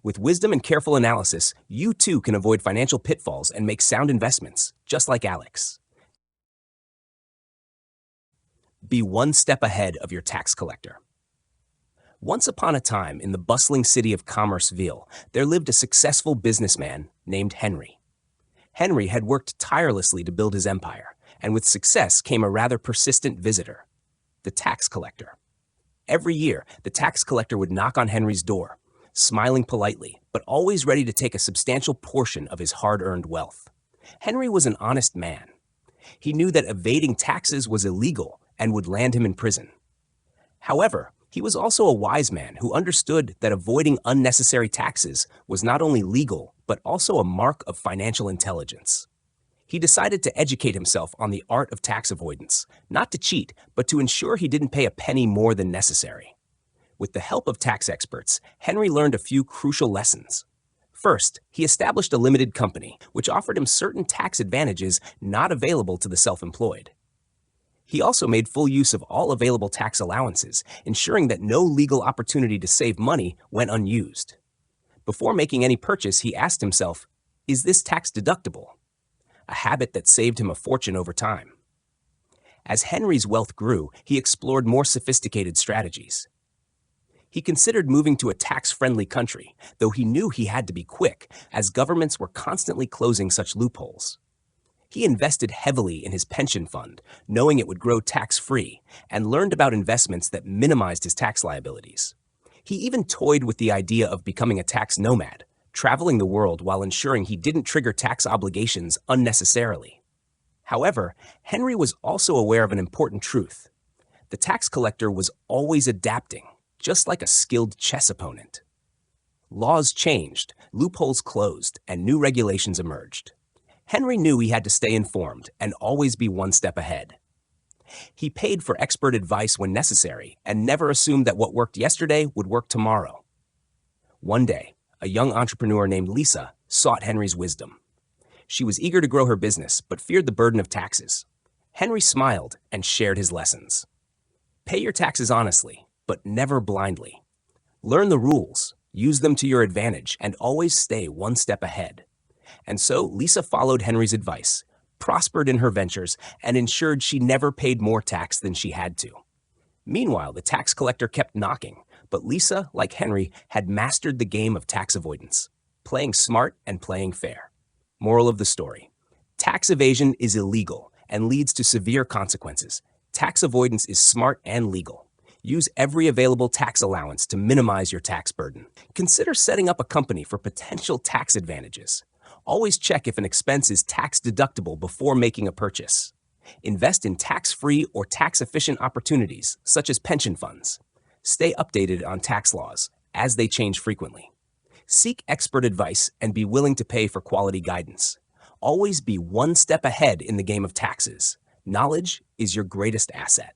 With wisdom and careful analysis, you too can avoid financial pitfalls and make sound investments, just like Alex. Be one step ahead of your tax collector. Once upon a time, in the bustling city of Commerceville, there lived a successful businessman named Henry. Henry had worked tirelessly to build his empire, and with success came a rather persistent visitor, the tax collector. Every year, the tax collector would knock on Henry's door, smiling politely, but always ready to take a substantial portion of his hard-earned wealth. Henry was an honest man. He knew that evading taxes was illegal and would land him in prison. However, he was also a wise man who understood that avoiding unnecessary taxes was not only legal, but also a mark of financial intelligence. He decided to educate himself on the art of tax avoidance, not to cheat, but to ensure he didn't pay a penny more than necessary. With the help of tax experts, Henry learned a few crucial lessons. First, he established a limited company, which offered him certain tax advantages not available to the self-employed. He also made full use of all available tax allowances, ensuring that no legal opportunity to save money went unused. Before making any purchase, he asked himself, "Is this tax deductible?" A habit that saved him a fortune over time. As Henry's wealth grew, he explored more sophisticated strategies. He considered moving to a tax-friendly country, though he knew he had to be quick, as governments were constantly closing such loopholes. He invested heavily in his pension fund, knowing it would grow tax-free, and learned about investments that minimized his tax liabilities. He even toyed with the idea of becoming a tax nomad, traveling the world while ensuring he didn't trigger tax obligations unnecessarily. However, Henry was also aware of an important truth. The tax collector was always adapting, just like a skilled chess opponent. Laws changed, loopholes closed, and new regulations emerged. Henry knew he had to stay informed and always be one step ahead. He paid for expert advice when necessary and never assumed that what worked yesterday would work tomorrow. One day, a young entrepreneur named Lisa sought Henry's wisdom. She was eager to grow her business but feared the burden of taxes. Henry smiled and shared his lessons. Pay your taxes honestly, but never blindly. Learn the rules, use them to your advantage, and always stay one step ahead. And so Lisa followed Henry's advice, prospered in her ventures, and ensured she never paid more tax than she had to. Meanwhile, the tax collector kept knocking, but Lisa, like Henry, had mastered the game of tax avoidance, playing smart and playing fair. Moral of the story: tax evasion is illegal and leads to severe consequences. Tax avoidance is smart and legal. Use every available tax allowance to minimize your tax burden. Consider setting up a company for potential tax advantages. Always check if an expense is tax deductible before making a purchase. Invest in tax-free or tax-efficient opportunities, such as pension funds. Stay updated on tax laws, as they change frequently. Seek expert advice and be willing to pay for quality guidance. Always be one step ahead in the game of taxes. Knowledge is your greatest asset.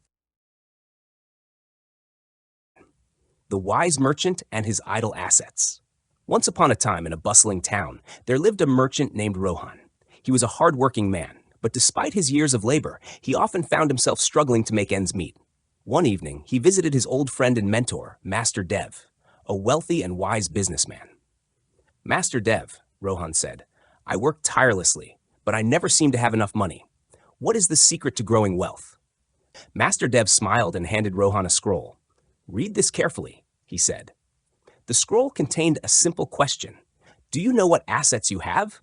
The Wise Merchant and His Idle Assets. Once upon a time in a bustling town, there lived a merchant named Rohan. He was a hard-working man, but despite his years of labor, he often found himself struggling to make ends meet. One evening, he visited his old friend and mentor, Master Dev, a wealthy and wise businessman. "Master Dev," Rohan said, "I work tirelessly, but I never seem to have enough money. What is the secret to growing wealth?" Master Dev smiled and handed Rohan a scroll. "Read this carefully," he said. The scroll contained a simple question: "Do you know what assets you have?"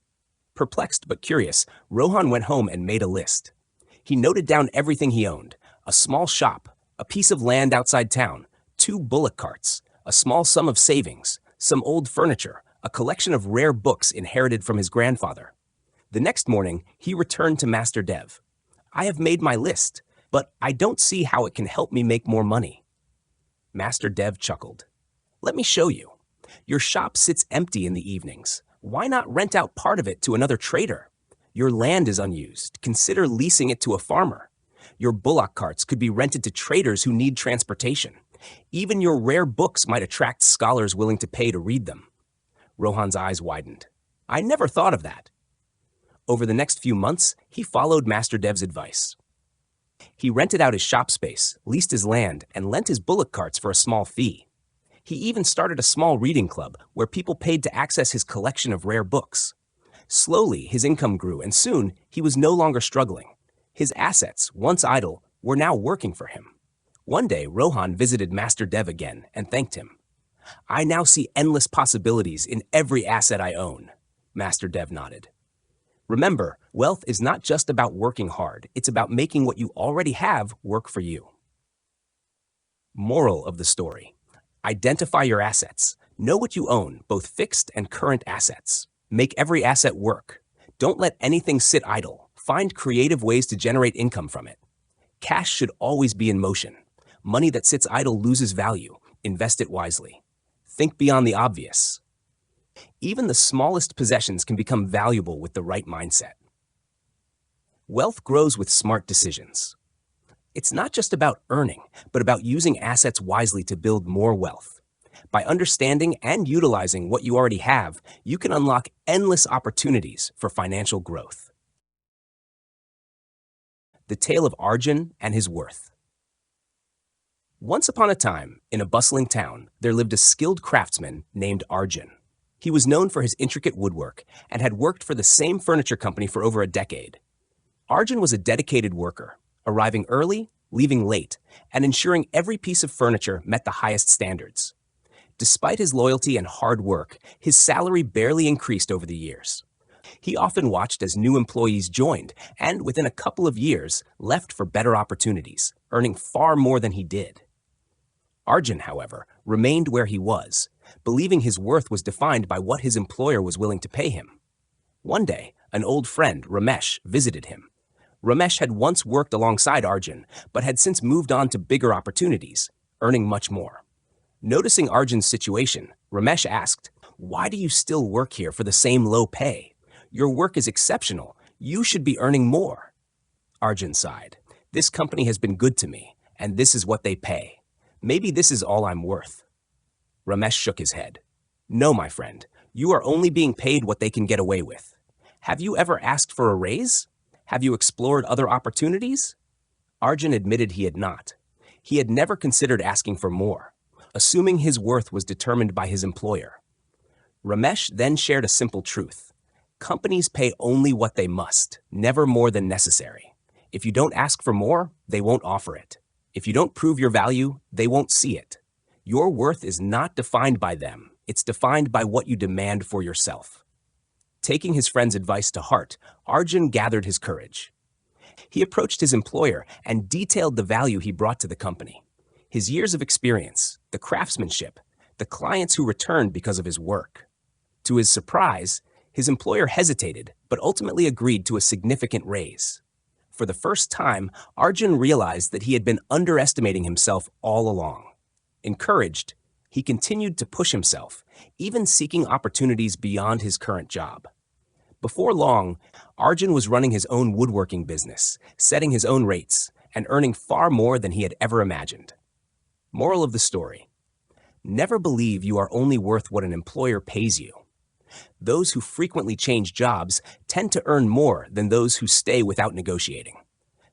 Perplexed but curious, Rohan went home and made a list. He noted down everything he owned: a small shop, a piece of land outside town, 2 bullock carts, a small sum of savings, some old furniture, a collection of rare books inherited from his grandfather. The next morning, he returned to Master Dev. "I have made my list, but I don't see how it can help me make more money." Master Dev chuckled. "Let me show you. Your shop sits empty in the evenings. Why not rent out part of it to another trader? Your land is unused. Consider leasing it to a farmer. Your bullock carts could be rented to traders who need transportation. Even your rare books might attract scholars willing to pay to read them." Rohan's eyes widened. "I never thought of that." Over the next few months, he followed Master Dev's advice. He rented out his shop space, leased his land, and lent his bullock carts for a small fee. He even started a small reading club where people paid to access his collection of rare books. Slowly, his income grew, and soon he was no longer struggling. His assets, once idle, were now working for him. One day, Rohan visited Master Dev again and thanked him. "I now see endless possibilities in every asset I own." Master Dev nodded. Remember, wealth is not just about working hard, it's about making what you already have work for you. Moral of the story: identify your assets. Know what you own, both fixed and current assets. Make every asset work. Don't let anything sit idle. Find creative ways to generate income from it. Cash should always be in motion. Money that sits idle loses value. Invest it wisely. Think beyond the obvious. Even the smallest possessions can become valuable with the right mindset. Wealth grows with smart decisions. It's not just about earning, but about using assets wisely to build more wealth. By understanding and utilizing what you already have, you can unlock endless opportunities for financial growth. The tale of Arjun and his worth. Once upon a time, in a bustling town, there lived a skilled craftsman named Arjun. He was known for his intricate woodwork and had worked for the same furniture company for over a decade. Arjun was a dedicated worker, arriving early, leaving late, and ensuring every piece of furniture met the highest standards. Despite his loyalty and hard work, his salary barely increased over the years. He often watched as new employees joined and, within a couple of years, left for better opportunities, earning far more than he did. Arjun, however, remained where he was, believing his worth was defined by what his employer was willing to pay him. One day, an old friend, Ramesh, visited him. Ramesh had once worked alongside Arjun, but had since moved on to bigger opportunities, earning much more. Noticing Arjun's situation, Ramesh asked, "Why do you still work here for the same low pay? Your work is exceptional. You should be earning more." Arjun sighed. "This company has been good to me, and this is what they pay. Maybe this is all I'm worth." Ramesh shook his head. "No, my friend, you are only being paid what they can get away with. Have you ever asked for a raise? Have you explored other opportunities?" Arjun admitted he had not. He had never considered asking for more, assuming his worth was determined by his employer. Ramesh then shared a simple truth. Companies pay only what they must, never more than necessary. If you don't ask for more, they won't offer it. If you don't prove your value, they won't see it. Your worth is not defined by them. It's defined by what you demand for yourself. Taking his friend's advice to heart, Arjun gathered his courage. He approached his employer and detailed the value he brought to the company. His years of experience, the craftsmanship, the clients who returned because of his work. To his surprise, his employer hesitated, but ultimately agreed to a significant raise. For the first time, Arjun realized that he had been underestimating himself all along. Encouraged, he continued to push himself, even seeking opportunities beyond his current job. Before long, Arjun was running his own woodworking business, setting his own rates, and earning far more than he had ever imagined. Moral of the story: never believe you are only worth what an employer pays you. Those who frequently change jobs tend to earn more than those who stay without negotiating.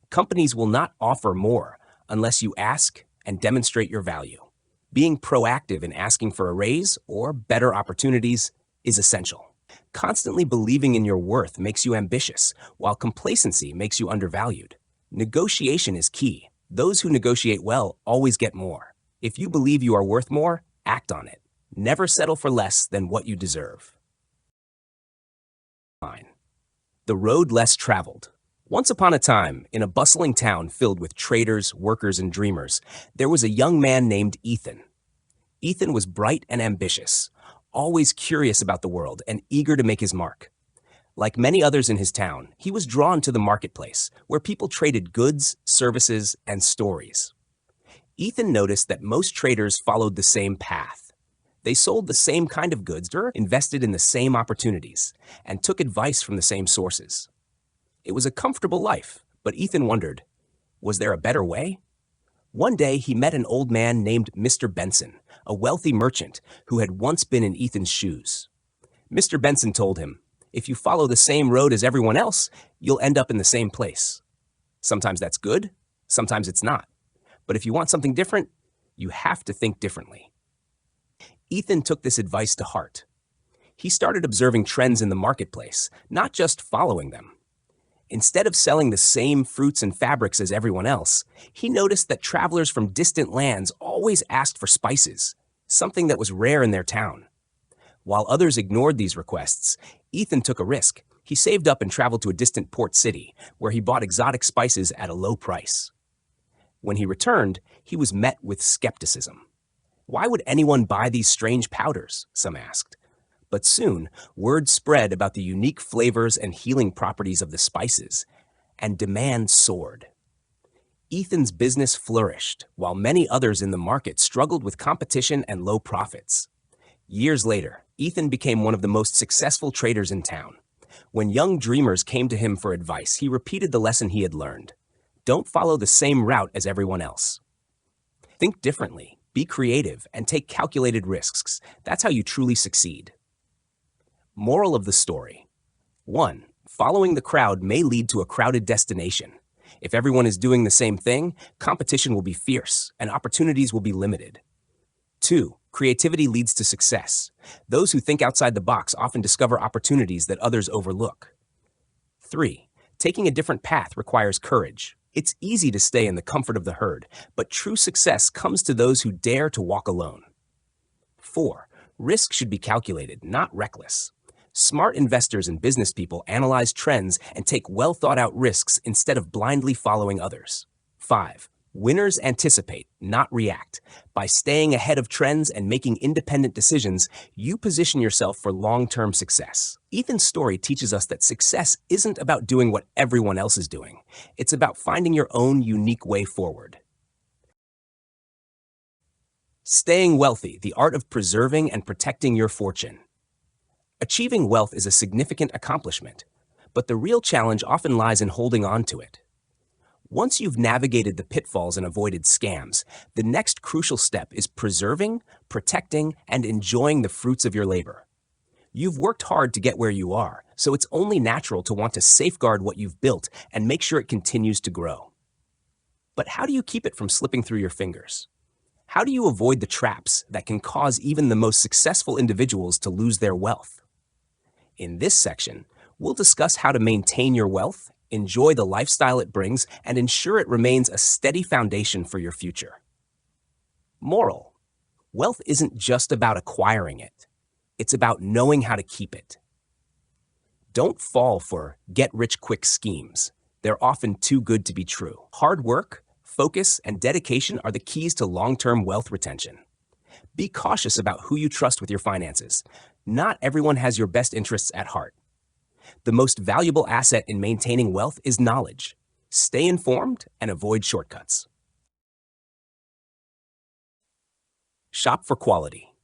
Companies will not offer more unless you ask and demonstrate your value. Being proactive in asking for a raise or better opportunities is essential. Constantly believing in your worth makes you ambitious, while complacency makes you undervalued. Negotiation is key. Those who negotiate well always get more. If you believe you are worth more, act on it. Never settle for less than what you deserve. 9. The road less traveled. Once upon a time, in a bustling town filled with traders, workers, and dreamers, there was a young man named Ethan. Ethan was bright and ambitious, always curious about the world and eager to make his mark. Like many others in his town, he was drawn to the marketplace, where people traded goods, services, and stories. Ethan noticed that most traders followed the same path. They sold the same kind of goods, invested in the same opportunities, and took advice from the same sources. It was a comfortable life, but Ethan wondered, was there a better way? One day, he met an old man named Mr. Benson, a wealthy merchant who had once been in Ethan's shoes. Mr. Benson told him, "If you follow the same road as everyone else, you'll end up in the same place. Sometimes that's good, sometimes it's not. But if you want something different, you have to think differently." Ethan took this advice to heart. He started observing trends in the marketplace, not just following them. Instead of selling the same fruits and fabrics as everyone else, he noticed that travelers from distant lands always asked for spices, something that was rare in their town. While others ignored these requests, Ethan took a risk. He saved up and traveled to a distant port city, where he bought exotic spices at a low price. When he returned, he was met with skepticism. Why would anyone buy these strange powders? Some asked. But soon, word spread about the unique flavors and healing properties of the spices, and demand soared. Ethan's business flourished, while many others in the market struggled with competition and low profits. Years later, Ethan became one of the most successful traders in town. When young dreamers came to him for advice, he repeated the lesson he had learned. Don't follow the same route as everyone else. Think differently, be creative, and take calculated risks. That's how you truly succeed. Moral of the story: 1. Following the crowd may lead to a crowded destination. If everyone is doing the same thing, competition will be fierce and opportunities will be limited. 2. Creativity leads to success. Those who think outside the box often discover opportunities that others overlook. 3. Taking a different path requires courage. It's easy to stay in the comfort of the herd, but true success comes to those who dare to walk alone. 4. Risk should be calculated, not reckless. Smart investors and business people analyze trends and take well-thought-out risks instead of blindly following others. 5. Winners anticipate, not react. By staying ahead of trends and making independent decisions, you position yourself for long-term success. Ethan's story teaches us that success isn't about doing what everyone else is doing. It's about finding your own unique way forward. Staying wealthy, the art of preserving and protecting your fortune. Achieving wealth is a significant accomplishment, but the real challenge often lies in holding on to it. Once you've navigated the pitfalls and avoided scams, the next crucial step is preserving, protecting, and enjoying the fruits of your labor. You've worked hard to get where you are, so it's only natural to want to safeguard what you've built and make sure it continues to grow. But how do you keep it from slipping through your fingers? How do you avoid the traps that can cause even the most successful individuals to lose their wealth? In this section, we'll discuss how to maintain your wealth, enjoy the lifestyle it brings, and ensure it remains a steady foundation for your future. Moral: wealth isn't just about acquiring it. It's about knowing how to keep it. Don't fall for get-rich-quick schemes. They're often too good to be true. Hard work, focus, and dedication are the keys to long-term wealth retention. Be cautious about who you trust with your finances. Not everyone has your best interests at heart. The most valuable asset in maintaining wealth is knowledge. Stay informed and avoid shortcuts. Shop for quality.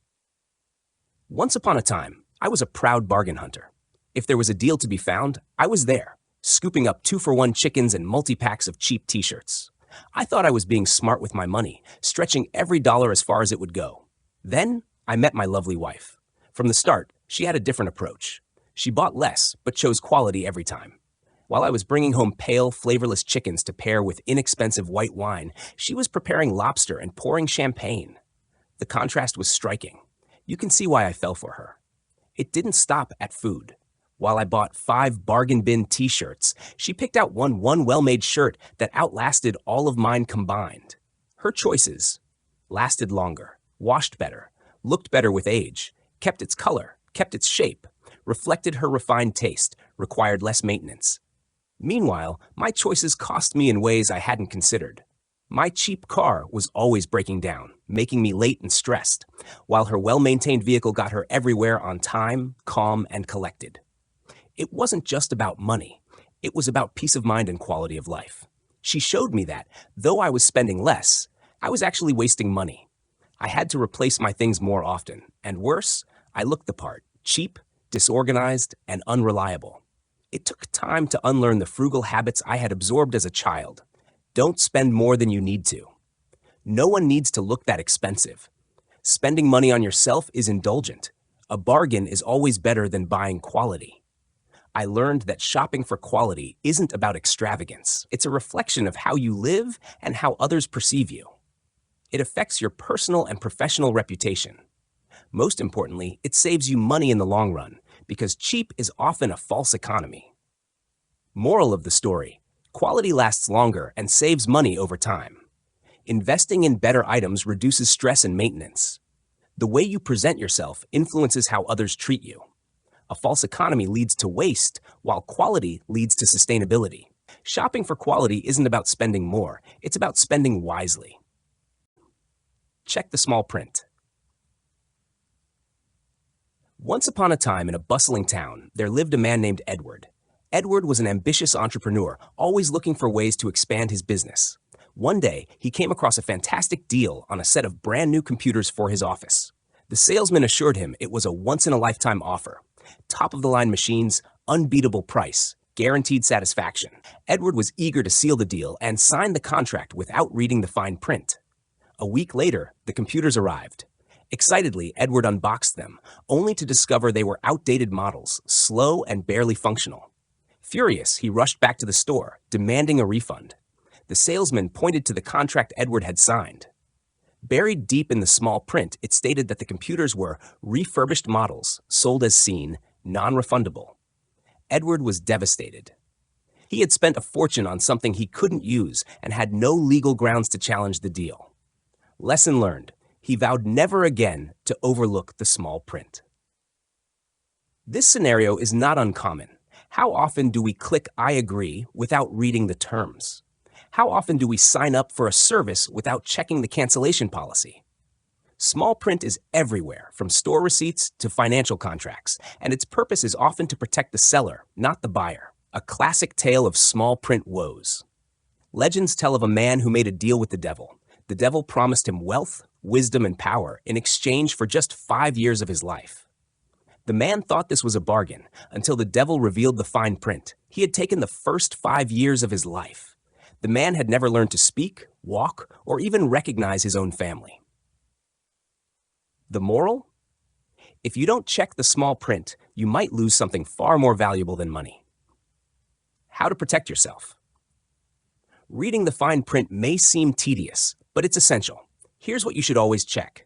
Once upon a time, I was a proud bargain hunter. If there was a deal to be found, I was there, scooping up 2-for-1 chickens and multi-packs of cheap t-shirts. I thought I was being smart with my money, stretching every dollar as far as it would go. Then, I met my lovely wife. From the start, she had a different approach. She bought less, but chose quality every time. While I was bringing home pale, flavorless chickens to pair with inexpensive white wine, she was preparing lobster and pouring champagne. The contrast was striking. You can see why I fell for her. It didn't stop at food. While I bought 5 bargain bin t-shirts, she picked out one well-made shirt that outlasted all of mine combined. Her choices lasted longer, washed better, looked better with age, kept its color, kept its shape, reflected her refined taste, required less maintenance. Meanwhile, my choices cost me in ways I hadn't considered. My cheap car was always breaking down, making me late and stressed, while her well-maintained vehicle got her everywhere on time, calm, and collected. It wasn't just about money. It was about peace of mind and quality of life. She showed me that, though I was spending less, I was actually wasting money. I had to replace my things more often, and worse, I looked the part, cheap, disorganized, and unreliable. It took time to unlearn the frugal habits I had absorbed as a child. Don't spend more than you need to. No one needs to look that expensive. Spending money on yourself is indulgent. A bargain is always better than buying quality. I learned that shopping for quality isn't about extravagance. It's a reflection of how you live and how others perceive you. It affects your personal and professional reputation. Most importantly, it saves you money in the long run, because cheap is often a false economy. Moral of the story: quality lasts longer and saves money over time. Investing in better items reduces stress and maintenance. The way you present yourself influences how others treat you. A false economy leads to waste, while quality leads to sustainability. Shopping for quality isn't about spending more, it's about spending wisely. Check the small print. Once upon a time in a bustling town, there lived a man named Edward. Edward was an ambitious entrepreneur, always looking for ways to expand his business. One day, he came across a fantastic deal on a set of brand new computers for his office. The salesman assured him it was a once-in-a-lifetime offer. Top-of-the-line machines, unbeatable price, guaranteed satisfaction. Edward was eager to seal the deal and sign the contract without reading the fine print. A week later, the computers arrived. Excitedly, Edward unboxed them, only to discover they were outdated models, slow and barely functional. Furious, he rushed back to the store, demanding a refund. The salesman pointed to the contract Edward had signed. Buried deep in the small print, it stated that the computers were refurbished models, sold as seen, non-refundable. Edward was devastated. He had spent a fortune on something he couldn't use and had no legal grounds to challenge the deal. Lesson learned: He vowed never again to overlook the small print. This scenario is not uncommon. How often do we click I agree without reading the terms? How often do we sign up for a service without checking the cancellation policy? Small print is everywhere, from store receipts to financial contracts, and its purpose is often to protect the seller, not the buyer. A classic tale of small print woes. Legends tell of a man who made a deal with the devil. The devil promised him wealth, wisdom, and power in exchange for just 5 years of his life. The man thought this was a bargain until the devil revealed the fine print. He had taken the first 5 years of his life. The man had never learned to speak, walk, or even recognize his own family. The moral? If you don't check the small print, you might lose something far more valuable than money. How to protect yourself. Reading the fine print may seem tedious, but it's essential. Here's what you should always check.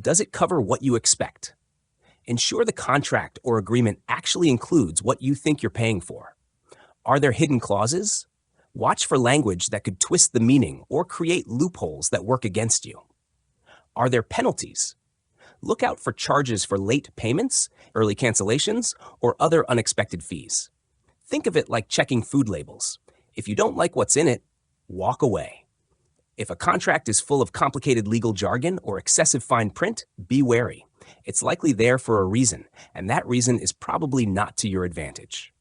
Does it cover what you expect? Ensure the contract or agreement actually includes what you think you're paying for. Are there hidden clauses? Watch for language that could twist the meaning or create loopholes that work against you. Are there penalties? Look out for charges for late payments, early cancellations, or other unexpected fees. Think of it like checking food labels. If you don't like what's in it, walk away. If a contract is full of complicated legal jargon or excessive fine print, be wary. It's likely there for a reason, and that reason is probably not to your advantage.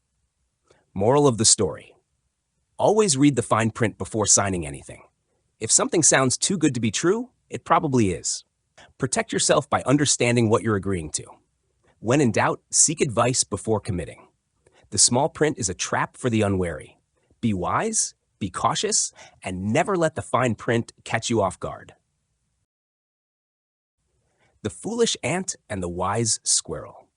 Moral of the story. Always read the fine print before signing anything. If something sounds too good to be true, it probably is. Protect yourself by understanding what you're agreeing to. When in doubt, seek advice before committing. The small print is a trap for the unwary. Be wise, be cautious, and never let the fine print catch you off guard. The foolish ant and the wise squirrel.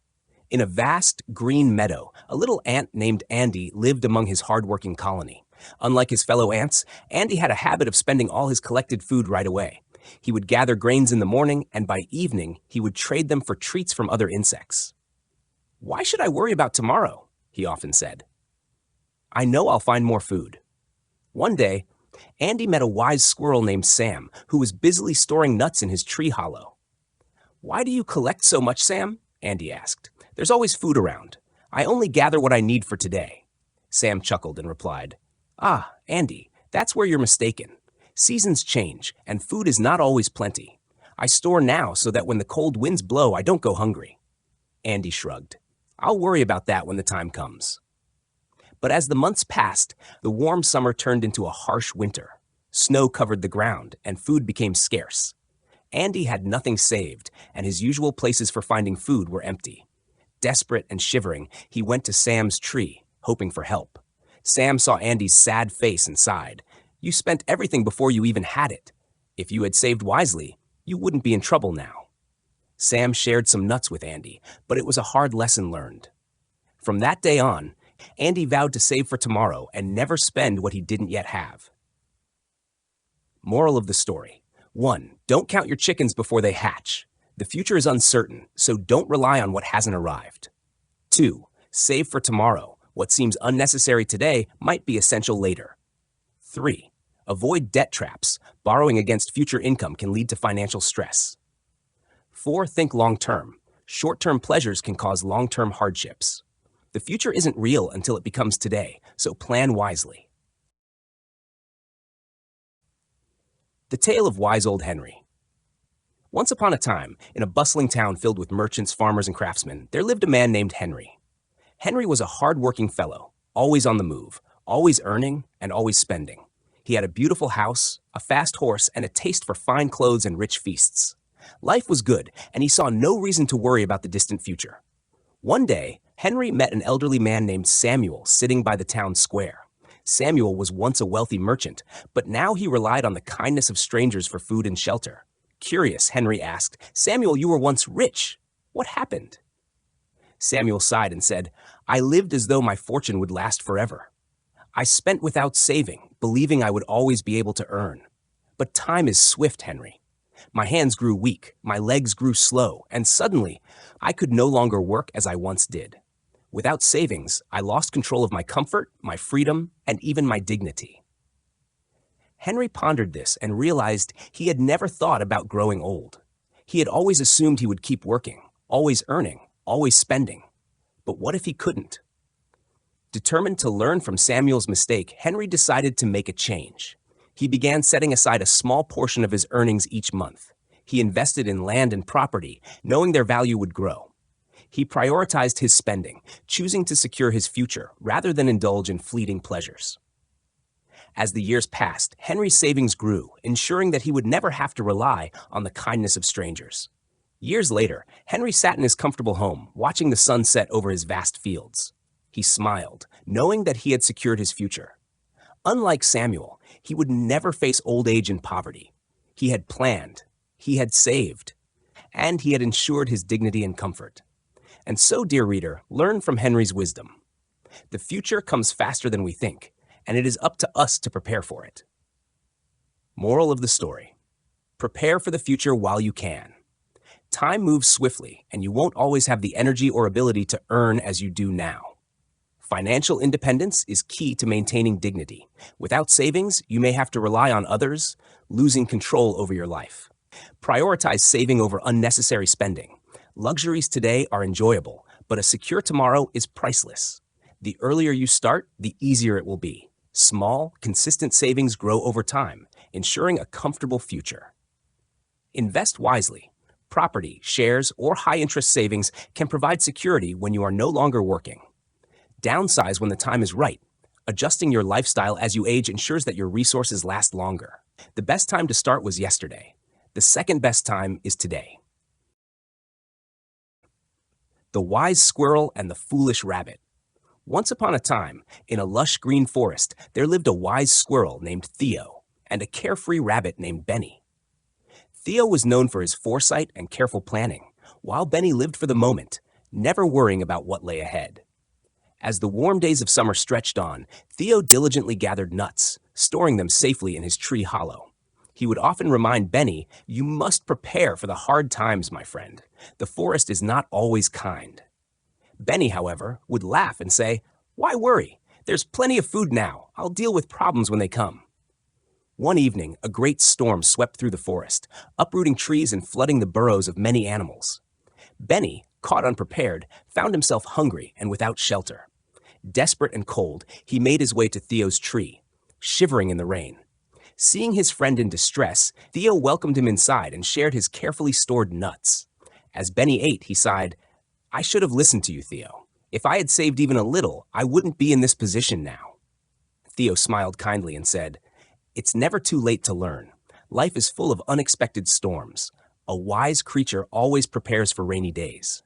In a vast green meadow, a little ant named Andy lived among his hard-working colony. Unlike his fellow ants, Andy had a habit of spending all his collected food right away. He would gather grains in the morning, and by evening, he would trade them for treats from other insects. "Why should I worry about tomorrow?" he often said. "I know I'll find more food." One day, Andy met a wise squirrel named Sam, who was busily storing nuts in his tree hollow. "Why do you collect so much, Sam?" Andy asked. "There's always food around. I only gather what I need for today." Sam chuckled and replied, "Ah, Andy, that's where you're mistaken. Seasons change, and food is not always plenty. I store now so that when the cold winds blow, I don't go hungry." Andy shrugged. "I'll worry about that when the time comes." But as the months passed, the warm summer turned into a harsh winter. Snow covered the ground, and food became scarce. Andy had nothing saved, and his usual places for finding food were empty. Desperate and shivering, he went to Sam's tree, hoping for help. Sam saw Andy's sad face and sighed. "You spent everything before you even had it. If you had saved wisely, you wouldn't be in trouble now." Sam shared some nuts with Andy, but it was a hard lesson learned. From that day on, Andy vowed to save for tomorrow and never spend what he didn't yet have. Moral of the story. 1. Don't count your chickens before they hatch. The future is uncertain, so don't rely on what hasn't arrived. 2. Save for tomorrow. What seems unnecessary today might be essential later. 3. Avoid debt traps. Borrowing against future income can lead to financial stress. 4. Think long-term. Short-term pleasures can cause long-term hardships. The future isn't real until it becomes today, so plan wisely. The Tale of Wise Old Henry. Once upon a time, in a bustling town filled with merchants, farmers, and craftsmen, there lived a man named Henry. Henry was a hard-working fellow, always on the move, always earning and always spending. He had a beautiful house, a fast horse, and a taste for fine clothes and rich feasts. Life was good, and he saw no reason to worry about the distant future. One day, Henry met an elderly man named Samuel sitting by the town square. Samuel was once a wealthy merchant, but now he relied on the kindness of strangers for food and shelter. Curious, Henry asked, "Samuel, you were once rich. What happened?" Samuel sighed and said, "I lived as though my fortune would last forever. I spent without saving, believing I would always be able to earn. But time is swift, Henry. My hands grew weak, my legs grew slow, and suddenly I could no longer work as I once did. Without savings, I lost control of my comfort, my freedom, and even my dignity." Henry pondered this and realized he had never thought about growing old. He had always assumed he would keep working, always earning, always spending. But what if he couldn't? Determined to learn from Samuel's mistake, Henry decided to make a change. He began setting aside a small portion of his earnings each month. He invested in land and property, knowing their value would grow. He prioritized his spending, choosing to secure his future rather than indulge in fleeting pleasures. As the years passed, Henry's savings grew, ensuring that he would never have to rely on the kindness of strangers. Years later, Henry sat in his comfortable home, watching the sun set over his vast fields. He smiled, knowing that he had secured his future. Unlike Samuel, he would never face old age and poverty. He had planned, he had saved, and he had ensured his dignity and comfort. And so, dear reader, learn from Henry's wisdom. The future comes faster than we think, and it is up to us to prepare for it. Moral of the story: prepare for the future while you can. Time moves swiftly, and you won't always have the energy or ability to earn as you do now. Financial independence is key to maintaining dignity. Without savings, you may have to rely on others, losing control over your life. Prioritize saving over unnecessary spending. Luxuries today are enjoyable, but a secure tomorrow is priceless. The earlier you start, the easier it will be. Small, consistent savings grow over time, ensuring a comfortable future. Invest wisely. Property, shares, or high-interest savings can provide security when you are no longer working. Downsize when the time is right. Adjusting your lifestyle as you age ensures that your resources last longer. The best time to start was yesterday. The second best time is today. The Wise Squirrel and the Foolish Rabbit. Once upon a time, in a lush green forest, there lived a wise squirrel named Theo and a carefree rabbit named Benny. Theo was known for his foresight and careful planning, while Benny lived for the moment, never worrying about what lay ahead. As the warm days of summer stretched on, Theo diligently gathered nuts, storing them safely in his tree hollow. He would often remind Benny, "You must prepare for the hard times, my friend. The forest is not always kind." Benny, however, would laugh and say, "Why worry? There's plenty of food now. I'll deal with problems when they come." One evening, a great storm swept through the forest, uprooting trees and flooding the burrows of many animals. Benny, caught unprepared, found himself hungry and without shelter. Desperate and cold, he made his way to Theo's tree, shivering in the rain. Seeing his friend in distress, Theo welcomed him inside and shared his carefully stored nuts. As Benny ate, he sighed, "I should have listened to you, Theo. If I had saved even a little, I wouldn't be in this position now." Theo smiled kindly and said, "It's never too late to learn. Life is full of unexpected storms. A wise creature always prepares for rainy days."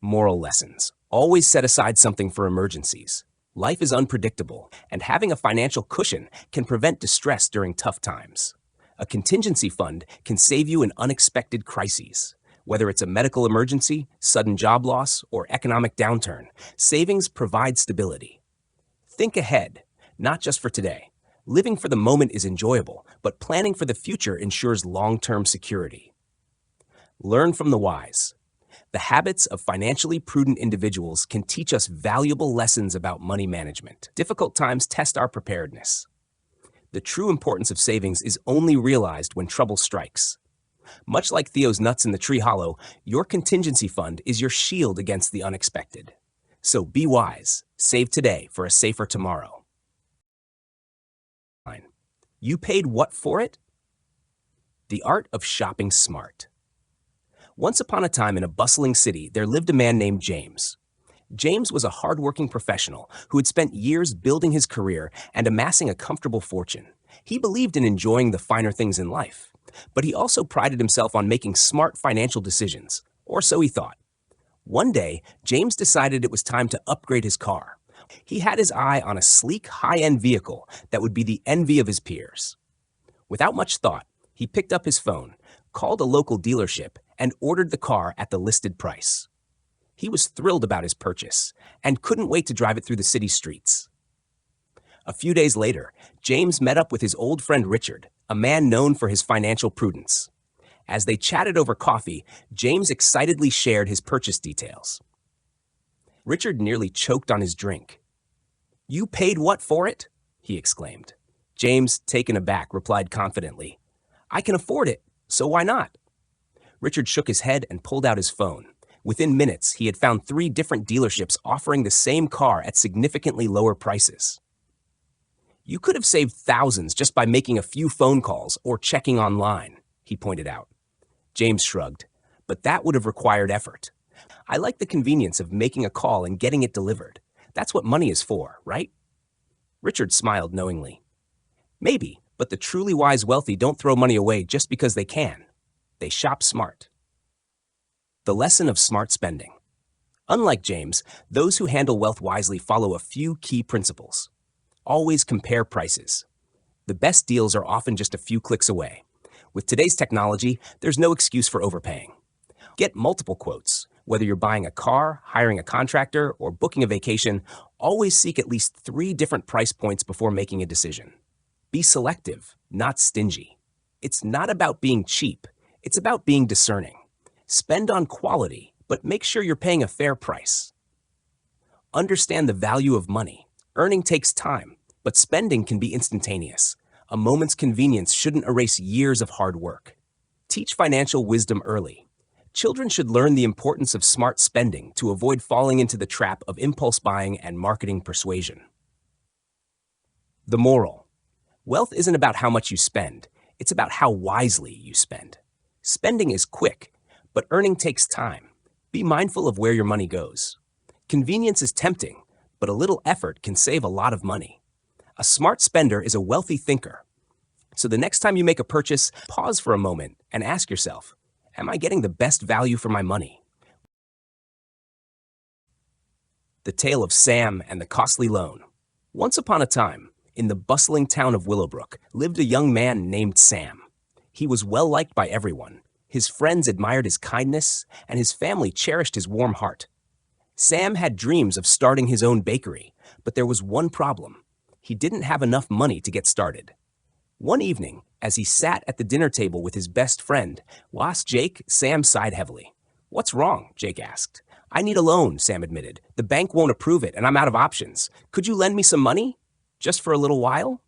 Moral lessons. Always set aside something for emergencies. Life is unpredictable, and having a financial cushion can prevent distress during tough times. A contingency fund can save you in unexpected crises. Whether it's a medical emergency, sudden job loss, or economic downturn, savings provide stability. Think ahead, not just for today. Living for the moment is enjoyable, but planning for the future ensures long-term security. Learn from the wise. The habits of financially prudent individuals can teach us valuable lessons about money management. Difficult times test our preparedness. The true importance of savings is only realized when trouble strikes. Much like Theo's nuts in the tree hollow, your contingency fund is your shield against the unexpected. So be wise. Save today for a safer tomorrow. You paid what for it? The art of shopping smart. Once upon a time in a bustling city, there lived a man named James. James was a hardworking professional who had spent years building his career and amassing a comfortable fortune. He believed in enjoying the finer things in life, but he also prided himself on making smart financial decisions, or so he thought. One day, James decided it was time to upgrade his car. He had his eye on a sleek, high-end vehicle that would be the envy of his peers. Without much thought, he picked up his phone, called a local dealership, and ordered the car at the listed price. He was thrilled about his purchase and couldn't wait to drive it through the city streets. A few days later, James met up with his old friend Richard, a man known for his financial prudence. As they chatted over coffee, James excitedly shared his purchase details. Richard nearly choked on his drink. "You paid what for it?" he exclaimed. James, taken aback, replied confidently, I can afford it, so why not? Richard shook his head and pulled out his phone. Within minutes, he had found 3 different dealerships offering the same car at significantly lower prices. You could have saved thousands just by making a few phone calls or checking online, he pointed out. James shrugged, but that would have required effort. I like the convenience of making a call and getting it delivered. That's what money is for, right? Richard smiled knowingly. Maybe, but the truly wise wealthy don't throw money away just because they can. They shop smart. The lesson of smart spending. Unlike James, those who handle wealth wisely follow a few key principles. Always compare prices. The best deals are often just a few clicks away. With today's technology, there's no excuse for overpaying. Get multiple quotes. Whether you're buying a car, hiring a contractor, or booking a vacation, always seek at least 3 different price points before making a decision. Be selective, not stingy. It's not about being cheap. It's about being discerning. Spend on quality, but make sure you're paying a fair price. Understand the value of money. Earning takes time, but spending can be instantaneous. A moment's convenience shouldn't erase years of hard work. Teach financial wisdom early. Children should learn the importance of smart spending to avoid falling into the trap of impulse buying and marketing persuasion. The moral. Wealth isn't about how much you spend. It's about how wisely you spend. Spending is quick, but earning takes time. Be mindful of where your money goes. Convenience is tempting, but a little effort can save a lot of money. A smart spender is a wealthy thinker. So the next time you make a purchase, pause for a moment and ask yourself, am I getting the best value for my money? The Tale of Sam and the Costly Loan. Once upon a time, in the bustling town of Willowbrook, lived a young man named Sam. He was well liked by everyone. His friends admired his kindness, and his family cherished his warm heart. Sam had dreams of starting his own bakery, but there was one problem. He didn't have enough money to get started. One evening, as he sat at the dinner table with his best friend, Jake, Sam sighed heavily. What's wrong? Jake asked. I need a loan, Sam admitted. The bank won't approve it, and I'm out of options. Could you lend me some money? Just for a little while?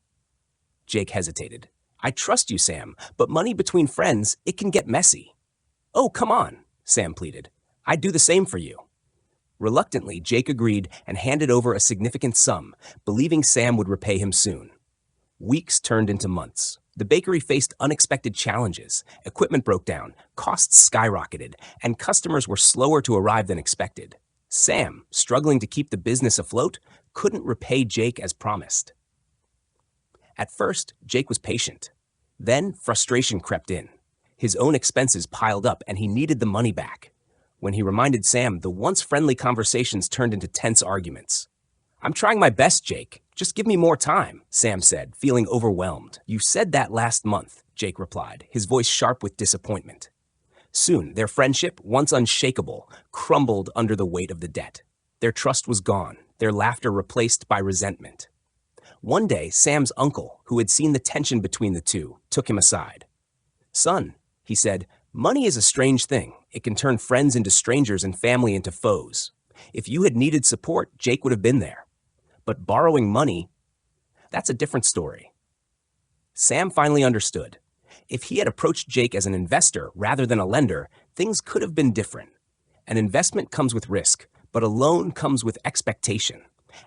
Jake hesitated. I trust you, Sam, but money between friends, it can get messy. Oh, come on, Sam pleaded. I'd do the same for you. Reluctantly, Jake agreed and handed over a significant sum, believing Sam would repay him soon. Weeks turned into months. The bakery faced unexpected challenges. Equipment broke down, costs skyrocketed, and customers were slower to arrive than expected. Sam, struggling to keep the business afloat, couldn't repay Jake as promised. At first, Jake was patient. Then, frustration crept in. His own expenses piled up and he needed the money back. When he reminded Sam, the once friendly conversations turned into tense arguments. I'm trying my best, Jake. Just give me more time, Sam said, feeling overwhelmed. You said that last month, Jake replied, his voice sharp with disappointment. Soon, their friendship, once unshakable, crumbled under the weight of the debt. Their trust was gone, their laughter replaced by resentment. One day, Sam's uncle, who had seen the tension between the two, took him aside. Son, he said, money is a strange thing. It can turn friends into strangers and family into foes. If you had needed support, Jake would have been there. But borrowing money, that's a different story. Sam finally understood. If he had approached Jake as an investor rather than a lender, things could have been different. An investment comes with risk, but a loan comes with expectation.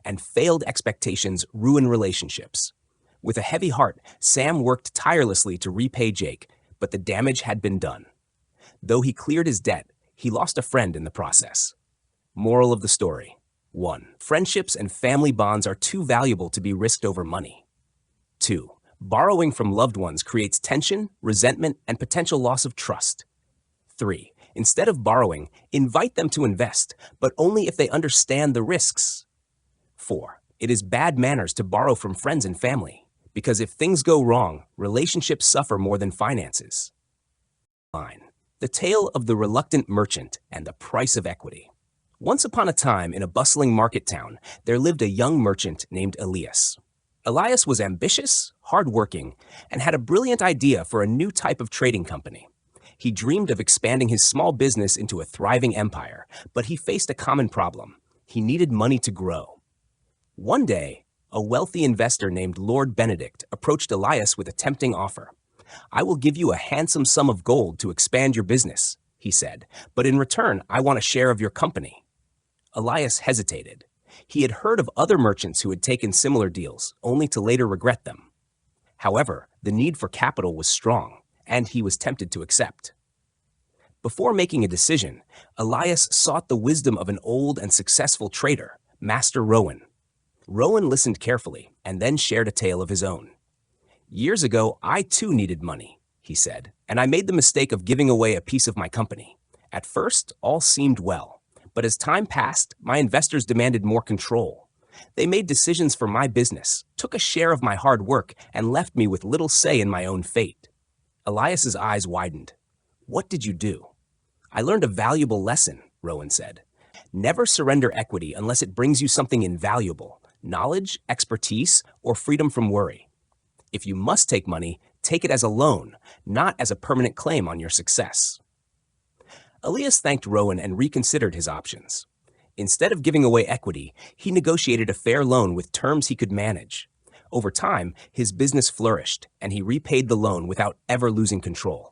And failed expectations ruin relationships. With a heavy heart, Sam worked tirelessly to repay Jake, but the damage had been done. Though he cleared his debt, he lost a friend in the process. Moral of the story. 1. Friendships and family bonds are too valuable to be risked over money. 2. Borrowing from loved ones creates tension, resentment, and potential loss of trust. 3. Instead of borrowing, invite them to invest, but only if they understand the risks. 4. It is bad manners to borrow from friends and family, because if things go wrong, relationships suffer more than finances. 9. The Tale of the Reluctant Merchant and the Price of Equity. Once upon a time, in a bustling market town, there lived a young merchant named Elias. Elias was ambitious, hardworking, and had a brilliant idea for a new type of trading company. He dreamed of expanding his small business into a thriving empire, but he faced a common problem. He needed money to grow. One day, A wealthy investor named Lord Benedict approached Elias with a tempting offer. "I will give you a handsome sum of gold to expand your business," he said, "but in return, I want a share of your company." Elias hesitated. He had heard of other merchants who had taken similar deals, only to later regret them. However, the need for capital was strong, and he was tempted to accept. Before making a decision, Elias sought the wisdom of an old and successful trader, Master Rowan. Rowan listened carefully and then shared a tale of his own. "Years ago, I too needed money," he said, "and I made the mistake of giving away a piece of my company. At first, all seemed well, but as time passed, my investors demanded more control. They made decisions for my business, took a share of my hard work, and left me with little say in my own fate." Elias's eyes widened. "What did you do?" "I learned a valuable lesson," Rowan said. "Never surrender equity unless it brings you something invaluable, knowledge, expertise, or freedom from worry. If you must take money, take it as a loan, not as a permanent claim on your success." Elias thanked Rowan and reconsidered his options. Instead of giving away equity, he negotiated a fair loan with terms he could manage. Over time, his business flourished, and he repaid the loan without ever losing control.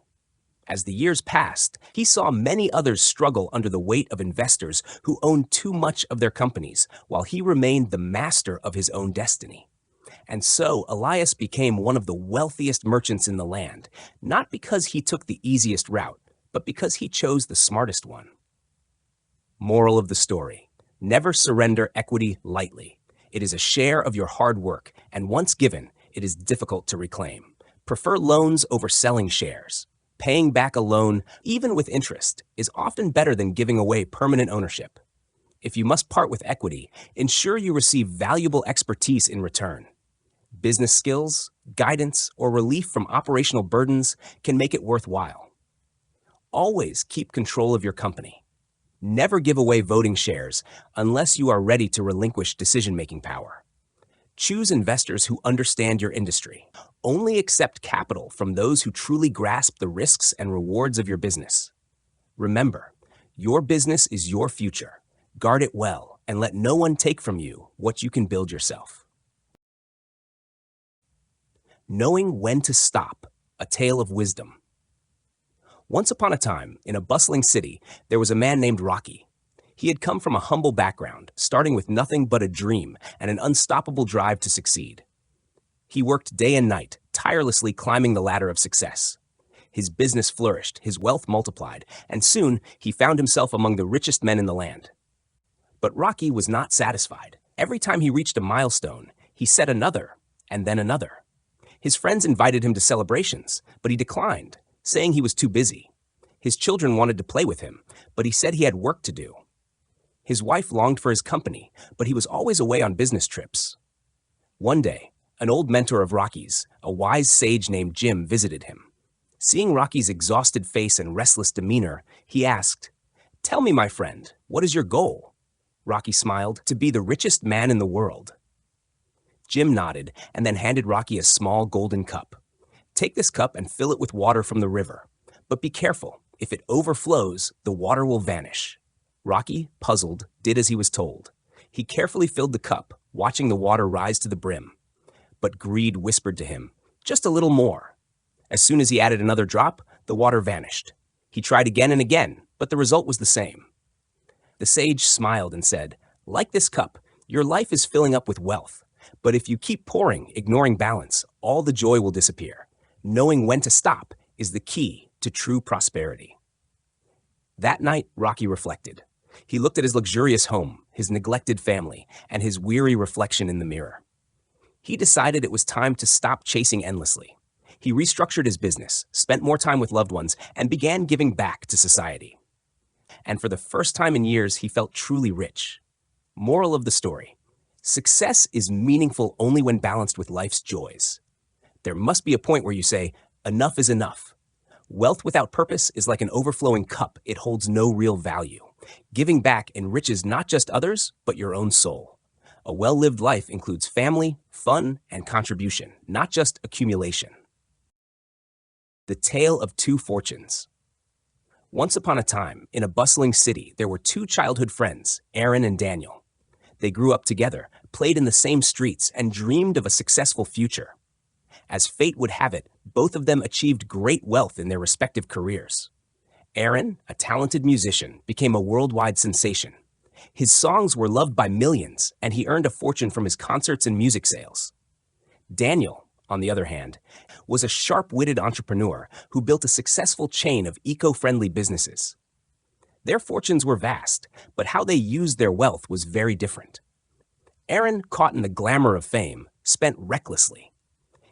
As the years passed, he saw many others struggle under the weight of investors who owned too much of their companies, while he remained the master of his own destiny. And so Elias became one of the wealthiest merchants in the land, not because he took the easiest route, but because he chose the smartest one. Moral of the story: never surrender equity lightly. It is a share of your hard work, and once given, it is difficult to reclaim. Prefer loans over selling shares. Paying back a loan, even with interest, is often better than giving away permanent ownership. If you must part with equity, ensure you receive valuable expertise in return. Business skills, guidance, or relief from operational burdens can make it worthwhile. Always keep control of your company. Never give away voting shares unless you are ready to relinquish decision-making power. Choose investors who understand your industry. Only accept capital from those who truly grasp the risks and rewards of your business. Remember, your business is your future. Guard it well and let no one take from you what you can build yourself. Knowing when to stop, a tale of wisdom. Once upon a time, in a bustling city, there was a man named Rocky. He had come from a humble background, starting with nothing but a dream and an unstoppable drive to succeed. He worked day and night, tirelessly climbing the ladder of success. His business flourished, his wealth multiplied, and soon he found himself among the richest men in the land. But Rocky was not satisfied. Every time he reached a milestone, he set another, and then another. His friends invited him to celebrations, but he declined, saying he was too busy. His children wanted to play with him, but he said he had work to do. His wife longed for his company, but he was always away on business trips. One day, an old mentor of Rocky's, a wise sage named Jim, visited him. Seeing Rocky's exhausted face and restless demeanor, he asked, "Tell me, my friend, what is your goal?" Rocky smiled, "To be the richest man in the world." Jim nodded and then handed Rocky a small golden cup. "Take this cup and fill it with water from the river. But be careful. If it overflows, the water will vanish." Rocky, puzzled, did as he was told. He carefully filled the cup, watching the water rise to the brim. But greed whispered to him, "Just a little more." As soon as he added another drop, the water vanished. He tried again and again, but the result was the same. The sage smiled and said, "Like this cup, your life is filling up with wealth. But if you keep pouring, ignoring balance, all the joy will disappear. Knowing when to stop is the key to true prosperity." That night, Rocky reflected. He looked at his luxurious home, his neglected family, and his weary reflection in the mirror. He decided it was time to stop chasing endlessly. He restructured his business, spent more time with loved ones, and began giving back to society. And for the first time in years, he felt truly rich. Moral of the story: success is meaningful only when balanced with life's joys. There must be a point where you say, "Enough is enough." Wealth without purpose is like an overflowing cup. It holds no real value. Giving back enriches not just others, but your own soul. A well-lived life includes family, fun, and contribution, not just accumulation. The Tale of Two Fortunes. Once upon a time, in a bustling city, there were two childhood friends, Aaron and Daniel. They grew up together, played in the same streets, and dreamed of a successful future. As fate would have it, both of them achieved great wealth in their respective careers. Aaron, a talented musician, became a worldwide sensation. His songs were loved by millions, and he earned a fortune from his concerts and music sales. Daniel, on the other hand, was a sharp-witted entrepreneur who built a successful chain of eco-friendly businesses. Their fortunes were vast, but how they used their wealth was very different. Aaron, caught in the glamour of fame, spent recklessly.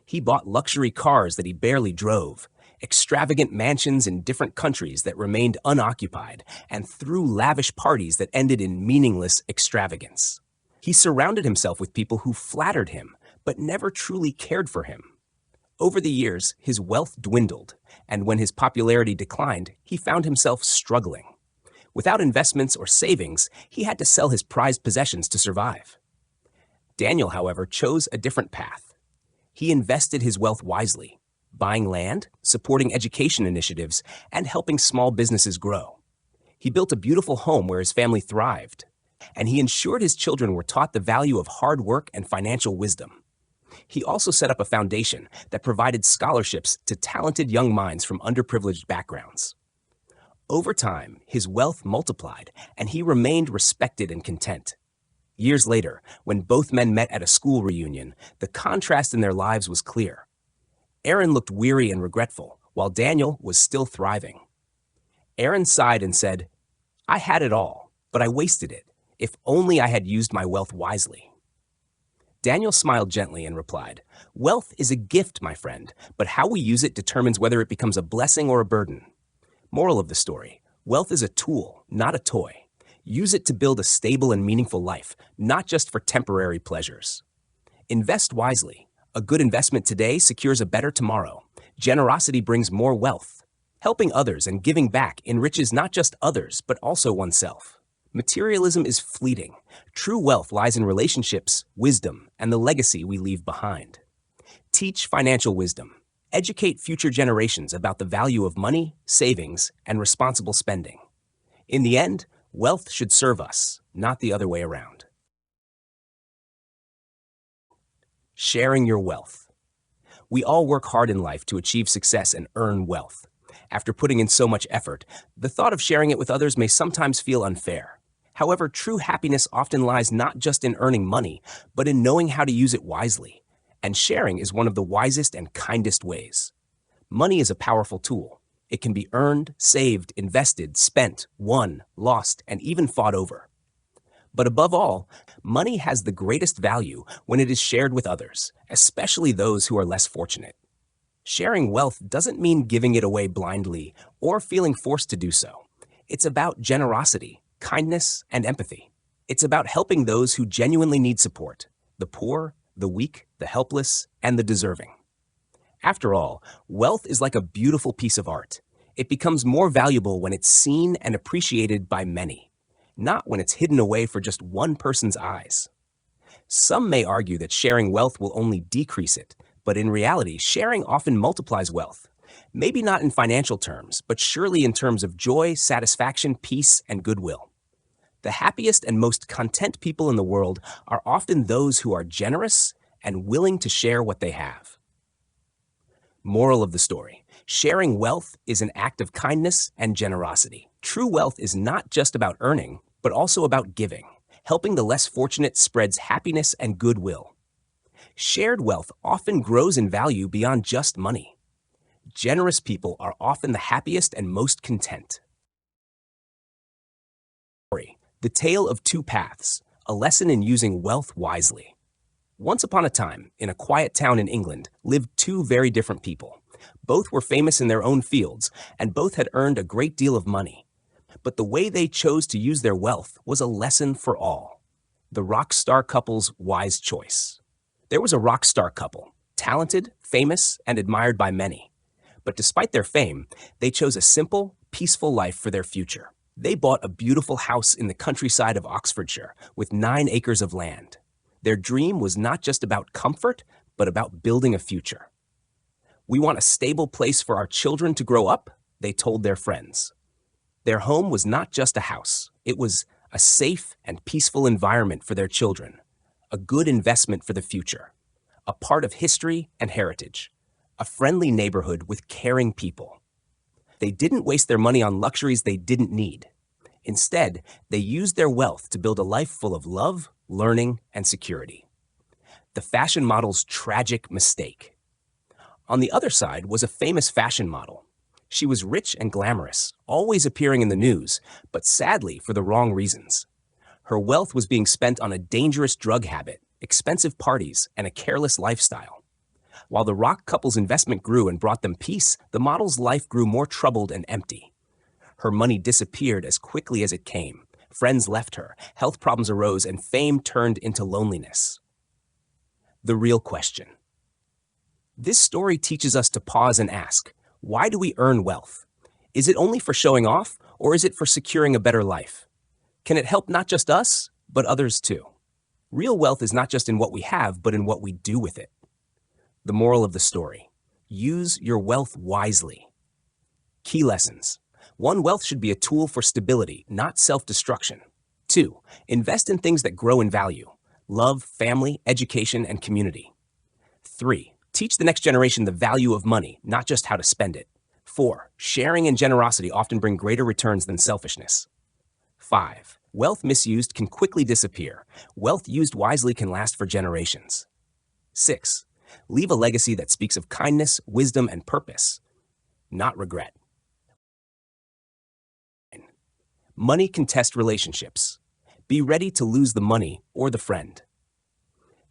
He bought luxury cars that he barely drove, extravagant mansions in different countries that remained unoccupied, and threw lavish parties that ended in meaningless extravagance. He surrounded himself with people who flattered him, but never truly cared for him. Over the years, his wealth dwindled, and when his popularity declined, he found himself struggling. Without investments or savings, he had to sell his prized possessions to survive. Daniel, however, chose a different path. He invested his wealth wisely, buying land, supporting education initiatives, and helping small businesses grow. He built a beautiful home where his family thrived, and he ensured his children were taught the value of hard work and financial wisdom. He also set up a foundation that provided scholarships to talented young minds from underprivileged backgrounds. Over time, his wealth multiplied, and he remained respected and content. Years later, when both men met at a school reunion, the contrast in their lives was clear. Aaron looked weary and regretful, while Daniel was still thriving. Aaron sighed and said, "I had it all, but I wasted it. If only I had used my wealth wisely." Daniel smiled gently and replied, "Wealth is a gift, my friend, but how we use it determines whether it becomes a blessing or a burden." Moral of the story: wealth is a tool, not a toy. Use it to build a stable and meaningful life, not just for temporary pleasures. Invest wisely. A good investment today secures a better tomorrow. Generosity brings more wealth. Helping others and giving back enriches not just others, but also oneself. Materialism is fleeting. True wealth lies in relationships, wisdom, and the legacy we leave behind. Teach financial wisdom. Educate future generations about the value of money, savings, and responsible spending. In the end, wealth should serve us, not the other way around. Sharing your wealth. We all work hard in life to achieve success and earn wealth. After putting in so much effort, the thought of sharing it with others may sometimes feel unfair. However, true happiness often lies not just in earning money, but in knowing how to use it wisely. And sharing is one of the wisest and kindest ways. Money is a powerful tool. It can be earned, saved, invested, spent, won, lost, and even fought over. But above all, money has the greatest value when it is shared with others, especially those who are less fortunate. Sharing wealth doesn't mean giving it away blindly or feeling forced to do so. It's about generosity, kindness, and empathy. It's about helping those who genuinely need support: the poor, the weak, the helpless, and the deserving. After all, wealth is like a beautiful piece of art. It becomes more valuable when it's seen and appreciated by many, not when it's hidden away for just one person's eyes. Some may argue that sharing wealth will only decrease it, but in reality, sharing often multiplies wealth. Maybe not in financial terms, but surely in terms of joy, satisfaction, peace, and goodwill. The happiest and most content people in the world are often those who are generous and willing to share what they have. Moral of the story: sharing wealth is an act of kindness and generosity. True wealth is not just about earning, but also about giving. Helping the less fortunate spreads happiness and goodwill. Shared wealth often grows in value beyond just money. Generous people are often the happiest and most content. The Tale of Two Paths, a lesson in using wealth wisely. Once upon a time, in a quiet town in England, lived two very different people. Both were famous in their own fields, and both had earned a great deal of money. But the way they chose to use their wealth was a lesson for all. The rock star couple's wise choice. There was a rock star couple, talented, famous, and admired by many. But despite their fame, they chose a simple, peaceful life for their future. They bought a beautiful house in the countryside of Oxfordshire with 9 acres of land. Their dream was not just about comfort, but about building a future. "We want a stable place for our children to grow up," they told their friends. Their home was not just a house. It was a safe and peaceful environment for their children, a good investment for the future, a part of history and heritage, a friendly neighborhood with caring people. They didn't waste their money on luxuries they didn't need. Instead, they used their wealth to build a life full of love, learning, and security. The fashion model's tragic mistake. On the other side was a famous fashion model. She was rich and glamorous, always appearing in the news, but sadly for the wrong reasons. Her wealth was being spent on a dangerous drug habit, expensive parties, and a careless lifestyle. While the rock couple's investment grew and brought them peace, the model's life grew more troubled and empty. Her money disappeared as quickly as it came. Friends left her, health problems arose, and fame turned into loneliness. The real question. This story teaches us to pause and ask, why do we earn wealth? Is it only for showing off, or is it for securing a better life? Can it help not just us, but others too? Real wealth is not just in what we have, but in what we do with it. The moral of the story: use your wealth wisely. Key lessons. 1. Wealth should be a tool for stability, not self-destruction. 2. Invest in things that grow in value: love, family, education, and community. 3. Teach the next generation the value of money, not just how to spend it. 4. Sharing and generosity often bring greater returns than selfishness. 5. Wealth misused can quickly disappear. Wealth used wisely can last for generations. 6. Leave a legacy that speaks of kindness, wisdom, and purpose, not regret. Money can test relationships. Be ready to lose the money or the friend.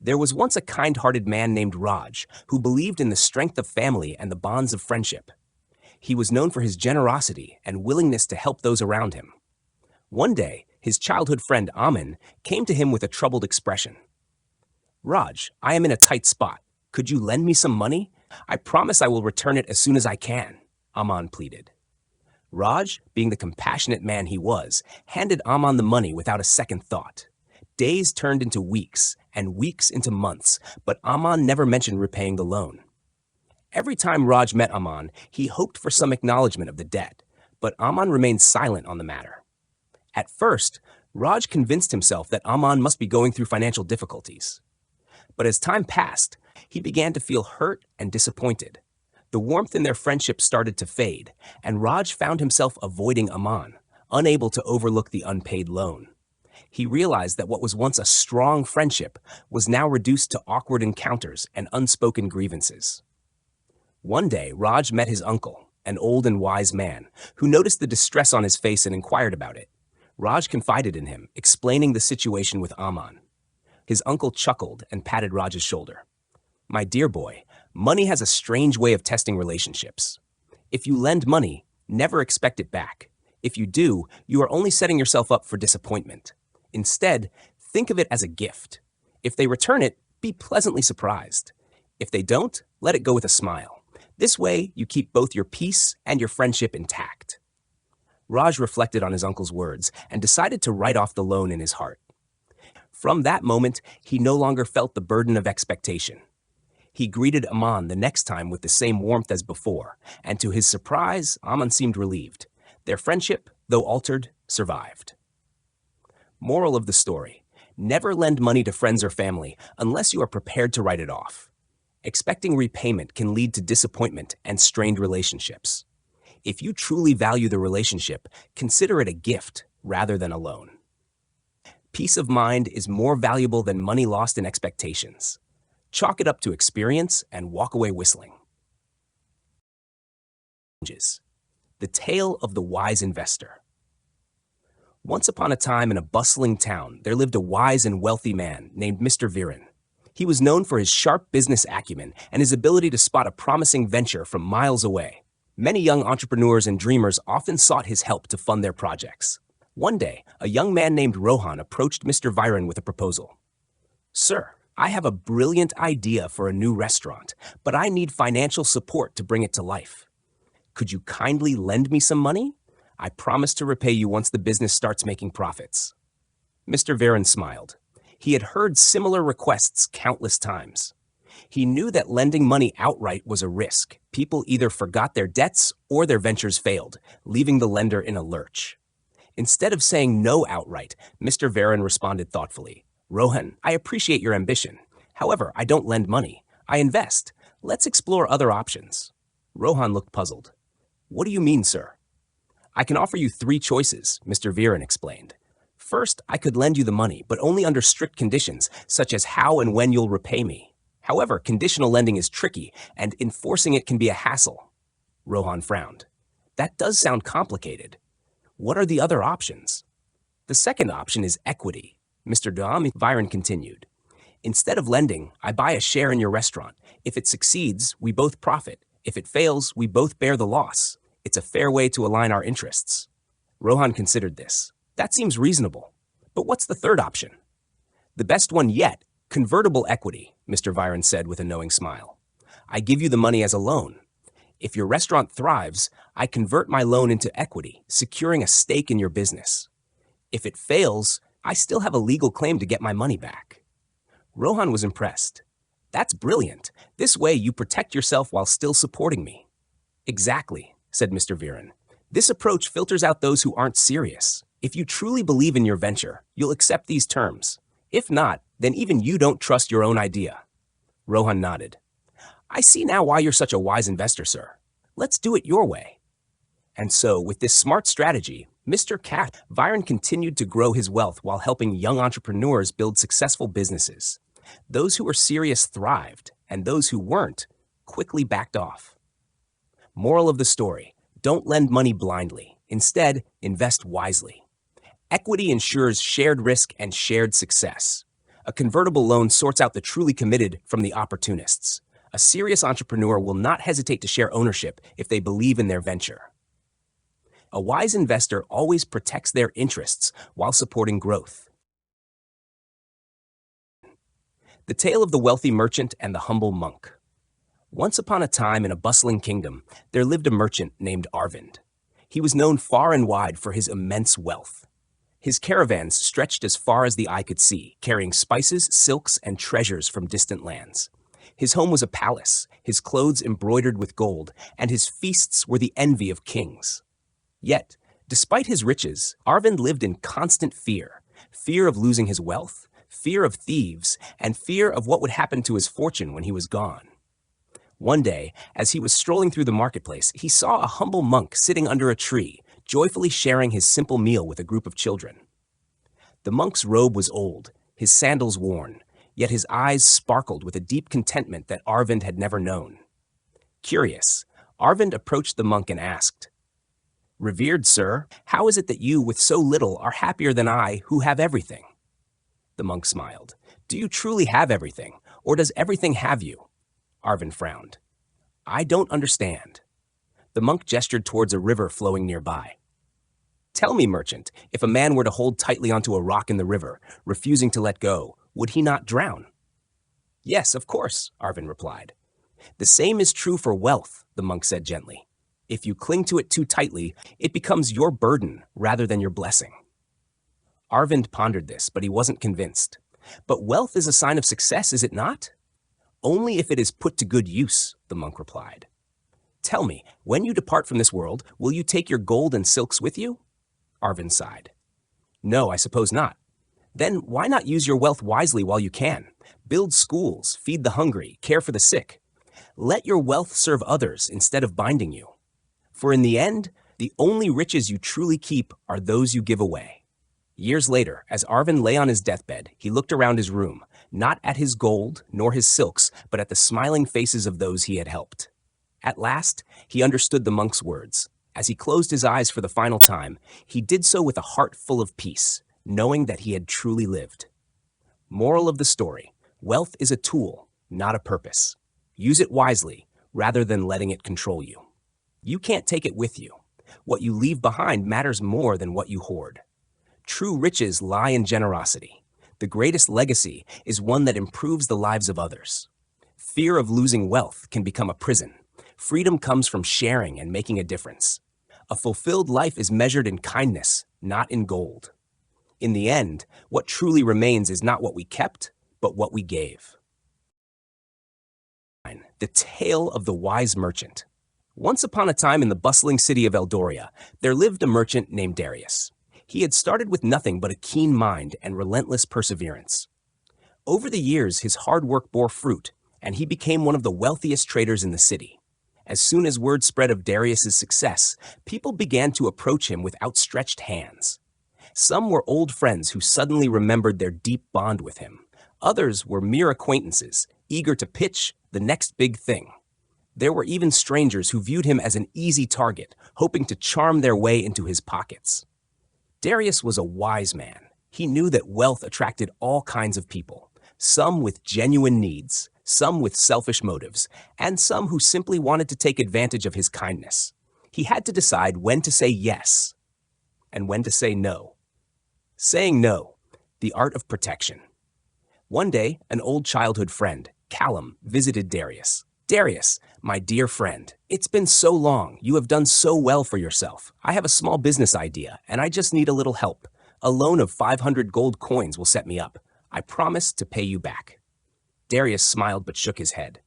There was once a kind-hearted man named Raj who believed in the strength of family and the bonds of friendship. He was known for his generosity and willingness to help those around him. One day, his childhood friend Aman came to him with a troubled expression. "Raj, I am in a tight spot. Could you lend me some money? I promise I will return it as soon as I can," Aman pleaded. Raj, being the compassionate man he was, handed Aman the money without a second thought. Days turned into weeks, and weeks into months, but Aman never mentioned repaying the loan. Every time Raj met Aman, he hoped for some acknowledgement of the debt, but Aman remained silent on the matter. At first, Raj convinced himself that Aman must be going through financial difficulties. But as time passed, he began to feel hurt and disappointed. The warmth in their friendship started to fade, and Raj found himself avoiding Aman, unable to overlook the unpaid loan. He realized that what was once a strong friendship was now reduced to awkward encounters and unspoken grievances. One day, Raj met his uncle, an old and wise man, who noticed the distress on his face and inquired about it. Raj confided in him, explaining the situation with Aman. His uncle chuckled and patted Raj's shoulder. "My dear boy, money has a strange way of testing relationships. If you lend money, never expect it back. If you do, you are only setting yourself up for disappointment. Instead, think of it as a gift. If they return it, be pleasantly surprised. If they don't, let it go with a smile. This way, you keep both your peace and your friendship intact." Raj reflected on his uncle's words and decided to write off the loan in his heart. From that moment, he no longer felt the burden of expectation. He greeted Aman the next time with the same warmth as before, and to his surprise, Aman seemed relieved. Their friendship, though altered, survived. Moral of the story: never lend money to friends or family unless you are prepared to write it off. Expecting repayment can lead to disappointment and strained relationships. If you truly value the relationship, consider it a gift rather than a loan. Peace of mind is more valuable than money lost in expectations. Chalk it up to experience and walk away whistling. The tale of the wise investor. Once upon a time in a bustling town, there lived a wise and wealthy man named Mr. Viren. He was known for his sharp business acumen and his ability to spot a promising venture from miles away. Many young entrepreneurs and dreamers often sought his help to fund their projects. One day, a young man named Rohan approached Mr. Viren with a proposal. "Sir, I have a brilliant idea for a new restaurant, but I need financial support to bring it to life. Could you kindly lend me some money? I promise to repay you once the business starts making profits." Mr. Viren smiled. He had heard similar requests countless times. He knew that lending money outright was a risk. People either forgot their debts or their ventures failed, leaving the lender in a lurch. Instead of saying no outright, Mr. Viren responded thoughtfully. Rohan, I appreciate your ambition. However, I don't lend money. I invest. Let's explore other options. Rohan looked puzzled. What do you mean, sir? I can offer you three choices, Mr. Viren explained. First, I could lend you the money, but only under strict conditions, such as how and when you'll repay me. However, conditional lending is tricky, and enforcing it can be a hassle. Rohan frowned. That does sound complicated. What are the other options? The second option is equity, Mr. Viren continued. Instead of lending, I buy a share in your restaurant. If it succeeds, we both profit. If it fails, we both bear the loss. It's a fair way to align our interests. Rohan considered this. That seems reasonable. But what's the third option? The best one yet, convertible equity, Mr. Viren said with a knowing smile. I give you the money as a loan. If your restaurant thrives, I convert my loan into equity, securing a stake in your business. If it fails, I still have a legal claim to get my money back. Rohan was impressed. That's brilliant. This way you protect yourself while still supporting me. Exactly, said Mr. Viren. This approach filters out those who aren't serious. If you truly believe in your venture, you'll accept these terms. If not, then even you don't trust your own idea. Rohan nodded. I see now why you're such a wise investor, sir. Let's do it your way. And so, with this smart strategy, Mr. Viren continued to grow his wealth while helping young entrepreneurs build successful businesses. Those who were serious thrived, and those who weren't quickly backed off. Moral of the story, don't lend money blindly. Instead, invest wisely. Equity ensures shared risk and shared success. A convertible loan sorts out the truly committed from the opportunists. A serious entrepreneur will not hesitate to share ownership if they believe in their venture. A wise investor always protects their interests while supporting growth. The tale of the wealthy merchant and the humble monk. Once upon a time in a bustling kingdom, there lived a merchant named Arvind. He was known far and wide for his immense wealth. His caravans stretched as far as the eye could see, carrying spices, silks, and treasures from distant lands. His home was a palace, his clothes embroidered with gold, and his feasts were the envy of kings. Yet, despite his riches, Arvind lived in constant fear. Fear of losing his wealth, fear of thieves, and fear of what would happen to his fortune when he was gone. One day, as he was strolling through the marketplace, he saw a humble monk sitting under a tree, joyfully sharing his simple meal with a group of children. The monk's robe was old, his sandals worn, yet his eyes sparkled with a deep contentment that Arvind had never known. Curious, Arvind approached the monk and asked, "Revered sir, how is it that you, with so little, are happier than I, who have everything?" The monk smiled. "Do you truly have everything, or does everything have you?" Arvind frowned. "I don't understand." The monk gestured towards a river flowing nearby. "Tell me, merchant, if a man were to hold tightly onto a rock in the river, refusing to let go, would he not drown?" "Yes, of course," Arvind replied. "The same is true for wealth," the monk said gently. "If you cling to it too tightly, it becomes your burden rather than your blessing." Arvind pondered this, but he wasn't convinced. "But wealth is a sign of success, is it not?" "Only if it is put to good use," the monk replied. "Tell me, when you depart from this world, will you take your gold and silks with you?" Arvind sighed. "No, I suppose not." "Then why not use your wealth wisely while you can? Build schools, feed the hungry, care for the sick. Let your wealth serve others instead of binding you. For in the end, the only riches you truly keep are those you give away." Years later, as Arvind lay on his deathbed, he looked around his room, not at his gold nor his silks, but at the smiling faces of those he had helped. At last, he understood the monk's words. As he closed his eyes for the final time, he did so with a heart full of peace, knowing that he had truly lived. Moral of the story: wealth is a tool, not a purpose. Use it wisely, rather than letting it control you. You can't take it with you. What you leave behind matters more than what you hoard. True riches lie in generosity. The greatest legacy is one that improves the lives of others. Fear of losing wealth can become a prison. Freedom comes from sharing and making a difference. A fulfilled life is measured in kindness, not in gold. In the end, what truly remains is not what we kept, but what we gave. The Tale of the Wise Merchant. Once upon a time in the bustling city of Eldoria, there lived a merchant named Darius. He had started with nothing but a keen mind and relentless perseverance. Over the years, his hard work bore fruit, and he became one of the wealthiest traders in the city. As soon as word spread of Darius's success, people began to approach him with outstretched hands. Some were old friends who suddenly remembered their deep bond with him. Others were mere acquaintances, eager to pitch the next big thing. There were even strangers who viewed him as an easy target, hoping to charm their way into his pockets. Darius was a wise man. He knew that wealth attracted all kinds of people, some with genuine needs, some with selfish motives, and some who simply wanted to take advantage of his kindness. He had to decide when to say yes and when to say no. Saying no, the art of protection. One day, an old childhood friend, Callum, visited Darius. "Darius, my dear friend, it's been so long. You have done so well for yourself. I have a small business idea, and I just need a little help. A loan of 500 gold coins will set me up. I promise to pay you back." Darius smiled but shook his head.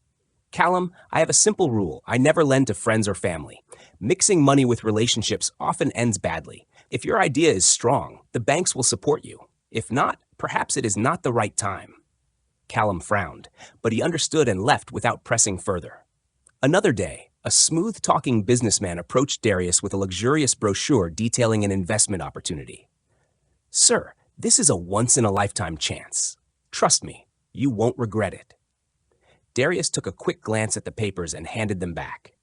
"Callum, I have a simple rule. I never lend to friends or family. Mixing money with relationships often ends badly. If your idea is strong, the banks will support you. If not, perhaps it is not the right time." Callum frowned, but he understood and left without pressing further. Another day, a smooth-talking businessman approached Darius with a luxurious brochure detailing an investment opportunity. "Sir, this is a once-in-a-lifetime chance. Trust me, you won't regret it." Darius took a quick glance at the papers and handed them back.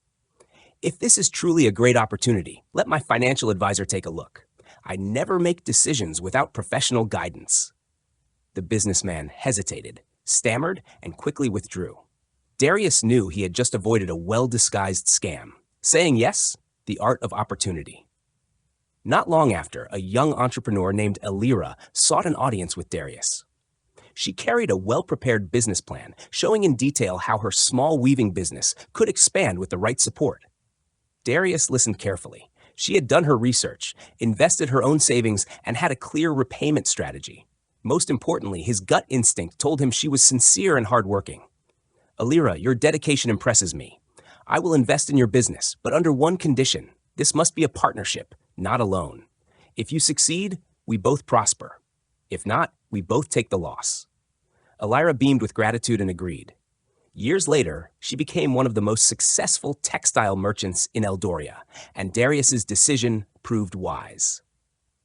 "If this is truly a great opportunity, let my financial advisor take a look. I never make decisions without professional guidance." The businessman hesitated, stammered, and quickly withdrew. Darius knew he had just avoided a well-disguised scam. Saying yes, the art of opportunity. Not long after, a young entrepreneur named Elira sought an audience with Darius. She carried a well-prepared business plan, showing in detail how her small weaving business could expand with the right support. Darius listened carefully. She had done her research, invested her own savings, and had a clear repayment strategy. Most importantly, his gut instinct told him she was sincere and hardworking. "Elira, your dedication impresses me. I will invest in your business, but under one condition. This must be a partnership, not a loan. If you succeed, we both prosper. If not, we both take the loss." Elira beamed with gratitude and agreed. Years later, she became one of the most successful textile merchants in Eldoria, and Darius's decision proved wise.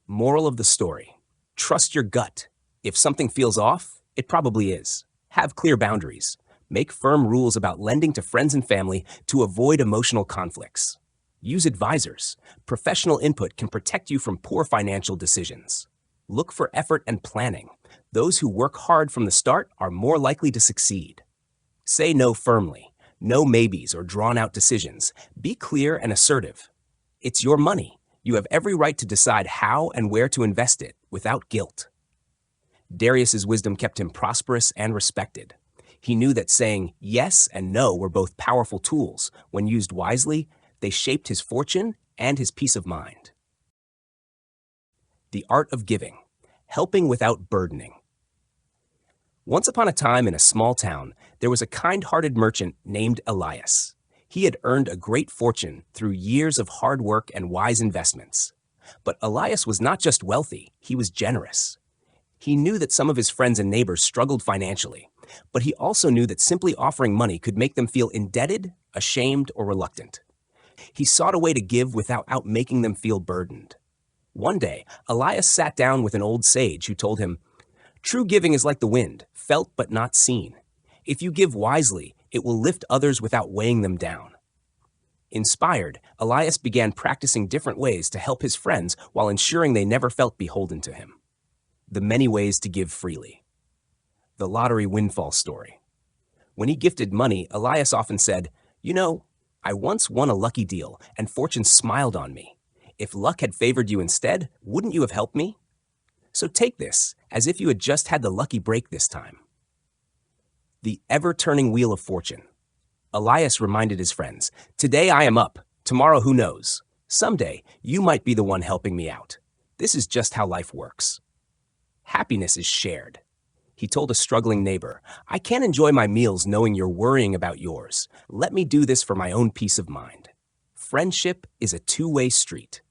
Moral of the story: trust your gut. If something feels off, it probably is. Have clear boundaries. Make firm rules about lending to friends and family to avoid emotional conflicts. Use advisors. Professional input can protect you from poor financial decisions. Look for effort and planning. Those who work hard from the start are more likely to succeed. Say no firmly. No maybes or drawn-out decisions. Be clear and assertive. It's your money. You have every right to decide how and where to invest it without guilt. Darius's wisdom kept him prosperous and respected. He knew that saying yes and no were both powerful tools. When used wisely, they shaped his fortune and his peace of mind. The art of giving, helping without burdening. Once upon a time in a small town, there was a kind-hearted merchant named Elias. He had earned a great fortune through years of hard work and wise investments. But Elias was not just wealthy, he was generous. He knew that some of his friends and neighbors struggled financially, but he also knew that simply offering money could make them feel indebted, ashamed, or reluctant. He sought a way to give without making them feel burdened. One day, Elias sat down with an old sage who told him, "True giving is like the wind, felt but not seen. If you give wisely, it will lift others without weighing them down." Inspired, Elias began practicing different ways to help his friends while ensuring they never felt beholden to him. The many ways to give freely. The lottery windfall story. When he gifted money, Elias often said, "You know, I once won a lucky deal, and fortune smiled on me. If luck had favored you instead, wouldn't you have helped me? So take this, as if you had just had the lucky break this time." The ever-turning wheel of fortune. Elias reminded his friends, "Today I am up. Tomorrow who knows? Someday you might be the one helping me out. This is just how life works." Happiness is shared. He told a struggling neighbor, "I can't enjoy my meals knowing you're worrying about yours. Let me do this for my own peace of mind." Friendship is a two-way street.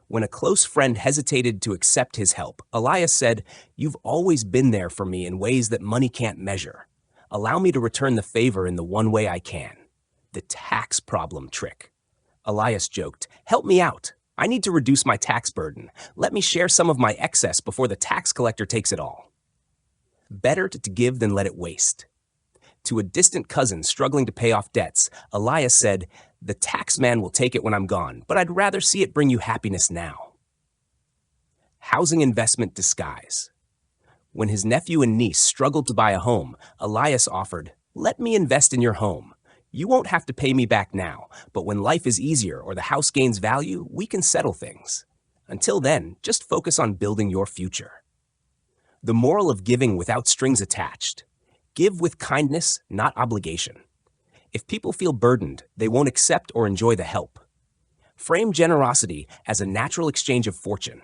When a close friend hesitated to accept his help, Elias said, "You've always been there for me in ways that money can't measure. Allow me to return the favor in the one way I can. The tax problem trick." Elias joked, "Help me out. I need to reduce my tax burden. Let me share some of my excess before the tax collector takes it all." Better to give than let it waste. To a distant cousin struggling to pay off debts, Elias said, "The tax man will take it when I'm gone, but I'd rather see it bring you happiness now." Housing investment disguise. When his nephew and niece struggled to buy a home, Elias offered, "Let me invest in your home. You won't have to pay me back now, but when life is easier or the house gains value, we can settle things. Until then, just focus on building your future." The moral of giving without strings attached. Give with kindness, not obligation. If people feel burdened, they won't accept or enjoy the help. Frame generosity as a natural exchange of fortune.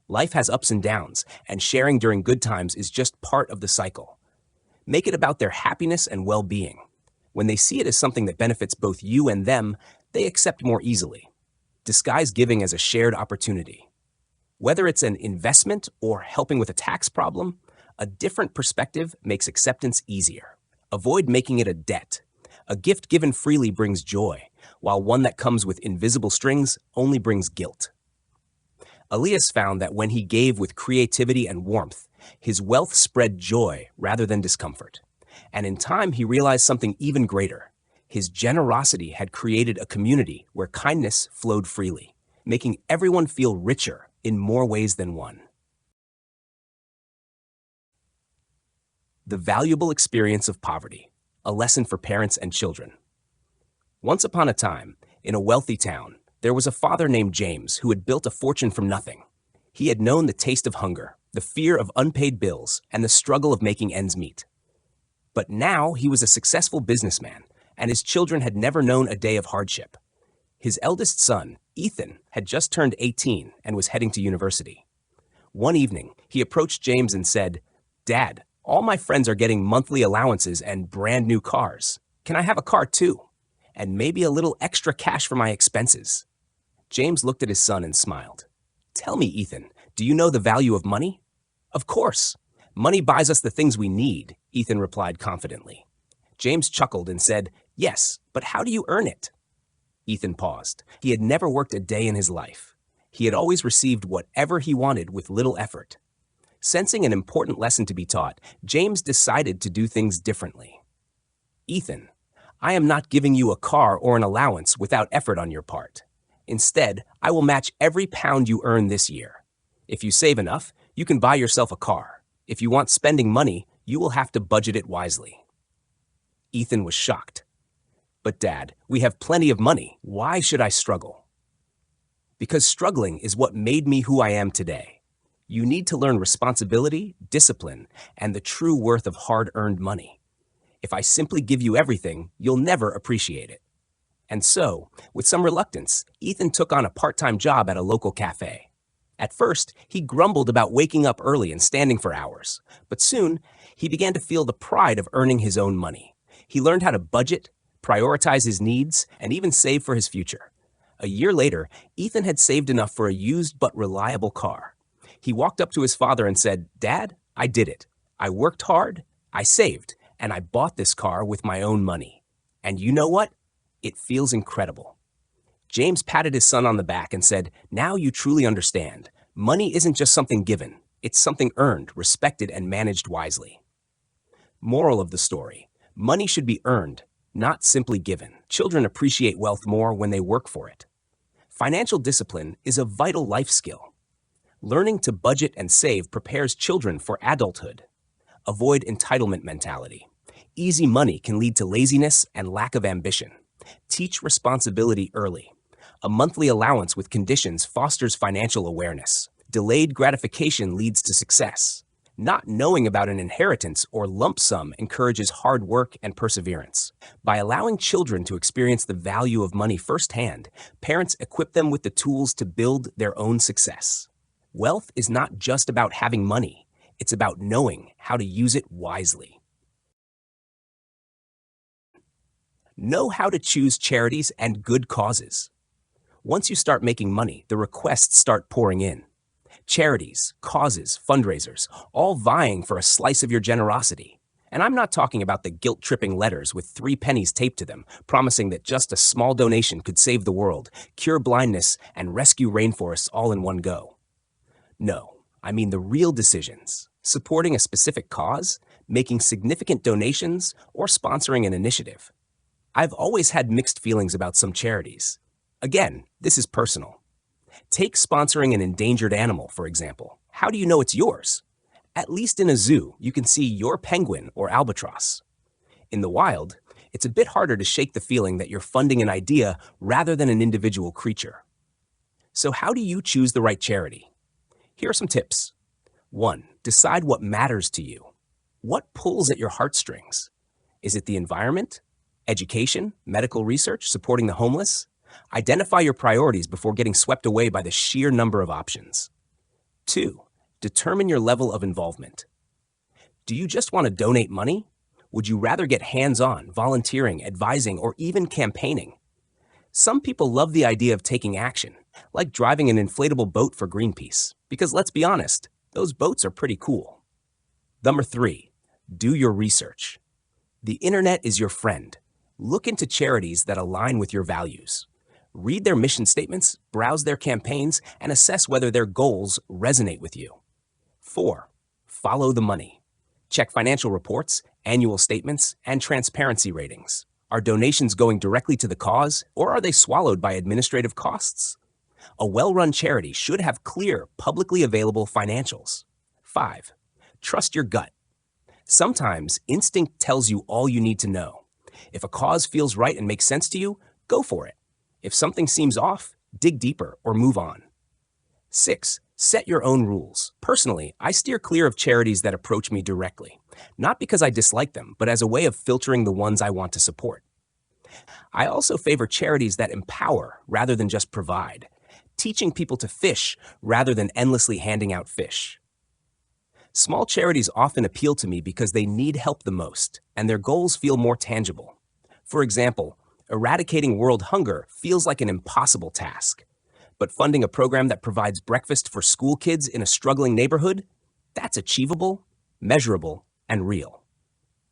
Life has ups and downs, and sharing during good times is just part of the cycle. Make it about their happiness and well-being. When they see it as something that benefits both you and them, they accept more easily. Disguise giving as a shared opportunity. Whether it's an investment or helping with a tax problem, a different perspective makes acceptance easier. Avoid making it a debt. A gift given freely brings joy, while one that comes with invisible strings only brings guilt. Elias found that when he gave with creativity and warmth, his wealth spread joy rather than discomfort. And in time, he realized something even greater. His generosity had created a community where kindness flowed freely, making everyone feel richer in more ways than one. The valuable experience of poverty, a lesson for parents and children. Once upon a time, in a wealthy town, there was a father named James who had built a fortune from nothing. He had known the taste of hunger, the fear of unpaid bills, and the struggle of making ends meet. But now he was a successful businessman, and his children had never known a day of hardship. His eldest son, Ethan, had just turned 18 and was heading to university. One evening, he approached James and said, "Dad, all my friends are getting monthly allowances and brand new cars. Can I have a car too? And maybe a little extra cash for my expenses?" James looked at his son and smiled. "Tell me, Ethan, do you know the value of money?" "Of course. Money buys us the things we need," Ethan replied confidently. James chuckled and said, "Yes, but how do you earn it?" Ethan paused. He had never worked a day in his life. He had always received whatever he wanted with little effort. Sensing an important lesson to be taught, James decided to do things differently. "Ethan, I am not giving you a car or an allowance without effort on your part. Instead, I will match every pound you earn this year. If you save enough, you can buy yourself a car. If you want spending money, you will have to budget it wisely." Ethan was shocked. "But Dad, we have plenty of money. Why should I struggle?" "Because struggling is what made me who I am today. You need to learn responsibility, discipline, and the true worth of hard-earned money. If I simply give you everything, you'll never appreciate it." And so, with some reluctance, Ethan took on a part-time job at a local cafe. At first, he grumbled about waking up early and standing for hours, but soon, he began to feel the pride of earning his own money. He learned how to budget, prioritize his needs, and even save for his future. A year later, Ethan had saved enough for a used but reliable car. He walked up to his father and said, "Dad, I did it. I worked hard, I saved, and I bought this car with my own money. And you know what? It feels incredible." James patted his son on the back and said, "Now you truly understand. Money isn't just something given. It's something earned, respected, and managed wisely." Moral of the story: money should be earned, not simply given. Children appreciate wealth more when they work for it. Financial discipline is a vital life skill. Learning to budget and save prepares children for adulthood. Avoid entitlement mentality. Easy money can lead to laziness and lack of ambition. Teach responsibility early. A monthly allowance with conditions fosters financial awareness. Delayed gratification leads to success. Not knowing about an inheritance or lump sum encourages hard work and perseverance. By allowing children to experience the value of money firsthand, parents equip them with the tools to build their own success. Wealth is not just about having money. It's about knowing how to use it wisely. Know how to choose charities and good causes. Once you start making money, the requests start pouring in. Charities, causes, fundraisers, all vying for a slice of your generosity. And I'm not talking about the guilt-tripping letters with 3 pennies taped to them, promising that just a small donation could save the world, cure blindness, and rescue rainforests all in one go. No, I mean the real decisions. Supporting a specific cause, making significant donations, or sponsoring an initiative. I've always had mixed feelings about some charities. Again, this is personal. Take sponsoring an endangered animal, for example. How do you know it's yours? At least in a zoo, you can see your penguin or albatross. In the wild, it's a bit harder to shake the feeling that you're funding an idea rather than an individual creature. So how do you choose the right charity? Here are some tips. 1. Decide what matters to you. What pulls at your heartstrings? Is it the environment? Education? Medical research? Supporting the homeless? Identify your priorities before getting swept away by the sheer number of options. 2. Determine your level of involvement. Do you just want to donate money? Would you rather get hands-on, volunteering, advising, or even campaigning? Some people love the idea of taking action, like driving an inflatable boat for Greenpeace, because let's be honest, those boats are pretty cool. Number 3, do your research. The internet is your friend. Look into charities that align with your values. Read their mission statements, browse their campaigns, and assess whether their goals resonate with you. 4. Follow the money. Check financial reports, annual statements, and transparency ratings. Are donations going directly to the cause, or are they swallowed by administrative costs? A well-run charity should have clear, publicly available financials. 5. Trust your gut. Sometimes instinct tells you all you need to know. If a cause feels right and makes sense to you, go for it. If something seems off, dig deeper or move on. 6. Set your own rules. Personally, I steer clear of charities that approach me directly, not because I dislike them, but as a way of filtering the ones I want to support. I also favor charities that empower rather than just provide, teaching people to fish rather than endlessly handing out fish. Small charities often appeal to me because they need help the most, and their goals feel more tangible. For example, eradicating world hunger feels like an impossible task. But funding a program that provides breakfast for school kids in a struggling neighborhood, that's achievable, measurable, and real.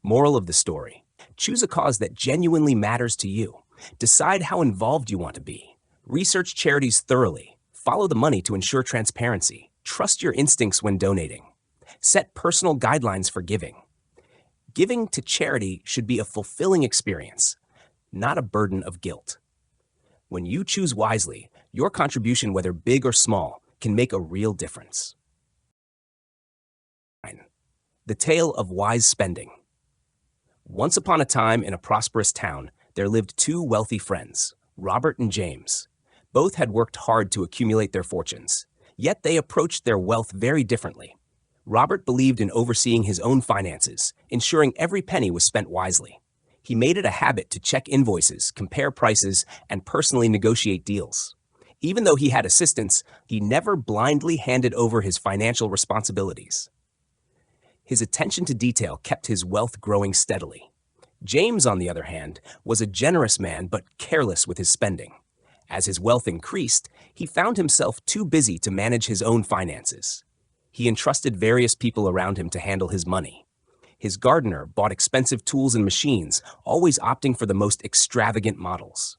Moral of the story: choose a cause that genuinely matters to you. Decide how involved you want to be. Research charities thoroughly. Follow the money to ensure transparency. Trust your instincts when donating. Set personal guidelines for giving. Giving to charity should be a fulfilling experience, not a burden of guilt. When you choose wisely, your contribution, whether big or small, can make a real difference. The tale of wise spending. Once upon a time in a prosperous town, there lived 2 wealthy friends, Robert and James. Both had worked hard to accumulate their fortunes, yet they approached their wealth very differently. Robert believed in overseeing his own finances, ensuring every penny was spent wisely. He made it a habit to check invoices, compare prices, and personally negotiate deals. Even though he had assistants, he never blindly handed over his financial responsibilities. His attention to detail kept his wealth growing steadily. James, on the other hand, was a generous man but careless with his spending. As his wealth increased, he found himself too busy to manage his own finances. He entrusted various people around him to handle his money. His gardener bought expensive tools and machines, always opting for the most extravagant models.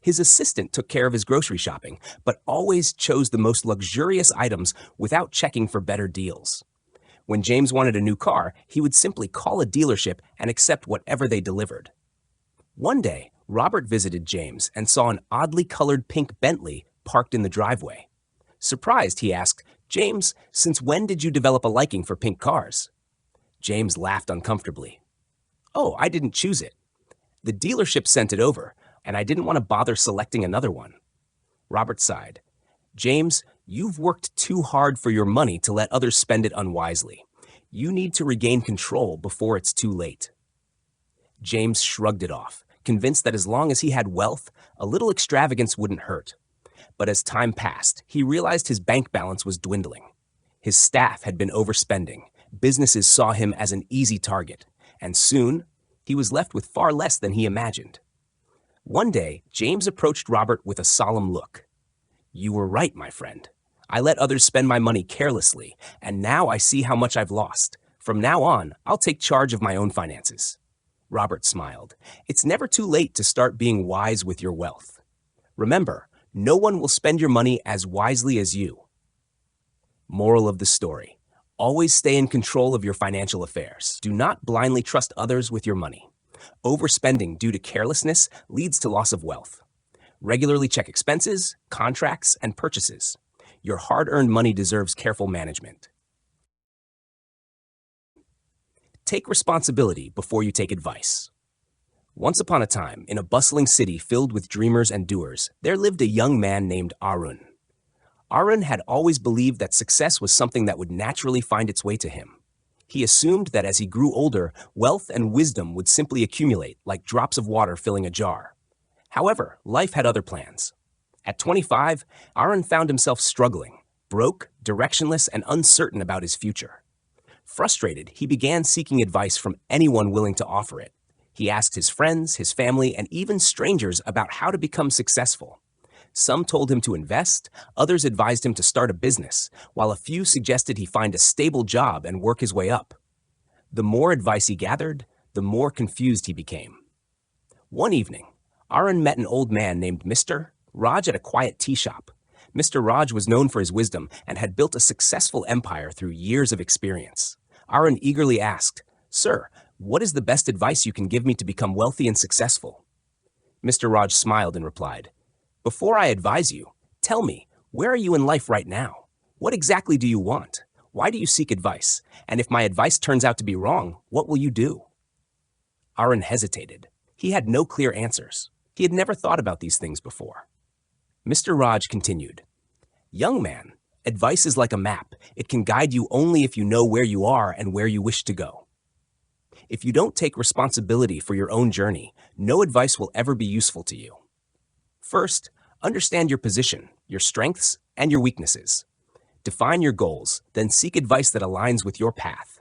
His assistant took care of his grocery shopping, but always chose the most luxurious items without checking for better deals. When James wanted a new car, he would simply call a dealership and accept whatever they delivered. One day, Robert visited James and saw an oddly colored pink Bentley parked in the driveway. Surprised, he asked, "James, since when did you develop a liking for pink cars?" James laughed uncomfortably. "Oh, I didn't choose it. The dealership sent it over, and I didn't want to bother selecting another one." Robert sighed. "James, you've worked too hard for your money to let others spend it unwisely. You need to regain control before it's too late." James shrugged it off, convinced that as long as he had wealth, a little extravagance wouldn't hurt. But as time passed, he realized his bank balance was dwindling. His staff had been overspending. Businesses saw him as an easy target, and soon he was left with far less than he imagined. One day, James approached Robert with a solemn look. "You were right, my friend. I let others spend my money carelessly, and now I see how much I've lost. From now on, I'll take charge of my own finances." Robert smiled. "It's never too late to start being wise with your wealth. Remember, no one will spend your money as wisely as you." Moral of the story: always stay in control of your financial affairs. Do not blindly trust others with your money. Overspending due to carelessness leads to loss of wealth. Regularly check expenses, contracts, and purchases. Your hard-earned money deserves careful management. Take responsibility before you take advice. Once upon a time, in a bustling city filled with dreamers and doers, there lived a young man named Arun. Arun had always believed that success was something that would naturally find its way to him. He assumed that as he grew older, wealth and wisdom would simply accumulate like drops of water filling a jar. However, life had other plans. At 25, Arun found himself struggling, broke, directionless, and uncertain about his future. Frustrated, he began seeking advice from anyone willing to offer it. He asked his friends, his family, and even strangers about how to become successful. Some told him to invest, others advised him to start a business, while a few suggested he find a stable job and work his way up. The more advice he gathered, the more confused he became. One evening, Arun met an old man named Mr. Raj at a quiet tea shop. Mr. Raj was known for his wisdom and had built a successful empire through years of experience. Arun eagerly asked, "Sir, what is the best advice you can give me to become wealthy and successful?" Mr. Raj smiled and replied, "Before I advise you, tell me, where are you in life right now? What exactly do you want? Why do you seek advice? And if my advice turns out to be wrong, what will you do?" Arun hesitated. He had no clear answers. He had never thought about these things before. Mr. Raj continued, "Young man, advice is like a map. It can guide you only if you know where you are and where you wish to go. If you don't take responsibility for your own journey, no advice will ever be useful to you. First, understand your position, your strengths, and your weaknesses. Define your goals, then seek advice that aligns with your path."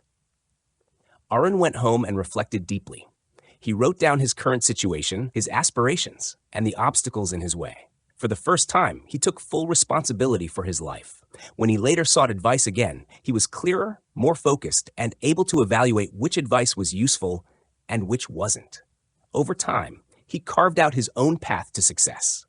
Arun went home and reflected deeply. He wrote down his current situation, his aspirations, and the obstacles in his way. For the first time, he took full responsibility for his life. When he later sought advice again, he was clearer, more focused, and able to evaluate which advice was useful and which wasn't. Over time, he carved out his own path to success.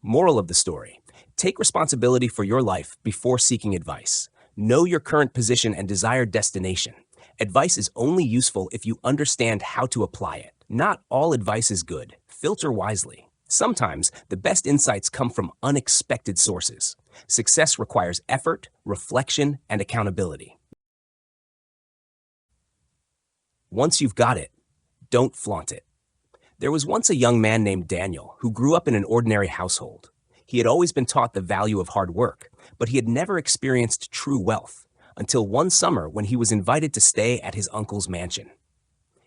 Moral of the story: take responsibility for your life before seeking advice. Know your current position and desired destination. Advice is only useful if you understand how to apply it. Not all advice is good. Filter wisely. Sometimes the best insights come from unexpected sources. Success requires effort, reflection, and accountability. Once you've got it, don't flaunt it. There was once a young man named Daniel who grew up in an ordinary household. He had always been taught the value of hard work, but he had never experienced true wealth until one summer when he was invited to stay at his uncle's mansion.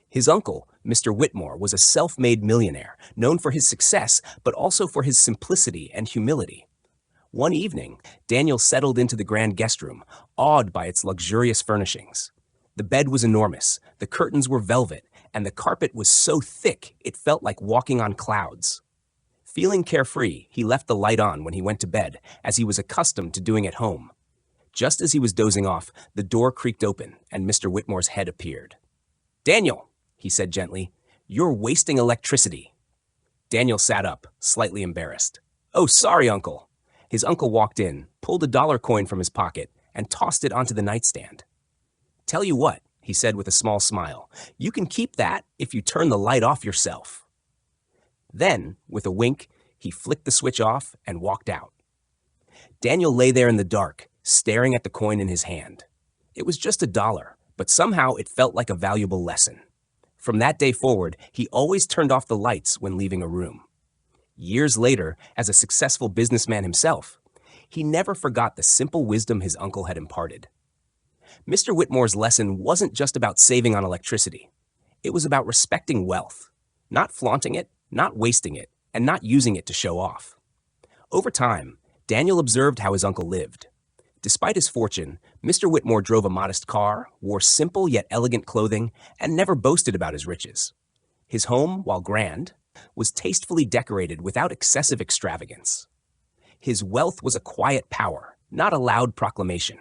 His uncle, Mr. Whitmore, was a self-made millionaire, known for his success, but also for his simplicity and humility. One evening, Daniel settled into the grand guest room, awed by its luxurious furnishings. The bed was enormous, the curtains were velvet, and the carpet was so thick it felt like walking on clouds. Feeling carefree, he left the light on when he went to bed, as he was accustomed to doing at home. Just as he was dozing off, the door creaked open, and Mr. Whitmore's head appeared. "Daniel," he said gently, "you're wasting electricity." Daniel sat up, slightly embarrassed. "Oh, sorry, Uncle." His uncle walked in, pulled a dollar coin from his pocket, and tossed it onto the nightstand. "Tell you what," he said with a small smile, "you can keep that if you turn the light off yourself." Then, with a wink, he flicked the switch off and walked out. Daniel lay there in the dark, staring at the coin in his hand. It was just $1, but somehow it felt like a valuable lesson. From that day forward, he always turned off the lights when leaving a room. Years later, as a successful businessman himself, he never forgot the simple wisdom his uncle had imparted. Mr. Whitmore's lesson wasn't just about saving on electricity. It was about respecting wealth, not flaunting it, not wasting it, and not using it to show off. Over time, Daniel observed how his uncle lived. Despite his fortune, Mr. Whitmore drove a modest car, wore simple yet elegant clothing, and never boasted about his riches. His home, while grand, was tastefully decorated without excessive extravagance. His wealth was a quiet power, not a loud proclamation.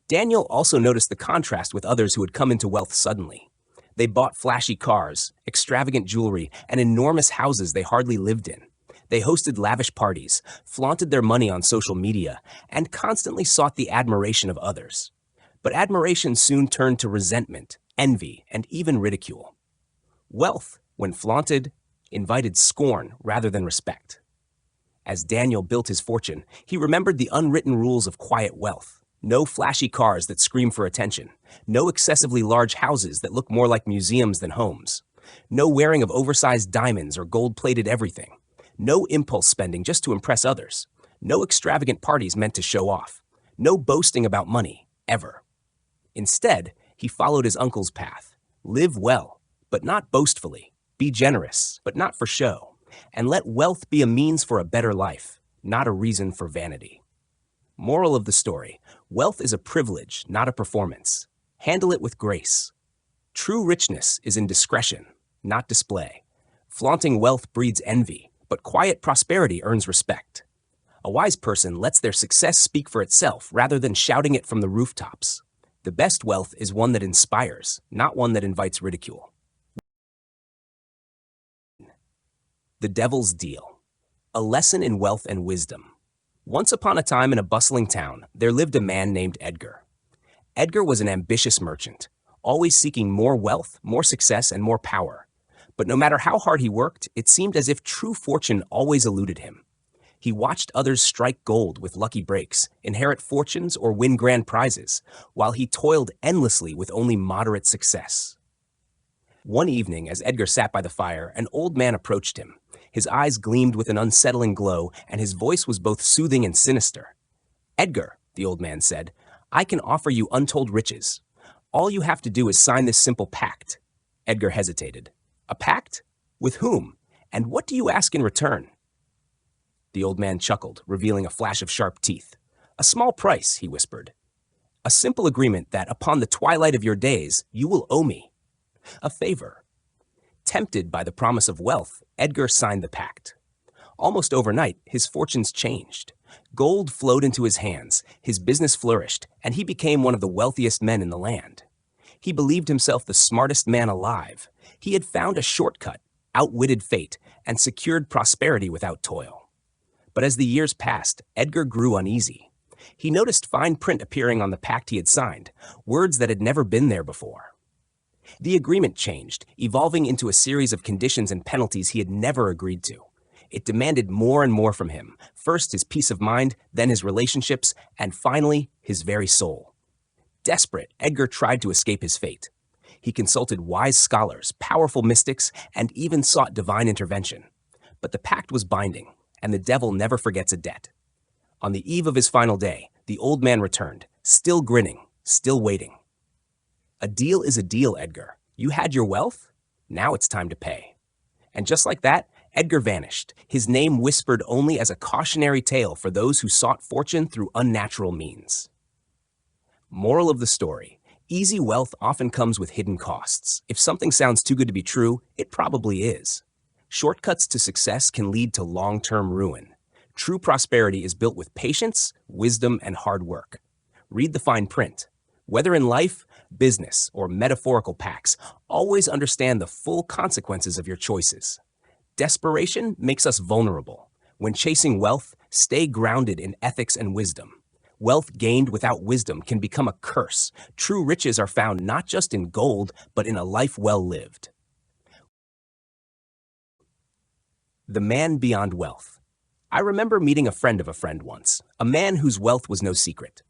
Daniel also noticed the contrast with others who had come into wealth suddenly. They bought flashy cars, extravagant jewelry, and enormous houses they hardly lived in. They hosted lavish parties, flaunted their money on social media, and constantly sought the admiration of others. But admiration soon turned to resentment, envy, and even ridicule. Wealth, when flaunted, invited scorn rather than respect. As Daniel built his fortune, he remembered the unwritten rules of quiet wealth. No flashy cars that scream for attention. No excessively large houses that look more like museums than homes. No wearing of oversized diamonds or gold-plated everything. No impulse spending just to impress others. No extravagant parties meant to show off. No boasting about money, ever. Instead, he followed his uncle's path. Live well, but not boastfully. Be generous, but not for show. And let wealth be a means for a better life, not a reason for vanity. Moral of the story: wealth is a privilege, not a performance. Handle it with grace. True richness is in discretion, not display. Flaunting wealth breeds envy, but quiet prosperity earns respect. A wise person lets their success speak for itself rather than shouting it from the rooftops. The best wealth is one that inspires, not one that invites ridicule. The Devil's Deal. A lesson in wealth and wisdom. Once upon a time in a bustling town, there lived a man named Edgar. Edgar was an ambitious merchant, always seeking more wealth, more success, and more power. But no matter how hard he worked, it seemed as if true fortune always eluded him. He watched others strike gold with lucky breaks, inherit fortunes, or win grand prizes, while he toiled endlessly with only moderate success. One evening, as Edgar sat by the fire, an old man approached him. His eyes gleamed with an unsettling glow, and his voice was both soothing and sinister. "Edgar," the old man said, "I can offer you untold riches. All you have to do is sign this simple pact." Edgar hesitated. "A pact? With whom? And what do you ask in return?" The old man chuckled, revealing a flash of sharp teeth. "A small price," he whispered. "A simple agreement that, upon the twilight of your days, you will owe me a favor." Tempted by the promise of wealth, Edgar signed the pact. Almost overnight, his fortunes changed. Gold flowed into his hands, his business flourished, and he became one of the wealthiest men in the land. He believed himself the smartest man alive. He had found a shortcut, outwitted fate, and secured prosperity without toil. But as the years passed, Edgar grew uneasy. He noticed fine print appearing on the pact he had signed, words that had never been there before. The agreement changed, evolving into a series of conditions and penalties he had never agreed to. It demanded more and more from him, first his peace of mind, then his relationships, and finally, his very soul. Desperate, Edgar tried to escape his fate. He consulted wise scholars, powerful mystics, and even sought divine intervention. But the pact was binding, and the devil never forgets a debt. On the eve of his final day, the old man returned, still grinning, still waiting. "A deal is a deal, Edgar. You had your wealth? Now it's time to pay." And just like that, Edgar vanished, his name whispered only as a cautionary tale for those who sought fortune through unnatural means. Moral of the story: easy wealth often comes with hidden costs. If something sounds too good to be true, it probably is. Shortcuts to success can lead to long-term ruin. True prosperity is built with patience, wisdom, and hard work. Read the fine print. Whether in life, business, or metaphorical pacts, always understand the full consequences of your choices. Desperation makes us vulnerable. When chasing wealth, stay grounded in ethics and wisdom. Wealth gained without wisdom can become a curse. True riches are found not just in gold, but in a life well lived. The man beyond wealth. I remember meeting a friend of a friend once, a man whose wealth was no secret.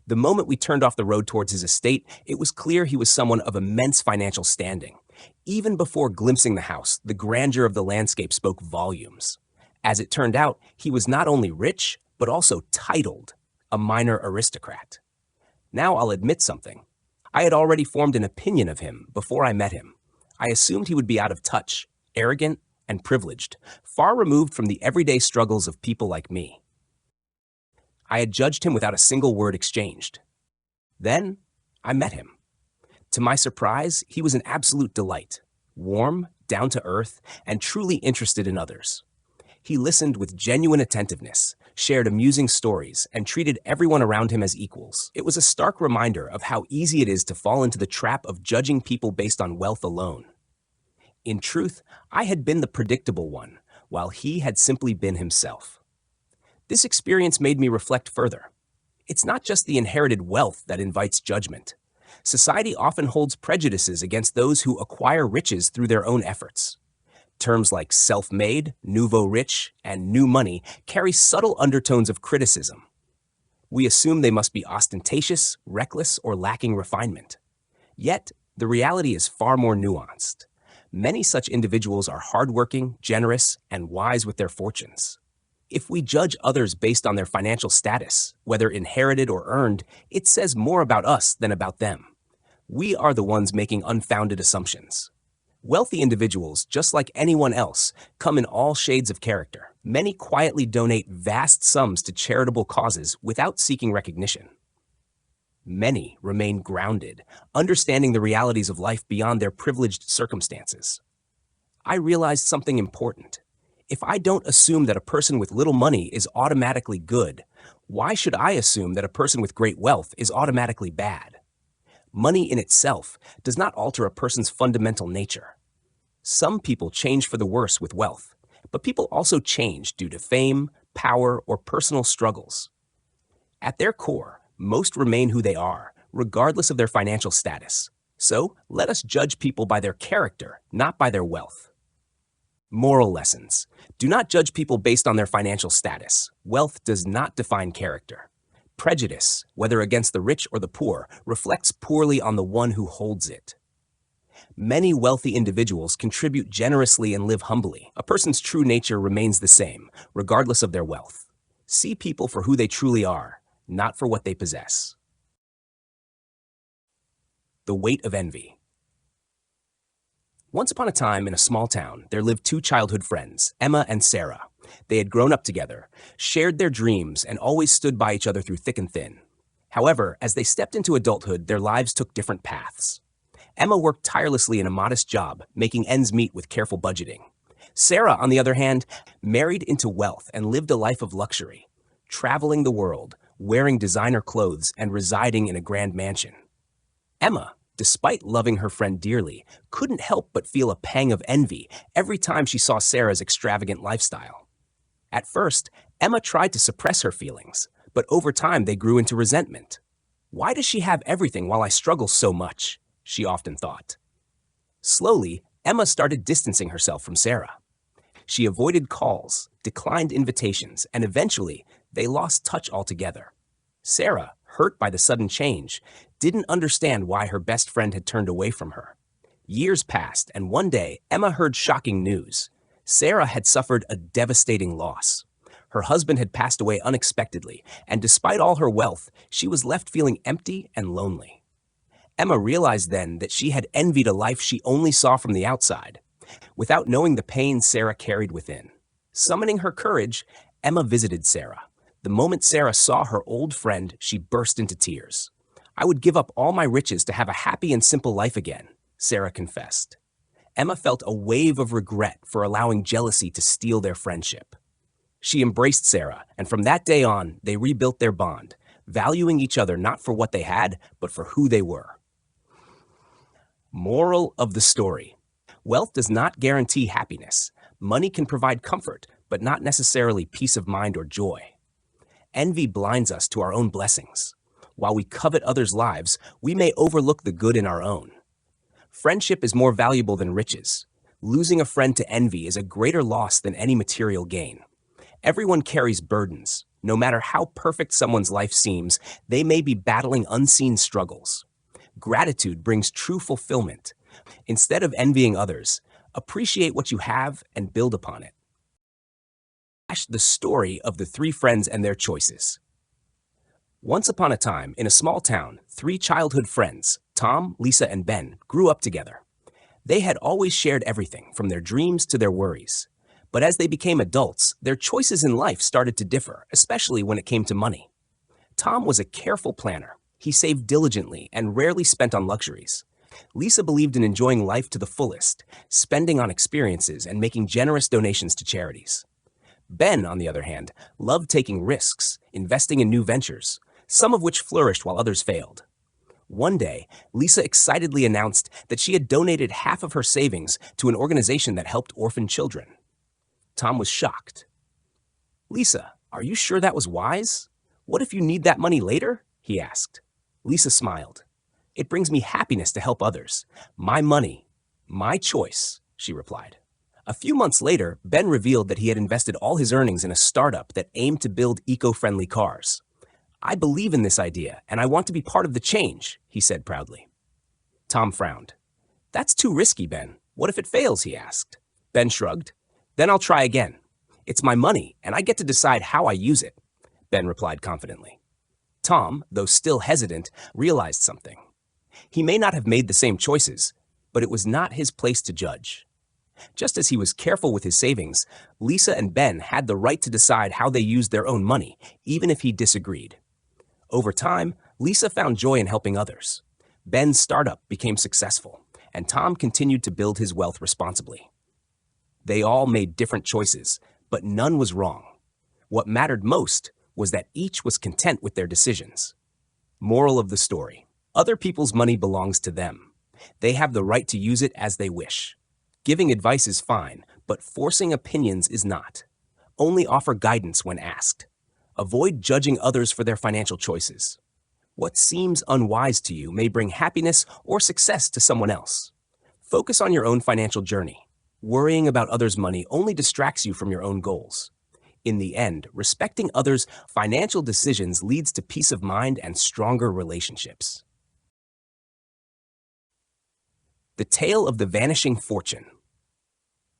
The moment we turned off the road towards his estate, it was clear he was someone of immense financial standing. Even before glimpsing the house, the grandeur of the landscape spoke volumes. As it turned out, he was not only rich, but also titled, a minor aristocrat. Now I'll admit something. I had already formed an opinion of him before I met him. I assumed he would be out of touch, arrogant, and privileged, far removed from the everyday struggles of people like me. I had judged him without a single word exchanged. Then, I met him. To my surprise, he was an absolute delight. Warm, down to earth, and truly interested in others. He listened with genuine attentiveness, shared amusing stories, and treated everyone around him as equals. It was a stark reminder of how easy it is to fall into the trap of judging people based on wealth alone. In truth, I had been the predictable one, while he had simply been himself. This experience made me reflect further. It's not just the inherited wealth that invites judgment. Society often holds prejudices against those who acquire riches through their own efforts. Terms like self-made, nouveau rich, and new money carry subtle undertones of criticism. We assume they must be ostentatious, reckless, or lacking refinement. Yet, the reality is far more nuanced. Many such individuals are hardworking, generous, and wise with their fortunes. If we judge others based on their financial status, whether inherited or earned, it says more about us than about them. We are the ones making unfounded assumptions. Wealthy individuals, just like anyone else, come in all shades of character. Many quietly donate vast sums to charitable causes without seeking recognition. Many remain grounded, understanding the realities of life beyond their privileged circumstances. I realized something important. If I don't assume that a person with little money is automatically good, why should I assume that a person with great wealth is automatically bad? Money in itself does not alter a person's fundamental nature. Some people change for the worse with wealth, but people also change due to fame, power, or personal struggles. At their core, most remain who they are, regardless of their financial status. So, let us judge people by their character, not by their wealth. Moral lessons. Do not judge people based on their financial status. Wealth does not define character. Prejudice, whether against the rich or the poor, reflects poorly on the one who holds it. Many wealthy individuals contribute generously and live humbly. A person's true nature remains the same, regardless of their wealth. See people for who they truly are, not for what they possess. The weight of envy. Once upon a time, in a small town, there lived two childhood friends, Emma and Sarah. They had grown up together, shared their dreams, and always stood by each other through thick and thin. However, as they stepped into adulthood, their lives took different paths. Emma worked tirelessly in a modest job, making ends meet with careful budgeting. Sarah, on the other hand, married into wealth and lived a life of luxury, traveling the world, wearing designer clothes, and residing in a grand mansion. Emma, despite loving her friend dearly, couldn't help but feel a pang of envy every time she saw Sarah's extravagant lifestyle. At first, Emma tried to suppress her feelings, but over time they grew into resentment. Why does she have everything while I struggle so much? She often thought. Slowly, Emma started distancing herself from Sarah. She avoided calls, declined invitations, and eventually, they lost touch altogether. Sarah, hurt by the sudden change, didn't understand why her best friend had turned away from her. Years passed, and one day, Emma heard shocking news. Sarah had suffered a devastating loss. Her husband had passed away unexpectedly, and despite all her wealth, she was left feeling empty and lonely. Emma realized then that she had envied a life she only saw from the outside, without knowing the pain Sarah carried within. Summoning her courage, Emma visited Sarah. The moment Sarah saw her old friend, she burst into tears. "I would give up all my riches to have a happy and simple life again," Sarah confessed. Emma felt a wave of regret for allowing jealousy to steal their friendship. She embraced Sarah, and from that day on, they rebuilt their bond, valuing each other not for what they had, but for who they were. Moral of the story. Wealth does not guarantee happiness. Money can provide comfort, but not necessarily peace of mind or joy. Envy blinds us to our own blessings. While we covet others' lives, we may overlook the good in our own. Friendship is more valuable than riches. Losing a friend to envy is a greater loss than any material gain. Everyone carries burdens. No matter how perfect someone's life seems, they may be battling unseen struggles. Gratitude brings true fulfillment. Instead of envying others, appreciate what you have and build upon it. The story of the three friends and their choices. Once upon a time, in a small town, three childhood friends, Tom, Lisa, and Ben, grew up together. They had always shared everything, from their dreams to their worries. But as they became adults, their choices in life started to differ, especially when it came to money. Tom was a careful planner. He saved diligently and rarely spent on luxuries. Lisa believed in enjoying life to the fullest, spending on experiences and making generous donations to charities. Ben, on the other hand, loved taking risks, investing in new ventures, some of which flourished while others failed. One day, Lisa excitedly announced that she had donated half of her savings to an organization that helped orphan children. Tom was shocked. "Lisa, are you sure that was wise? What if you need that money later?" he asked. Lisa smiled. "It brings me happiness to help others. My money, my choice," she replied. A few months later, Ben revealed that he had invested all his earnings in a startup that aimed to build eco-friendly cars. "I believe in this idea, and I want to be part of the change," he said proudly. Tom frowned. "That's too risky, Ben. What if it fails?" he asked. Ben shrugged. "Then I'll try again. It's my money, and I get to decide how I use it," Ben replied confidently. Tom, though still hesitant, realized something. He may not have made the same choices, but it was not his place to judge. Just as he was careful with his savings, Lisa and Ben had the right to decide how they used their own money, even if he disagreed. Over time, Lisa found joy in helping others. Ben's startup became successful, and Tom continued to build his wealth responsibly. They all made different choices, but none was wrong. What mattered most was that each was content with their decisions. Moral of the story: other people's money belongs to them. They have the right to use it as they wish. Giving advice is fine, but forcing opinions is not. Only offer guidance when asked. Avoid judging others for their financial choices. What seems unwise to you may bring happiness or success to someone else. Focus on your own financial journey. Worrying about others' money only distracts you from your own goals. In the end, respecting others' financial decisions leads to peace of mind and stronger relationships. The Tale of the Vanishing Fortune.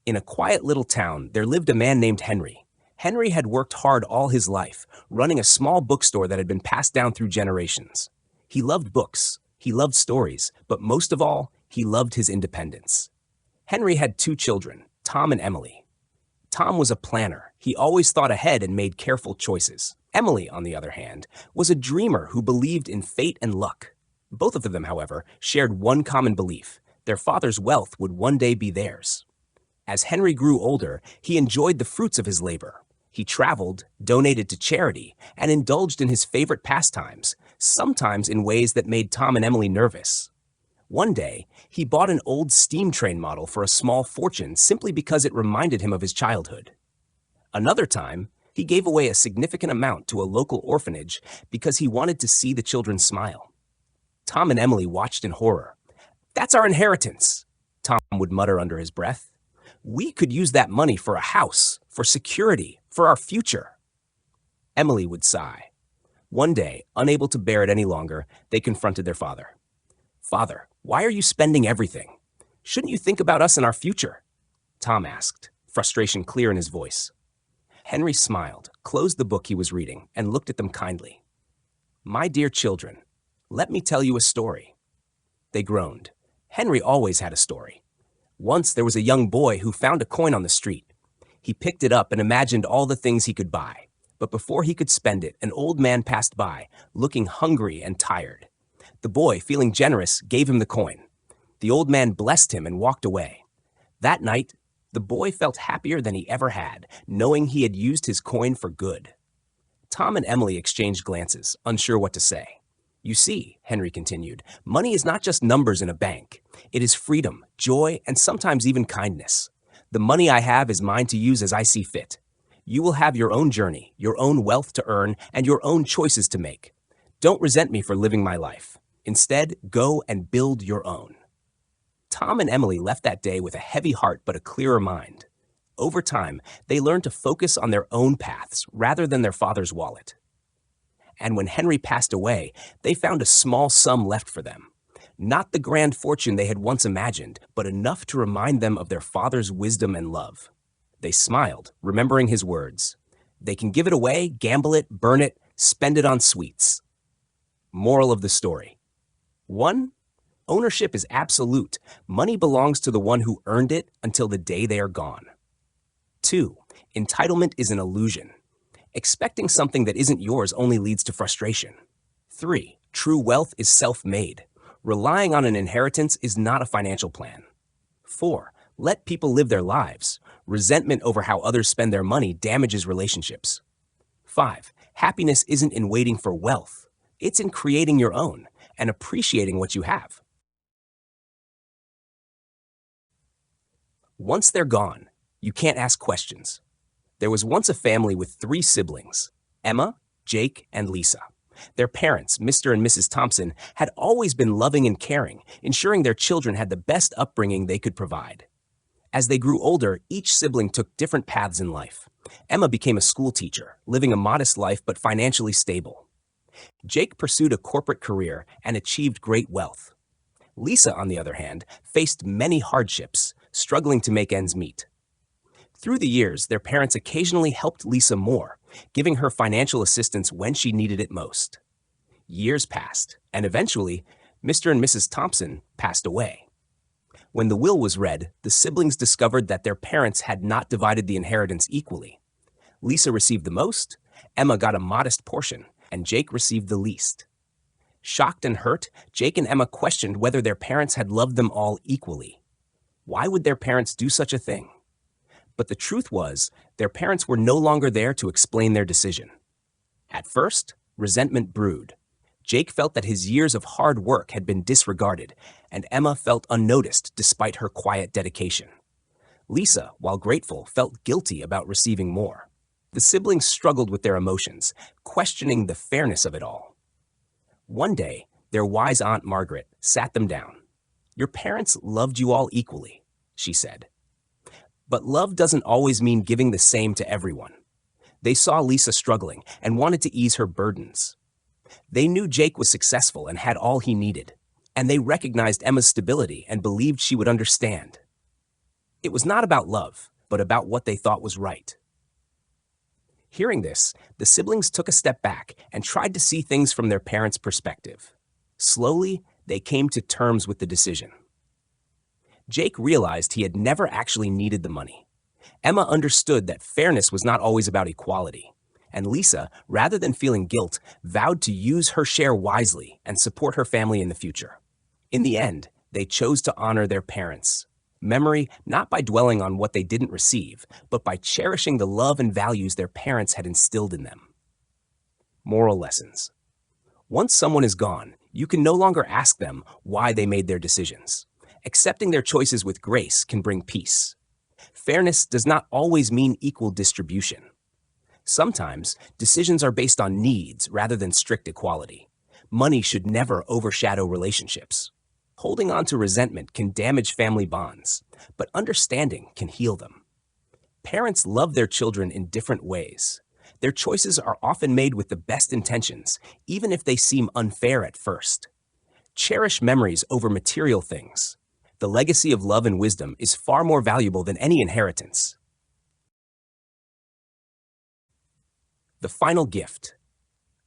In a quiet little town, there lived a man named Henry. Henry had worked hard all his life, running a small bookstore that had been passed down through generations. He loved books, he loved stories, but most of all, he loved his independence. Henry had 2 children, Tom and Emily. Tom was a planner. He always thought ahead and made careful choices. Emily, on the other hand, was a dreamer who believed in fate and luck. Both of them, however, shared one common belief: their father's wealth would one day be theirs. As Henry grew older, he enjoyed the fruits of his labor. He traveled, donated to charity, and indulged in his favorite pastimes, sometimes in ways that made Tom and Emily nervous. One day, he bought an old steam train model for a small fortune simply because it reminded him of his childhood. Another time, he gave away a significant amount to a local orphanage because he wanted to see the children smile. Tom and Emily watched in horror. "That's our inheritance," Tom would mutter under his breath. "We could use that money for a house, for security, for our future." Emily would sigh. One day, unable to bear it any longer, they confronted their father. "Father, why are you spending everything? Shouldn't you think about us and our future?" Tom asked, frustration clear in his voice. Henry smiled, closed the book he was reading, and looked at them kindly. "My dear children, let me tell you a story." They groaned. Henry always had a story. Once there was a young boy who found a coin on the street. He picked it up and imagined all the things he could buy. But before he could spend it, an old man passed by, looking hungry and tired. The boy, feeling generous, gave him the coin. The old man blessed him and walked away. That night, the boy felt happier than he ever had, knowing he had used his coin for good. Tom and Emily exchanged glances, unsure what to say. "You see," Henry continued, "money is not just numbers in a bank. It is freedom, joy, and sometimes even kindness. The money I have is mine to use as I see fit. You will have your own journey, your own wealth to earn, and your own choices to make. Don't resent me for living my life. Instead, go and build your own." Tom and Emily left that day with a heavy heart but a clearer mind. Over time, they learned to focus on their own paths rather than their father's wallet. And when Henry passed away, they found a small sum left for them. Not the grand fortune they had once imagined, but enough to remind them of their father's wisdom and love. They smiled, remembering his words. They can give it away, gamble it, burn it, spend it on sweets. Moral of the story: 1. Ownership is absolute. Money belongs to the one who earned it until the day they are gone. 2. Entitlement is an illusion. Expecting something that isn't yours only leads to frustration. 3. True wealth is self-made. Relying on an inheritance is not a financial plan. 4. Let people live their lives. Resentment over how others spend their money damages relationships. 5. Happiness isn't in waiting for wealth. It's in creating your own and appreciating what you have. Once they're gone, you can't ask questions. There was once a family with 3 siblings, Emma, Jake, and Lisa. Their parents, Mr. and Mrs. Thompson, had always been loving and caring, ensuring their children had the best upbringing they could provide. As they grew older, each sibling took different paths in life. Emma became a school teacher, living a modest life but financially stable. Jake pursued a corporate career and achieved great wealth. Lisa, on the other hand, faced many hardships, struggling to make ends meet. Through the years, their parents occasionally helped Lisa more, giving her financial assistance when she needed it most. Years passed, and eventually, Mr. and Mrs. Thompson passed away. When the will was read, the siblings discovered that their parents had not divided the inheritance equally. Lisa received the most, Emma got a modest portion, and Jake received the least. Shocked and hurt, Jake and Emma questioned whether their parents had loved them all equally. Why would their parents do such a thing? But the truth was, their parents were no longer there to explain their decision. At first, resentment brewed. Jake felt that his years of hard work had been disregarded, and Emma felt unnoticed despite her quiet dedication. Lisa, while grateful, felt guilty about receiving more. The siblings struggled with their emotions, questioning the fairness of it all. One day, their wise Aunt Margaret sat them down. "Your parents loved you all equally," she said. But love doesn't always mean giving the same to everyone. They saw Lisa struggling and wanted to ease her burdens. They knew Jake was successful and had all he needed, and they recognized Emma's stability and believed she would understand. It was not about love, but about what they thought was right. Hearing this, the siblings took a step back and tried to see things from their parents' perspective. Slowly, they came to terms with the decision. Jake realized he had never actually needed the money. Emma understood that fairness was not always about equality. And Lisa, rather than feeling guilt, vowed to use her share wisely and support her family in the future. In the end, they chose to honor their parents' memory not by dwelling on what they didn't receive, but by cherishing the love and values their parents had instilled in them. Moral lessons. Once someone is gone, you can no longer ask them why they made their decisions. Accepting their choices with grace can bring peace. Fairness does not always mean equal distribution. Sometimes, decisions are based on needs rather than strict equality. Money should never overshadow relationships. Holding on to resentment can damage family bonds, but understanding can heal them. Parents love their children in different ways. Their choices are often made with the best intentions, even if they seem unfair at first. Cherish memories over material things. The legacy of love and wisdom is far more valuable than any inheritance. The final gift.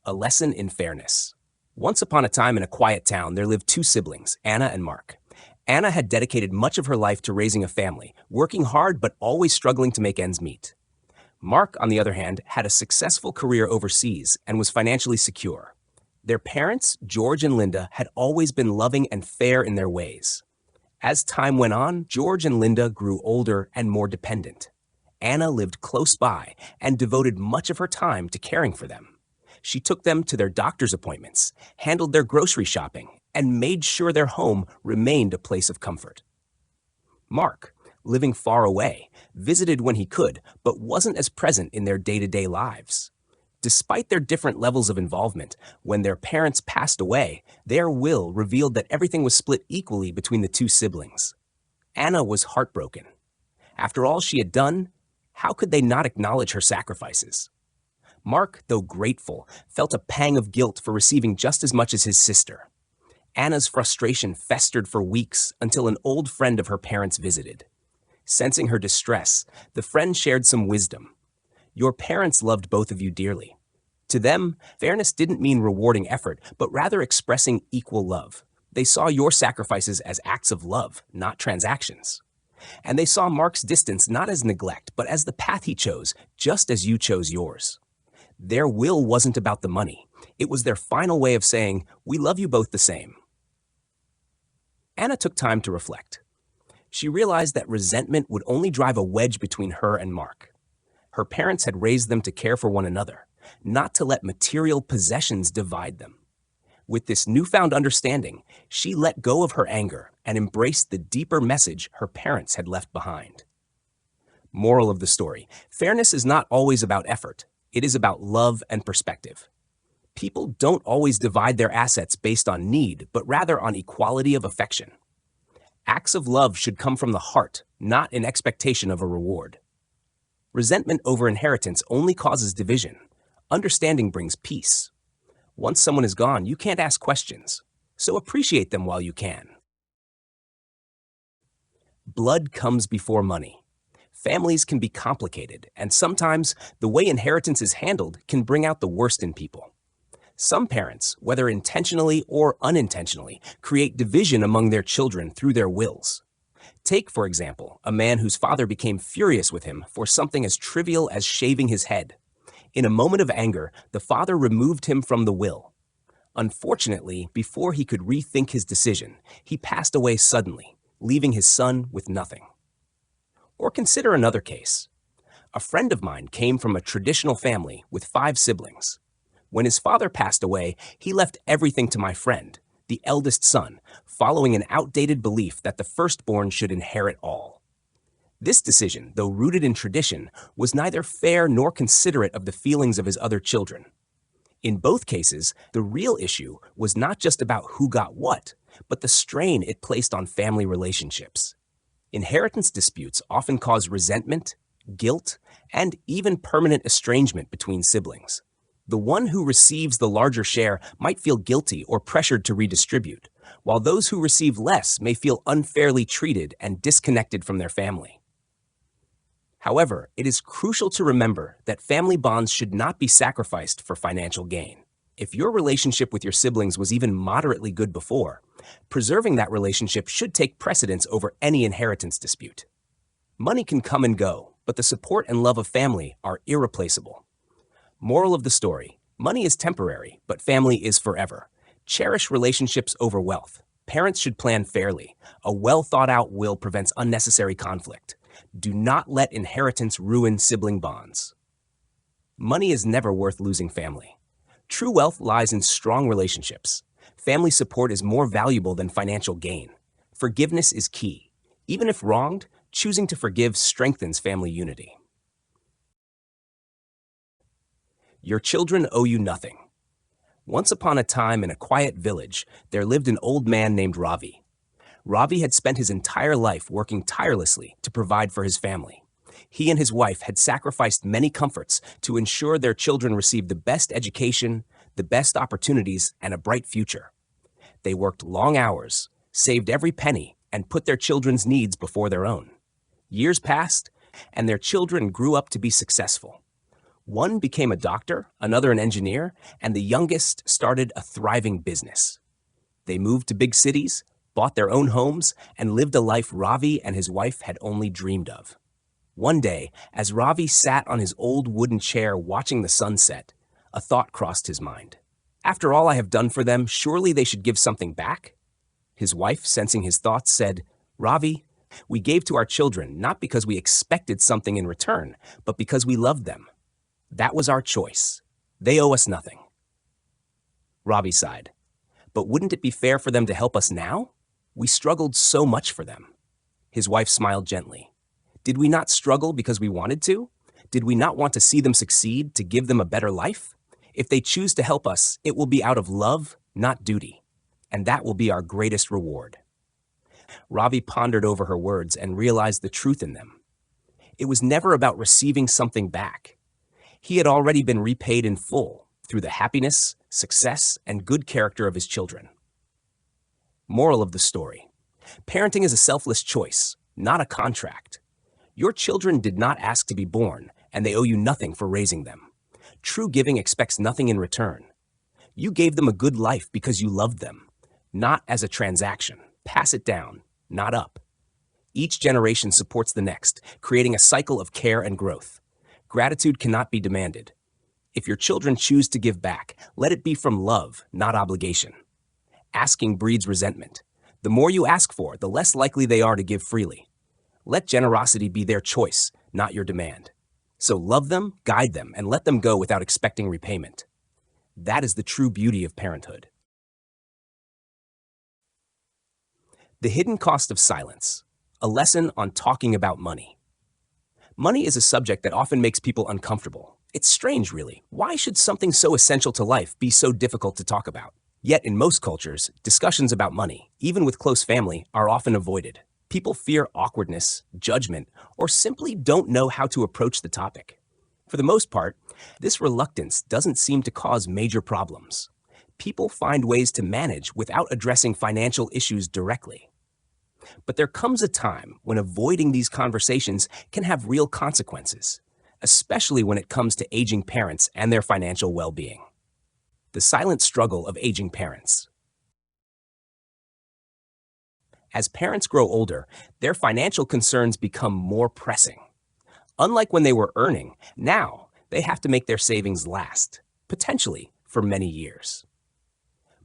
A lesson in fairness. Once upon a time in a quiet town, there lived 2 siblings, Anna and Mark. Anna had dedicated much of her life to raising a family, working hard but always struggling to make ends meet. Mark, on the other hand, had a successful career overseas and was financially secure. Their parents, George and Linda, had always been loving and fair in their ways. As time went on, George and Linda grew older and more dependent. Anna lived close by and devoted much of her time to caring for them. She took them to their doctor's appointments, handled their grocery shopping, and made sure their home remained a place of comfort. Mark, living far away, visited when he could, but wasn't as present in their day-to-day lives. Despite their different levels of involvement, when their parents passed away, their will revealed that everything was split equally between the 2 siblings. Anna was heartbroken. After all she had done, how could they not acknowledge her sacrifices? Mark, though grateful, felt a pang of guilt for receiving just as much as his sister. Anna's frustration festered for weeks until an old friend of her parents visited. Sensing her distress, the friend shared some wisdom. Your parents loved both of you dearly. To them, fairness didn't mean rewarding effort, but rather expressing equal love. They saw your sacrifices as acts of love, not transactions. And they saw Mark's distance not as neglect, but as the path he chose, just as you chose yours. Their will wasn't about the money. It was their final way of saying, "We love you both the same." Anna took time to reflect. She realized that resentment would only drive a wedge between her and Mark. Her parents had raised them to care for one another, not to let material possessions divide them. With this newfound understanding, she let go of her anger and embraced the deeper message her parents had left behind. Moral of the story: fairness is not always about effort. It is about love and perspective. People don't always divide their assets based on need, but rather on equality of affection. Acts of love should come from the heart, not in expectation of a reward. Resentment over inheritance only causes division. Understanding brings peace. Once someone is gone, you can't ask questions, so appreciate them while you can. Blood comes before money. Families can be complicated, and sometimes the way inheritance is handled can bring out the worst in people. Some parents, whether intentionally or unintentionally, create division among their children through their wills. Take, for example, a man whose father became furious with him for something as trivial as shaving his head. In a moment of anger, the father removed him from the will. Unfortunately, before he could rethink his decision, he passed away suddenly, leaving his son with nothing. Or consider another case. A friend of mine came from a traditional family with 5 siblings. When his father passed away, he left everything to my friend, the eldest son, following an outdated belief that the firstborn should inherit all. This decision, though rooted in tradition, was neither fair nor considerate of the feelings of his other children. In both cases, the real issue was not just about who got what, but the strain it placed on family relationships. Inheritance disputes often cause resentment, guilt, and even permanent estrangement between siblings. The one who receives the larger share might feel guilty or pressured to redistribute, while those who receive less may feel unfairly treated and disconnected from their family. However, it is crucial to remember that family bonds should not be sacrificed for financial gain. If your relationship with your siblings was even moderately good before, preserving that relationship should take precedence over any inheritance dispute. Money can come and go, but the support and love of family are irreplaceable. Moral of the story: money is temporary, but family is forever. Cherish relationships over wealth. Parents should plan fairly. A well-thought-out will prevents unnecessary conflict. Do not let inheritance ruin sibling bonds. Money is never worth losing family. True wealth lies in strong relationships. Family support is more valuable than financial gain. Forgiveness is key. Even if wronged, choosing to forgive strengthens family unity. Your children owe you nothing. Once upon a time in a quiet village, there lived an old man named Ravi. Ravi had spent his entire life working tirelessly to provide for his family. He and his wife had sacrificed many comforts to ensure their children received the best education, the best opportunities, and a bright future. They worked long hours, saved every penny, and put their children's needs before their own. Years passed, and their children grew up to be successful. One became a doctor, another an engineer, and the youngest started a thriving business. They moved to big cities, bought their own homes, and lived a life Ravi and his wife had only dreamed of. One day, as Ravi sat on his old wooden chair watching the sunset, a thought crossed his mind. After all I have done for them, surely they should give something back? His wife, sensing his thoughts, said, "Ravi, we gave to our children not because we expected something in return, but because we loved them. That was our choice. They owe us nothing." Ravi sighed. "But wouldn't it be fair for them to help us now? We struggled so much for them." His wife smiled gently. "Did we not struggle because we wanted to? Did we not want to see them succeed, to give them a better life? If they choose to help us, it will be out of love, not duty. And that will be our greatest reward." Ravi pondered over her words and realized the truth in them. It was never about receiving something back. He had already been repaid in full through the happiness, success, and good character of his children. Moral of the story: parenting is a selfless choice, not a contract. Your children did not ask to be born, and they owe you nothing for raising them. True giving expects nothing in return. You gave them a good life because you loved them, not as a transaction. Pass it down, not up. Each generation supports the next, creating a cycle of care and growth. Gratitude cannot be demanded. If your children choose to give back, let it be from love, not obligation. Asking breeds resentment. The more you ask for, the less likely they are to give freely. Let generosity be their choice, not your demand. So love them, guide them, and let them go without expecting repayment. That is the true beauty of parenthood. The hidden cost of silence. A lesson on talking about money. Money is a subject that often makes people uncomfortable. It's strange, really. Why should something so essential to life be so difficult to talk about? Yet in most cultures, discussions about money, even with close family, are often avoided. People fear awkwardness, judgment, or simply don't know how to approach the topic. For the most part, this reluctance doesn't seem to cause major problems. People find ways to manage without addressing financial issues directly. But there comes a time when avoiding these conversations can have real consequences, especially when it comes to aging parents and their financial well-being. The silent struggle of aging parents. As parents grow older, their financial concerns become more pressing. Unlike when they were earning, now they have to make their savings last, potentially for many years.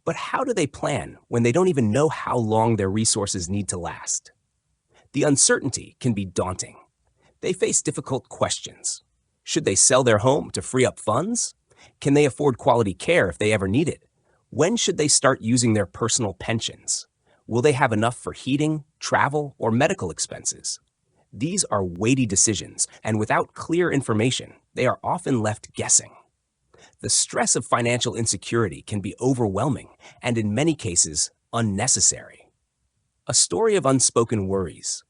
But how do they plan when they don't even know how long their resources need to last? The uncertainty can be daunting. They face difficult questions. Should they sell their home to free up funds? Can they afford quality care if they ever need it? When should they start using their personal pensions? Will they have enough for heating, travel, or medical expenses? These are weighty decisions, and without clear information, they are often left guessing. The stress of financial insecurity can be overwhelming and, in many cases, unnecessary. A story of unspoken worries.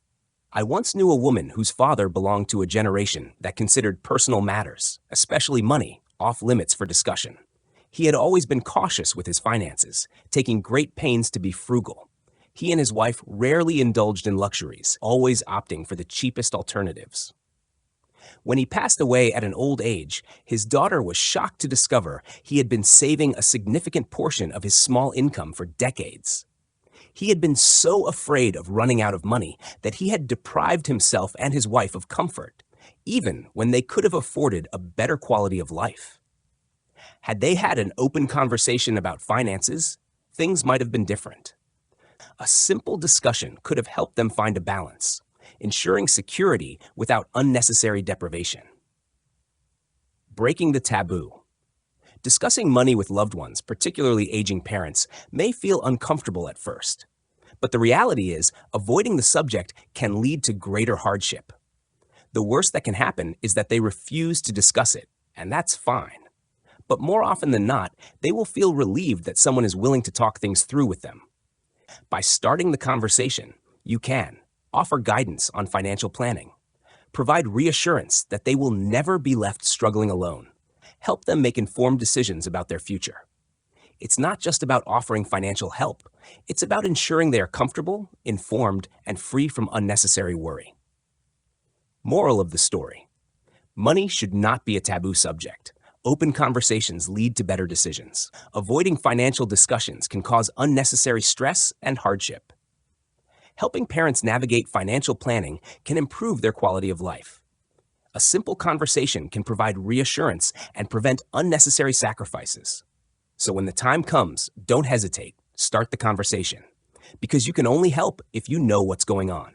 I once knew a woman whose father belonged to a generation that considered personal matters, especially money, off limits for discussion. He had always been cautious with his finances, taking great pains to be frugal. He and his wife rarely indulged in luxuries, always opting for the cheapest alternatives. When he passed away at an old age, his daughter was shocked to discover he had been saving a significant portion of his small income for decades. He had been so afraid of running out of money that he had deprived himself and his wife of comfort, even when they could have afforded a better quality of life. Had they had an open conversation about finances, things might have been different. A simple discussion could have helped them find a balance, ensuring security without unnecessary deprivation. Breaking the taboo. Discussing money with loved ones, particularly aging parents, may feel uncomfortable at first. But the reality is, avoiding the subject can lead to greater hardship. The worst that can happen is that they refuse to discuss it, and that's fine. But more often than not, they will feel relieved that someone is willing to talk things through with them. By starting the conversation, you can offer guidance on financial planning, provide reassurance that they will never be left struggling alone, help them make informed decisions about their future. It's not just about offering financial help, it's about ensuring they are comfortable, informed, and free from unnecessary worry. Moral of the story: money should not be a taboo subject. Open conversations lead to better decisions. Avoiding financial discussions can cause unnecessary stress and hardship. Helping parents navigate financial planning can improve their quality of life. A simple conversation can provide reassurance and prevent unnecessary sacrifices. So when the time comes, don't hesitate. Start the conversation, because you can only help if you know what's going on.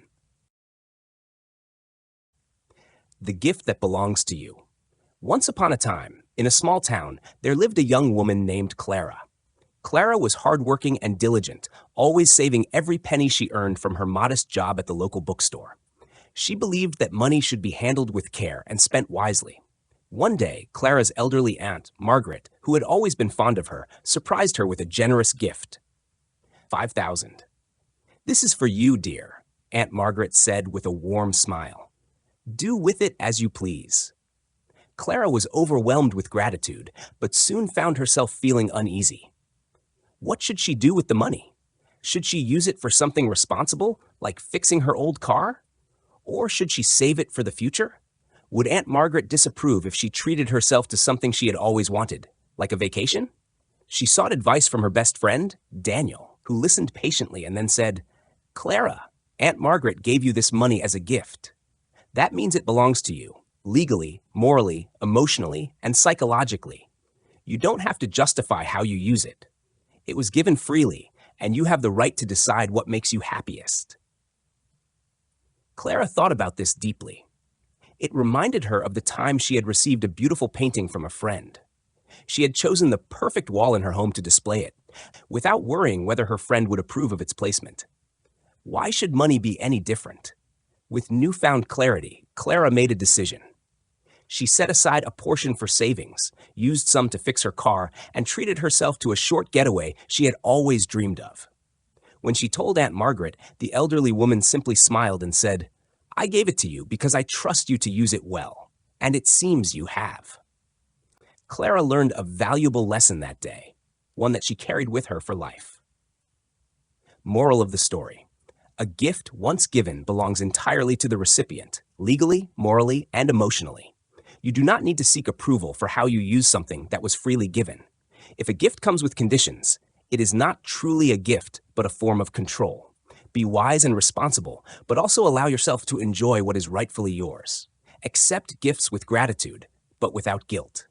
The gift that belongs to you. Once upon a time, in a small town, there lived a young woman named Clara. Clara was hardworking and diligent, always saving every penny she earned from her modest job at the local bookstore. She believed that money should be handled with care and spent wisely. One day, Clara's elderly aunt, Margaret, who had always been fond of her, surprised her with a generous gift. $5,000. "This is for you, dear," Aunt Margaret said with a warm smile. "Do with it as you please." Clara was overwhelmed with gratitude, but soon found herself feeling uneasy. What should she do with the money? Should she use it for something responsible, like fixing her old car? Or should she save it for the future? Would Aunt Margaret disapprove if she treated herself to something she had always wanted, like a vacation? She sought advice from her best friend, Daniel, who listened patiently and then said, "Clara, Aunt Margaret gave you this money as a gift. That means it belongs to you, legally, morally, emotionally, and psychologically. You don't have to justify how you use it. It was given freely, and you have the right to decide what makes you happiest. Clara thought about this deeply. It reminded her of the time she had received a beautiful painting from a friend. She had chosen the perfect wall in her home to display it, without worrying whether her friend would approve of its placement. Why should money be any different? With newfound clarity, Clara made a decision. She set aside a portion for savings, used some to fix her car, and treated herself to a short getaway she had always dreamed of. When she told Aunt Margaret, the elderly woman simply smiled and said, "I gave it to you because I trust you to use it well, and it seems you have." Clara learned a valuable lesson that day, one that she carried with her for life. Moral of the story: a gift once given belongs entirely to the recipient, legally, morally, and emotionally. You do not need to seek approval for how you use something that was freely given. If a gift comes with conditions, it is not truly a gift, but a form of control. Be wise and responsible, but also allow yourself to enjoy what is rightfully yours. Accept gifts with gratitude, but without guilt.